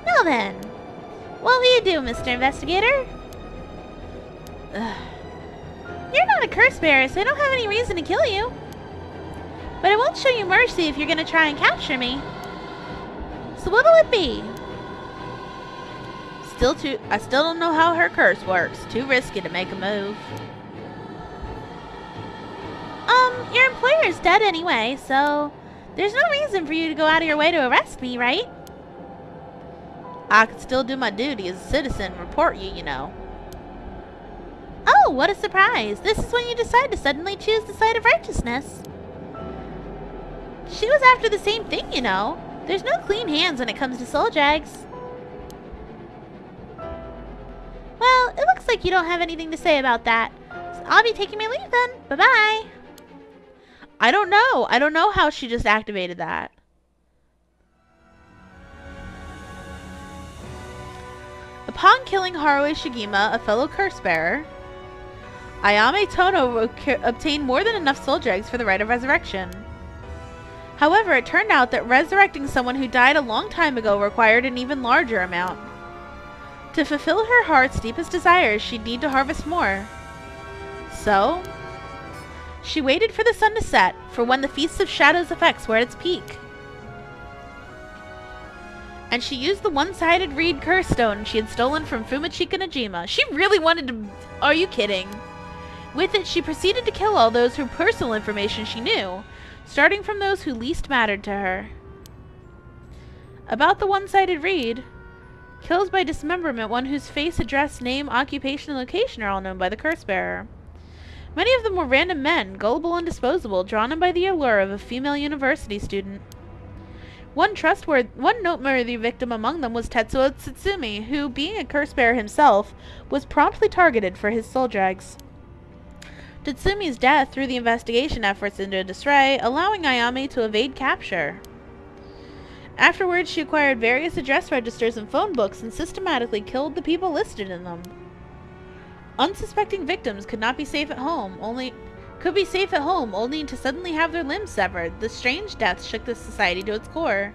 Speaker 2: Now then, what will you do, Mr. Investigator? Ugh. You're not a curse bearer, so I don't have any reason to kill you. But I won't show you mercy if you're gonna try and capture me. So what'll it be? I still don't know how her curse works. Too risky to make a move. Your employer's dead anyway, so there's no reason for you to go out of your way to arrest me, right? I could still do my duty as a citizen and report you, you know. Oh, what a surprise. This is when you decide to suddenly choose the side of righteousness. She was after the same thing, you know. There's no clean hands when it comes to soul drags. Well, it looks like you don't have anything to say about that. So I'll be taking my leave then. Bye-bye.
Speaker 1: I don't know. I don't know how she just activated that. Upon killing Haruo Shigima, a fellow curse bearer, Ayame Tono obtained more than enough soul dregs for the rite of resurrection. However, it turned out that resurrecting someone who died a long time ago required an even larger amount. To fulfill her heart's deepest desires, she'd need to harvest more. So, she waited for the sun to set, for when the Feast of Shadows effects were at its peak. And she used the one-sided reed curse stone she had stolen from Fumachika Najima. She really wanted to... Are you kidding? With it, she proceeded to kill all those whose personal information she knew, starting from those who least mattered to her. About the one-sided reed, kills by dismemberment, one whose face, address, name, occupation, and location are all known by the curse bearer. Many of them were random men, gullible and disposable, drawn in by the allure of a female university student. One noteworthy victim among them was Tetsuo Tsutsumi, who, being a curse bearer himself, was promptly targeted for his soul drags. Tsutsumu's death threw the investigation efforts into disarray, allowing Ayame to evade capture. Afterwards, she acquired various address registers and phone books and systematically killed the people listed in them. Unsuspecting victims could be safe at home, only to suddenly have their limbs severed. The strange death shook the society to its core.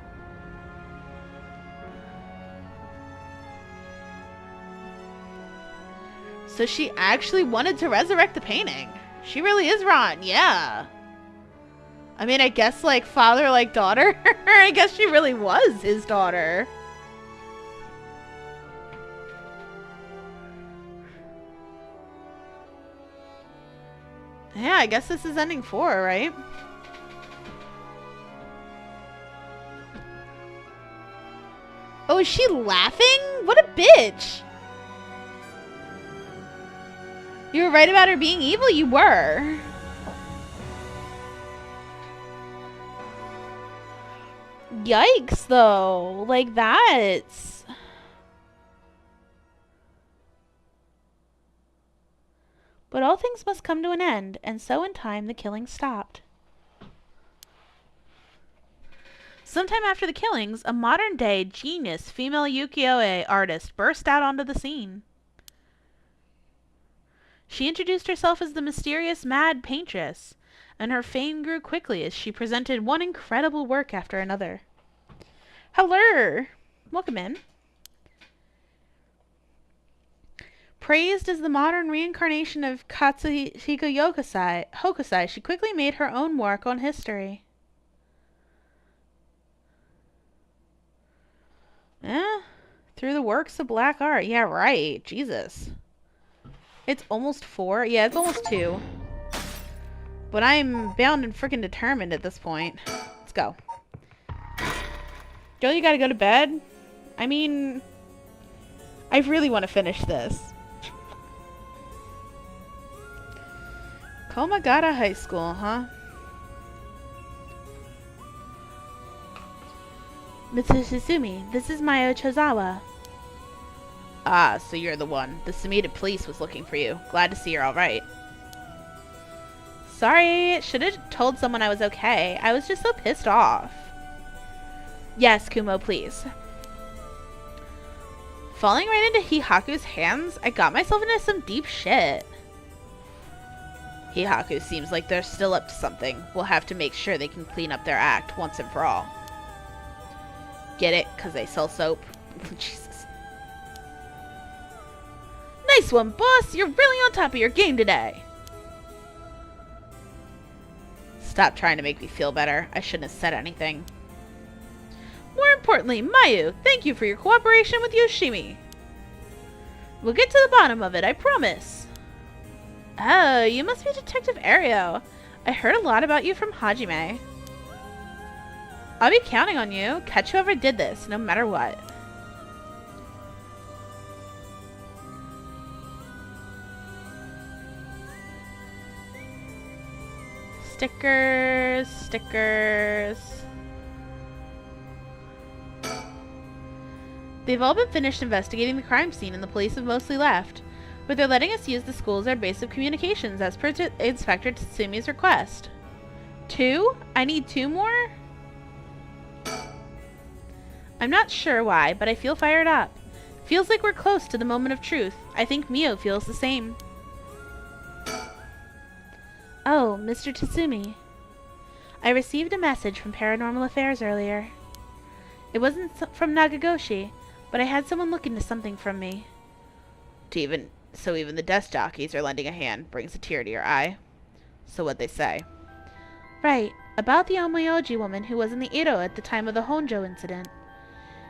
Speaker 1: So she actually wanted to resurrect the painting. She really is rotten, yeah. I mean, I guess like father like daughter. I guess she really was his daughter. Yeah, I guess this is ending 4, right? Oh, is she laughing? What a bitch! You were right about her being evil? You were. Yikes, though. Like, that's... But all things must come to an end, and so in time the killing stopped. Sometime after the killings, a modern-day genius female ukiyo-e artist burst out onto the scene. She introduced herself as the mysterious Mad Paintress, and her fame grew quickly as she presented one incredible work after another. Hello! Welcome in. Praised as the modern reincarnation of Katsuhiko Hokusai, she quickly made her own mark on history. Through the works of black art. Yeah, right. Jesus. It's almost 4. Yeah, it's almost 2. But I'm bound and freaking determined at this point. Let's go. Joe, you gotta go to bed? I mean, I really want to finish this. Komagata High School, huh?
Speaker 2: Mr. Tsutsumi, this is Mayo Chozawa.
Speaker 1: Ah, so you're the one. The Sumida police was looking for you. Glad to see you're alright. Sorry, should have told someone I was okay. I was just so pissed off. Yes, Kumo, please. Falling right into Hihaku's hands, I got myself into some deep shit. Hihaku seems like they're still up to something. We'll have to make sure they can clean up their act once and for all. Get it? 'Cause they sell soap? Jesus. Nice one, boss! You're really on top of your game today! Stop trying to make me feel better. I shouldn't have said anything. More importantly, Mayu, thank you for your cooperation with Yoshimi. We'll get to the bottom of it, I promise. Oh, you must be Detective Ario. I heard a lot about you from Hajime. I'll be counting on you. Catch whoever did this, no matter what. Stickers, stickers. They've all been finished investigating the crime scene and the police have mostly left, but they're letting us use the school as our base of communications as per Inspector Tatsumi's request. 2? I need 2 more? I'm not sure why, but I feel fired up. Feels like we're close to the moment of truth. I think Mio feels the same. Oh, Mr. Tatsumi. I received a message from Paranormal Affairs earlier. It wasn't from Nagagoshi, but I had someone look into something from me. So even the desk jockeys are lending a hand, brings a tear to your eye. So what'd they say? Right, about the Omoyoji woman who was in the Edo at the time of the Honjo incident.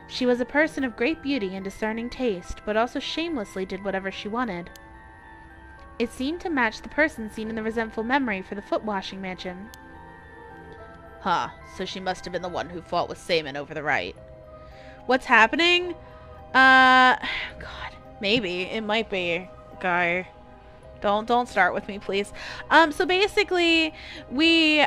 Speaker 1: She was a person of great beauty and discerning taste, but also shamelessly did whatever she wanted. It seemed to match the person seen in the resentful memory for the foot-washing mansion. Huh, so she must have been the one who fought with Seimin over the right. What's happening? God, maybe. It might be, guy. Don't start with me, please. So basically, we,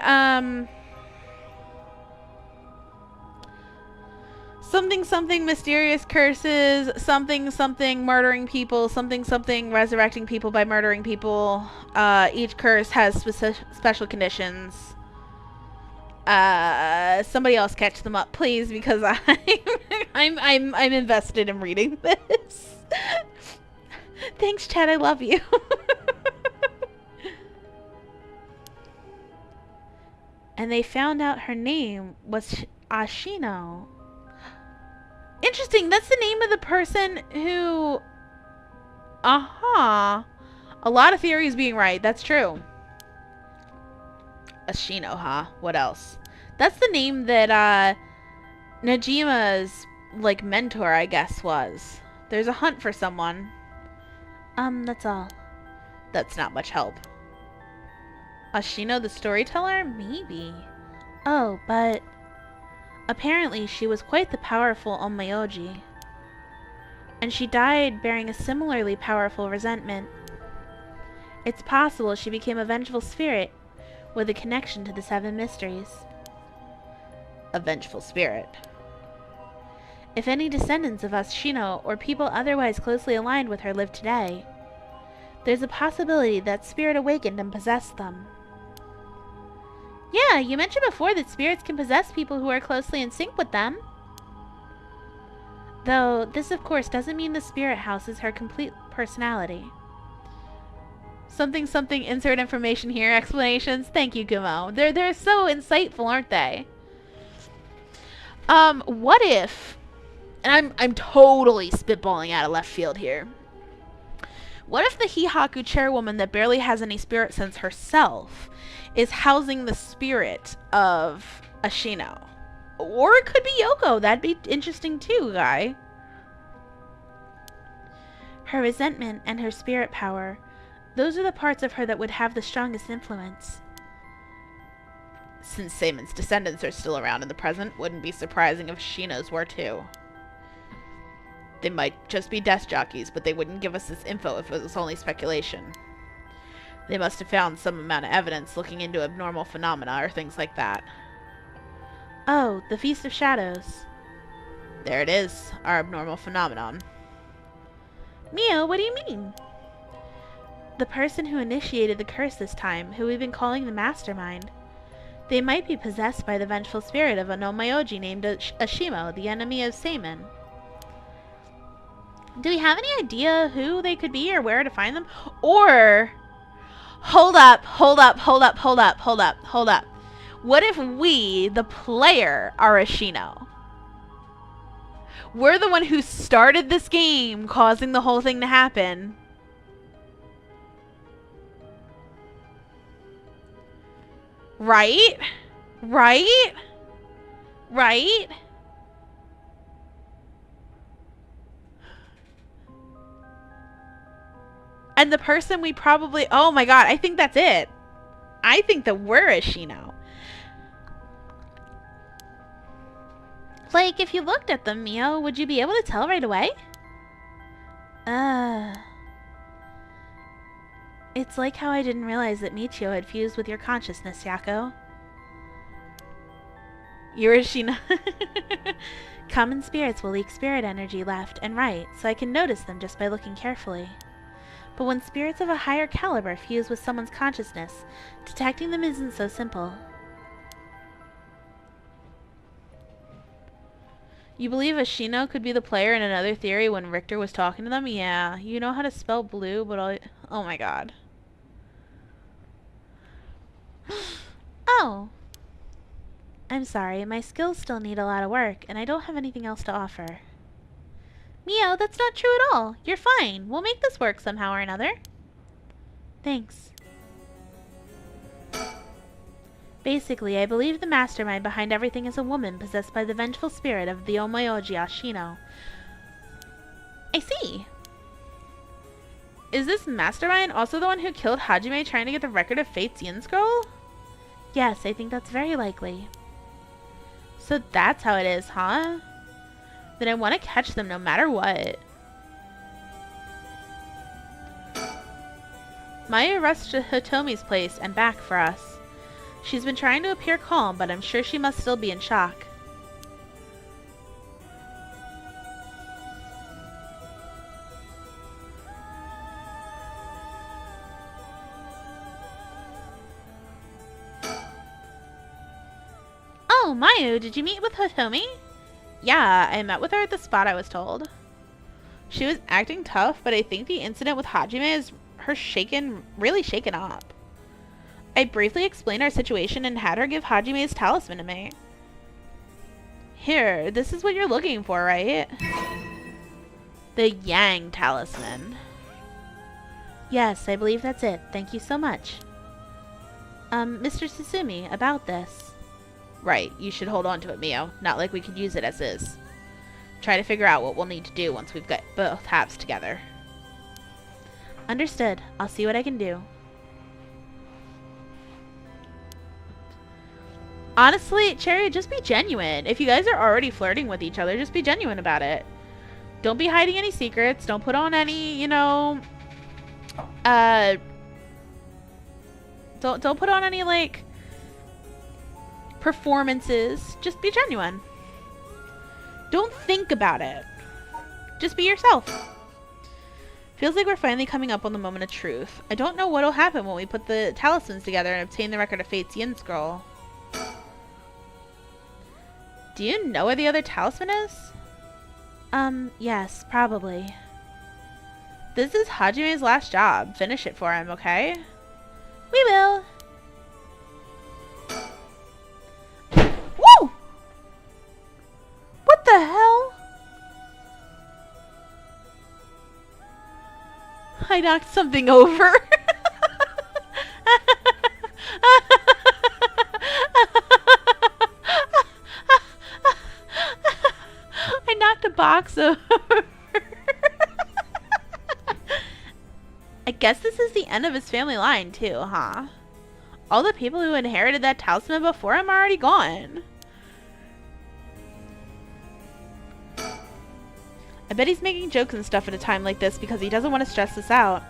Speaker 1: something mysterious curses, something murdering people, something resurrecting people by murdering people. Each curse has special conditions. Somebody else catch them up, please, because I'm invested in reading this. Thanks, Chad. I love you. And they found out her name was Ashino. Interesting. That's the name of the person who... A lot of theories being right. That's true. Ashino, huh? What else? That's the name that, Najima's, like, mentor, I guess, was. There's a hunt for someone. That's all. That's not much help. Ashino the storyteller? Maybe. Oh, but... apparently she was quite the powerful Omoyoji. And she died bearing a similarly powerful resentment. It's possible she became a vengeful spirit with a connection to the 7 mysteries. A vengeful spirit. If any descendants of Ashino or people otherwise closely aligned with her live today, there's a possibility that spirit awakened and possessed them. Yeah, you mentioned before that spirits can possess people who are closely in sync with them. Though, this of course doesn't mean the spirit houses her complete personality. Something, insert information here, explanations. Thank you, Gumo. They're so insightful, aren't they? What if, and I'm totally spitballing out of left field here. What if the Hihaku chairwoman that barely has any spirit sense herself is housing the spirit of Ashino? Or it could be Yoko. That'd be interesting too, guy. Her resentment and her spirit power, those are the parts of her that would have the strongest influence. Since Seimin's descendants are still around in the present, wouldn't be surprising if Ashino's were too. They might just be desk jockeys, but they wouldn't give us this info if it was only speculation. They must have found some amount of evidence looking into abnormal phenomena or things like that. Oh, the Feast of Shadows. There it is, our abnormal phenomenon. Mio, what do you mean?
Speaker 2: The person who initiated the curse this time, who we've been calling the mastermind. They might be possessed by the vengeful spirit of an Omayoji named Ashimo, the enemy of Seimin. Do we have any idea who they could be or where to find them? Or, hold up. What if we, the player, are Ashino? We're the one who started this game, causing the whole thing to happen. Right? Right? Right? And the person we probably... Oh my god, I think that's it. I think that we're Ashino. Like, if you looked at them, Mio, would you be able to tell right away? It's like how I didn't realize that Michio had fused with your consciousness, Yako. You're Ashino. Common spirits will leak spirit energy left and right, so I can notice them just by looking carefully. But when spirits of a higher caliber fuse with someone's consciousness, detecting them isn't so simple. You believe Ashino could be the player in another theory when Richter was talking to them? Yeah, you know how to spell blue, but oh my god. Oh. I'm sorry, my skills still need a lot of work, and I don't have anything else to offer. Mio, that's not true at all. You're fine. We'll make this work somehow or another. Thanks. Basically, I believe the mastermind behind everything is a woman possessed by the vengeful spirit of the Omayoji Ashino. I see. Is this mastermind also the one who killed Hajime trying to get the record of Fate's Yin scroll? Yes, I think that's very likely. So that's how it is, huh? Then I want to catch them no matter what. Maya rushed to Hitomi's place and back for us. She's been trying to appear calm, but I'm sure she must still be in shock. Oh, Mayu, did you meet with Hitomi? Yeah, I met with her at the spot I was told. She was acting tough, but I think the incident with Hajime is her really shaken up. I briefly explained our situation and had her give Hajime's talisman to me. Here, this is what you're looking for, right? The Yang talisman. Yes, I believe that's it. Thank you so much. Mr. Susumi, about this. Right, you should hold on to it, Mio. Not like we could use it as is. Try to figure out what we'll need to do once we've got both halves together. Understood. I'll see what I can do. Honestly, Cherry, just be genuine. If you guys are already flirting with each other, just be genuine about it. Don't be hiding any secrets. Don't put on any, you know, don't put on any, like, performances. Just be genuine. Don't think about it. Just be yourself. Feels like we're finally coming up on the moment of truth. I don't know what'll happen when we put the talismans together and obtain the record of Fate's Yin scroll. Do you know where the other talisman is? Yes, probably. This is Hajime's last job. Finish it for him, okay? We will. Woo! What the hell? I knocked something over. I knocked a box over. I guess this is the end of his family line too, huh? All the people who inherited that talisman before him are already gone. I bet he's making jokes and stuff at a time like this because he doesn't want to stress us out.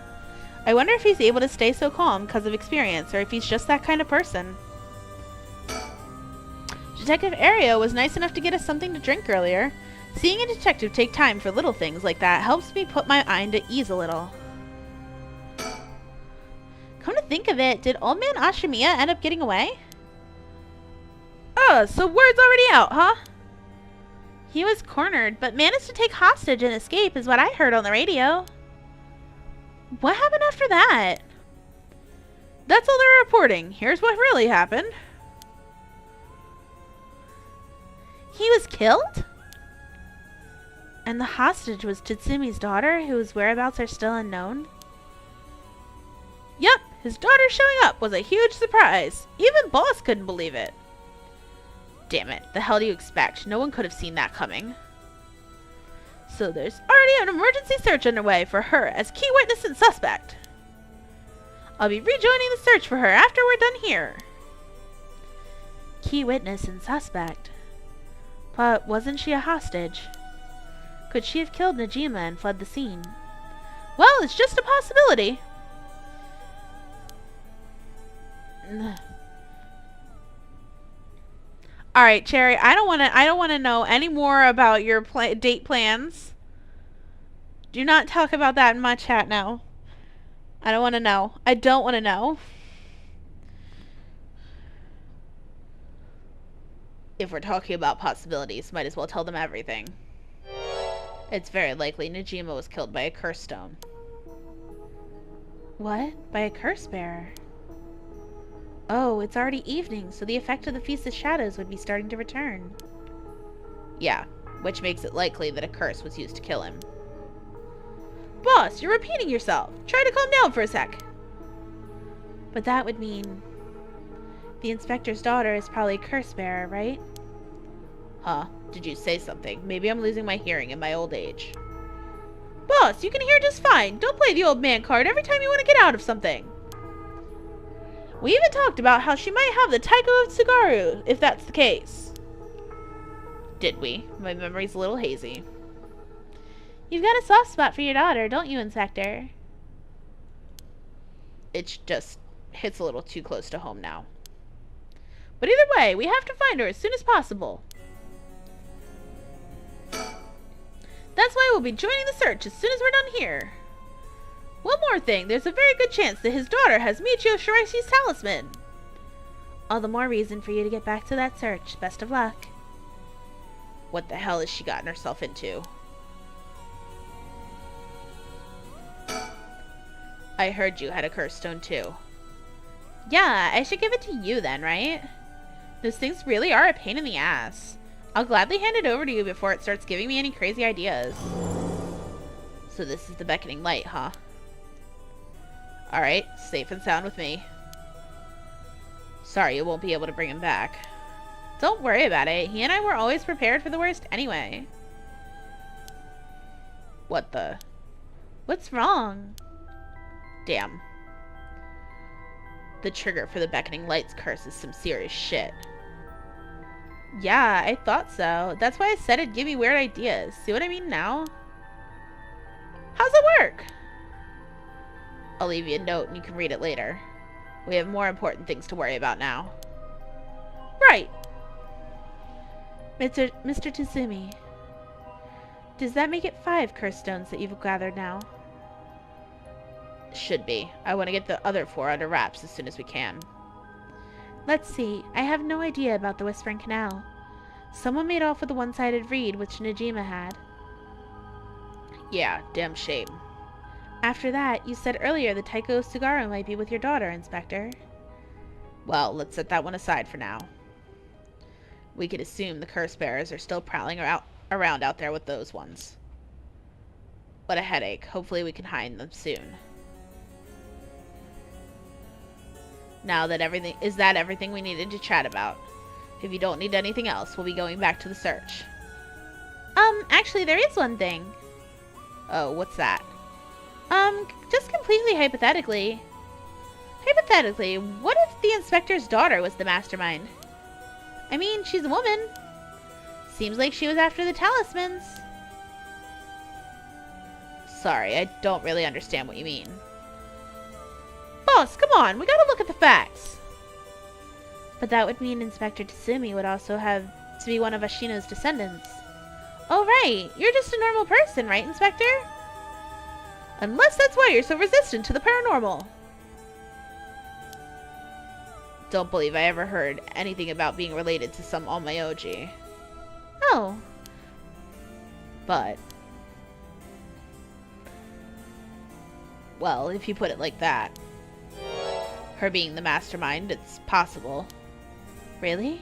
Speaker 2: I wonder if he's able to stay so calm because of experience, or if he's just that kind of person. Detective Ario was nice enough to get us something to drink earlier. Seeing a detective take time for little things like that helps me put my mind at ease a little. think of it, did old man Ashimiya end up getting away?
Speaker 1: Oh, so word's already out, huh?
Speaker 2: He was cornered, but managed to take hostage and escape is what I heard on the radio. What happened after that?
Speaker 1: That's all they're reporting. Here's what really happened.
Speaker 2: He was killed? And the hostage was Tatsumi's daughter, whose whereabouts are still unknown?
Speaker 1: Yep, his daughter showing up was a huge surprise. Even Boss couldn't believe it. Damn it, the hell do you expect? No one could have seen that coming. So there's already an emergency search underway for her as key witness and suspect. I'll be rejoining the search for her after we're done here.
Speaker 2: Key witness and suspect? But wasn't she a hostage? Could she have killed Najima and fled the scene?
Speaker 1: Well, it's just a possibility. All right, Cherry. I don't want to know any more about your date plans. Do not talk about that in my chat now. I don't want to know. I don't want to know. If we're talking about possibilities, might as well tell them everything. It's very likely Najima was killed by a curse stone.
Speaker 2: What? By a curse bearer? Oh, it's already evening, so the effect of the Feast of Shadows would be starting to return.
Speaker 1: Yeah, which makes it likely that a curse was used to kill him. Boss, you're repeating yourself. Try to calm down for a sec.
Speaker 2: But that would mean the inspector's daughter is probably a curse bearer, right?
Speaker 1: Huh? Did you say something? Maybe I'm losing my hearing in my old age. Boss, you can hear just fine. Don't play the old man card every time you want to get out of something. We even talked about how she might have the Taiko of Tsugaru, if that's the case. Did we? My memory's a little hazy.
Speaker 2: You've got a soft spot for your daughter, don't you, Inspector?
Speaker 1: It just hits a little too close to home now. But either way, we have to find her as soon as possible. That's why we'll be joining the search as soon as we're done here. One more thing, there's a very good chance that his daughter has Michio Shiraishi's talisman.
Speaker 2: All the more reason for you to get back to that search. Best of luck.
Speaker 1: What the hell has she gotten herself into? I heard you had a curse stone too. Yeah, I should give it to you then, right? Those things really are a pain in the ass. I'll gladly hand it over to you before it starts giving me any crazy ideas. So this is the beckoning light, huh? Alright, safe and sound with me. Sorry you won't be able to bring him back. Don't worry about it. He and I were always prepared for the worst anyway. What the? What's wrong? Damn. The trigger for the beckoning light's curse is some serious shit. Yeah, I thought so. That's why I said it'd give me weird ideas. See what I mean now? How's it work? I'll leave you a note and you can read it later. We have more important things to worry about now. Right.
Speaker 2: Mr. Tatsumi, does that make it 5 curse stones that you've gathered now?
Speaker 1: Should be. I want to get the other 4 under wraps as soon as we can.
Speaker 2: Let's see. I have no idea about the Whispering Canal. Someone made off with the one-sided reed which Najima had.
Speaker 1: Yeah, damn shame.
Speaker 2: After that, you said earlier the Taiko Sugaru might be with your daughter, Inspector.
Speaker 1: Well, let's set that one aside for now. We could assume the curse bearers are still prowling around out there with those ones. What a headache. Hopefully we can hide them soon. Now that everything we needed to chat about. If you don't need anything else, we'll be going back to the search.
Speaker 2: Actually there is one thing.
Speaker 1: Oh, what's that?
Speaker 2: Just completely hypothetically.
Speaker 1: Hypothetically, what if the inspector's daughter was the mastermind?
Speaker 2: I mean, she's a woman. Seems like she was after the talismans.
Speaker 1: Sorry, I don't really understand what you mean. Boss, come on, we gotta look at the facts.
Speaker 2: But that would mean Inspector Tatsumi would also have to be one of Ashino's descendants.
Speaker 1: Oh right, you're just a normal person, right, Inspector? Unless that's why you're so resistant to the paranormal. Don't believe I ever heard anything about being related to some Omayoji.
Speaker 2: Oh.
Speaker 1: But, well, if you put it like that, her being the mastermind, it's possible.
Speaker 2: Really?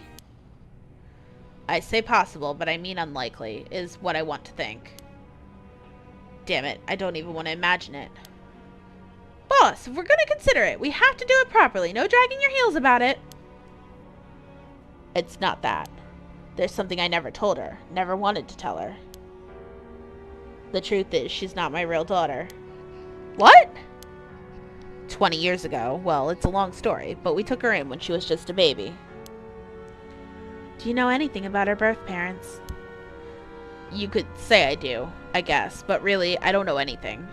Speaker 1: I say possible, but I mean unlikely, is what I want to think. Damn it, I don't even want to imagine it.
Speaker 2: Boss, if we're gonna consider it, we have to do it properly. No dragging your heels about it.
Speaker 1: It's not that. There's something I never told her, never wanted to tell her. The truth is, she's not my real daughter.
Speaker 2: What?
Speaker 1: 20 years ago, well, it's a long story, but we took her in when she was just a baby.
Speaker 2: Do you know anything about her birth parents?
Speaker 1: You could say I do, I guess, but really, I don't know anything.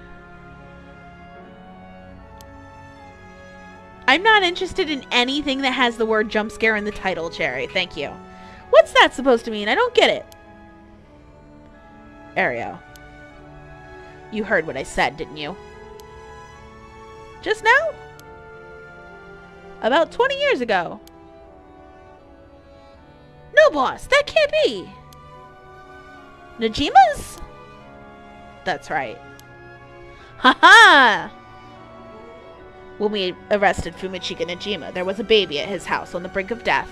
Speaker 2: I'm not interested in anything that has the word jump scare in the title, Cherry. Thank you. What's that supposed to mean? I don't get it.
Speaker 1: Ariel, you heard what I said, didn't you?
Speaker 2: Just now? About 20 years ago. No, boss, that can't be. Nejima's?
Speaker 1: That's right.
Speaker 2: Ha-ha!
Speaker 1: When we arrested Fumichika Nejima, there was a baby at his house on the brink of death.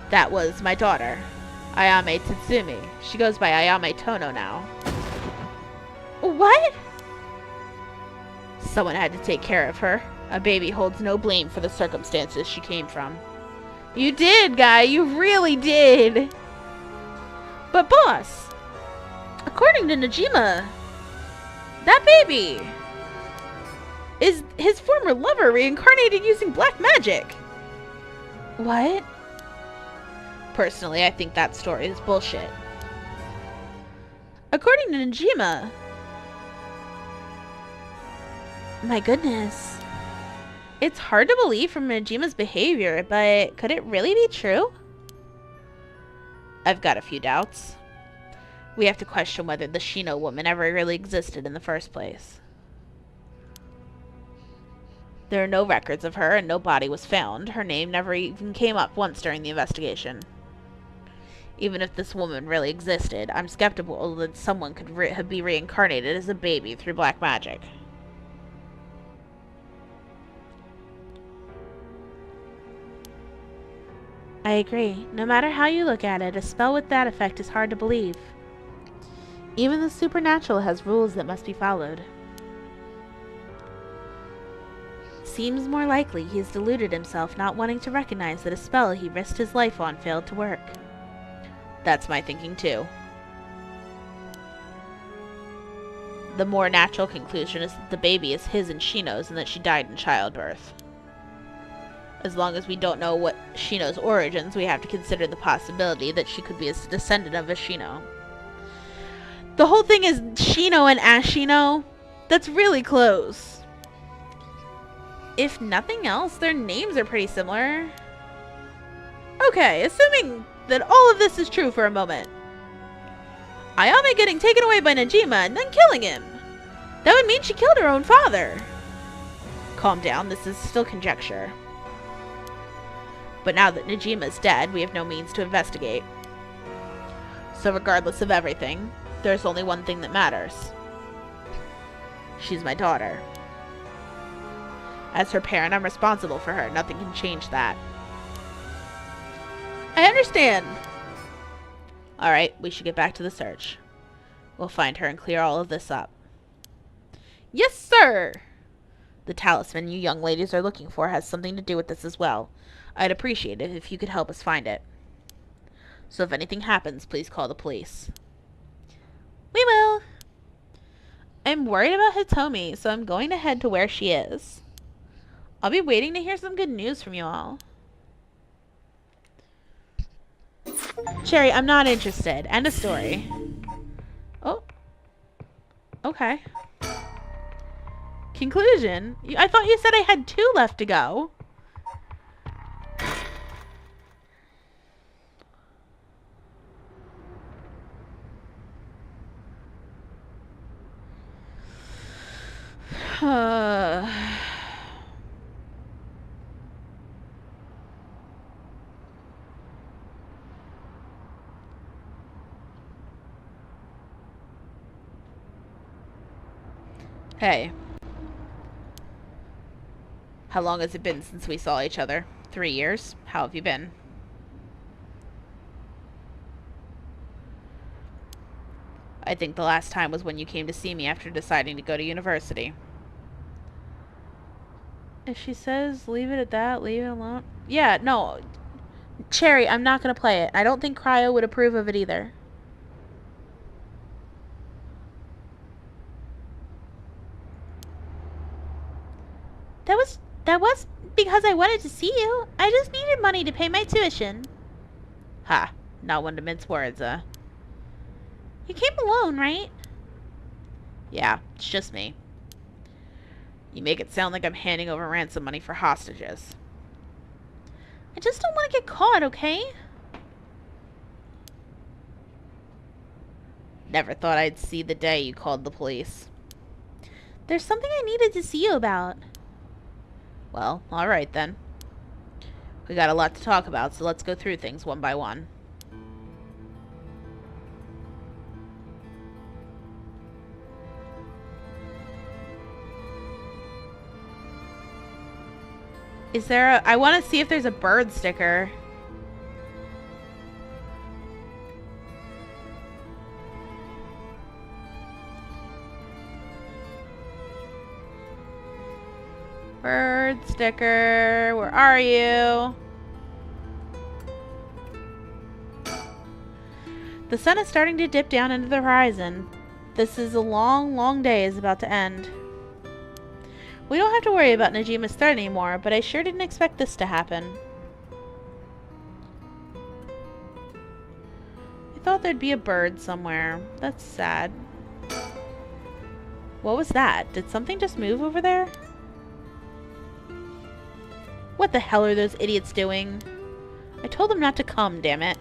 Speaker 1: That was my daughter, Ayame Tatsumi. She goes by Ayame Tono now.
Speaker 2: What?
Speaker 1: Someone had to take care of her. A baby holds no blame for the circumstances she came from.
Speaker 2: You did, guy. You really did. But boss, according to Nejima, that baby is his former lover reincarnated using black magic. What?
Speaker 1: Personally, I think that story is bullshit.
Speaker 2: According to Nejima... My goodness. It's hard to believe from Nejima's behavior, but could it really be true?
Speaker 1: I've got a few doubts. We have to question whether the Shino woman ever really existed in the first place. There are no records of her and no body was found. Her name never even came up once during the investigation. Even if this woman really existed, I'm skeptical that someone could be reincarnated as a baby through black magic.
Speaker 2: I agree. No matter how you look at it, a spell with that effect is hard to believe. Even the supernatural has rules that must be followed. Seems more likely he has deluded himself, not wanting to recognize that a spell he risked his life on failed to work.
Speaker 1: That's my thinking too. The more natural conclusion is that the baby is his and Shino's and that she died in childbirth. As long as we don't know what Shino's origins, we have to consider the possibility that she could be a descendant of a Shino.
Speaker 2: The whole thing is Shino and Ashino. That's really close. If nothing else, their names are pretty similar. Okay, assuming that all of this is true for a moment. Ayame getting taken away by Nejima and then killing him. That would mean she killed her own father.
Speaker 1: Calm down, this is still conjecture. But now that Nejima is dead, we have no means to investigate. So regardless of everything, there's only one thing that matters. She's my daughter. As her parent, I'm responsible for her. Nothing can change that.
Speaker 2: I understand.
Speaker 1: Alright, we should get back to the search. We'll find her and clear all of this up.
Speaker 2: Yes, sir!
Speaker 1: The talisman you young ladies are looking for has something to do with this as well. I'd appreciate it if you could help us find it. So if anything happens, please call the police.
Speaker 2: We will. I'm worried about Hitomi, so I'm going to head to where she is. I'll be waiting to hear some good news from you all. Cherry, I'm not interested. End of story. Oh. Okay. Conclusion. I thought you said I had 2 left to go.
Speaker 1: Hey. How long has it been since we saw each other? 3 years? How have you been? I think the last time was when you came to see me after deciding to go to university.
Speaker 2: If she says leave it at that, leave it alone. Yeah, no. Cherry, I'm not going to play it. I don't think Cryo would approve of it either. That was because I wanted to see you. I just needed money to pay my tuition.
Speaker 1: Ha, not one to mince words,
Speaker 2: You came alone, right?
Speaker 1: Yeah, it's just me. You make it sound like I'm handing over ransom money for hostages.
Speaker 2: I just don't want to get caught, okay?
Speaker 1: Never thought I'd see the day you called the police.
Speaker 2: There's something I needed to see you about.
Speaker 1: Well, alright then. We got a lot to talk about, so let's go through things one by one. Is there I want to see if there's a bird sticker. Bird sticker, where are you?
Speaker 2: The sun is starting to dip down into the horizon. This is a long, long day is about to end. We don't have to worry about Najima's threat anymore, but I sure didn't expect this to happen. I thought there'd be a bird somewhere. That's sad. What was that? Did something just move over there? What the hell are those idiots doing? I told them not to come, damn it.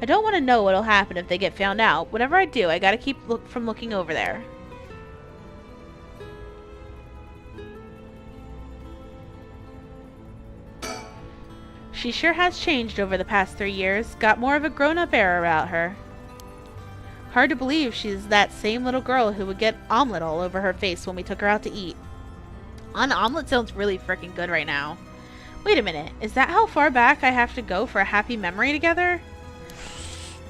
Speaker 2: I don't want to know what'll happen if they get found out. Whatever I do, I gotta keep from looking over there. She sure has changed over the past 3 years. Got more of a grown-up air about her. Hard to believe she's that same little girl who would get omelet all over her face when we took her out to eat.
Speaker 1: An omelet sounds really freaking good right now.
Speaker 2: Wait a minute. Is that how far back I have to go for a happy memory together?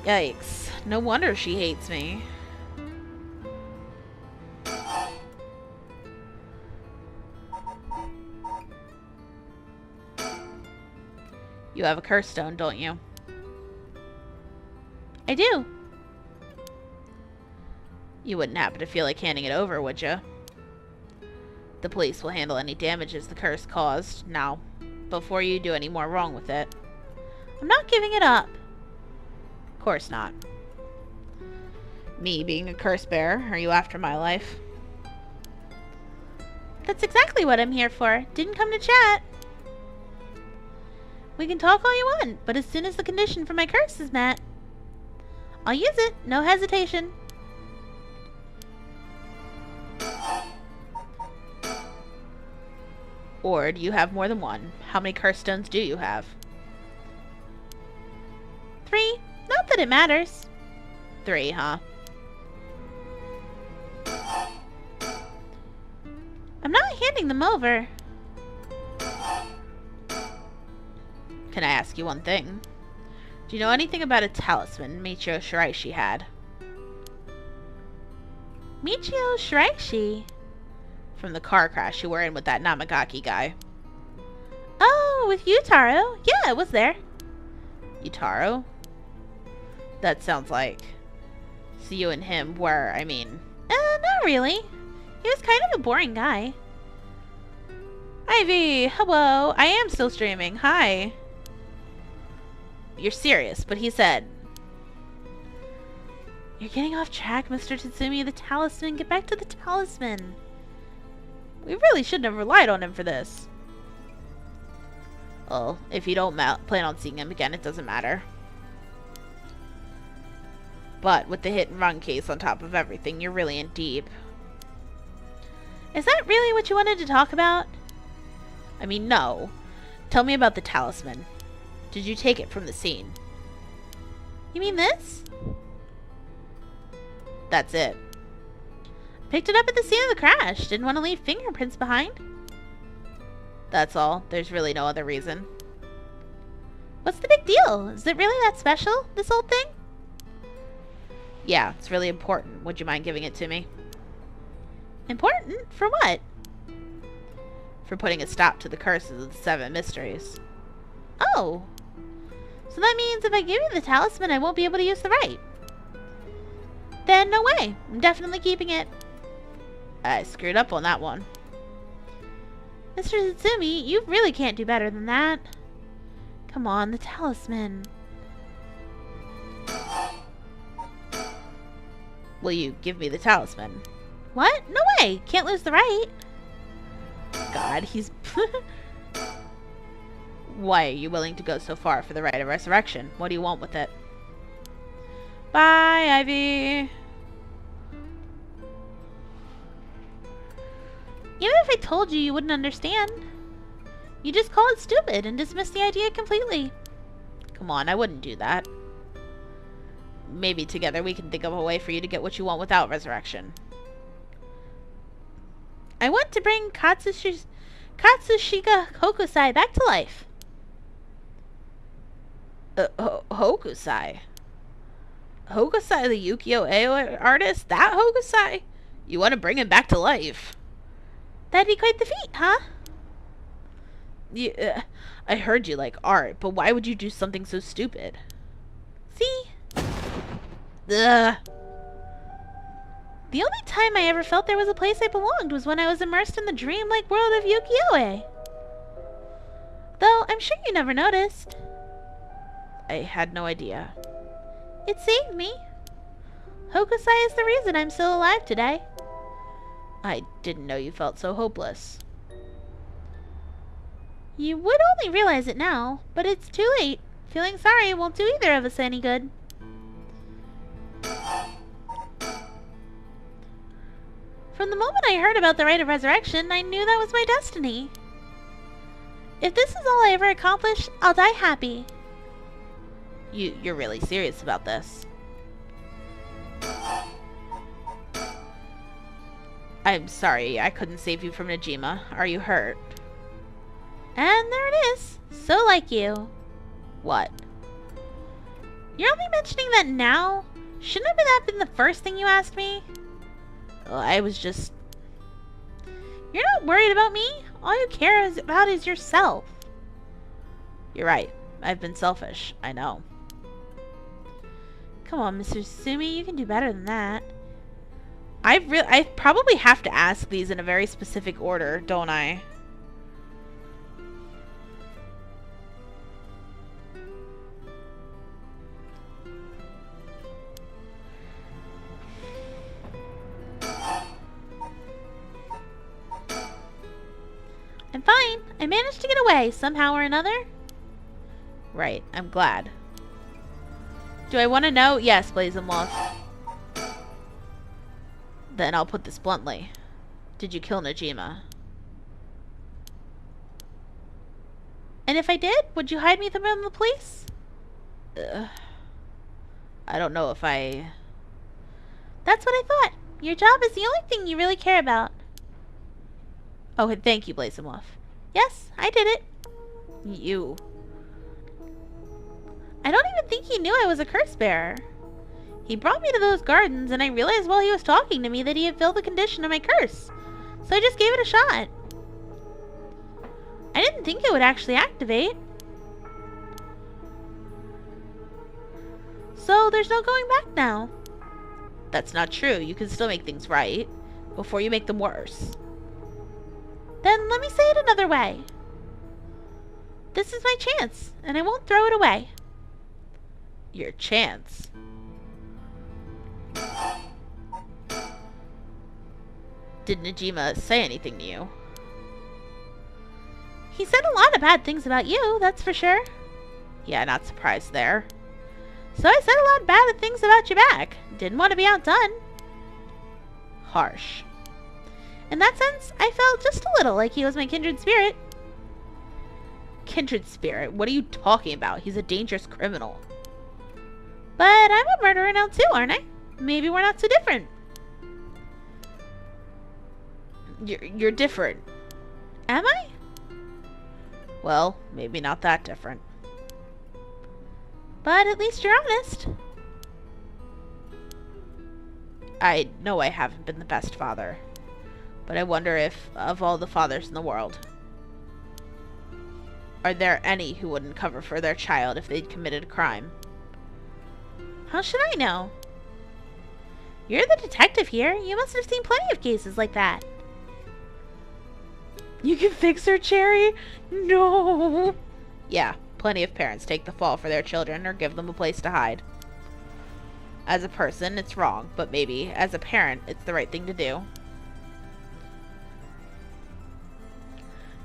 Speaker 1: Yikes. No wonder she hates me. You have a curse stone, don't you?
Speaker 2: I do.
Speaker 1: You wouldn't happen to feel like handing it over, would you? The police will handle any damages the curse caused. Now, before you do any more wrong with it.
Speaker 2: I'm not giving it up.
Speaker 1: Of course not. Me being a curse bearer, are you after my life?
Speaker 2: That's exactly what I'm here for. Didn't come to chat. We can talk all you want, but as soon as the condition for my curse is met, I'll use it. No hesitation.
Speaker 1: Or do you have more than one? How many curse stones do you have?
Speaker 2: 3. Not that it matters.
Speaker 1: 3, huh?
Speaker 2: I'm not handing them over.
Speaker 1: Can I ask you one thing? Do you know anything about a talisman Michio Shiraishi had?
Speaker 2: Michio Shiraishi?
Speaker 1: From the car crash you were in with that Namagaki guy.
Speaker 2: Oh, with Yutaro? Yeah, it was there.
Speaker 1: Yutaro? That sounds like... So you and him were, I mean...
Speaker 2: Not really. He was kind of a boring guy. Ivy, hello. I am still streaming. Hi.
Speaker 1: You're serious, but he said...
Speaker 2: You're getting off track, Mr. Tatsumi. The talisman. Get back to the talisman. We really shouldn't have relied on him for this.
Speaker 1: Well, if you don't plan on seeing him again, it doesn't matter. But with the hit and run case on top of everything, you're really in deep.
Speaker 2: Is that really what you wanted to talk about?
Speaker 1: I mean, no. Tell me about the talisman. Did you take it from the scene?
Speaker 2: You mean this?
Speaker 1: That's it.
Speaker 2: Picked it up at the scene of the crash. Didn't want to leave fingerprints behind.
Speaker 1: That's all. There's really no other reason.
Speaker 2: What's the big deal? Is it really that special, this old thing?
Speaker 1: Yeah, it's really important. Would you mind giving it to me?
Speaker 2: Important? For what?
Speaker 1: For putting a stop to the curses of the 7 mysteries.
Speaker 2: Oh. So that means if I give you the talisman, I won't be able to use the right. Then no way. I'm definitely keeping it.
Speaker 1: I screwed up on that one.
Speaker 2: Mr. Zatsumi, you really can't do better than that. Come on, the talisman.
Speaker 1: Will you give me the talisman?
Speaker 2: What? No way. Can't lose the right.
Speaker 1: God, he's... Why are you willing to go so far for the right of resurrection? What do you want with it? Bye, Ivy.
Speaker 2: Even if I told you, you wouldn't understand. You just call it stupid and dismiss the idea completely.
Speaker 1: Come on, I wouldn't do that. Maybe together we can think of a way for you to get what you want without resurrection.
Speaker 2: I want to bring Katsushika Hokusai back to life.
Speaker 1: Hokusai? Hokusai, the Ukiyo-e artist? That Hokusai? You want to bring him back to life?
Speaker 2: That'd be quite the feat, huh?
Speaker 1: I heard you like art, but why would you do something so stupid?
Speaker 2: See?
Speaker 1: Ugh.
Speaker 2: The only time I ever felt there was a place I belonged was when I was immersed in the dreamlike world of Ukiyo-e. Though, I'm sure you never noticed.
Speaker 1: I had no idea.
Speaker 2: It saved me. Hokusai is the reason I'm still alive today.
Speaker 1: I didn't know you felt so hopeless.
Speaker 2: You would only realize it now, but it's too late. Feeling sorry won't do either of us any good. From the moment I heard about the rite of resurrection, I knew that was my destiny. If this is all I ever accomplish, I'll die happy.
Speaker 1: You're really serious about this? I'm sorry, I couldn't save you from Najima. Are you hurt?
Speaker 2: And there it is. So like you.
Speaker 1: What?
Speaker 2: You're only mentioning that now? Shouldn't that have been the first thing you asked me?
Speaker 1: Well, I was just...
Speaker 2: You're not worried about me? All you care about is yourself.
Speaker 1: You're right. I've been selfish. I know.
Speaker 2: Come on, Mr. Sumi, you can do better than that.
Speaker 1: I probably have to ask these in a very specific order, don't I?
Speaker 2: I'm fine. I managed to get away somehow or another.
Speaker 1: Right. I'm glad. Do I want to know? Yes, Blazemwolf. Then I'll put this bluntly. Did you kill Najima?
Speaker 2: And if I did, would you hide me from the police?
Speaker 1: I don't know if I...
Speaker 2: That's what I thought. Your job is the only thing you really care about.
Speaker 1: Oh, thank you, Blazemwolf.
Speaker 2: Yes, I did it.
Speaker 1: You.
Speaker 2: I don't even think he knew I was a curse bearer. He brought me to those gardens, and I realized while he was talking to me that he had filled the condition of my curse. So I just gave it a shot. I didn't think it would actually activate. So there's no going back now.
Speaker 1: That's not true. You can still make things right before you make them worse.
Speaker 2: Then let me say it another way. This is my chance, and I won't throw it away.
Speaker 1: Your chance? Did Najima say anything to you?
Speaker 2: He said a lot of bad things about you, that's for sure.
Speaker 1: Yeah, not surprised there.
Speaker 2: So I said a lot of bad things about you back. Didn't want to be outdone.
Speaker 1: Harsh.
Speaker 2: In that sense, I felt just a little like he was my kindred spirit.
Speaker 1: Kindred spirit? What are you talking about? He's a dangerous criminal.
Speaker 2: But I'm a murderer now too, aren't I? Maybe we're not so different.
Speaker 1: You're different.
Speaker 2: Am I?
Speaker 1: Well, maybe not that different.
Speaker 2: But at least you're honest.
Speaker 1: I know I haven't been the best father, but I wonder if, of all the fathers in the world, are there any who wouldn't cover for their child if they'd committed a crime?
Speaker 2: How should I know? You're the detective here. You must have seen plenty of cases like that.
Speaker 1: You can fix her, Cherry? No. Yeah, plenty of parents take the fall for their children or give them a place to hide. As a person, it's wrong, but maybe, as a parent, it's the right thing to do.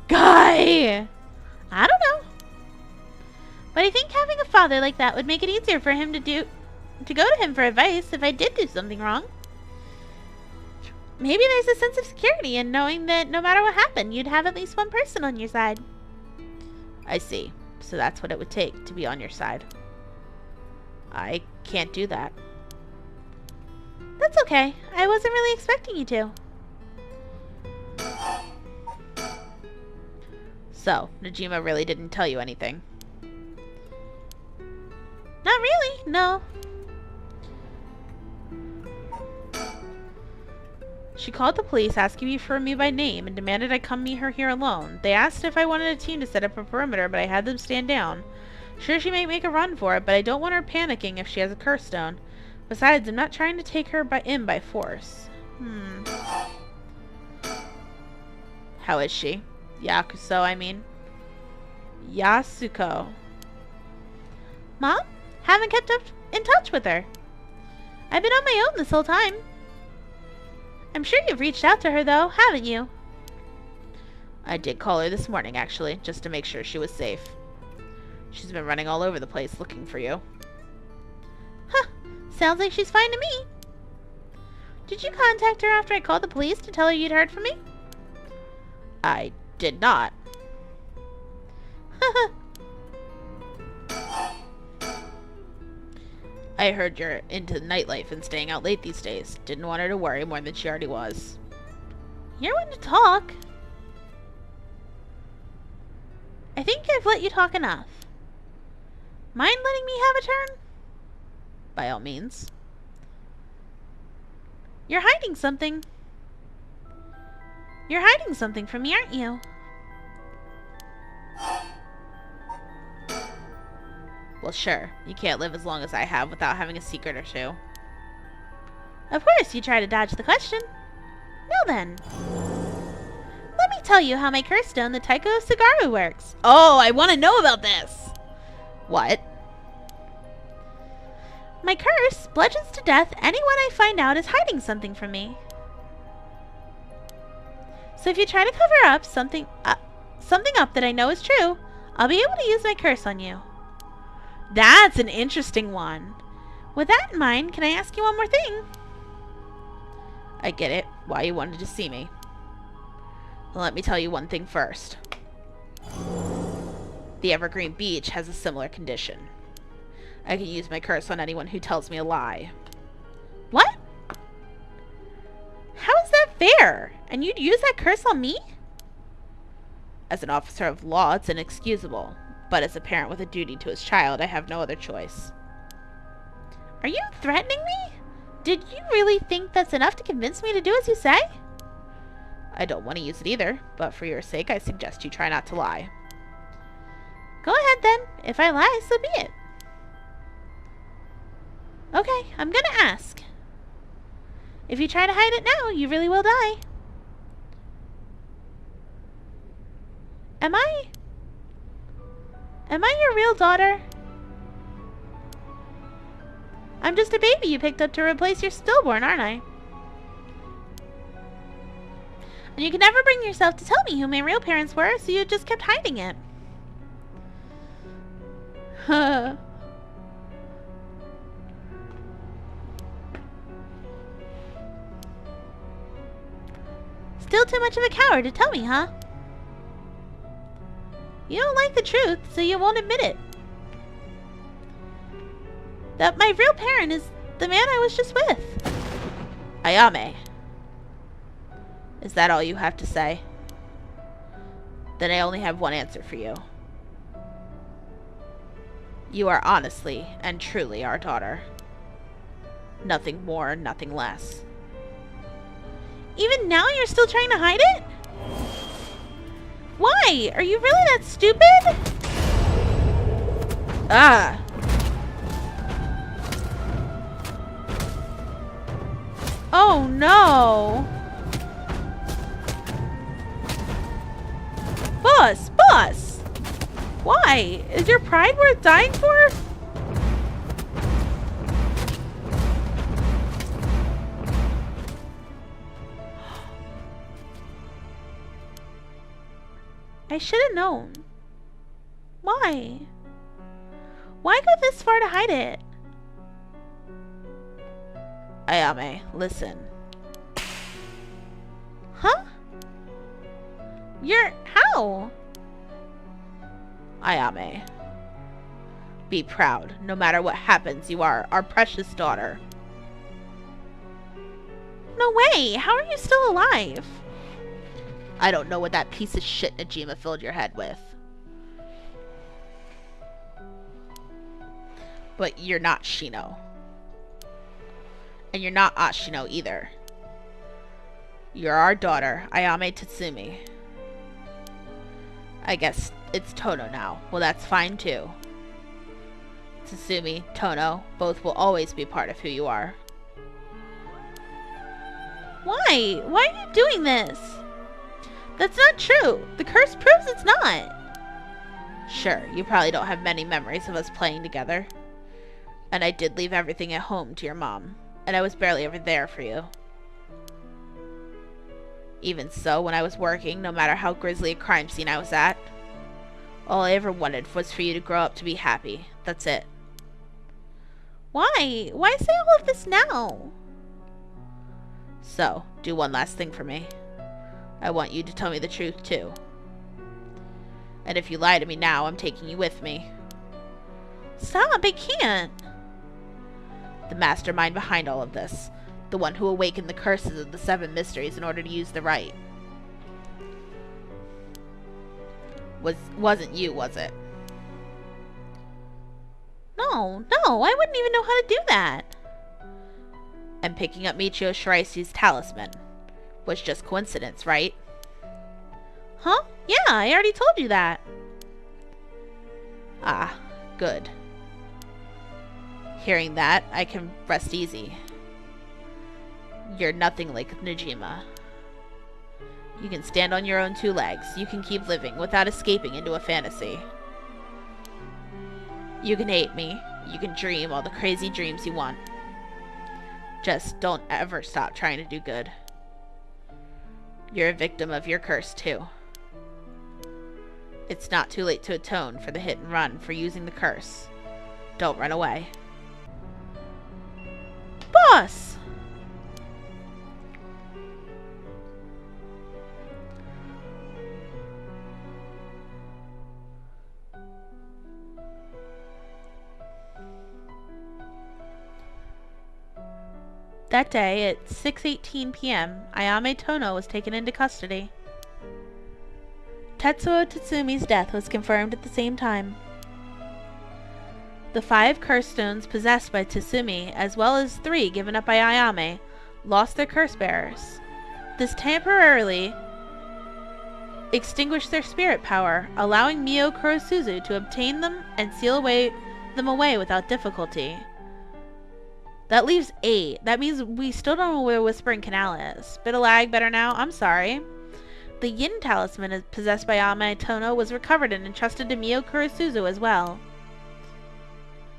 Speaker 2: Guy! I don't know. But I think having a father like that would make it easier for him to go to him for advice if I did do something wrong. Maybe there's a sense of security in knowing that no matter what happened, you'd have at least one person on your side.
Speaker 1: I see. So that's what it would take to be on your side. I can't do that.
Speaker 2: That's okay. I wasn't really expecting you to.
Speaker 1: So, Najima really didn't tell you anything?
Speaker 2: Not really, no.
Speaker 1: She called the police asking me for me by name and demanded I come meet her here alone. They asked if I wanted a team to set up a perimeter, but I had them stand down. Sure, she might make a run for it, but I don't want her panicking if she has a curse stone. Besides, I'm not trying to take her in by force. How is she? Yakuso, I mean. Yasuko.
Speaker 2: Mom? Haven't kept up in touch with her. I've been on my own this whole time. I'm sure you've reached out to her, though, haven't you?
Speaker 1: I did call her this morning, actually, just to make sure she was safe. She's been running all over the place looking for you.
Speaker 2: Huh. Sounds like she's fine to me. Did you contact her after I called the police to tell her you'd heard from me?
Speaker 1: I did not. I heard you're into nightlife and staying out late these days. Didn't want her to worry more than she already was.
Speaker 2: You're one to talk. I think I've let you talk enough. Mind letting me have a turn?
Speaker 1: By all means.
Speaker 2: You're hiding something. You're hiding something from me, aren't you?
Speaker 1: Well, sure. You can't live as long as I have without having a secret or two.
Speaker 2: Of course you try to dodge the question. Now then. Let me tell you how my curse stone, the Taiko Sugaru, works.
Speaker 1: Oh, I want to know about this! What?
Speaker 2: My curse bludgeons to death anyone I find out is hiding something from me. So if you try to cover up something up that I know is true, I'll be able to use my curse on you.
Speaker 1: That's an interesting one.
Speaker 2: With that in mind, can I ask you one more thing?
Speaker 1: I get it. Why you wanted to see me. Well, let me tell you one thing first. The Evergreen Beach has a similar condition. I can use my curse on anyone who tells me a lie.
Speaker 2: What? How is that fair? And you'd use that curse on me?
Speaker 1: As an officer of law, it's inexcusable. But as a parent with a duty to his child, I have no other choice.
Speaker 2: Are you threatening me? Did you really think that's enough to convince me to do as you say?
Speaker 1: I don't want to use it either, but for your sake, I suggest you try not to lie.
Speaker 2: Go ahead then. If I lie, so be it. Okay, I'm gonna ask. If you try to hide it now, you really will die. Am I your real daughter? I'm just a baby you picked up to replace your stillborn, aren't I? And you could never bring yourself to tell me who my real parents were, so you just kept hiding it. Still too much of a coward to tell me, huh? You don't like the truth, so you won't admit it. That my real parent is the man I was just with.
Speaker 1: Ayame. Is that all you have to say? Then I only have one answer for you. You are honestly and truly our daughter. Nothing more, nothing less. Even now you're still trying to hide it? Why? Are you really that stupid? Ah. Oh no. Boss! Why? Is your pride worth dying for? I should have known. Why? Why go this far to hide it? Ayame, listen. Huh? How? Ayame. Be proud. No matter what happens, you are our precious daughter. No way! How are you still alive? I don't know what that piece of shit Najima filled your head with. But you're not Shino. And you're not Ashino either. You're our daughter, Ayame Tatsumi. I guess it's Tono now. Well, that's fine too. Tatsumi, Tono, both will always be part of who you are. Why? Why are you doing this? That's not true. The curse proves it's not. Sure, you probably don't have many memories of us playing together. And I did leave everything at home to your mom. And I was barely ever there for you. Even so, when I was working, no matter how grisly a crime scene I was at, all I ever wanted was for you to grow up to be happy. That's it. Why? Why say all of this now? So, do one last thing for me. I want you to tell me the truth, too. And if you lie to me now, I'm taking you with me. Stop, I can't. The mastermind behind all of this. The one who awakened the curses of the 7 mysteries in order to use the right. Wasn't you, was it? No, I wouldn't even know how to do that. And picking up Michio Shiraishi's talisman was just coincidence, right? Huh? Yeah, I already told you that. Ah, good. Hearing that, I can rest easy. You're nothing like Najima. You can stand on your own 2 legs. You can keep living without escaping into a fantasy. You can hate me. You can dream all the crazy dreams you want. Just don't ever stop trying to do good. You're a victim of your curse, too. It's not too late to atone for the hit and run for using the curse. Don't run away. Boss! That day, at 6:18 p.m., Ayame Tono was taken into custody. Tetsuo Tatsumi's death was confirmed at the same time. The 5 curse stones possessed by Tatsumi, as well as 3 given up by Ayame, lost their curse bearers. This temporarily extinguished their spirit power, allowing Mio Kurosuzu to obtain them and seal them away without difficulty. That leaves 8. That means we still don't know where Whispering Canal is. Bit of lag, better now? I'm sorry. The Yin Talisman possessed by Ayame Tono was recovered and entrusted to Mio Kurosuzu as well.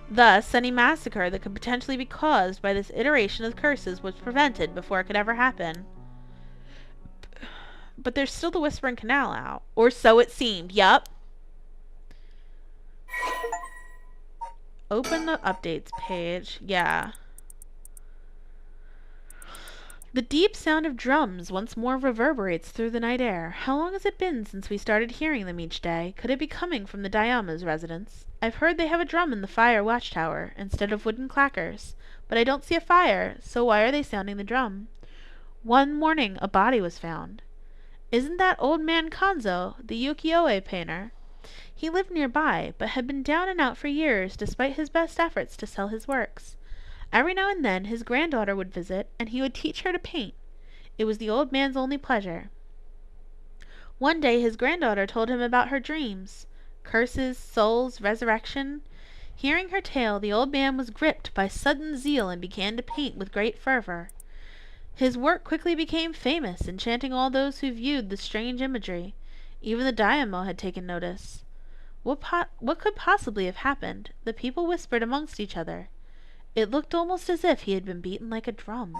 Speaker 1: Thus, any massacre that could potentially be caused by this iteration of curses was prevented before it could ever happen. But there's still the Whispering Canal out. Or so it seemed. Yup. Open the updates page. Yeah. The deep sound of drums once more reverberates through the night air. How long has it been since we started hearing them each day? Could it be coming from the Dayama's residence? I've heard they have a drum in the fire watchtower, instead of wooden clackers. But I don't see a fire, so why are they sounding the drum?
Speaker 2: One morning a body was found. Isn't that old man Kanzo, the ukiyo-e painter? He lived nearby, but had been down and out for years despite his best efforts to sell his works. Every now and then his granddaughter would visit, and he would teach her to paint. It was the old man's only pleasure. One day his granddaughter told him about her dreams. Curses, souls, resurrection. Hearing her tale, the old man was gripped by sudden zeal and began to paint with great fervor. His work quickly became famous, enchanting all those who viewed the strange imagery. Even the daimyo had taken notice. What could possibly have happened? The people whispered amongst each other. It looked almost as if he had been beaten like a drum.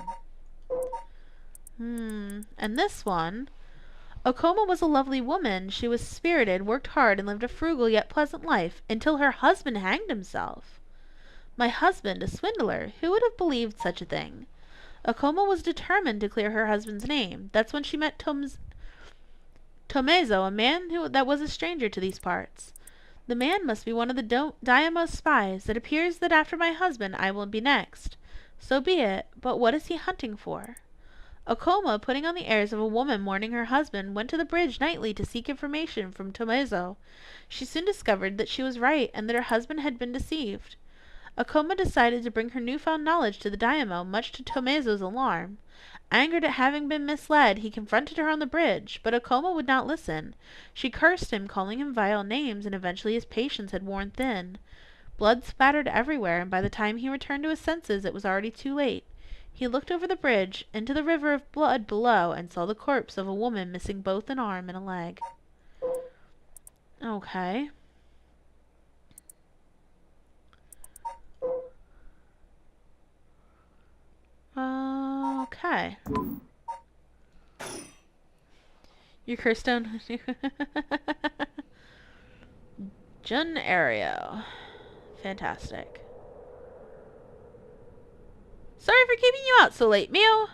Speaker 2: And this one... Okoma was a lovely woman. She was spirited, worked hard, and lived a frugal yet pleasant life, until her husband hanged himself. My husband, a swindler. Who would have believed such a thing? Okoma was determined to clear her husband's name. That's when she met Tomezo, a man that was a stranger to these parts. The man must be one of the daimyo's spies. It appears that after my husband I will be next. So be it, but what is he hunting for? Okoma, putting on the airs of a woman mourning her husband, went to the bridge nightly to seek information from Tomezo. She soon discovered that she was right, and that her husband had been deceived. Okoma decided to bring her newfound knowledge to the daimyo, much to Tomezo's alarm. Angered at having been misled, he confronted her on the bridge, but Okoma would not listen. She cursed him, calling him vile names, and eventually his patience had worn thin. Blood spattered everywhere, and by the time he returned to his senses it was already too late. He looked over the bridge, into the river of blood below, and saw the corpse of a woman missing both an arm and a leg. Okay. Okay. Your curse stone. Jun Aereo. Fantastic. Sorry for keeping you out so late, Mio.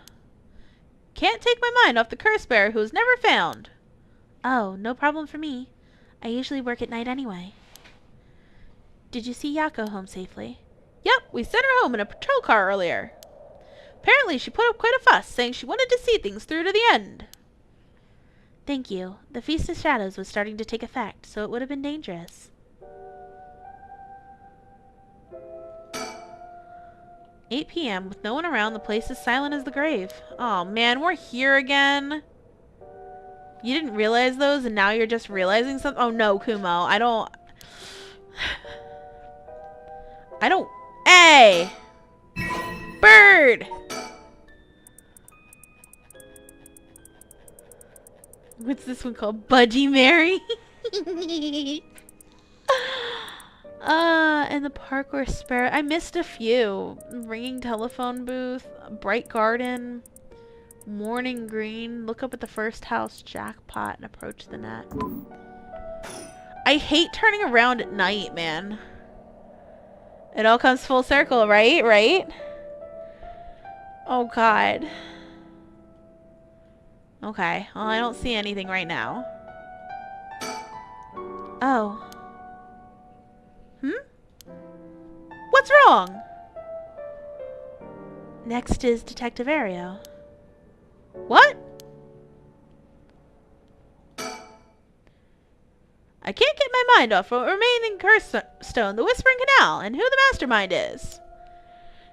Speaker 2: Can't take my mind off the curse bearer who is never found.
Speaker 1: Oh, no problem for me. I usually work at night anyway. Did you see Yako home safely?
Speaker 2: Yep, we sent her home in a patrol car earlier. Apparently she put up quite a fuss, saying she wanted to see things through to the end.
Speaker 1: Thank you. The Feast of Shadows was starting to take effect, so it would have been dangerous.
Speaker 2: 8 p.m. With no one around, the place is silent as the grave. Oh man, we're here again. You didn't realize those and now you're just realizing something? Oh no, Kumo. I don't... Hey! Bird! What's this one called? Budgie Mary? And the parkour spare. I missed a few. Ringing telephone booth, bright garden, morning green, look up at the first house, jackpot, and approach the net. I hate turning around at night, man. It all comes full circle, right? Right? Oh, God. Okay. Well, I don't see anything right now.
Speaker 1: Oh.
Speaker 2: What's wrong?
Speaker 1: Next is Detective Aereo.
Speaker 2: What? I can't get my mind off what remaining curse stone, the Whispering Canal, and who the mastermind is.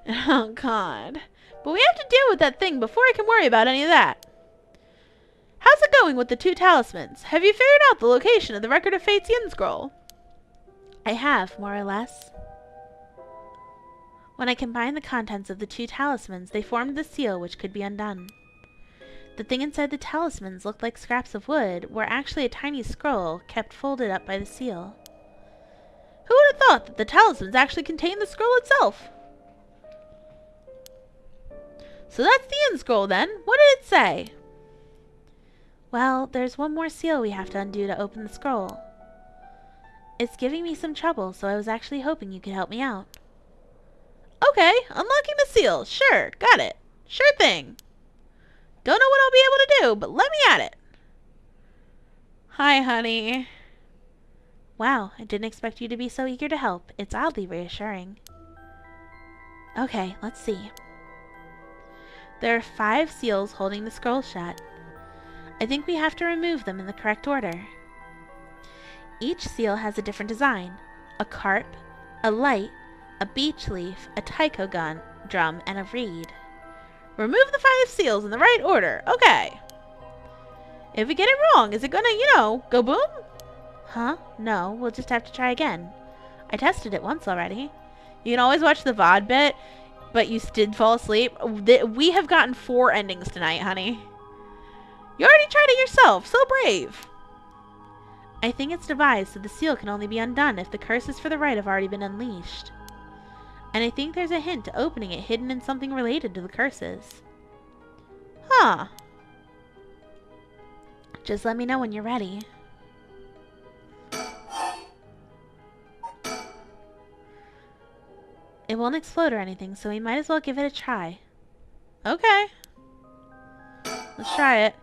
Speaker 2: Oh, God. But we have to deal with that thing before I can worry about any of that. How's it going with the 2 talismans? Have you figured out the location of the Record of Fate's Yin Scroll?
Speaker 1: I have, more or less. When I combined the contents of the 2 talismans, they formed the seal which could be undone. The thing inside the talismans looked like scraps of wood, were actually a tiny scroll kept folded up by the seal.
Speaker 2: Who would have thought that the talismans actually contained the scroll itself? So that's the Yin Scroll then. What did it say?
Speaker 1: Well, there's one more seal we have to undo to open the scroll. It's giving me some trouble, so I was actually hoping you could help me out.
Speaker 2: Okay, unlocking the seal. Sure, got it. Sure thing. Don't know what I'll be able to do, but let me at it. Hi, honey.
Speaker 1: Wow, I didn't expect you to be so eager to help. It's oddly reassuring. Okay, let's see.
Speaker 2: There are 5 seals holding the scroll shut. I think we have to remove them in the correct order. Each seal has a different design. A carp, a light, a beech leaf, a taiko gun, drum, and a reed. Remove the 5 seals in the right order. Okay. If we get it wrong, is it gonna, go boom? Huh? No, we'll just have to try again. I tested it once already. You can always watch the VOD bit, but you did fall asleep. We have gotten 4 endings tonight, honey. You already tried it yourself. So brave. I think it's devised so the seal can only be undone if the curses for the right have already been unleashed. And I think there's a hint to opening it hidden in something related to the curses. Huh. Just let me know when you're ready. It won't explode or anything, so we might as well give it a try. Okay. Let's try it.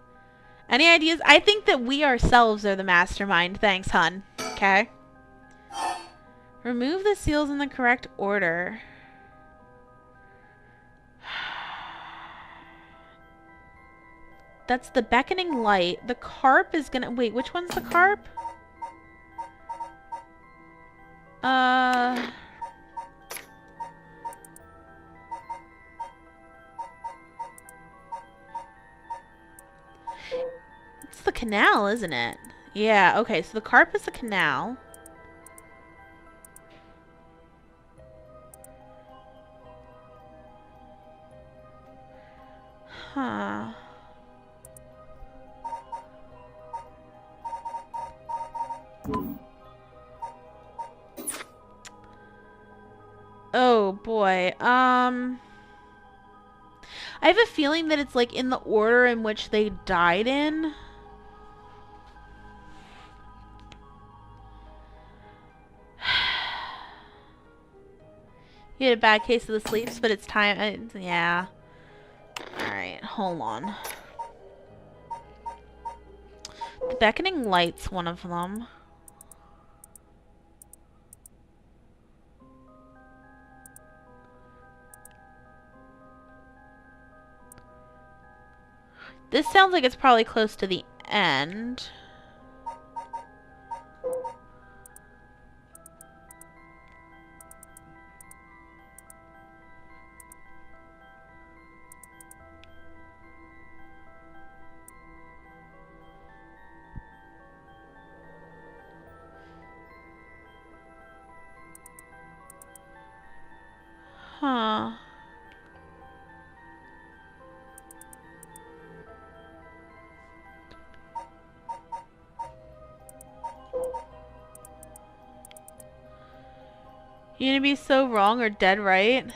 Speaker 2: Any ideas? I think that we ourselves are the mastermind. Thanks, hun. Okay. Remove the seals in the correct order. That's the beckoning light. The carp is gonna... Wait, which one's the carp? It's the canal, isn't it? Yeah, okay, so the carp is the canal. Huh. Oh boy. I have a feeling that it's like in the order in which they died in. You had a bad case of the sleeps, but it's time. Yeah. Alright, hold on. The beckoning light's one of them. This sounds like it's probably close to the end. Huh. You're gonna be so wrong or dead right?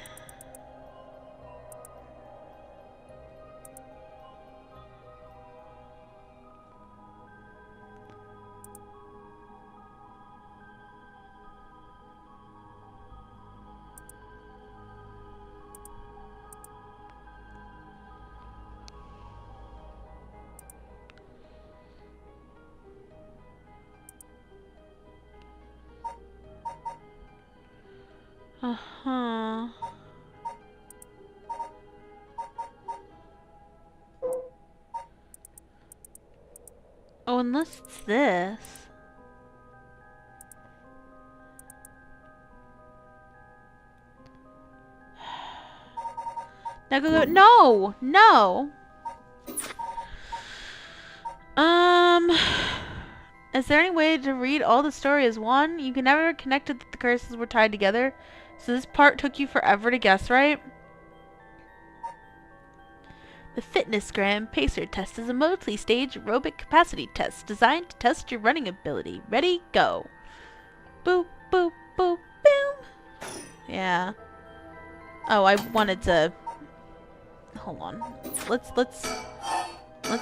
Speaker 2: Uh-huh. Oh, unless it's this. Now go. No! No! Is there any way to read all the story as one? You can never connect it that the curses were tied together. So this part took you forever to guess, right? The Fitness Gram Pacer Test is a multi-stage aerobic capacity test designed to test your running ability. Ready, go. Boop, boop, boop, boom. Yeah. Oh, I wanted to... Hold on. Let's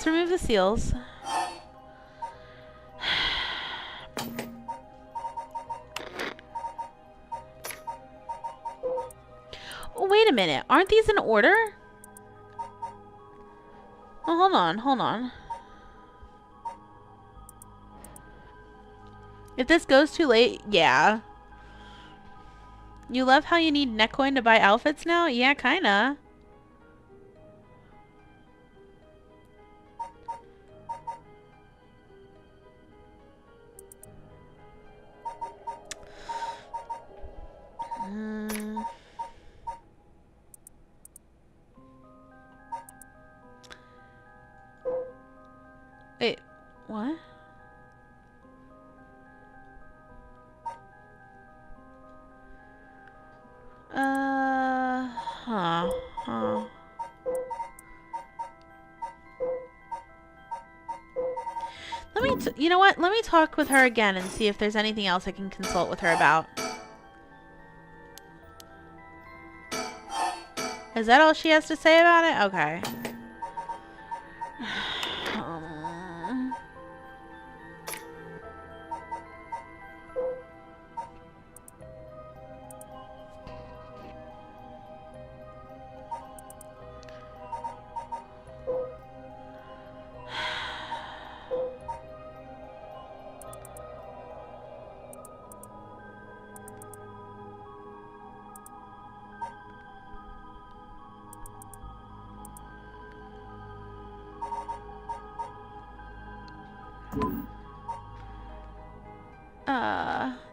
Speaker 2: remove the seals. Oh, wait a minute. Aren't these in order? Oh, hold on, hold on. If this goes too late, yeah. You love how you need Neko to buy outfits now? Yeah, kinda.
Speaker 1: What? Huh. You know what? Let me talk with her again and see if there's anything else I can consult with her about. Is that all she has to say about it? Okay.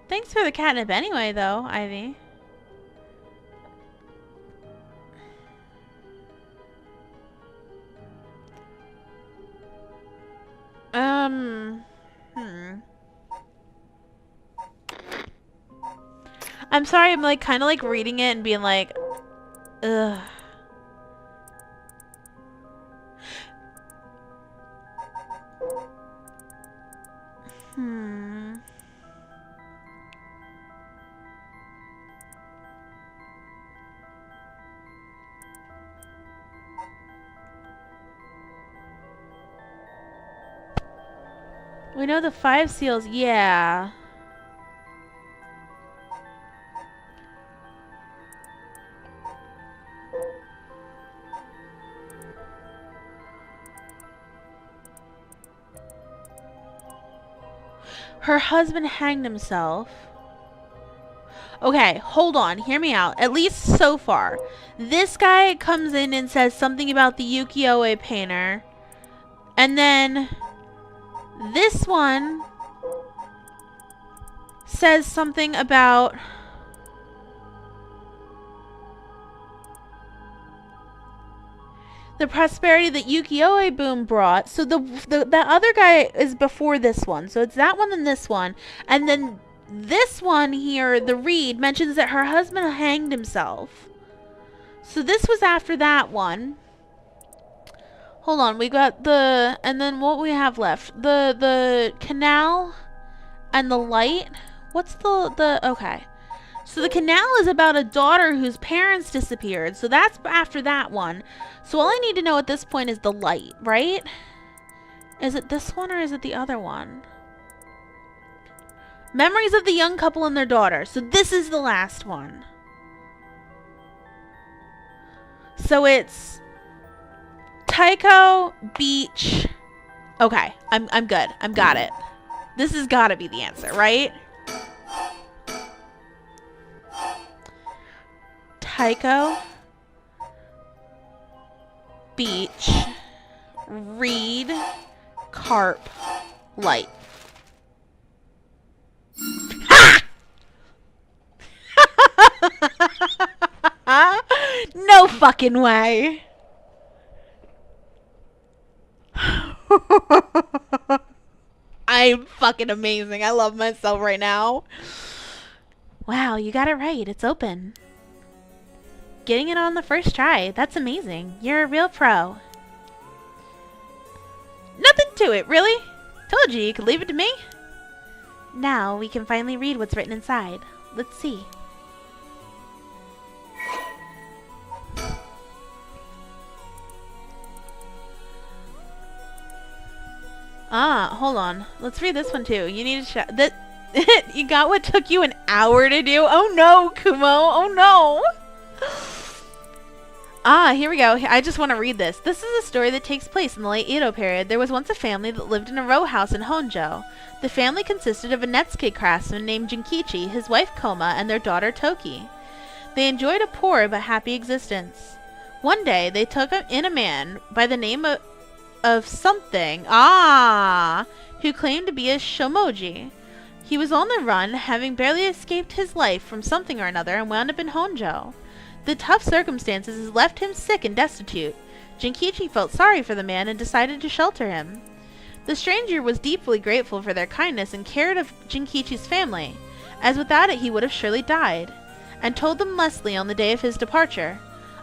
Speaker 1: Thanks for the catnip anyway, though, Ivy. I'm sorry, I'm like kind of like reading it and being like, ugh. We know the 5 seals, yeah. Her husband hanged himself. Okay, hold on. Hear me out. At least so far. This guy comes in and says something about the ukiyo-e painter. And then this one says something about the prosperity that ukiyo-e boom brought. So the other guy is before this one. So it's that one and this one. And then this one here, the read, mentions that her husband hanged himself. So this was after that one. Hold on, we got the, and then what we have left? The canal and the light. What's okay. So the canal is about a daughter whose parents disappeared. So that's after that one. So all I need to know at this point is the light, right? Is it this one or is it the other one? Memories of the young couple and their daughter. So this is the last one. So it's Tycho, beach. Okay, I'm good. Got it. This has got to be the answer, right? Tycho, beach, reed, carp, light. No fucking way. I'm fucking amazing. I love myself right now. Wow, you got it right. It's open. Getting it on the first try. That's amazing. You're a real pro. Nothing to it, really. Told you could leave it to me. Now we can finally read what's written inside. Let's see. Hold on. Let's read this one too. You need to that you got what took you an hour to do? Oh no, Kumo. Oh no. Here we go. I just want to read this. This is a story that takes place in the late Edo period. There was once a family that lived in a row house in Honjo. The family consisted of a Netsuke craftsman named Jinkichi, his wife Koma, and their daughter Toki. They enjoyed a poor but happy existence. One day, they took in a man by the name of something, who claimed to be a shomoji. He was on the run, having barely escaped his life from something or another, and wound up in Honjo. The tough circumstances left him sick and destitute. Jinkichi felt sorry for the man and decided to shelter him. The stranger was deeply grateful for their kindness and cared of Jinkichi's family, as without it he would have surely died, and told them Leslie on the day of his departure,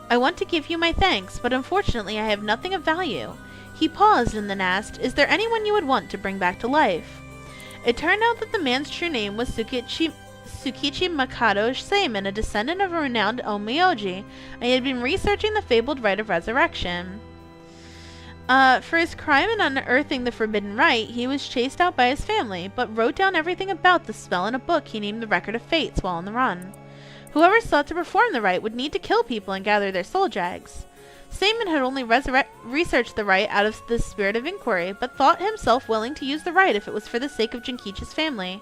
Speaker 1: "I want to give you my thanks, but unfortunately I have nothing of value." He paused and then asked, "Is there anyone you would want to bring back to life?" It turned out that the man's true name was Tsukichi Makoto Seimin, a descendant of a renowned Onmyoji, and he had been researching the fabled rite of resurrection. For his crime in unearthing the forbidden rite, he was chased out by his family, but wrote down everything about the spell in a book he named the Record of Fates while on the run. Whoever sought to perform the rite would need to kill people and gather their soul jags. Seimin had only researched the rite out of the spirit of inquiry, but thought himself willing to use the rite if it was for the sake of Jinkichi's family.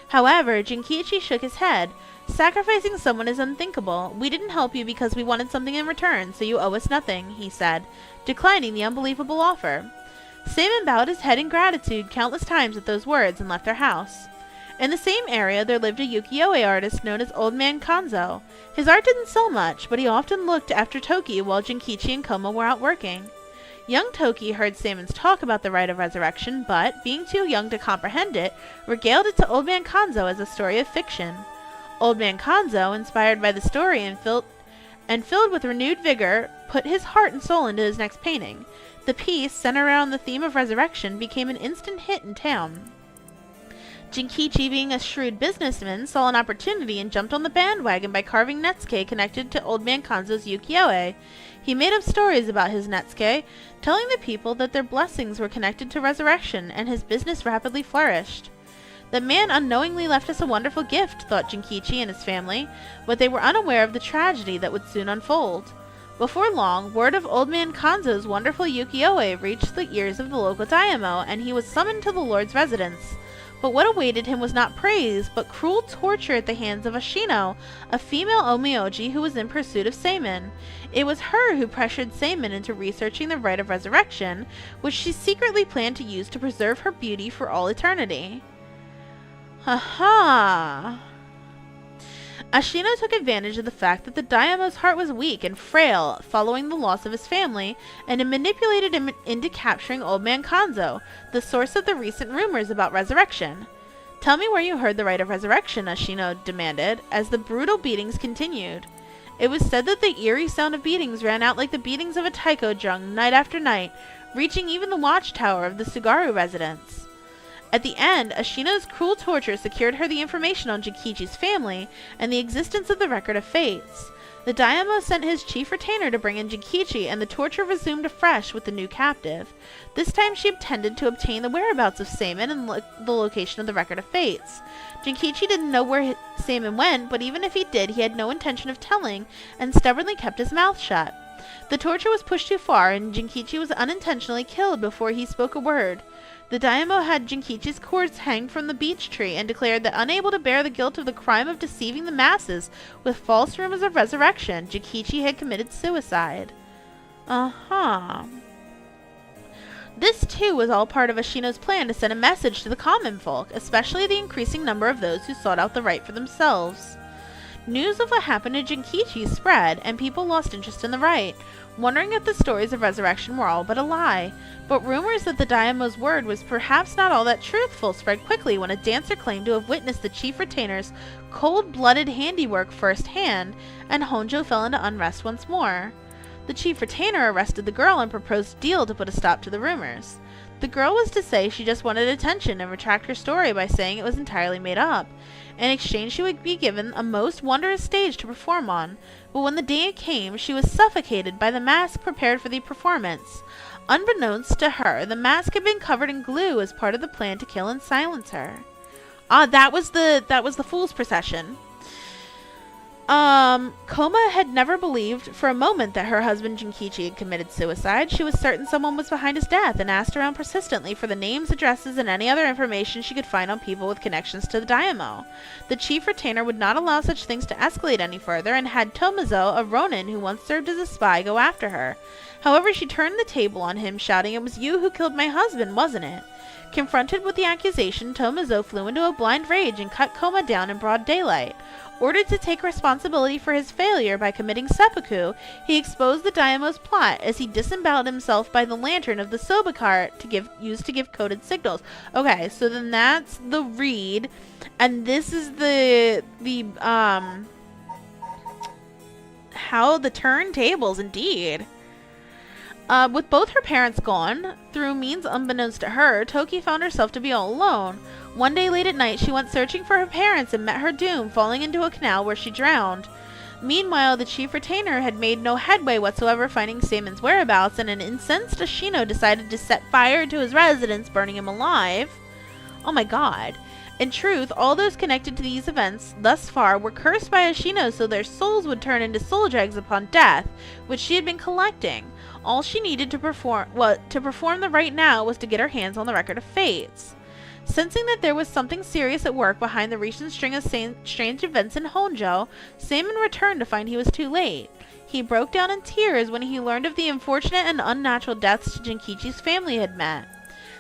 Speaker 1: However, Jinkichi shook his head. "Sacrificing someone is unthinkable. We didn't help you because we wanted something in return, so you owe us nothing," he said, declining the unbelievable offer. Seimin bowed his head in gratitude countless times at those words and left their house. In the same area there lived a ukiyo-e artist known as Old Man Kanzo. His art didn't sell much, but he often looked after Toki while Jinkichi and Koma were out working. Young Toki heard Seimin's talk about the rite of resurrection, but, being too young to comprehend it, regaled it to Old Man Kanzo as a story of fiction. Old Man Kanzo, inspired by the story and filled with renewed vigor, put his heart and soul into his next painting. The piece, centered around the theme of resurrection, became an instant hit in town. Jinkichi, being a shrewd businessman, saw an opportunity and jumped on the bandwagon by carving netsuke connected to Old Man Kanzo's ukiyo-e. He made up stories about his netsuke, telling the people that their blessings were connected to resurrection, and his business rapidly flourished. "The man unknowingly left us a wonderful gift," thought Jinkichi and his family, but they were unaware of the tragedy that would soon unfold. Before long, word of Old Man Kanzo's wonderful ukiyo-e reached the ears of the local daimyo, and he was summoned to the lord's residence. But what awaited him was not praise, but cruel torture at the hands of Ashino, a female Onmyoji who was in pursuit of Seimin. It was her who pressured Seimin into researching the rite of resurrection, which she secretly planned to use to preserve her beauty for all eternity. Ha-ha! Ashino took advantage of the fact that the daimyo's heart was weak and frail following the loss of his family, and had manipulated him into capturing Old Man Kanzo, the source of the recent rumors about resurrection. "Tell me where you heard the rite of resurrection," Ashino demanded, as the brutal beatings continued. It was said that the eerie sound of beatings ran out like the beatings of a taiko drum night after night, reaching even the watchtower of the Tsugaru residence. At the end, Ashino's cruel torture secured her the information on Jinkichi's family and the existence of the Record of Fates. The daimyo sent his chief retainer to bring in Jinkichi, and the torture resumed afresh with the new captive. This time she intended to obtain the whereabouts of Seimin and the location of the Record of Fates. Jinkichi didn't know where Seimin went, but even if he did, he had no intention of telling, and stubbornly kept his mouth shut. The torture was pushed too far, and Jinkichi was unintentionally killed before he spoke a word. The daimyo had Jinkichi's corpse hang from the beech tree and declared that, unable to bear the guilt of the crime of deceiving the masses with false rumors of resurrection, Jinkichi had committed suicide. This, too, was all part of Ashino's plan to send a message to the common folk, especially the increasing number of those who sought out the rite for themselves. News of what happened to Jinkichi spread, and people lost interest in the rite, wondering if the stories of resurrection were all but a lie. But rumors that the daimyo's word was perhaps not all that truthful spread quickly when a dancer claimed to have witnessed the chief retainer's cold-blooded handiwork firsthand, and Honjo fell into unrest once more. The chief retainer arrested the girl and proposed a deal to put a stop to the rumors. The girl was to say she just wanted attention and retract her story by saying it was entirely made up. In exchange, she would be given a most wondrous stage to perform on, but when the day came, she was suffocated by the mask prepared for the performance. Unbeknownst to her, the mask had been covered in glue as part of the plan to kill and silence her. That was the fool's procession. Koma had never believed for a moment that her husband Jinkichi had committed suicide. She was certain someone was behind his death, and asked around persistently for the names, addresses, and any other information she could find on people with connections to the daimyo. The chief retainer would not allow such things to escalate any further, and had Tomozo, a ronin who once served as a spy, go after her. However, she turned the table on him, shouting, "It was you who killed my husband, wasn't it?" Confronted with the accusation, Tomozo flew into a blind rage and cut Koma down in broad daylight. Ordered to take responsibility for his failure by committing seppuku, he exposed the Daimo's plot as he disemboweled himself by the lantern of the soba cart used to give coded signals. Okay, so then that's the read, and this is how the turntables, indeed. With both her parents gone, through means unbeknownst to her, Toki found herself to be all alone. One day late at night, she went searching for her parents and met her doom, falling into a canal where she drowned. Meanwhile, the chief retainer had made no headway whatsoever finding Seimon's whereabouts, and an incensed Ashino decided to set fire to his residence, burning him alive. Oh my god. In truth, all those connected to these events thus far were cursed by Ashino so their souls would turn into soul dregs upon death, which she had been collecting. All she needed to perform the right now was to get her hands on the Record of Fates. Sensing that there was something serious at work behind the recent string of strange events in Honjo, Seimon returned to find he was too late. He broke down in tears when he learned of the unfortunate and unnatural deaths Jinkichi's family had met.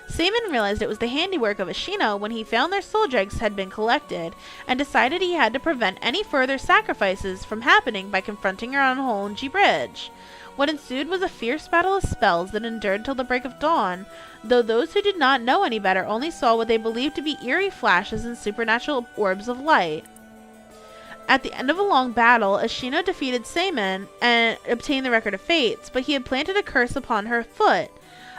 Speaker 1: Seimon realized it was the handiwork of Ashino when he found their soul dregs had been collected, and decided he had to prevent any further sacrifices from happening by confronting her on Honji Bridge. What ensued was a fierce battle of spells that endured till the break of dawn, though those who did not know any better only saw what they believed to be eerie flashes and supernatural orbs of light. At the end of a long battle, Ashino defeated Seimon and obtained the Record of Fates, but he had planted a curse upon her foot.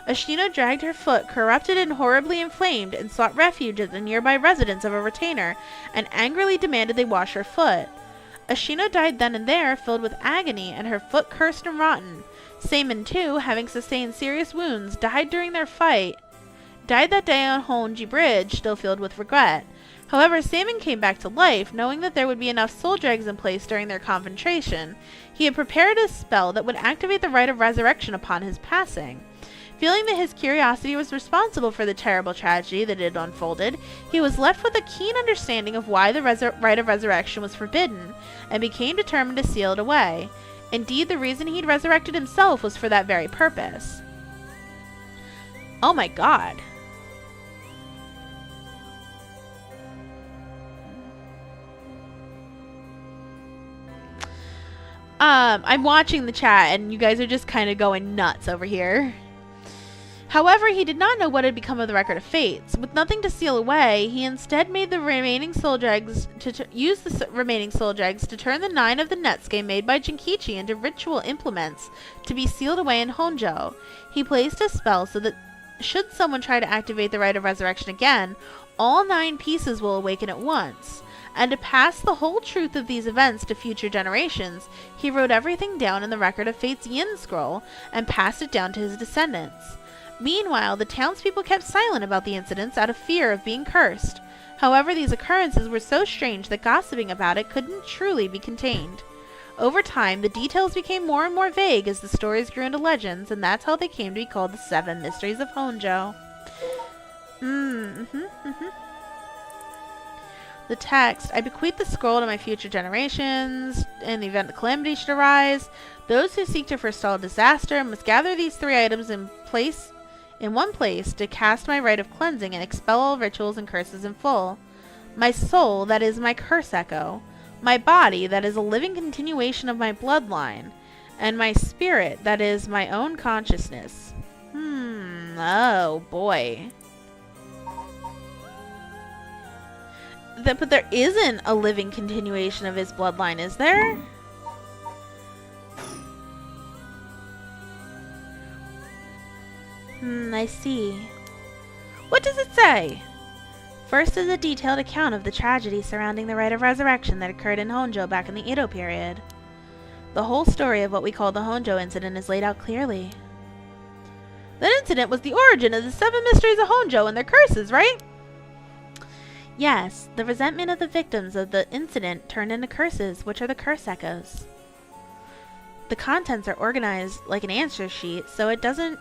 Speaker 1: Ashino dragged her foot, corrupted and horribly inflamed, and sought refuge at the nearby residence of a retainer, and angrily demanded they wash her foot. Ashino died then and there, filled with agony, and her foot cursed and rotten. Seimon, too, having sustained serious wounds, died that day on Honji Bridge, still filled with regret. However, Seimon came back to life, knowing that there would be enough soul dregs in place during their confrontation. He had prepared a spell that would activate the rite of resurrection upon his passing. Feeling that his curiosity was responsible for the terrible tragedy that had unfolded, he was left with a keen understanding of why the rite of resurrection was forbidden, and became determined to seal it away. Indeed, the reason he'd resurrected himself was for that very purpose. Oh my god. I'm watching the chat, and you guys are just kind of going nuts over here. However, he did not know what had become of the Record of Fates. With nothing to seal away, he instead made the remaining soul dregs use the remaining soul dregs to turn the 9 of the Netsuke made by Jinkichi into ritual implements to be sealed away in Honjo. He placed a spell so that should someone try to activate the Rite of Resurrection again, all 9 pieces will awaken at once. And to pass the whole truth of these events to future generations, he wrote everything down in the Record of Fate's Yin Scroll and passed it down to his descendants. Meanwhile, the townspeople kept silent about the incidents out of fear of being cursed. However, these occurrences were so strange that gossiping about it couldn't truly be contained. Over time, the details became more and more vague as the stories grew into legends, and that's how they came to be called the 7 Mysteries of Honjo. The text: I bequeath the scroll to my future generations. In the event the calamity should arise, those who seek to forestall disaster must gather these 3 items in one place to cast my rite of cleansing and expel all rituals and curses in full. My soul, that is my curse echo. My body, that is a living continuation of my bloodline. And my spirit, that is my own consciousness. Oh boy. But there isn't a living continuation of his bloodline, is there? I see. What does it say? First is a detailed account of the tragedy surrounding the Rite of Resurrection that occurred in Honjo back in the Edo period. The whole story of what we call the Honjo incident is laid out clearly. That incident was the origin of the 7 Mysteries of Honjo and their curses, right? Yes, the resentment of the victims of the incident turned into curses, which are the curse echoes. The contents are organized like an answer sheet, so it doesn't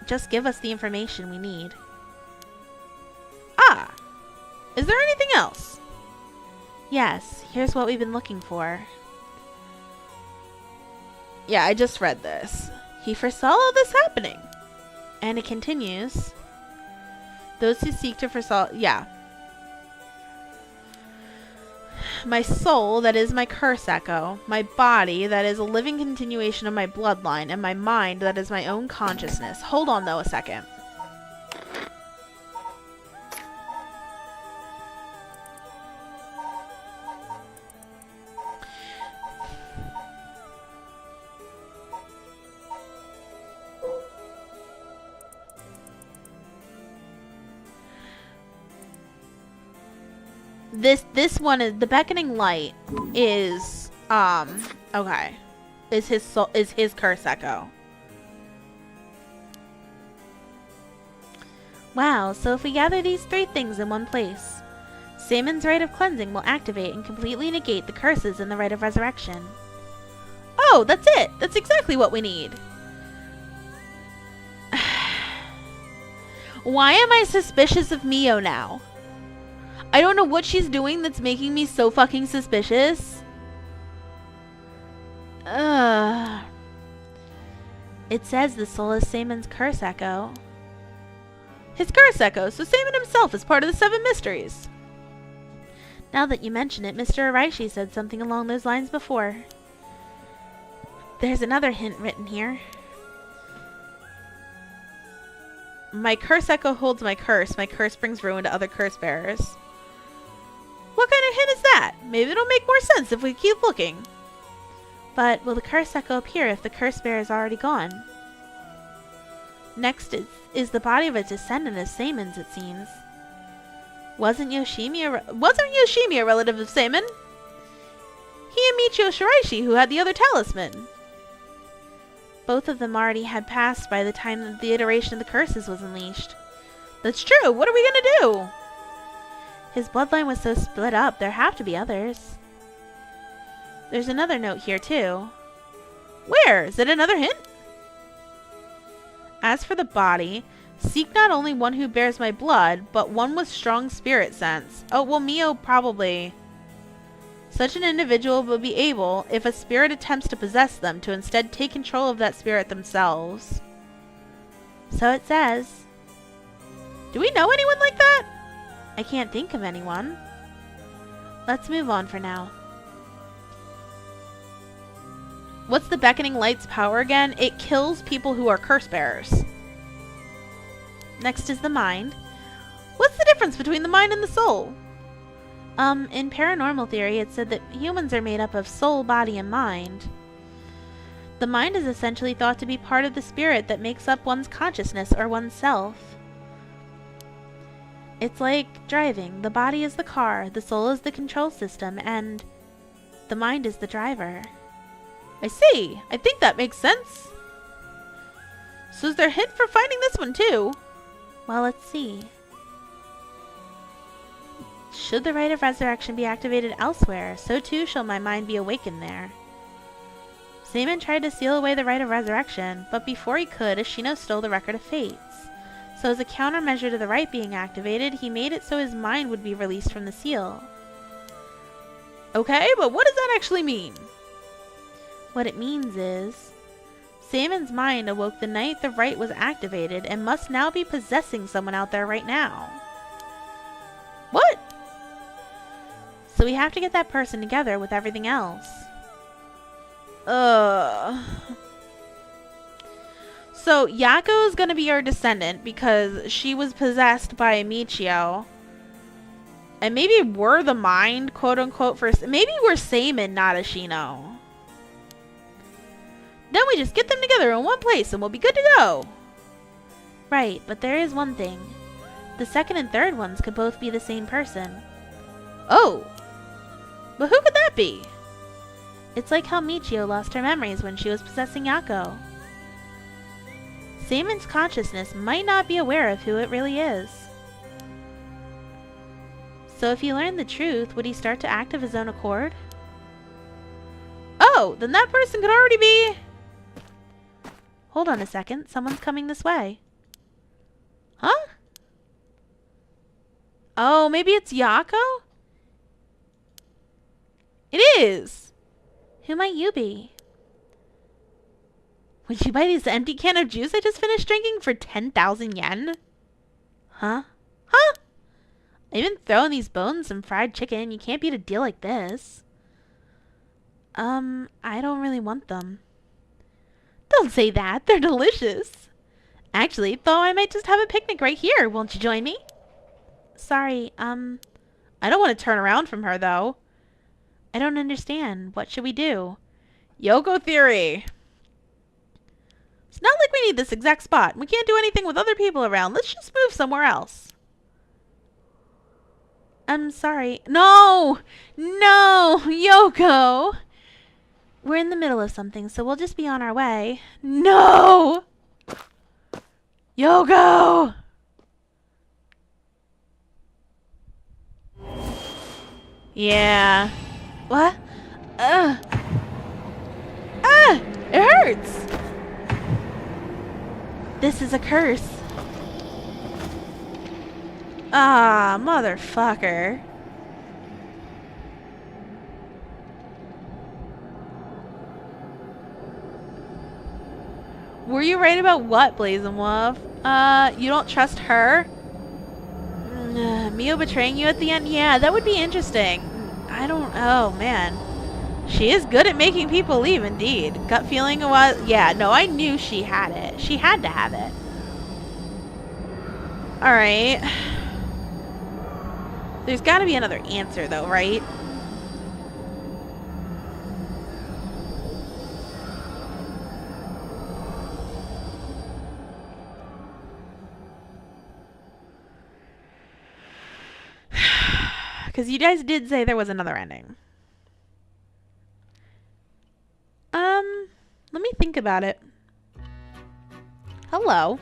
Speaker 1: just give us the information we need. Ah! Is there anything else? Yes, here's what we've been looking for. Yeah, I just read this. He foresaw all this happening. And it continues. Those who seek to forsake... Yeah. My soul, that is my curse echo. My body, that is a living continuation of my bloodline. And my mind, that is my own consciousness. Hold on, though, a second. This one is the beckoning light is okay. Is his soul, is his curse echo.
Speaker 2: Wow, so if we gather these 3 things in one place, Samon's rite of cleansing will activate and completely negate the curses in the rite of resurrection.
Speaker 1: Oh, that's it. That's exactly what we need. Why am I suspicious of Mio now? I don't know what she's doing that's making me so fucking suspicious.
Speaker 2: It says the soul is Samon's curse echo.
Speaker 1: His curse echo, so Samon himself is part of the 7 mysteries.
Speaker 2: Now that you mention it, Mr. Araishi said something along those lines before. There's another hint written here.
Speaker 1: My curse echo holds my curse. My curse brings ruin to other curse bearers. What kind of hint is that? Maybe it'll make more sense if we keep looking.
Speaker 2: But will the curse echo appear if the curse bearer is already gone? Next is the body of a descendant of Samon's, it seems.
Speaker 1: Wasn't Yoshimi a relative of Samon? He and Michio Shiraishi, who had the other talisman.
Speaker 2: Both of them already had passed by the time that the iteration of the curses was unleashed.
Speaker 1: That's true. What are we gonna do?
Speaker 2: His bloodline was so split up, there have to be others. There's another note here, too.
Speaker 1: Where? Is it another hint?
Speaker 2: As for the body, seek not only one who bears my blood, but one with strong spirit sense. Oh, well, Mio probably.
Speaker 1: Such an individual will be able, if a spirit attempts to possess them, to instead take control of that spirit themselves.
Speaker 2: So it says.
Speaker 1: Do we know anyone like that?
Speaker 2: I can't think of anyone. Let's move on for now.
Speaker 1: What's the beckoning light's power again? It kills people who are curse bearers.
Speaker 2: Next is the mind.
Speaker 1: What's the difference between the mind and the soul?
Speaker 2: In paranormal theory, it said that humans are made up of soul, body, and mind. The mind is essentially thought to be part of the spirit that makes up one's consciousness or one's self. It's like driving. The body is the car, the soul is the control system, and the mind is the driver.
Speaker 1: I see. I think that makes sense. So is there a hint for finding this one too?
Speaker 2: Well, let's see. Should the rite of resurrection be activated elsewhere, so too shall my mind be awakened there. Samon tried to seal away the rite of resurrection, but before he could, Ashino stole the record of fates. So as a countermeasure to the rite being activated, he made it so his mind would be released from the seal.
Speaker 1: Okay, but what does that actually mean?
Speaker 2: What it means is, Samon's mind awoke the night the rite was activated and must now be possessing someone out there right now.
Speaker 1: What?
Speaker 2: So we have to get that person together with everything else.
Speaker 1: So Yako is going to be our descendant because she was possessed by Michio. And maybe we're the mind, quote unquote, maybe we're Samon, not Ashino. Then we just get them together in one place and we'll be good to go.
Speaker 2: Right, but there is one thing. The second and third ones could both be the same person.
Speaker 1: Oh. But who could that be?
Speaker 2: It's like how Michio lost her memories when she was possessing Yako. Samon's consciousness might not be aware of who it really is. So if he learned the truth, would he start to act of his own accord?
Speaker 1: Oh, then that person could already be...
Speaker 2: Hold on a second, someone's coming this way.
Speaker 1: Huh? Oh, maybe it's Yako? It is!
Speaker 2: Who might you be?
Speaker 1: Would you buy this empty can of juice I just finished drinking for 10,000 yen?
Speaker 2: Huh? Huh? I've been throwing these bones and fried chicken. You can't beat a deal like this. I don't really want them. Don't say that. They're delicious. Actually, though, I might just have a picnic right here. Won't you join me? Sorry, I don't want to turn around from her, though. I don't understand. What should we do?
Speaker 1: Yoko theory.
Speaker 2: It's not like we need this exact spot. We can't do anything with other people around. Let's just move somewhere else. I'm sorry. No! No! Yoko! We're in the middle of something, so we'll just be on our way. No! Yoko! Yeah. What? It hurts! This is a curse. Ah, motherfucker. Were you right about what, Blazing Wolf? You don't trust her? Mio betraying you at the end? Yeah, that would be interesting. I don't... Oh, man. She is good at making people leave, indeed. Gut feeling was... Yeah, no, I knew she had it. She had to have it. Alright. There's got to be another answer, though, right? Because you guys did say there was another ending. Let me think about it. Hello.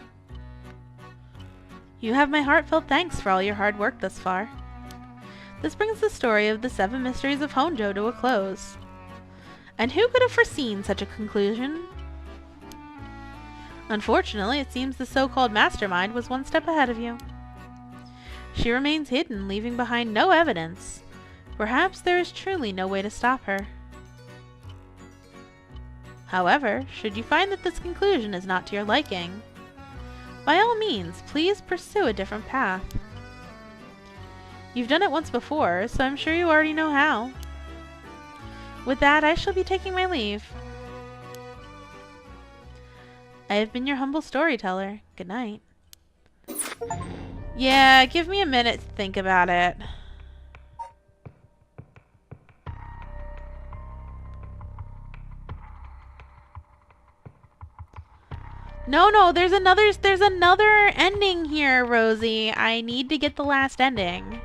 Speaker 2: You have my heartfelt thanks for all your hard work thus far. This brings the story of the 7 Mysteries of Honjo to a close. And who could have foreseen such a conclusion? Unfortunately, it seems the so-called mastermind was one step ahead of you. She remains hidden, leaving behind no evidence. Perhaps there is truly no way to stop her. However, should you find that this conclusion is not to your liking, by all means, please pursue a different path. You've done it once before, so I'm sure you already know how. With that, I shall be taking my leave. I have been your humble storyteller. Good night. Yeah, give me a minute to think about it. No, there's another ending here, Rosie. I need to get the last ending.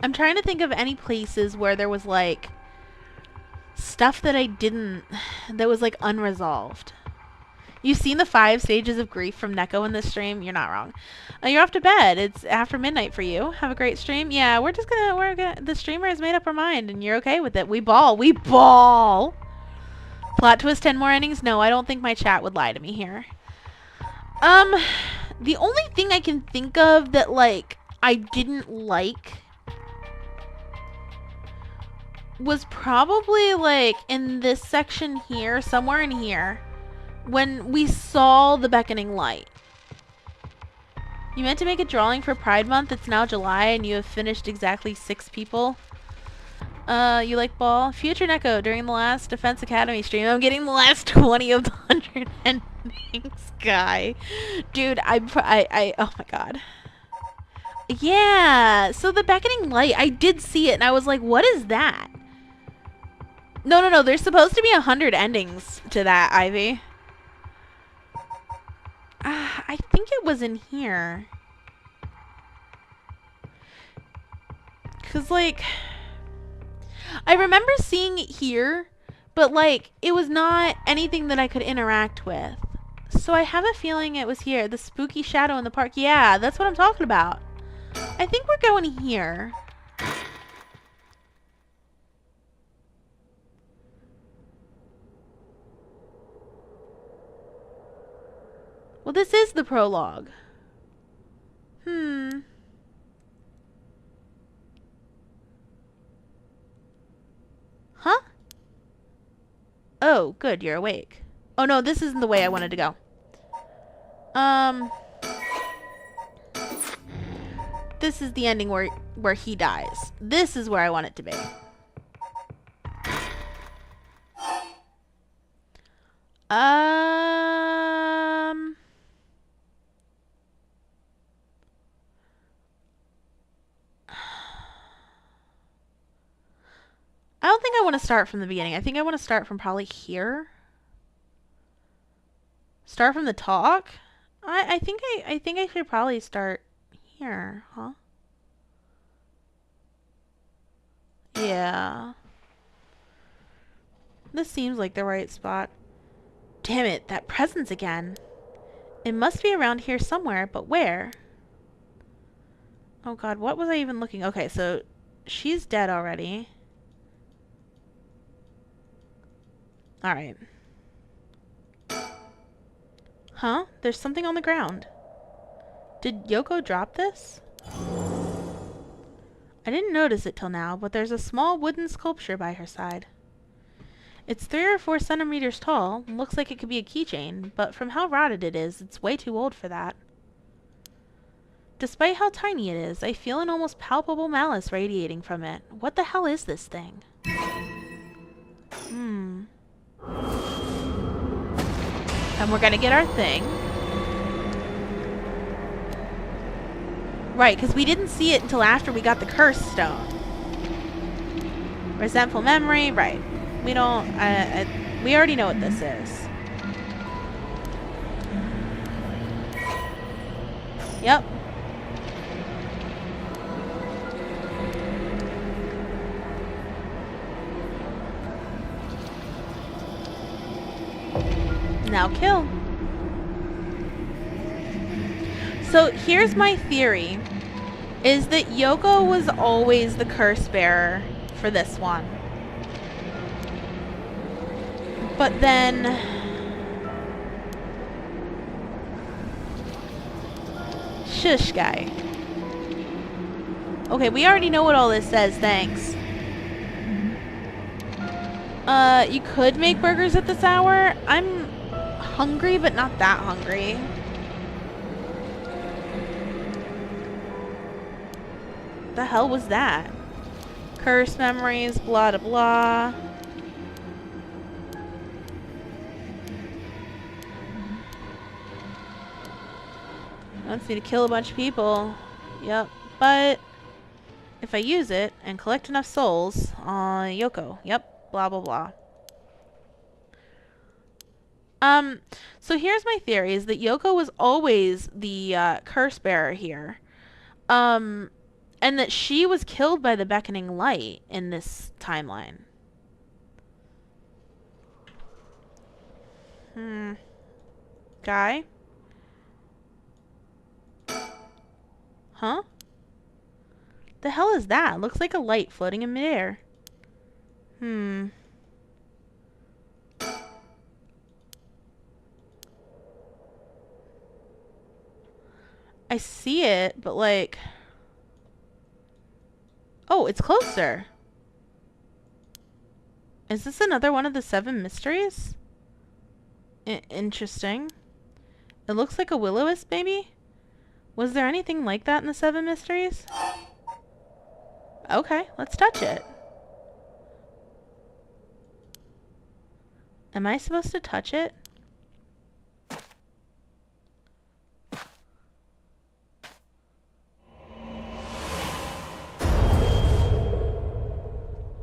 Speaker 2: I'm trying to think of any places where there was like stuff that that was like unresolved. You've seen the 5 stages of grief from Neko in this stream? You're not wrong. You're off to bed. It's after midnight for you. Have a great stream. Yeah, the streamer has made up her mind and you're okay with it. We ball. Plot twist, 10 more endings? No, I don't think my chat would lie to me here. The only thing I can think of that like I didn't like was probably like in this section here, somewhere in here, when we saw the beckoning light. You meant to make a drawing for Pride Month. It's now July and you have finished exactly 6 people. You like ball? Future Neko, during the last Defense Academy stream, I'm getting the last 20 of the 100 endings, guy. Dude, oh my god. Yeah, so the beckoning light, I did see it and I was like, what is that? No, there's supposed to be 100 endings to that, Ivy. I think it was in here. Cause like, I remember seeing it here, but like, it was not anything that I could interact with.
Speaker 1: So I have a feeling it was here. The spooky shadow in the park. Yeah, that's what I'm talking about. I think we're going here. Well, this is the prologue. Huh? Oh, good, you're awake. Oh no, this isn't the way I wanted to go. This is the ending where he dies. This is where I want it to be. I don't think I want to start from the beginning. I think I want to start from probably here. Start from the talk? I think I should probably start here, huh? Yeah. This seems like the right spot. Damn it, that presence again. It must be around here somewhere, but where? Oh god, what was I even looking? Okay, so she's dead already. Alright. Huh? There's something on the ground. Did Yoko drop this? I didn't notice it till now, but there's a small wooden sculpture by her side. It's 3 or 4 centimeters tall, and looks like it could be a keychain, but from how rotted it is, it's way too old for that. Despite how tiny it is, I feel an almost palpable malice radiating from it. What the hell is this thing? And we're gonna get our thing. Right, because we didn't see it until after we got the curse stone. Resentful memory, right. We don't, we already know what this is. Yep. Now kill. So here's my theory, is that Yoko was always the curse bearer for this one. But then shush guy. Okay, we already know what all this says, thanks. You could make burgers at this hour. I'm hungry, but not that hungry. The hell was that? Curse memories, blah blah blah. Wants me to kill a bunch of people. Yep, but if I use it and collect enough souls, Yoko. Yep, blah blah blah. So here's my theory, is that Yoko was always the curse bearer here. And that she was killed by the beckoning light in this timeline. Guy? Huh? The hell is that? Looks like a light floating in midair. I see it, but like... Oh, it's closer. Is this another one of the 7 mysteries? Interesting. It looks like a will-o-wisp, maybe? Was there anything like that in the 7 mysteries? Okay, let's touch it. Am I supposed to touch it?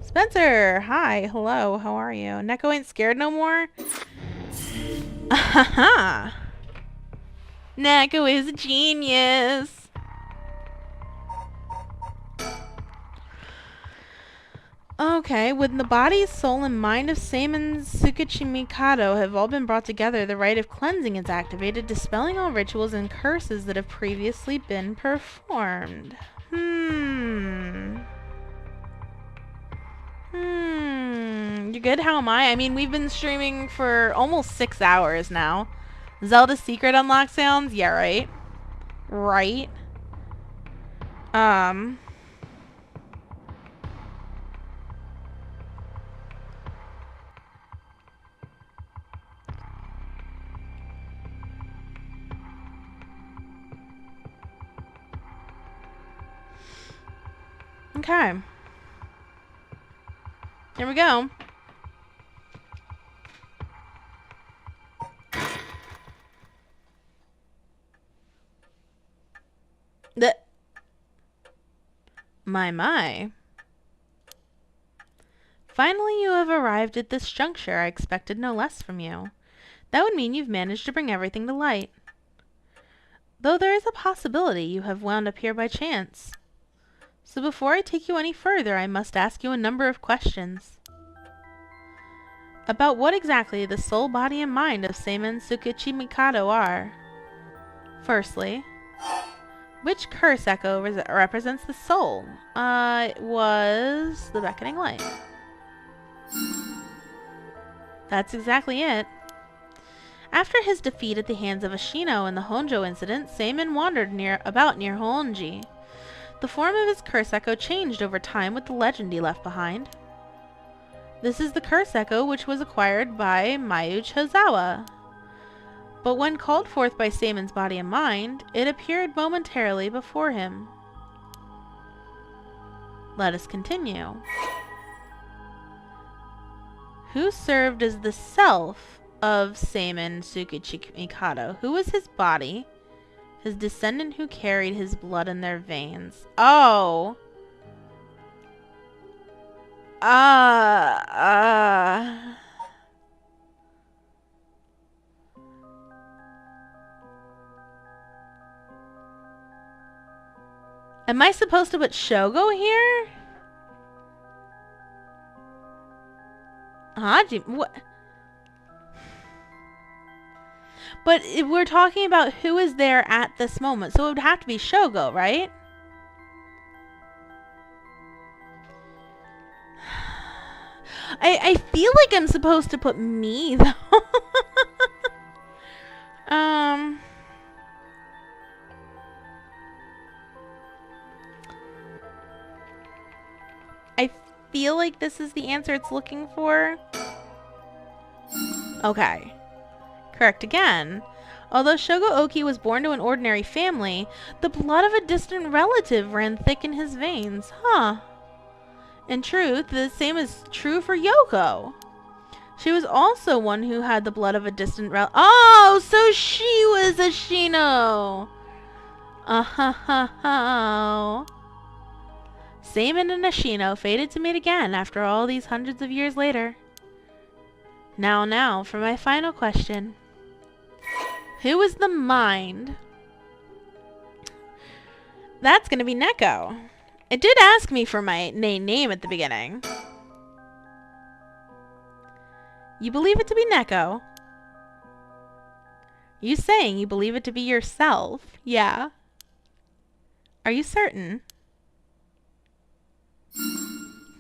Speaker 1: Spencer! Hi, hello, how are you? Neko ain't scared no more? Ahaha! Neko is a genius!
Speaker 2: Okay, when the body, soul, and mind of Seimin Tsukuchi Mikado have all been brought together, the rite of cleansing is activated, dispelling all rituals and curses that have previously been performed. You good? How am I? I mean, we've been streaming for almost 6 hours now. Zelda Secret unlock sounds? Yeah, right. Right. Okay. Here we go. My. Finally, you have arrived at this juncture. I expected no less from you. That would mean you've managed to bring everything to light. Though there is a possibility you have wound up here by chance. So before I take you any further, I must ask you a number of questions. About what exactly the soul, body, and mind of Seimin Tsukuchi Mikado are. Firstly, which curse echo represents the soul? It was the beckoning light. That's exactly it. After his defeat at the hands of Ashino in the Honjo incident, Seimin wandered about near Honji. The form of his curse echo changed over time with the legend he left behind. This is the curse echo which was acquired by Mayu Chozawa. But when called forth by Seimin's body and mind, it appeared momentarily before him. Let us continue. Who served as the self of Seimin Tsukuchi Mikado? Who was his body? His descendant who carried his blood in their veins. Oh! Am I supposed to put Shogo here? Haji, what? But if we're talking about who is there at this moment, so it would have to be Shogo, right? I feel like I'm supposed to put me, though. I feel like this is the answer it's looking for. Okay. Correct again. Although Shogo Oki was born to an ordinary family, the blood of a distant relative ran thick in his veins. Huh. In truth, the same is true for Yoko. She was also one who had the blood of a distant relative. Oh, so she was Ashino. Seimin and Ashino fated to meet again after all these hundreds of years later. Now, for my final question. Who is the mind? That's gonna be Neko. It did ask me for my name at the beginning. You believe it to be Neko? You saying you believe it to be yourself? Yeah. Are you certain?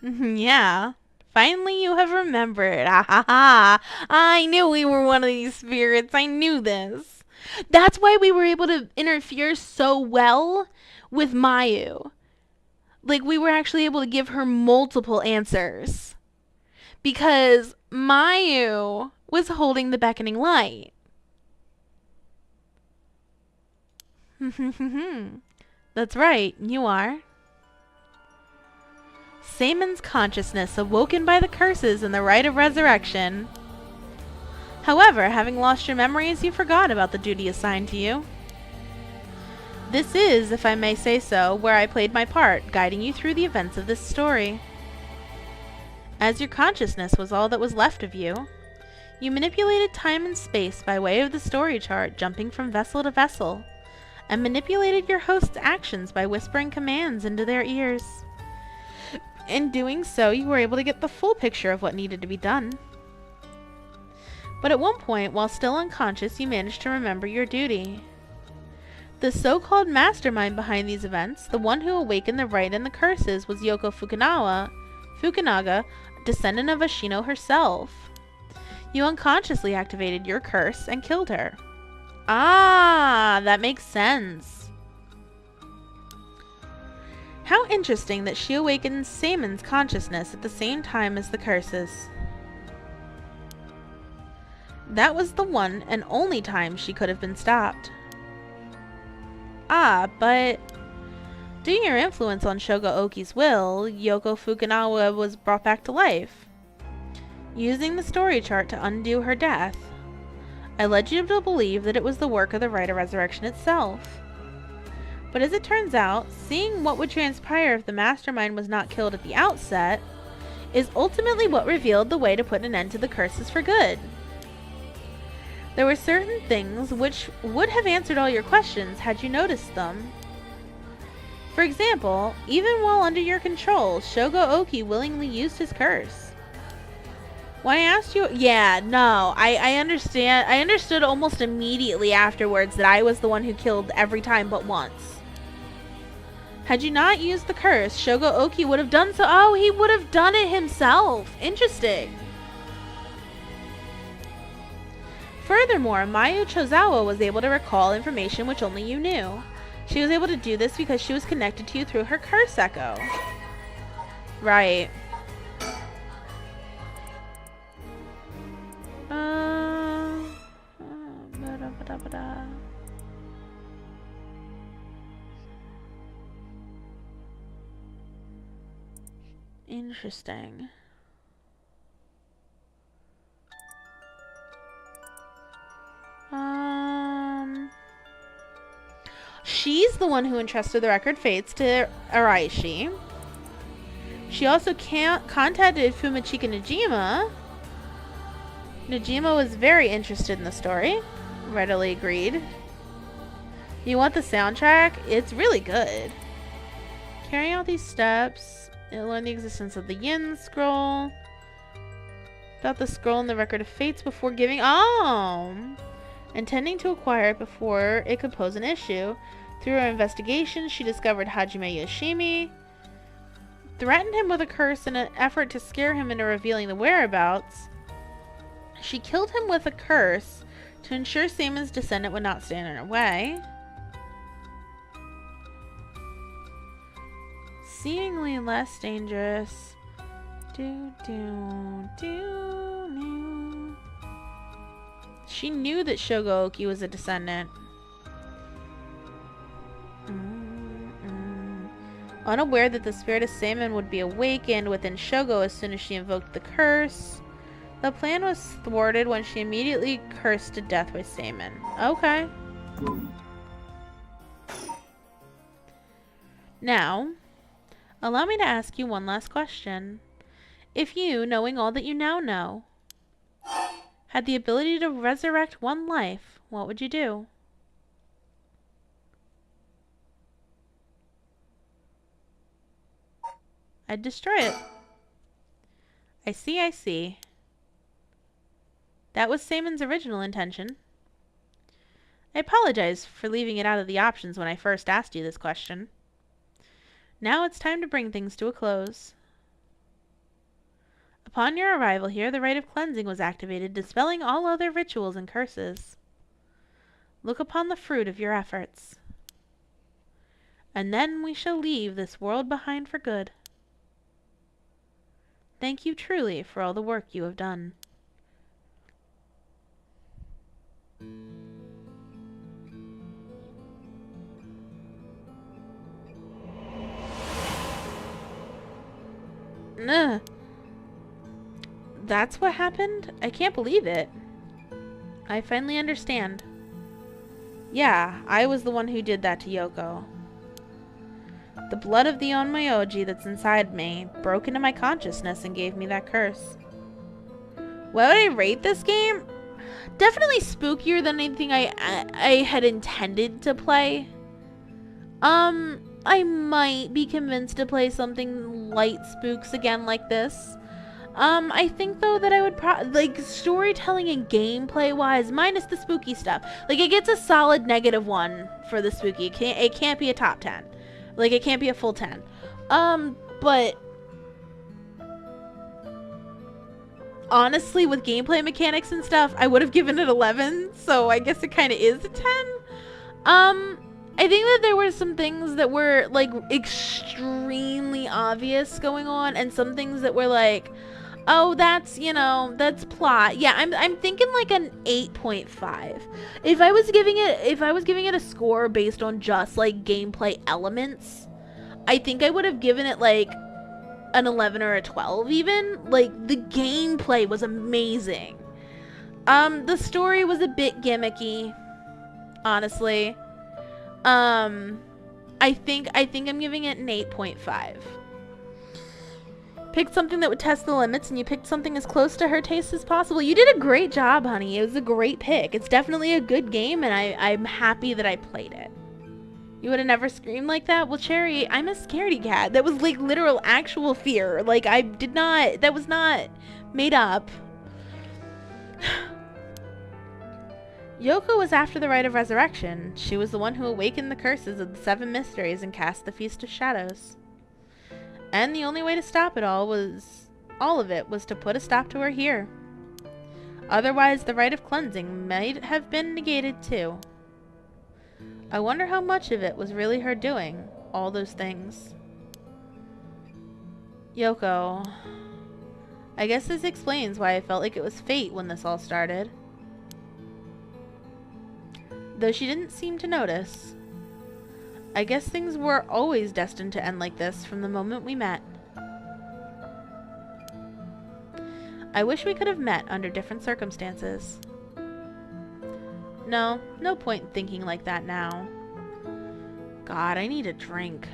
Speaker 2: Yeah. Finally you have remembered. I knew we were one of these spirits. I knew this. That's why we were able to interfere so well with Mayu. Like, we were actually able to give her multiple answers. Because Mayu was holding the beckoning light. That's right, you are. Seimin's consciousness awoken by the curses and the rite of resurrection. However, having lost your memories, you forgot about the duty assigned to you. This is, if I may say so, where I played my part, guiding you through the events of this story. As your consciousness was all that was left of you, you manipulated time and space by way of the story chart, jumping from vessel to vessel, and manipulated your host's actions by whispering commands into their ears.
Speaker 1: In doing so, you were able to get the full picture of what needed to be done. But at one point, while still unconscious, you managed to remember your duty. The so-called mastermind behind these events, the one who awakened the right and the curses, was Yoko Fukunaga, descendant of Ashino herself. You unconsciously activated your curse and killed her. Ah, that makes sense. How interesting that she awakened Seimon's consciousness at the same time as the curses. That was the one and only time she could have been stopped. Ah, but due to your influence on Shogo Oki's will, Yoko Fukunaga was brought back to life. Using the story chart to undo her death, I led you to believe that it was the work of the Rite of Resurrection itself. But as it turns out, seeing what would transpire if the mastermind was not killed at the outset is ultimately what revealed the way to put an end to the curses for good. There were certain things which would have answered all your questions had you noticed them. For example, even while under your control, Shogo Oki willingly used his curse. When I asked you, I understand. I understood almost immediately afterwards that I was the one who killed every time but once. Had you not used the curse, Shogo Oki would have done so. Oh, he would have done it himself. Interesting. Furthermore, Mayu Chozawa was able to recall information which only you knew. She was able to do this because she was connected to you through her curse echo. Right. Interesting. She's the one who entrusted the record fates to Araishi. She also contacted Fumachika Najima. Najima was very interested in the story. Readily agreed. You want the soundtrack? It's really good. Carrying out these steps, you'll learn the existence of the Yin scroll. About the scroll in the record of fates before giving... Intending to acquire it before it could pose an issue. Through her investigation, she discovered Hajime Yoshimi, threatened him with a curse in an effort to scare him into revealing the whereabouts. She killed him with a curse to ensure Seimon's descendant would not stand in her way. Seemingly less dangerous. She knew that Shogo Oki was a descendant. Unaware that the spirit of Seimon would be awakened within Shogo as soon as she invoked the curse, the plan was thwarted when she immediately cursed to death by Seimon. Okay. Now, allow me to ask you one last question. If you, knowing all that you now know, had the ability to resurrect one life, what would you do? I'd destroy it. I see. That was Seimon's original intention. I apologize for leaving it out of the options when I first asked you this question. Now it's time to bring things to a close. Upon your arrival here, the rite of cleansing was activated, dispelling all other rituals and curses. Look upon the fruit of your efforts. And then we shall leave this world behind for good. Thank you truly for all the work you have done. That's what happened? I can't believe it. I finally understand. Yeah, I was the one who did that to Yoko. The blood of the Onmyoji that's inside me broke into my consciousness and gave me that curse. What would I rate this game? Definitely spookier than anything I had intended to play.
Speaker 2: I might be convinced to play something light spooks again like this. I think though that I would like storytelling and gameplay wise, minus the spooky stuff. Like it gets a solid -1 for the spooky. It can't be a top 10. Like it can't be a full 10. But honestly, with gameplay mechanics and stuff, I would have given it 11. So I guess it kind of is a 10. I think that there were some things that were like extremely obvious going on, and some things that were like, oh, that's, you know, that's plot. Yeah, I'm thinking like an 8.5. If I was giving it a score based on just like gameplay elements, I think I would have given it like an 11 or a 12 even. Like the gameplay was amazing. The story was a bit gimmicky, honestly. I think I'm giving it an 8.5. Picked something that would test the limits, and you picked something as close to her taste as possible. You did a great job, honey. It was a great pick. It's definitely a good game, and I'm happy that I played it. You would have never screamed like that? Well, Cherry, I'm a scaredy cat. That was like literal actual fear. Like that was not made up. Yoko was after the rite of resurrection. She was the one who awakened the curses of the 7 mysteries and cast the Feast of Shadows. And the only way to stop all of it was to put a stop to her here. Otherwise, the rite of cleansing might have been negated too. I wonder how much of it was really her doing, all those things. Yoko. I guess this explains why I felt like it was fate when this all started. Though she didn't seem to notice. I guess things were always destined to end like this from the moment we met. I wish we could have met under different circumstances. No point in thinking like that now. God, I need a drink.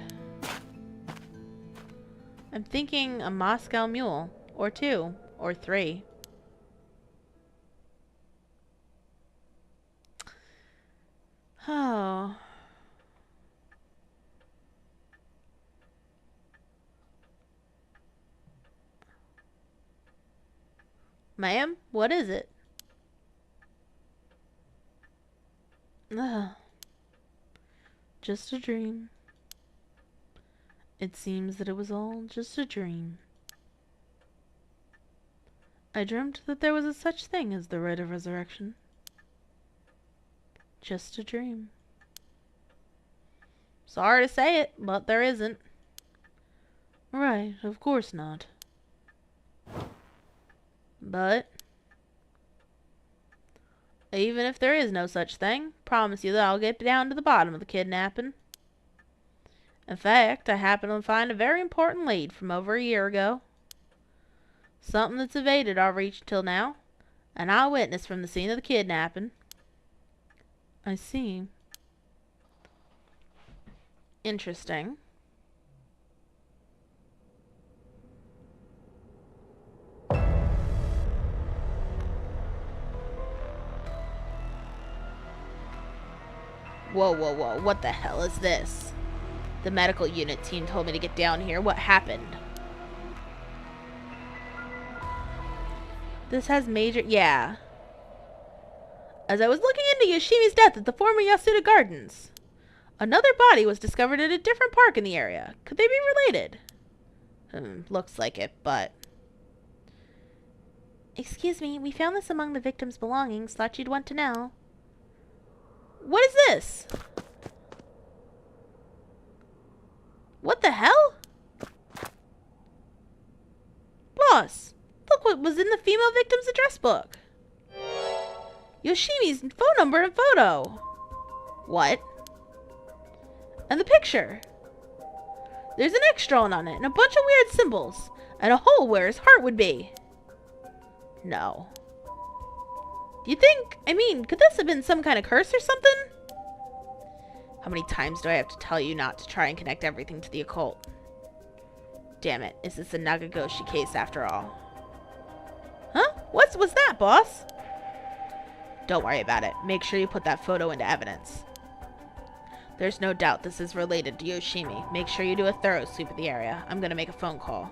Speaker 2: I'm thinking a Moscow Mule, or 2, or 3. Oh. Ma'am, what is it? Ugh. Just a dream. It seems that it was all just a dream. I dreamt that there was a such thing as the rite of resurrection. Just a dream. Sorry to say it, but there isn't. Right, of course not. But even if there is no such thing, promise you that I'll get down to the bottom of the kidnapping. In fact, I happen to find a very important lead from over a year ago. Something that's evaded our reach till now. An eyewitness from the scene of the kidnapping. I see. Interesting. Whoa, whoa, whoa. What the hell is this? The medical unit team told me to get down here. What happened? This has major... Yeah. As I was looking into Yoshimi's death at the former Yasuda Gardens, another body was discovered at a different park in the area. Could they be related? Looks like it, but... Excuse me, we found this among the victim's belongings. Thought you'd want to know. What is this? What the hell? Boss, look what was in the female victim's address book. Yoshimi's phone number and photo. What? And the picture. There's an X drawn on it and a bunch of weird symbols. And a hole where his heart would be. No. Do you think, could this have been some kind of curse or something? How many times do I have to tell you not to try and connect everything to the occult? Damn it, is this a Nagagoshi case after all? Huh? What's that, boss? Don't worry about it. Make sure you put that photo into evidence. There's no doubt this is related to Yoshimi. Make sure you do a thorough sweep of the area. I'm gonna make a phone call.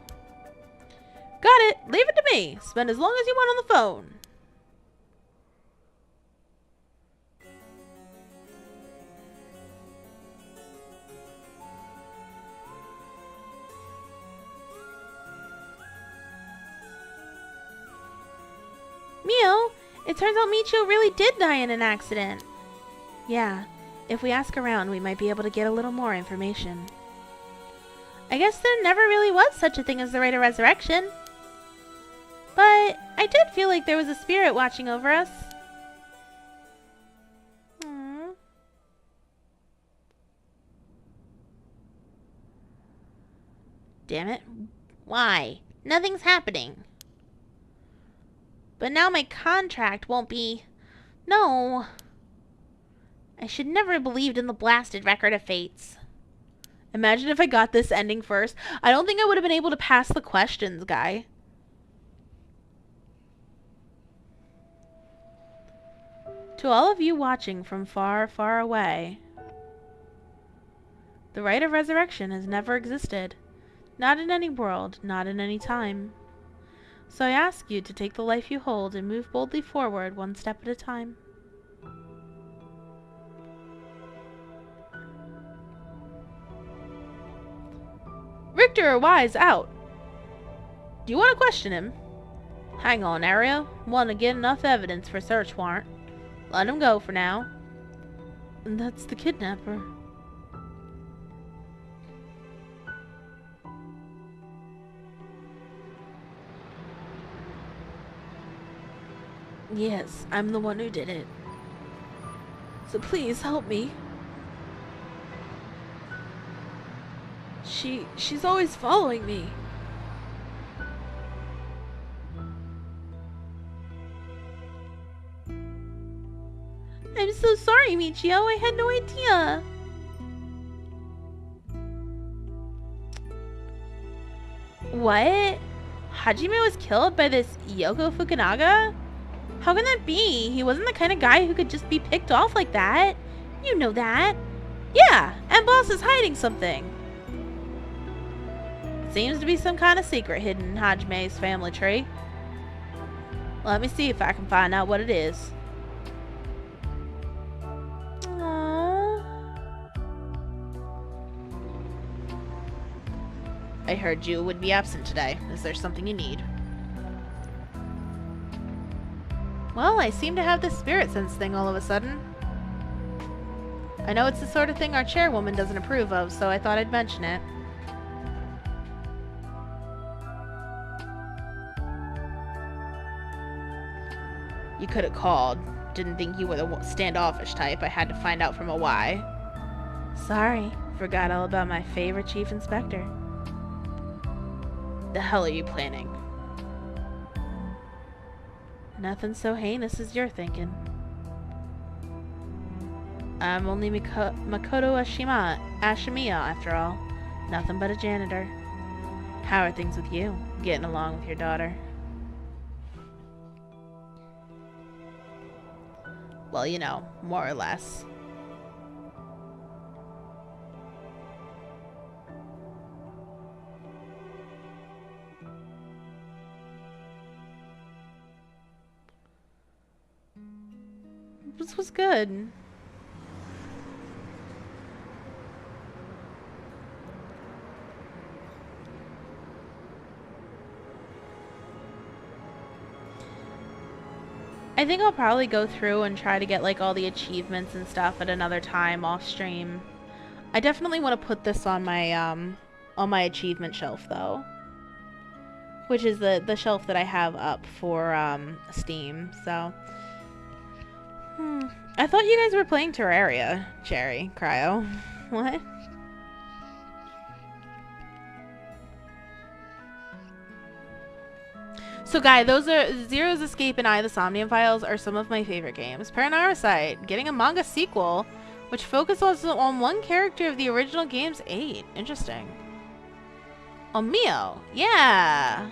Speaker 2: Got it! Leave it to me! Spend as long as you want on the phone. Mio, it turns out Michio really did die in an accident. Yeah, if we ask around, we might be able to get a little more information. I guess there never really was such a thing as the Rite of Resurrection. But I did feel like there was a spirit watching over us. Aww. Damn it. Why? Nothing's happening. But now my contract won't be... No. I should never have believed in the blasted record of fates. Imagine if I got this ending first. I don't think I would have been able to pass the questions, guy. To all of you watching from far, far away, the Rite of Resurrection has never existed. Not in any world, not in any time. So I ask you to take the life you hold and move boldly forward one step at a time. Richter Wise out. Do you want to question him? Hang on, Aria. Want to get enough evidence for search warrant. Let him go for now. And that's the kidnapper. Yes, I'm the one who did it. So please help me. She's always following me. I'm so sorry, Michio. I had no idea. What? Hajime was killed by this Yoko Fukunaga? How can that be? He wasn't the kind of guy who could just be picked off like that. You know that. Yeah, and Boss is hiding something. Seems to be some kind of secret hidden in Hajime's family tree. Let me see if I can find out what it is. Aww. I heard you would be absent today. Is there something you need? Well, I seem to have this spirit sense thing all of a sudden. I know it's the sort of thing our chairwoman doesn't approve of, so I thought I'd mention it. You could have called. Didn't think you were the standoffish type. I had to find out from a why. Sorry. Forgot all about my favorite chief inspector. The hell are you planning? Nothing so heinous as you're thinking. I'm only Makoto Ashimiya after all. Nothing but a janitor. How are things with you? Getting along with your daughter? Well, you know, more or less. This was good. I think I'll probably go through and try to get like all the achievements and stuff at another time off stream. I definitely want to put this on my achievement shelf though, which is the shelf that I have up for Steam. So I thought you guys were playing Terraria, Cherry Cryo. What? So, guy, those are Zero's Escape and I, the Somnium Files, are some of my favorite games. Paranormasight, getting a manga sequel, which focuses on one character of the original game's 8. Interesting. Oh, Mio. Yeah.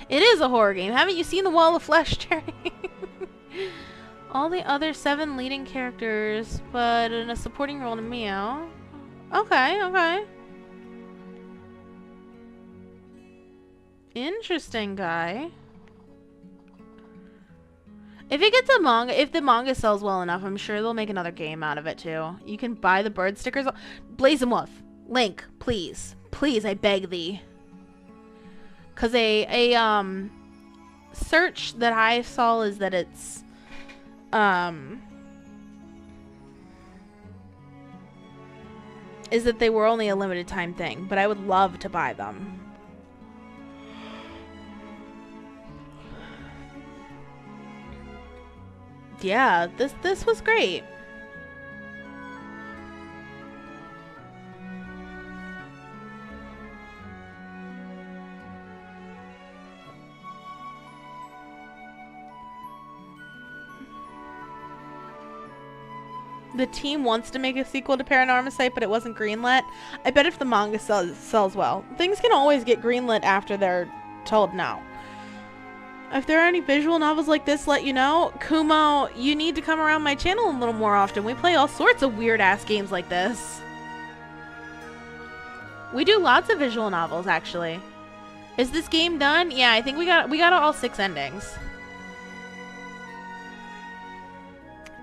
Speaker 2: It is a horror game. Haven't you seen The Wall of Flesh, Jerry? All the other 7 leading characters, but in a supporting role to Mio. Okay, okay. Interesting guy. If it gets a manga, if the manga sells well enough, I'm sure they'll make another game out of it too. You can buy the bird stickers. Blazing Wolf, Link, please, please, I beg thee. Cause a search that I saw is that it's is that they were only a limited time thing, but I would love to buy them. Yeah, this was great. The team wants to make a sequel to Paranormasight, but it wasn't greenlit. I bet if the manga sells well, things can always get greenlit after they're told no. If there are any visual novels like this, let you know. Kumo, you need to come around my channel a little more often. We play all sorts of weird-ass games like this. We do lots of visual novels, actually. Is this game done? Yeah, I think we got all 6 endings.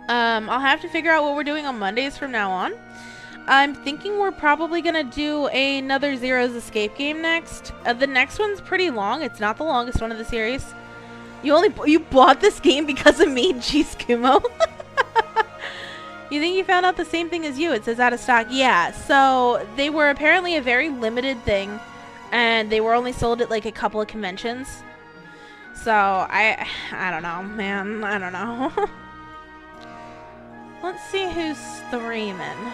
Speaker 2: I'll have to figure out what we're doing on Mondays from now on. I'm thinking we're probably gonna do another Zero's Escape game next. The next one's pretty long. It's not the longest one of the series. You bought this game because of me, jeez, Kumo. You think you found out the same thing as you? It says out of stock. Yeah, so they were apparently a very limited thing, and they were only sold at like a couple of conventions. So I don't know, man. I don't know. Let's see who's streaming.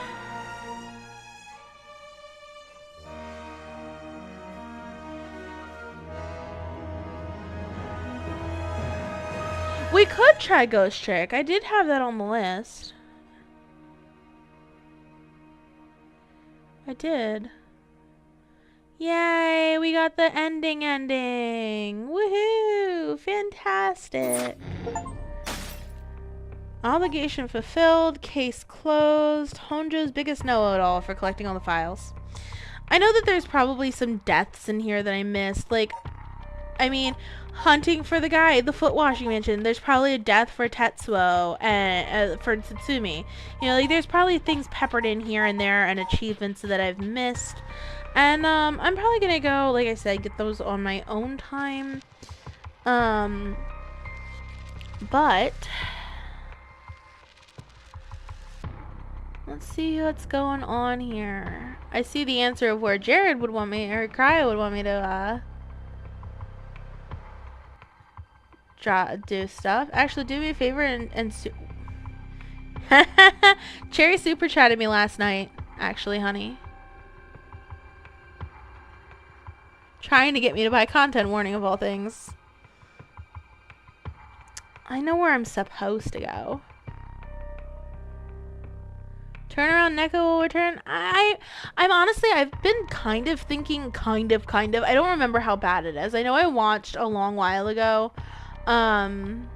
Speaker 2: We could try Ghost Trick. I did have that on the list. I did. Yay, we got the ending. Woohoo! Fantastic. Obligation fulfilled. Case closed. Honjo's biggest know-it-all for collecting all the files. I know that there's probably some deaths in here that I missed. Like, I mean, hunting for the guy, the foot washing mansion. There's probably a death for Tetsuo and for Tatsumi. You know, like there's probably things peppered in here and there and achievements that I've missed. And I'm probably gonna go, like I said, get those on my own time. But let's see what's going on here. I see the answer of where Jared would want me, or Cryo would want me to do stuff. Actually, do me a favor and Cherry super chatted me last night, actually, honey. Trying to get me to buy content warning of all things. I know where I'm supposed to go. Turn around, Neko will return. I'm honestly, I've been kind of thinking, kind of. I don't remember how bad it is. I know I watched a long while ago some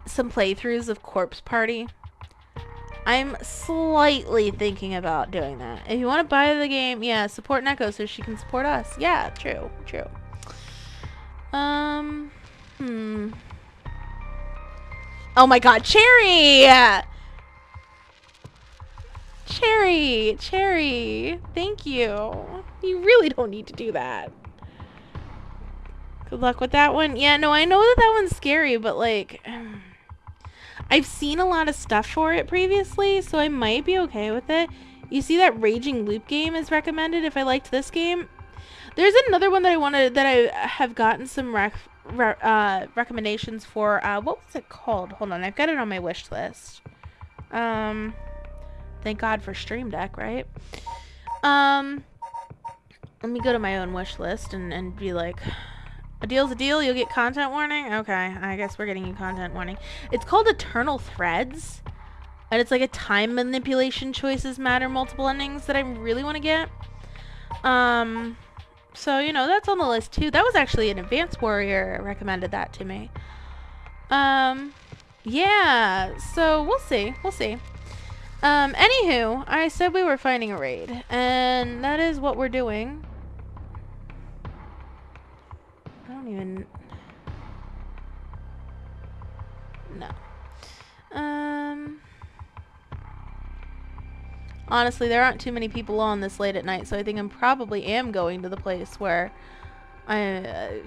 Speaker 2: playthroughs of Corpse Party. I'm slightly thinking about doing that. If you want to buy the game, yeah, support Neko so she can support us. Yeah, true. Oh my god, Cherry! Cherry, thank you. You really don't need to do that. Good luck with that one. Yeah, no, I know that one's scary, but like, I've seen a lot of stuff for it previously, so I might be okay with it. You see that Raging Loop game is recommended if I liked this game. There's another one that I have gotten some recommendations for. What was it called? Hold on, I've got it on my wish list. Thank God for Stream Deck, right? Let me go to my own wish list and be like, a deal's a deal, you'll get content warning? Okay, I guess we're getting you content warning. It's called Eternal Threads, and it's like a time manipulation choices matter multiple endings that I really want to get. So, you know, that's on the list too. That was actually an Advanced Warrior recommended that to me. Yeah, so we'll see. We'll see. Anywho, I said we were finding a raid, and that is what we're doing. I don't even... No. Honestly, there aren't too many people on this late at night, so I think I probably am going to the place where I...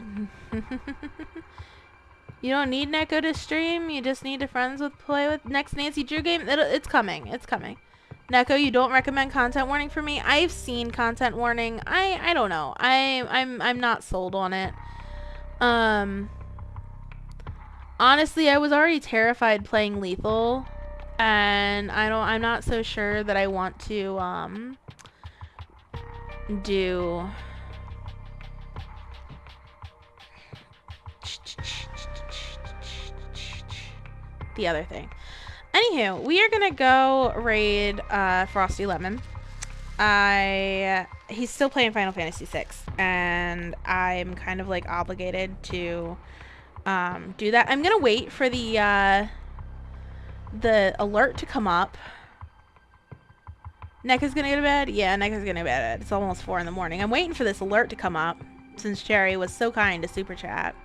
Speaker 2: You don't need Neko to stream, you just need to play with next Nancy Drew game. It's coming. It's coming. Neko, you don't recommend content warning for me? I've seen content warning. I don't know. I'm not sold on it. Honestly, I was already terrified playing lethal, and I'm not so sure that I want to do the other thing. Anywho, we are gonna go raid Frosty Lemon. He's still playing Final Fantasy VI, and I'm kind of like obligated to do that. I'm gonna wait for the alert to come up. Neka's gonna go to bed? Yeah, Neka's gonna go to bed. It's almost 4 in the morning. I'm waiting for this alert to come up, since Cherry was so kind to super chat.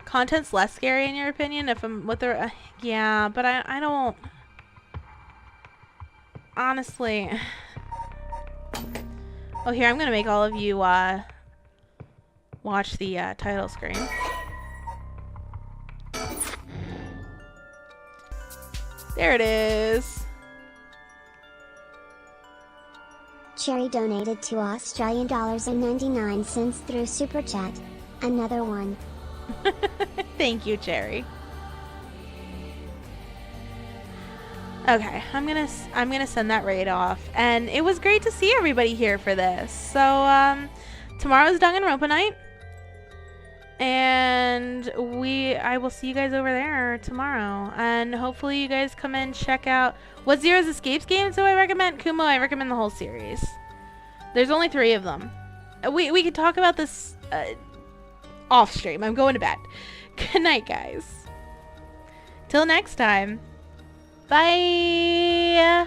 Speaker 2: Content's less scary in your opinion if I'm with her? Yeah, but I don't... Honestly... Oh, here, I'm gonna make all of you, watch the, title screen. There it is.
Speaker 3: Cherry donated to $Australian.99 through Super Chat. Another one.
Speaker 2: Thank you, Cherry. Okay, I'm gonna send that raid off, and it was great to see everybody here for this. So tomorrow's Danganronpa night, and I will see you guys over there tomorrow, and hopefully you guys come in, check out what Zero's Escapes games do I recommend. Kumo, I recommend the whole series. There's only 3 of them. We could talk about this off stream. I'm going to bed. Good night, guys. Till next time. Bye.